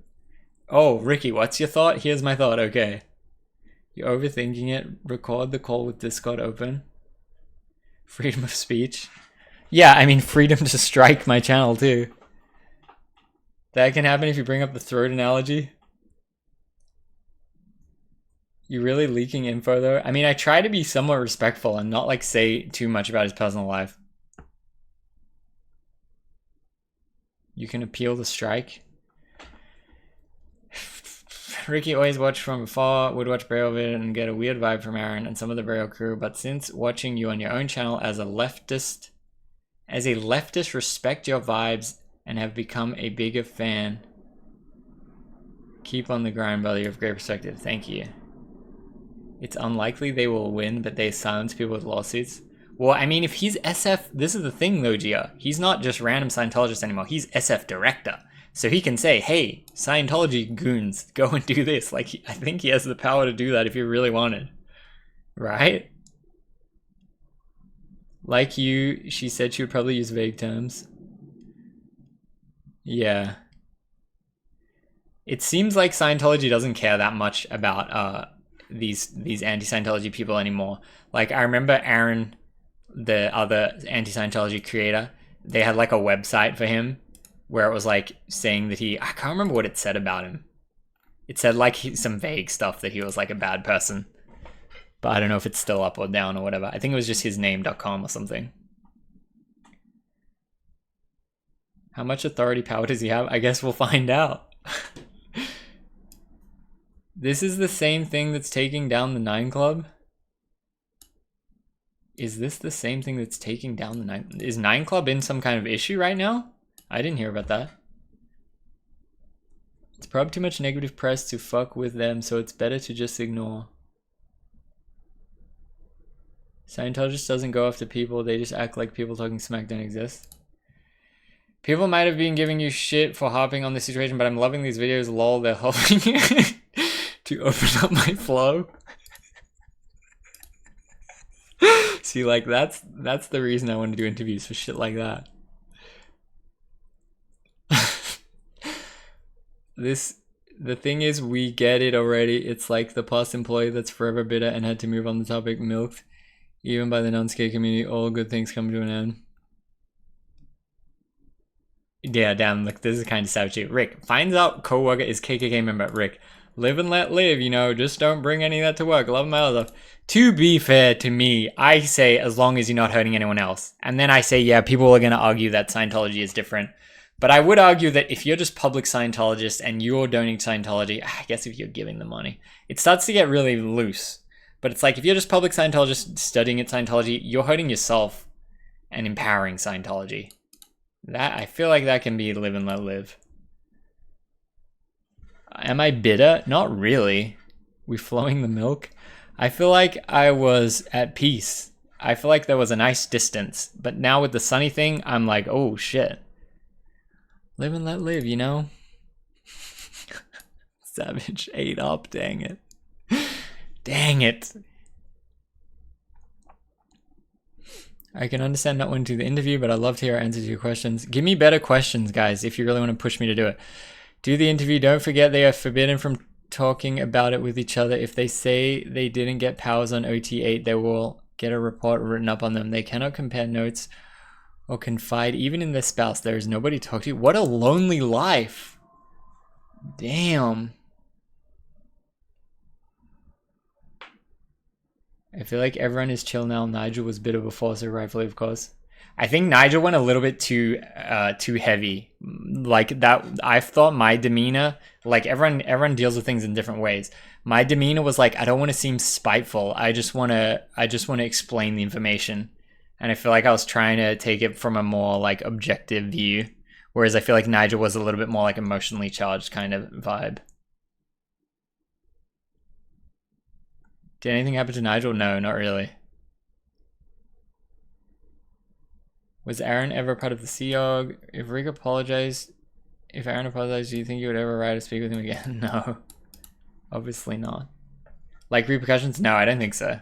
oh, Ricky, what's your thought? Here's my thought, okay. You're overthinking it. Record the call with Discord open. Freedom of speech. Yeah, I mean, freedom to strike my channel, too. That can happen if you bring up the throat analogy. You really leaking info, though? I mean, I try to be somewhat respectful and not, like, say too much about his personal life. You can appeal the strike. Ricky always watched from afar, would watch Burial Vid and get a weird vibe from Aaron and some of the Burial crew, but since watching you on your own channel as a leftist respect your vibes and have become a bigger fan. Keep on the grind, brother. You have great perspective. Thank you. It's unlikely they will win, but they silence people with lawsuits. Well, I mean, if he's SF, this is the thing though, Gia. He's not just random Scientologist anymore. He's SF director. So he can say, hey, Scientology goons, go and do this. Like, I think he has the power to do that if he really wanted. Right? Like you, she said she would probably use vague terms. Yeah. It seems like Scientology doesn't care that much about these anti-Scientology people anymore. Like, I remember Aaron, the other anti-Scientology creator, they had like a website for him where it was like saying that I can't remember what it said about him. It said like some vague stuff that he was like a bad person. But I don't know if it's still up or down or whatever. I think it was just hisname.com or something. How much authority power does he have? I guess we'll find out. This is the same thing that's taking down the 9 Club? Is this the same thing that's taking down the 9? Is 9 Club in some kind of issue right now? I didn't hear about that. It's probably too much negative press to fuck with them, so it's better to just ignore. Scientologist doesn't go after people, they just act like people talking smack don't exist. People might have been giving you shit for harping on the situation, but I'm loving these videos, lol, they're helping to open up my flow. See, like, that's the reason I want to do interviews, for shit like that. The thing is, we get it already. It's like the past employee that's forever bitter and had to move on the topic, milked, even by the non-skate community. All good things come to an end. Yeah, damn, look, this is kind of savage. Rick finds out co-worker is KKK member. Rick, live and let live, you know, just don't bring any of that to work. Love my other stuff. To be fair to me, I say as long as you're not hurting anyone else. And then I say, yeah, people are going to argue that Scientology is different. But I would argue that if you're just public Scientologist and you're donating Scientology, I guess if you're giving them money, it starts to get really loose. But it's like if you're just public Scientologist studying at Scientology, you're hurting yourself and empowering Scientology. That, I feel like that can be live and let live. Am I bitter? Not really. We flowing the milk? I feel like I was at peace. I feel like there was a nice distance. But now with the Sunny thing, I'm like, oh shit. Live and let live, you know? Savage ate up, dang it. Dang it. I can understand not wanting to do the interview, but I'd love to hear answers to your questions. Give me better questions, guys, if you really want to push me to do it. Do the interview. Don't forget they are forbidden from talking about it with each other. If they say they didn't get powers on OT8, they will get a report written up on them. They cannot compare notes or confide even in their spouse. There is nobody to talk to. What a lonely life. Damn. I feel like everyone is chill now. Nigel was bitter before, so rightfully, of course. I think Nigel went a little bit too heavy. Like that, I thought my demeanor, like everyone deals with things in different ways. My demeanor was like, I don't want to seem spiteful. I just want to explain the information. And I feel like I was trying to take it from a more like objective view. Whereas I feel like Nigel was a little bit more like emotionally charged kind of vibe. Did anything happen to Nigel? No, not really. Was Aaron ever part of the Seog? If Rick apologized, if Aaron apologized, do you think you would ever write to speak with him again? No. Obviously not. Like repercussions? No, I don't think so.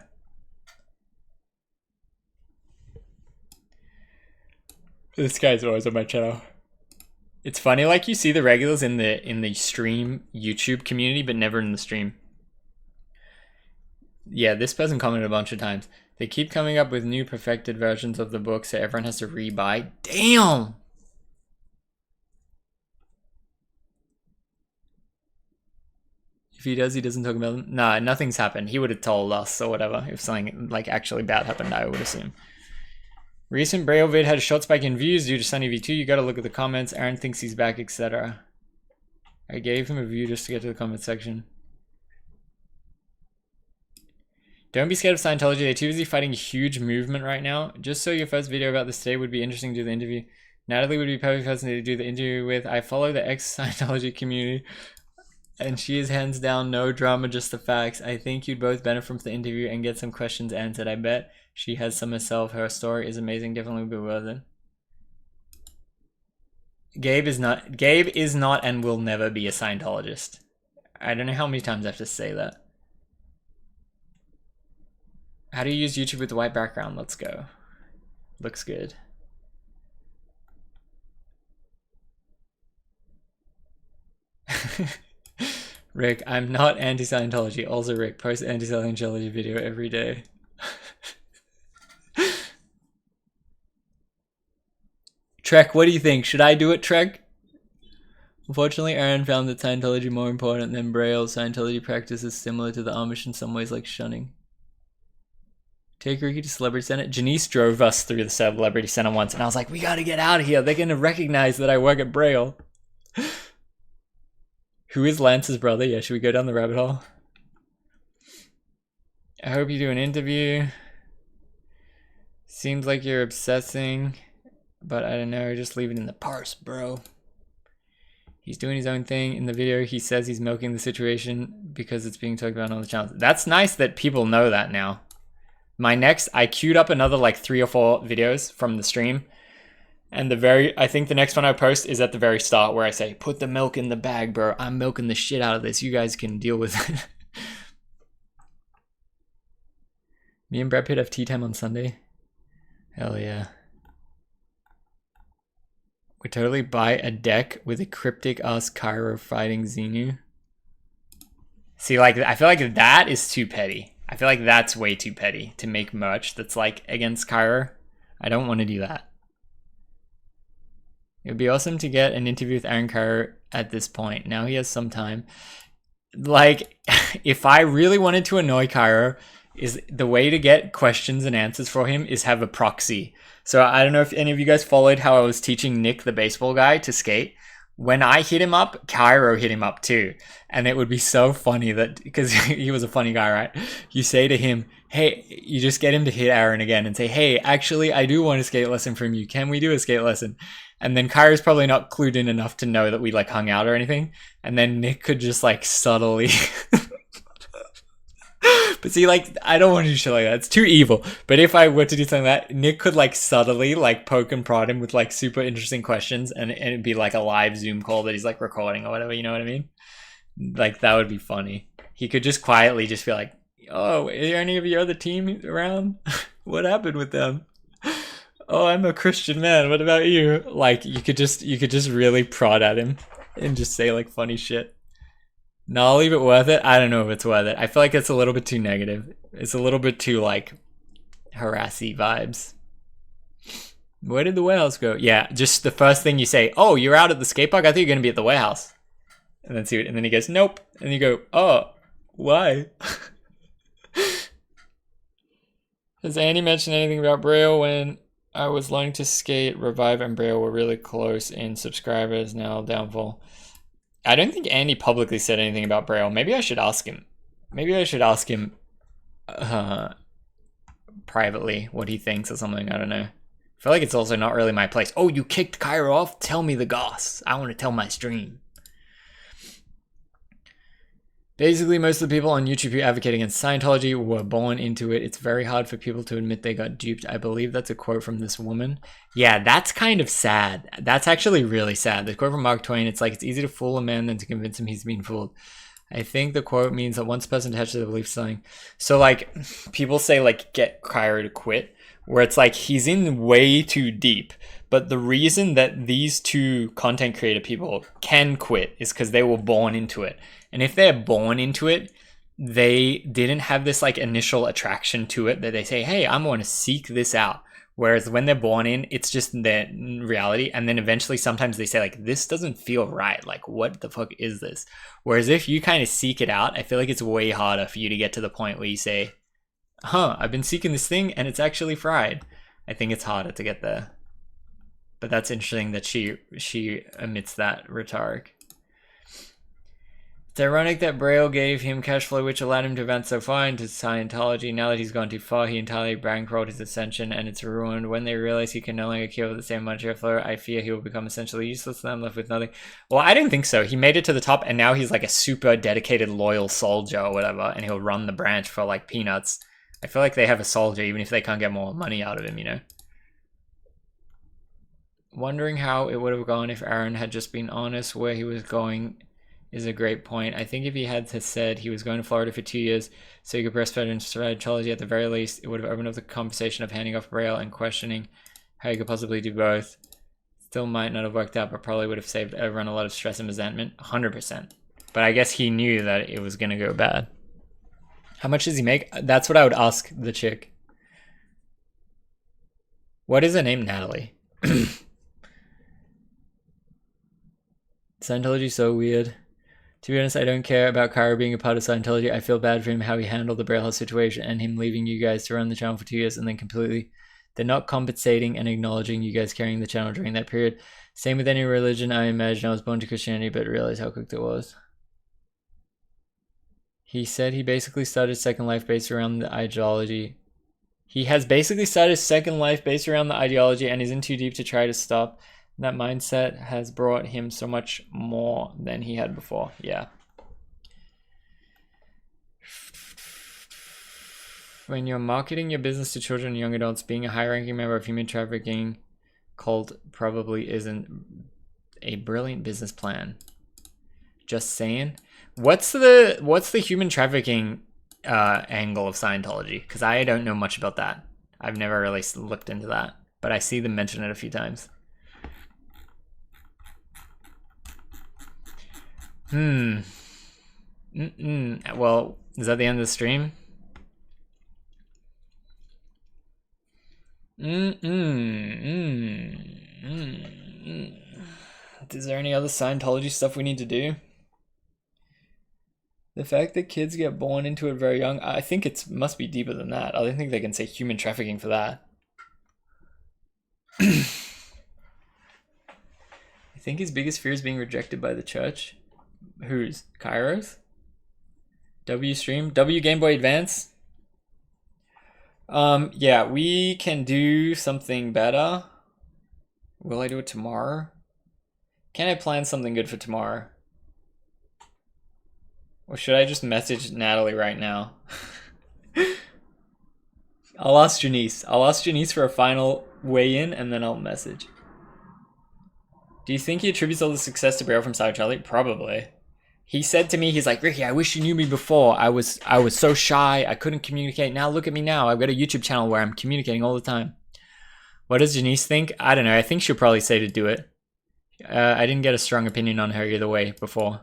This guy's always on my channel. It's funny, like you see the regulars in the stream YouTube community, but never in the stream. Yeah, this person commented a bunch of times. They keep coming up with new perfected versions of the book, so everyone has to rebuy. Damn! If he does, he doesn't talk about them. Nah, nothing's happened. He would have told us or whatever. If something like actually bad happened, I would assume. Recent Braille vid had a short spike in views due to Sunny V2. You gotta look at the comments. Aaron thinks he's back, etc. I gave him a view just to get to the comment section. Don't be scared of Scientology. They're too busy fighting a huge movement right now. Just so your first video about this today would be interesting to do the interview. Natalie would be a perfect person to do the interview with. I follow the ex-Scientology community, and she is hands down no drama, just the facts. I think you'd both benefit from the interview and get some questions answered. I bet she has some herself. Her story is amazing. Definitely would be worth it. Gabe is not and will never be a Scientologist. I don't know how many times I have to say that. How do you use YouTube with the white background? Let's go. Looks good. Rick, I'm not anti-Scientology. Also, Rick, post anti-Scientology video every day. Trek, what do you think? Should I do it, Trek? Unfortunately, Aaron found that Scientology more important than Braille. Scientology practice is similar to the Amish in some ways, like shunning. Take Ricky to Celebrity Center. Janice drove us through the Celebrity Center once, and I was like, we gotta get out of here. They're gonna recognize that I work at Braille. Who is Lance's brother? Yeah, should we go down the rabbit hole? I hope you do an interview. Seems like you're obsessing, but I don't know, just leave it in the parse, bro. He's doing his own thing. In the video, he says he's milking the situation because it's being talked about on the channel. That's nice that people know that now. I queued up another like 3 or 4 videos from the stream. And I think the next one I post is at the very start where I say, put the milk in the bag, bro. I'm milking the shit out of this. You guys can deal with it. Me and Brad Pitt have tea time on Sunday. Hell yeah. We totally buy a deck with a cryptic us Cairo fighting Xenu. See, like, I feel like that is too petty. I feel like that's way too petty to make merch that's like against Cairo. I don't want to do that. It would be awesome to get an interview with Aaron Cairo at this point. Now he has some time. Like, if I really wanted to annoy Cairo, is the way to get questions and answers for him is have a proxy. So I don't know if any of you guys followed how I was teaching Nick, the baseball guy, to skate. When I hit him up, Cairo hit him up too. And it would be so funny that, because he was a funny guy, right? You say to him, hey, you just get him to hit Aaron again and say, hey, actually, I do want a skate lesson from you. Can we do a skate lesson? And then Cairo's probably not clued in enough to know that we like hung out or anything. And then Nick could just like subtly... But see, like, I don't want to do shit like that. It's too evil. But if I were to do something like that, Nick could like subtly like poke and prod him with like super interesting questions, and it'd be like a live Zoom call that he's like recording or whatever, you know what I mean? Like, that would be funny. He could just quietly just be like, oh, are any of your other team around? What happened with them? Oh, I'm a Christian man. What about you? Like, you could just really prod at him and just say like funny shit. No, I'll leave it worth it. I don't know if it's worth it. I feel like it's a little bit too negative. It's a little bit too like harassy vibes. Where did the warehouse go? Yeah, just the first thing you say, oh, you're out at the skate park? I thought you were going to be at the warehouse. And then and then he goes, nope. And you go, oh, why? Has Andy mentioned anything about Braille? When I was learning to skate, Revive and Braille were really close in subscribers, now downfall. I don't think Andy publicly said anything about Braille. Maybe I should ask him. Maybe I should ask him privately what he thinks or something. I don't know. I feel like it's also not really my place. Oh, you kicked Cairo off? Tell me the goss. I want to tell my stream. Basically, most of the people on YouTube who advocate against Scientology were born into it. It's very hard for people to admit they got duped. I believe that's a quote from this woman. Yeah, that's kind of sad. That's actually really sad. The quote from Mark Twain, it's like, it's easier to fool a man than to convince him he's being fooled. I think the quote means that once a person attaches to the belief something. So like, people say like, get Cairo to quit, where it's like, he's in way too deep. But the reason that these two content creator people can quit is because they were born into it. And if they're born into it, they didn't have this like initial attraction to it that they say, hey, I'm going to seek this out. Whereas when they're born in, it's just their reality. And then eventually sometimes they say like, this doesn't feel right. Like, what the fuck is this? Whereas if you kind of seek it out, I feel like it's way harder for you to get to the point where you say, I've been seeking this thing and it's actually fried. I think it's harder to get there. But that's interesting that she omits that rhetoric. It's ironic that Braille gave him cash flow, which allowed him to advance so far into Scientology. Now that he's gone too far, he entirely bankrolled his ascension, and it's ruined. When they realize he can no longer keep up the same monetary flow, I fear he will become essentially useless to them, left with nothing. Well, I didn't think so. He made it to the top, and now he's like a super dedicated, loyal soldier or whatever, and he'll run the branch for like peanuts. I feel like they have a soldier, even if they can't get more money out of him, you know? Wondering how it would have gone if Aaron had just been honest where he was going is a great point. I think if he had said he was going to Florida for 2 years so he could breastfeed in Scientology at the very least, it would have opened up the conversation of handing off Braille and questioning how he could possibly do both. Still might not have worked out, but probably would have saved everyone a lot of stress and resentment. 100%. But I guess he knew that it was going to go bad. How much does he make? That's what I would ask the chick. What is her name? Natalie. Scientology's so weird. To be honest, I don't care about Cairo being a part of Scientology. I feel bad for him, how he handled the Braille House situation and him leaving you guys to run the channel for 2 years and then completely... They're not compensating and acknowledging you guys carrying the channel during that period. Same with any religion, I imagine. I was born to Christianity, but realized how cooked it was. He said he basically started Second Life based around the ideology. He has basically started Second Life based around the ideology and is in too deep to try to stop. That mindset has brought him so much more than he had before. Yeah. When you're marketing your business to children and young adults, being a high-ranking member of human trafficking cult probably isn't a brilliant business plan. Just saying. What's the human trafficking angle of Scientology? Because I don't know much about that. I've never really looked into that, but I see them mention it a few times. Well, is that the end of the stream? Is there any other Scientology stuff we need to do? The fact that kids get born into it very young, I think it must be deeper than that. I don't think they can say human trafficking for that. I think his biggest fear is being rejected by the church. Who's? Kairos? W Stream? W Game Boy Advance? Yeah, we can do something better. Will I do it tomorrow? Can I plan something good for tomorrow? Or should I just message Natalie right now? I'll ask Janice. I'll ask Janice for a final weigh-in and then I'll message. Do you think he attributes all the success to Braille from Scientology? Probably. He said to me, he's like, Ricky, I wish you knew me before. I was so shy. I couldn't communicate. Now look at me now. I've got a YouTube channel where I'm communicating all the time. What does Janice think? I don't know. I think she'll probably say to do it. I didn't get a strong opinion on her either way before.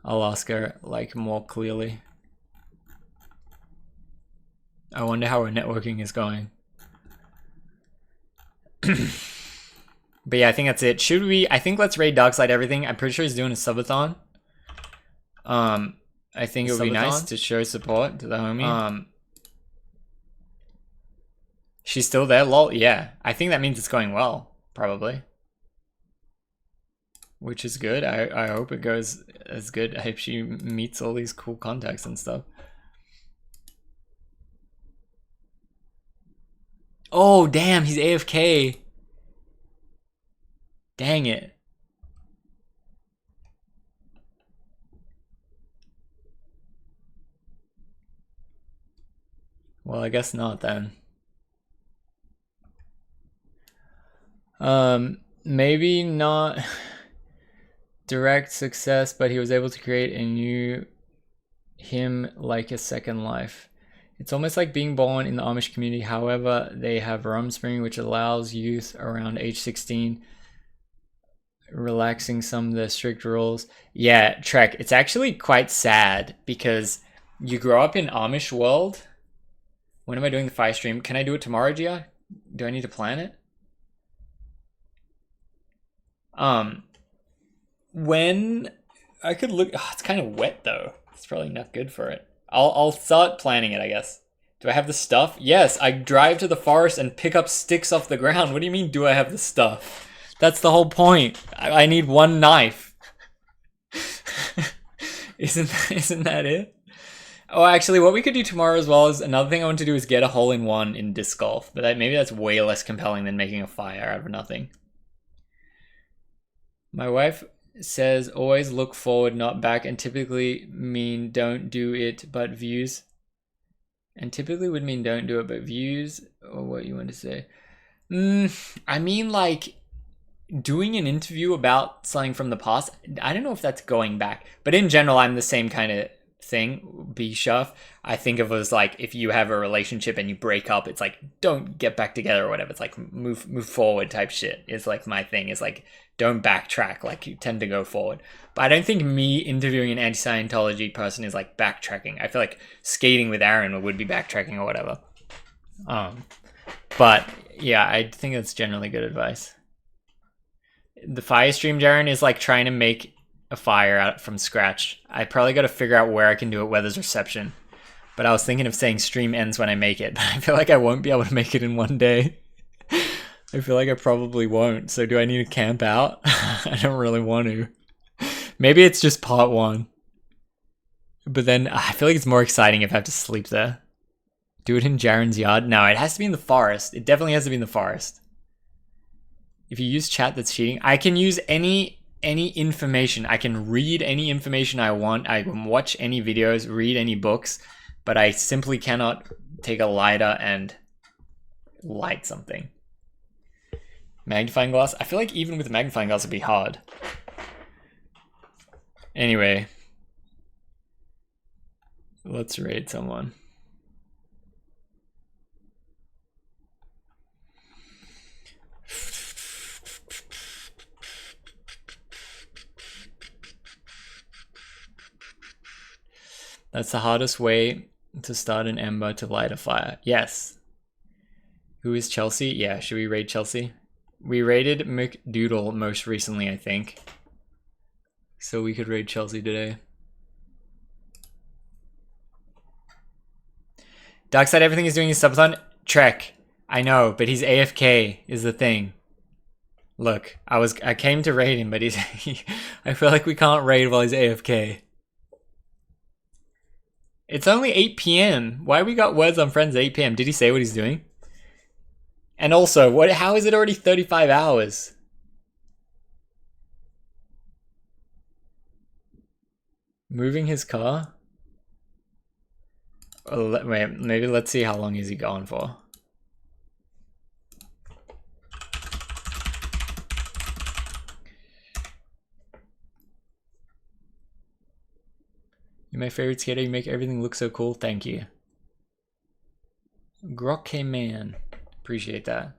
I'll ask her, like, more clearly. I wonder how her networking is going. But yeah, I think that's it. Should we... I think let's raid Darkside Everything. I'm pretty sure he's doing a subathon. I think it would be nice to show support to the homie. She's still there? Lol, yeah. I think that means it's going well, probably. Which is good. I hope it goes as good. I hope she meets all these cool contacts and stuff. Oh, damn, he's AFK. Dang it. Well, I guess not then. Maybe not direct success, but he was able to create a new him like a second life. It's almost like being born in the Amish community. However, they have Rumspringa, which allows youth around age 16, relaxing some of the strict rules. Yeah, Trek, it's actually quite sad because you grow up in Amish world. When am I doing the fire stream? Can I do it tomorrow, Gia? Do I need to plan it? When I could look, oh, it's kind of wet though. It's probably not good for it. I'll start planning it, I guess. Do I have the stuff? Yes, I drive to the forest and pick up sticks off the ground. What do you mean, do I have the stuff? That's the whole point. I need one knife. Isn't that it? Oh, actually, what we could do tomorrow as well is another thing I want to do is get a hole-in-one in disc golf. But maybe that's way less compelling than making a fire out of nothing. My wife says always look forward, not back, and typically mean don't do it, but views. And typically would mean don't do it, but views, or what you want to say. I mean, like, doing an interview about something from the past, I don't know if that's going back. But in general, I'm the same kind of thing, B-Shuff. I think of it as like, if you have a relationship and you break up, it's like, don't get back together or whatever. It's like, move forward type shit. It's like my thing is like, don't backtrack, like you tend to go forward. But I don't think me interviewing an anti-Scientology person is like backtracking. I feel like skating with Aaron would be backtracking or whatever. But yeah, I think that's generally good advice. The fire stream, Darren, is like trying to make a fire out from scratch. I probably got to figure out where I can do it, where there's reception. But I was thinking of saying stream ends when I make it, but I feel like I won't be able to make it in one day. I feel like I probably won't. So do I need to camp out? I don't really want to. Maybe it's just part one. But then I feel like it's more exciting if I have to sleep there. Do it in Jaren's yard? No, it has to be in the forest. It definitely has to be in the forest. If you use chat, that's cheating. I can use any information. I can read any information I want. I can watch any videos, read any books, but I simply cannot take a lighter and light something. Magnifying glass? I feel like even with a magnifying glass it'd be hard. Anyway. Let's raid someone. That's the hardest way to start an ember to light a fire. Yes. Who is Chelsea? Yeah, should we raid Chelsea? We raided McDoodle most recently, I think. So we could raid Chelsea today. Darkside, everything he's doing is subathon. Trek. I know, but he's AFK is the thing. Look, I came to raid him, but I feel like we can't raid while he's AFK. It's only 8 PM. Why we got words on friends at 8 PM? Did he say what he's doing? And also, how is it already 35 hours? Moving his car? Wait, maybe let's see how long is he going for. You're my favorite skater. You make everything look so cool. Thank you. Grok man. Appreciate that.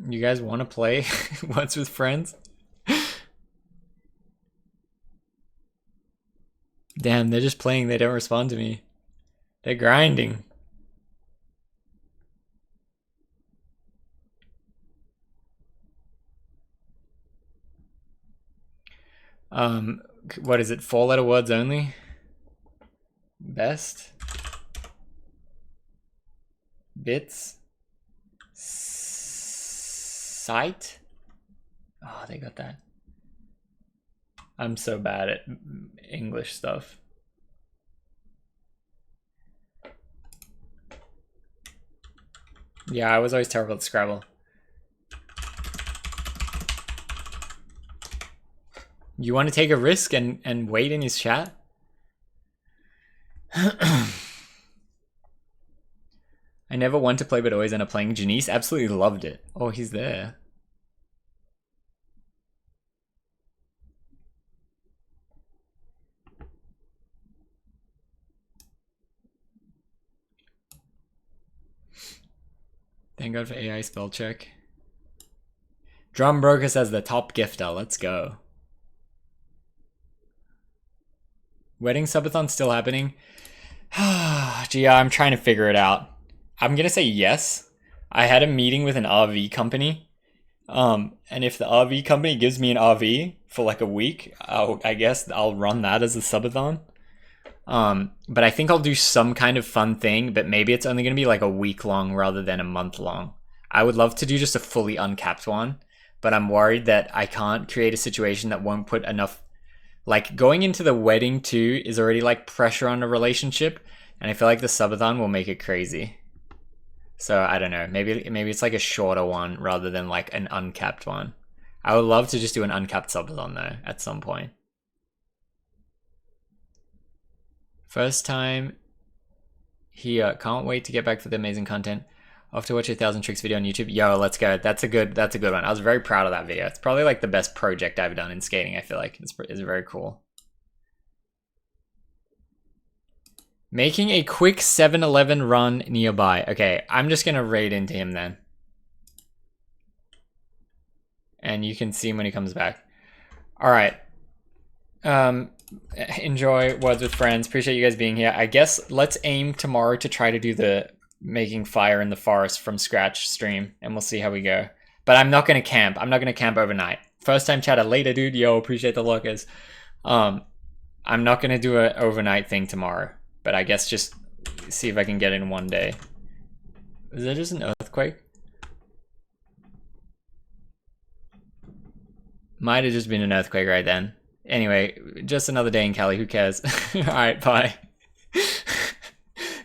You guys want to play What's with Friends? Damn, they're just playing. They don't respond to me. They're grinding. What is it? 4-letter words only? Best? Bits? Sight? Oh, they got that. I'm so bad at English stuff. Yeah, I was always terrible at Scrabble. You want to take a risk and wait in his chat? I never want to play but always end up playing. Janice absolutely loved it. Oh, he's there. Thank God for AI spell check. Drum Broker says the top gifter. Let's go. Wedding subathon still happening? Gee, I'm trying to figure it out. I'm gonna say yes. I had a meeting with an RV company. And if the RV company gives me an RV for like a week, I guess I'll run that as a subathon. But I think I'll do some kind of fun thing, but maybe it's only gonna be like a week long rather than a month long. I would love to do just a fully uncapped one, but I'm worried that I can't create a situation that won't put enough. Like, going into the wedding too is already like pressure on a relationship, and I feel like the subathon will make it crazy. So I don't know, maybe it's like a shorter one rather than like an uncapped one. I would love to just do an uncapped subathon though at some point. First time here, can't wait to get back for the amazing content. Off to watch 1,000 tricks video on YouTube. Yo, let's go. That's a good one. I was very proud of that video. It's probably like the best project I've done in skating. I feel like it's very cool. Making a quick 7-Eleven run nearby. Okay, I'm just gonna raid into him then. And you can see him when he comes back. All right. Enjoy Words with Friends. Appreciate you guys being here. I guess let's aim tomorrow to try to do the making fire in the forest from scratch stream, and we'll see how we go. But I'm not gonna camp. I'm not gonna camp overnight. First time chatter later, dude. Yo, appreciate the lookers. I'm not gonna do an overnight thing tomorrow, but I guess just see if I can get in one day. Is that just an earthquake? Might have just been an earthquake right then. Anyway, just another day in Cali. Who cares? All right, bye.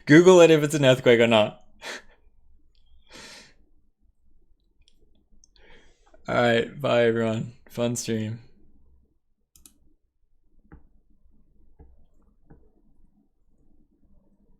Google it if it's an earthquake or not. Alright, bye everyone. Fun stream.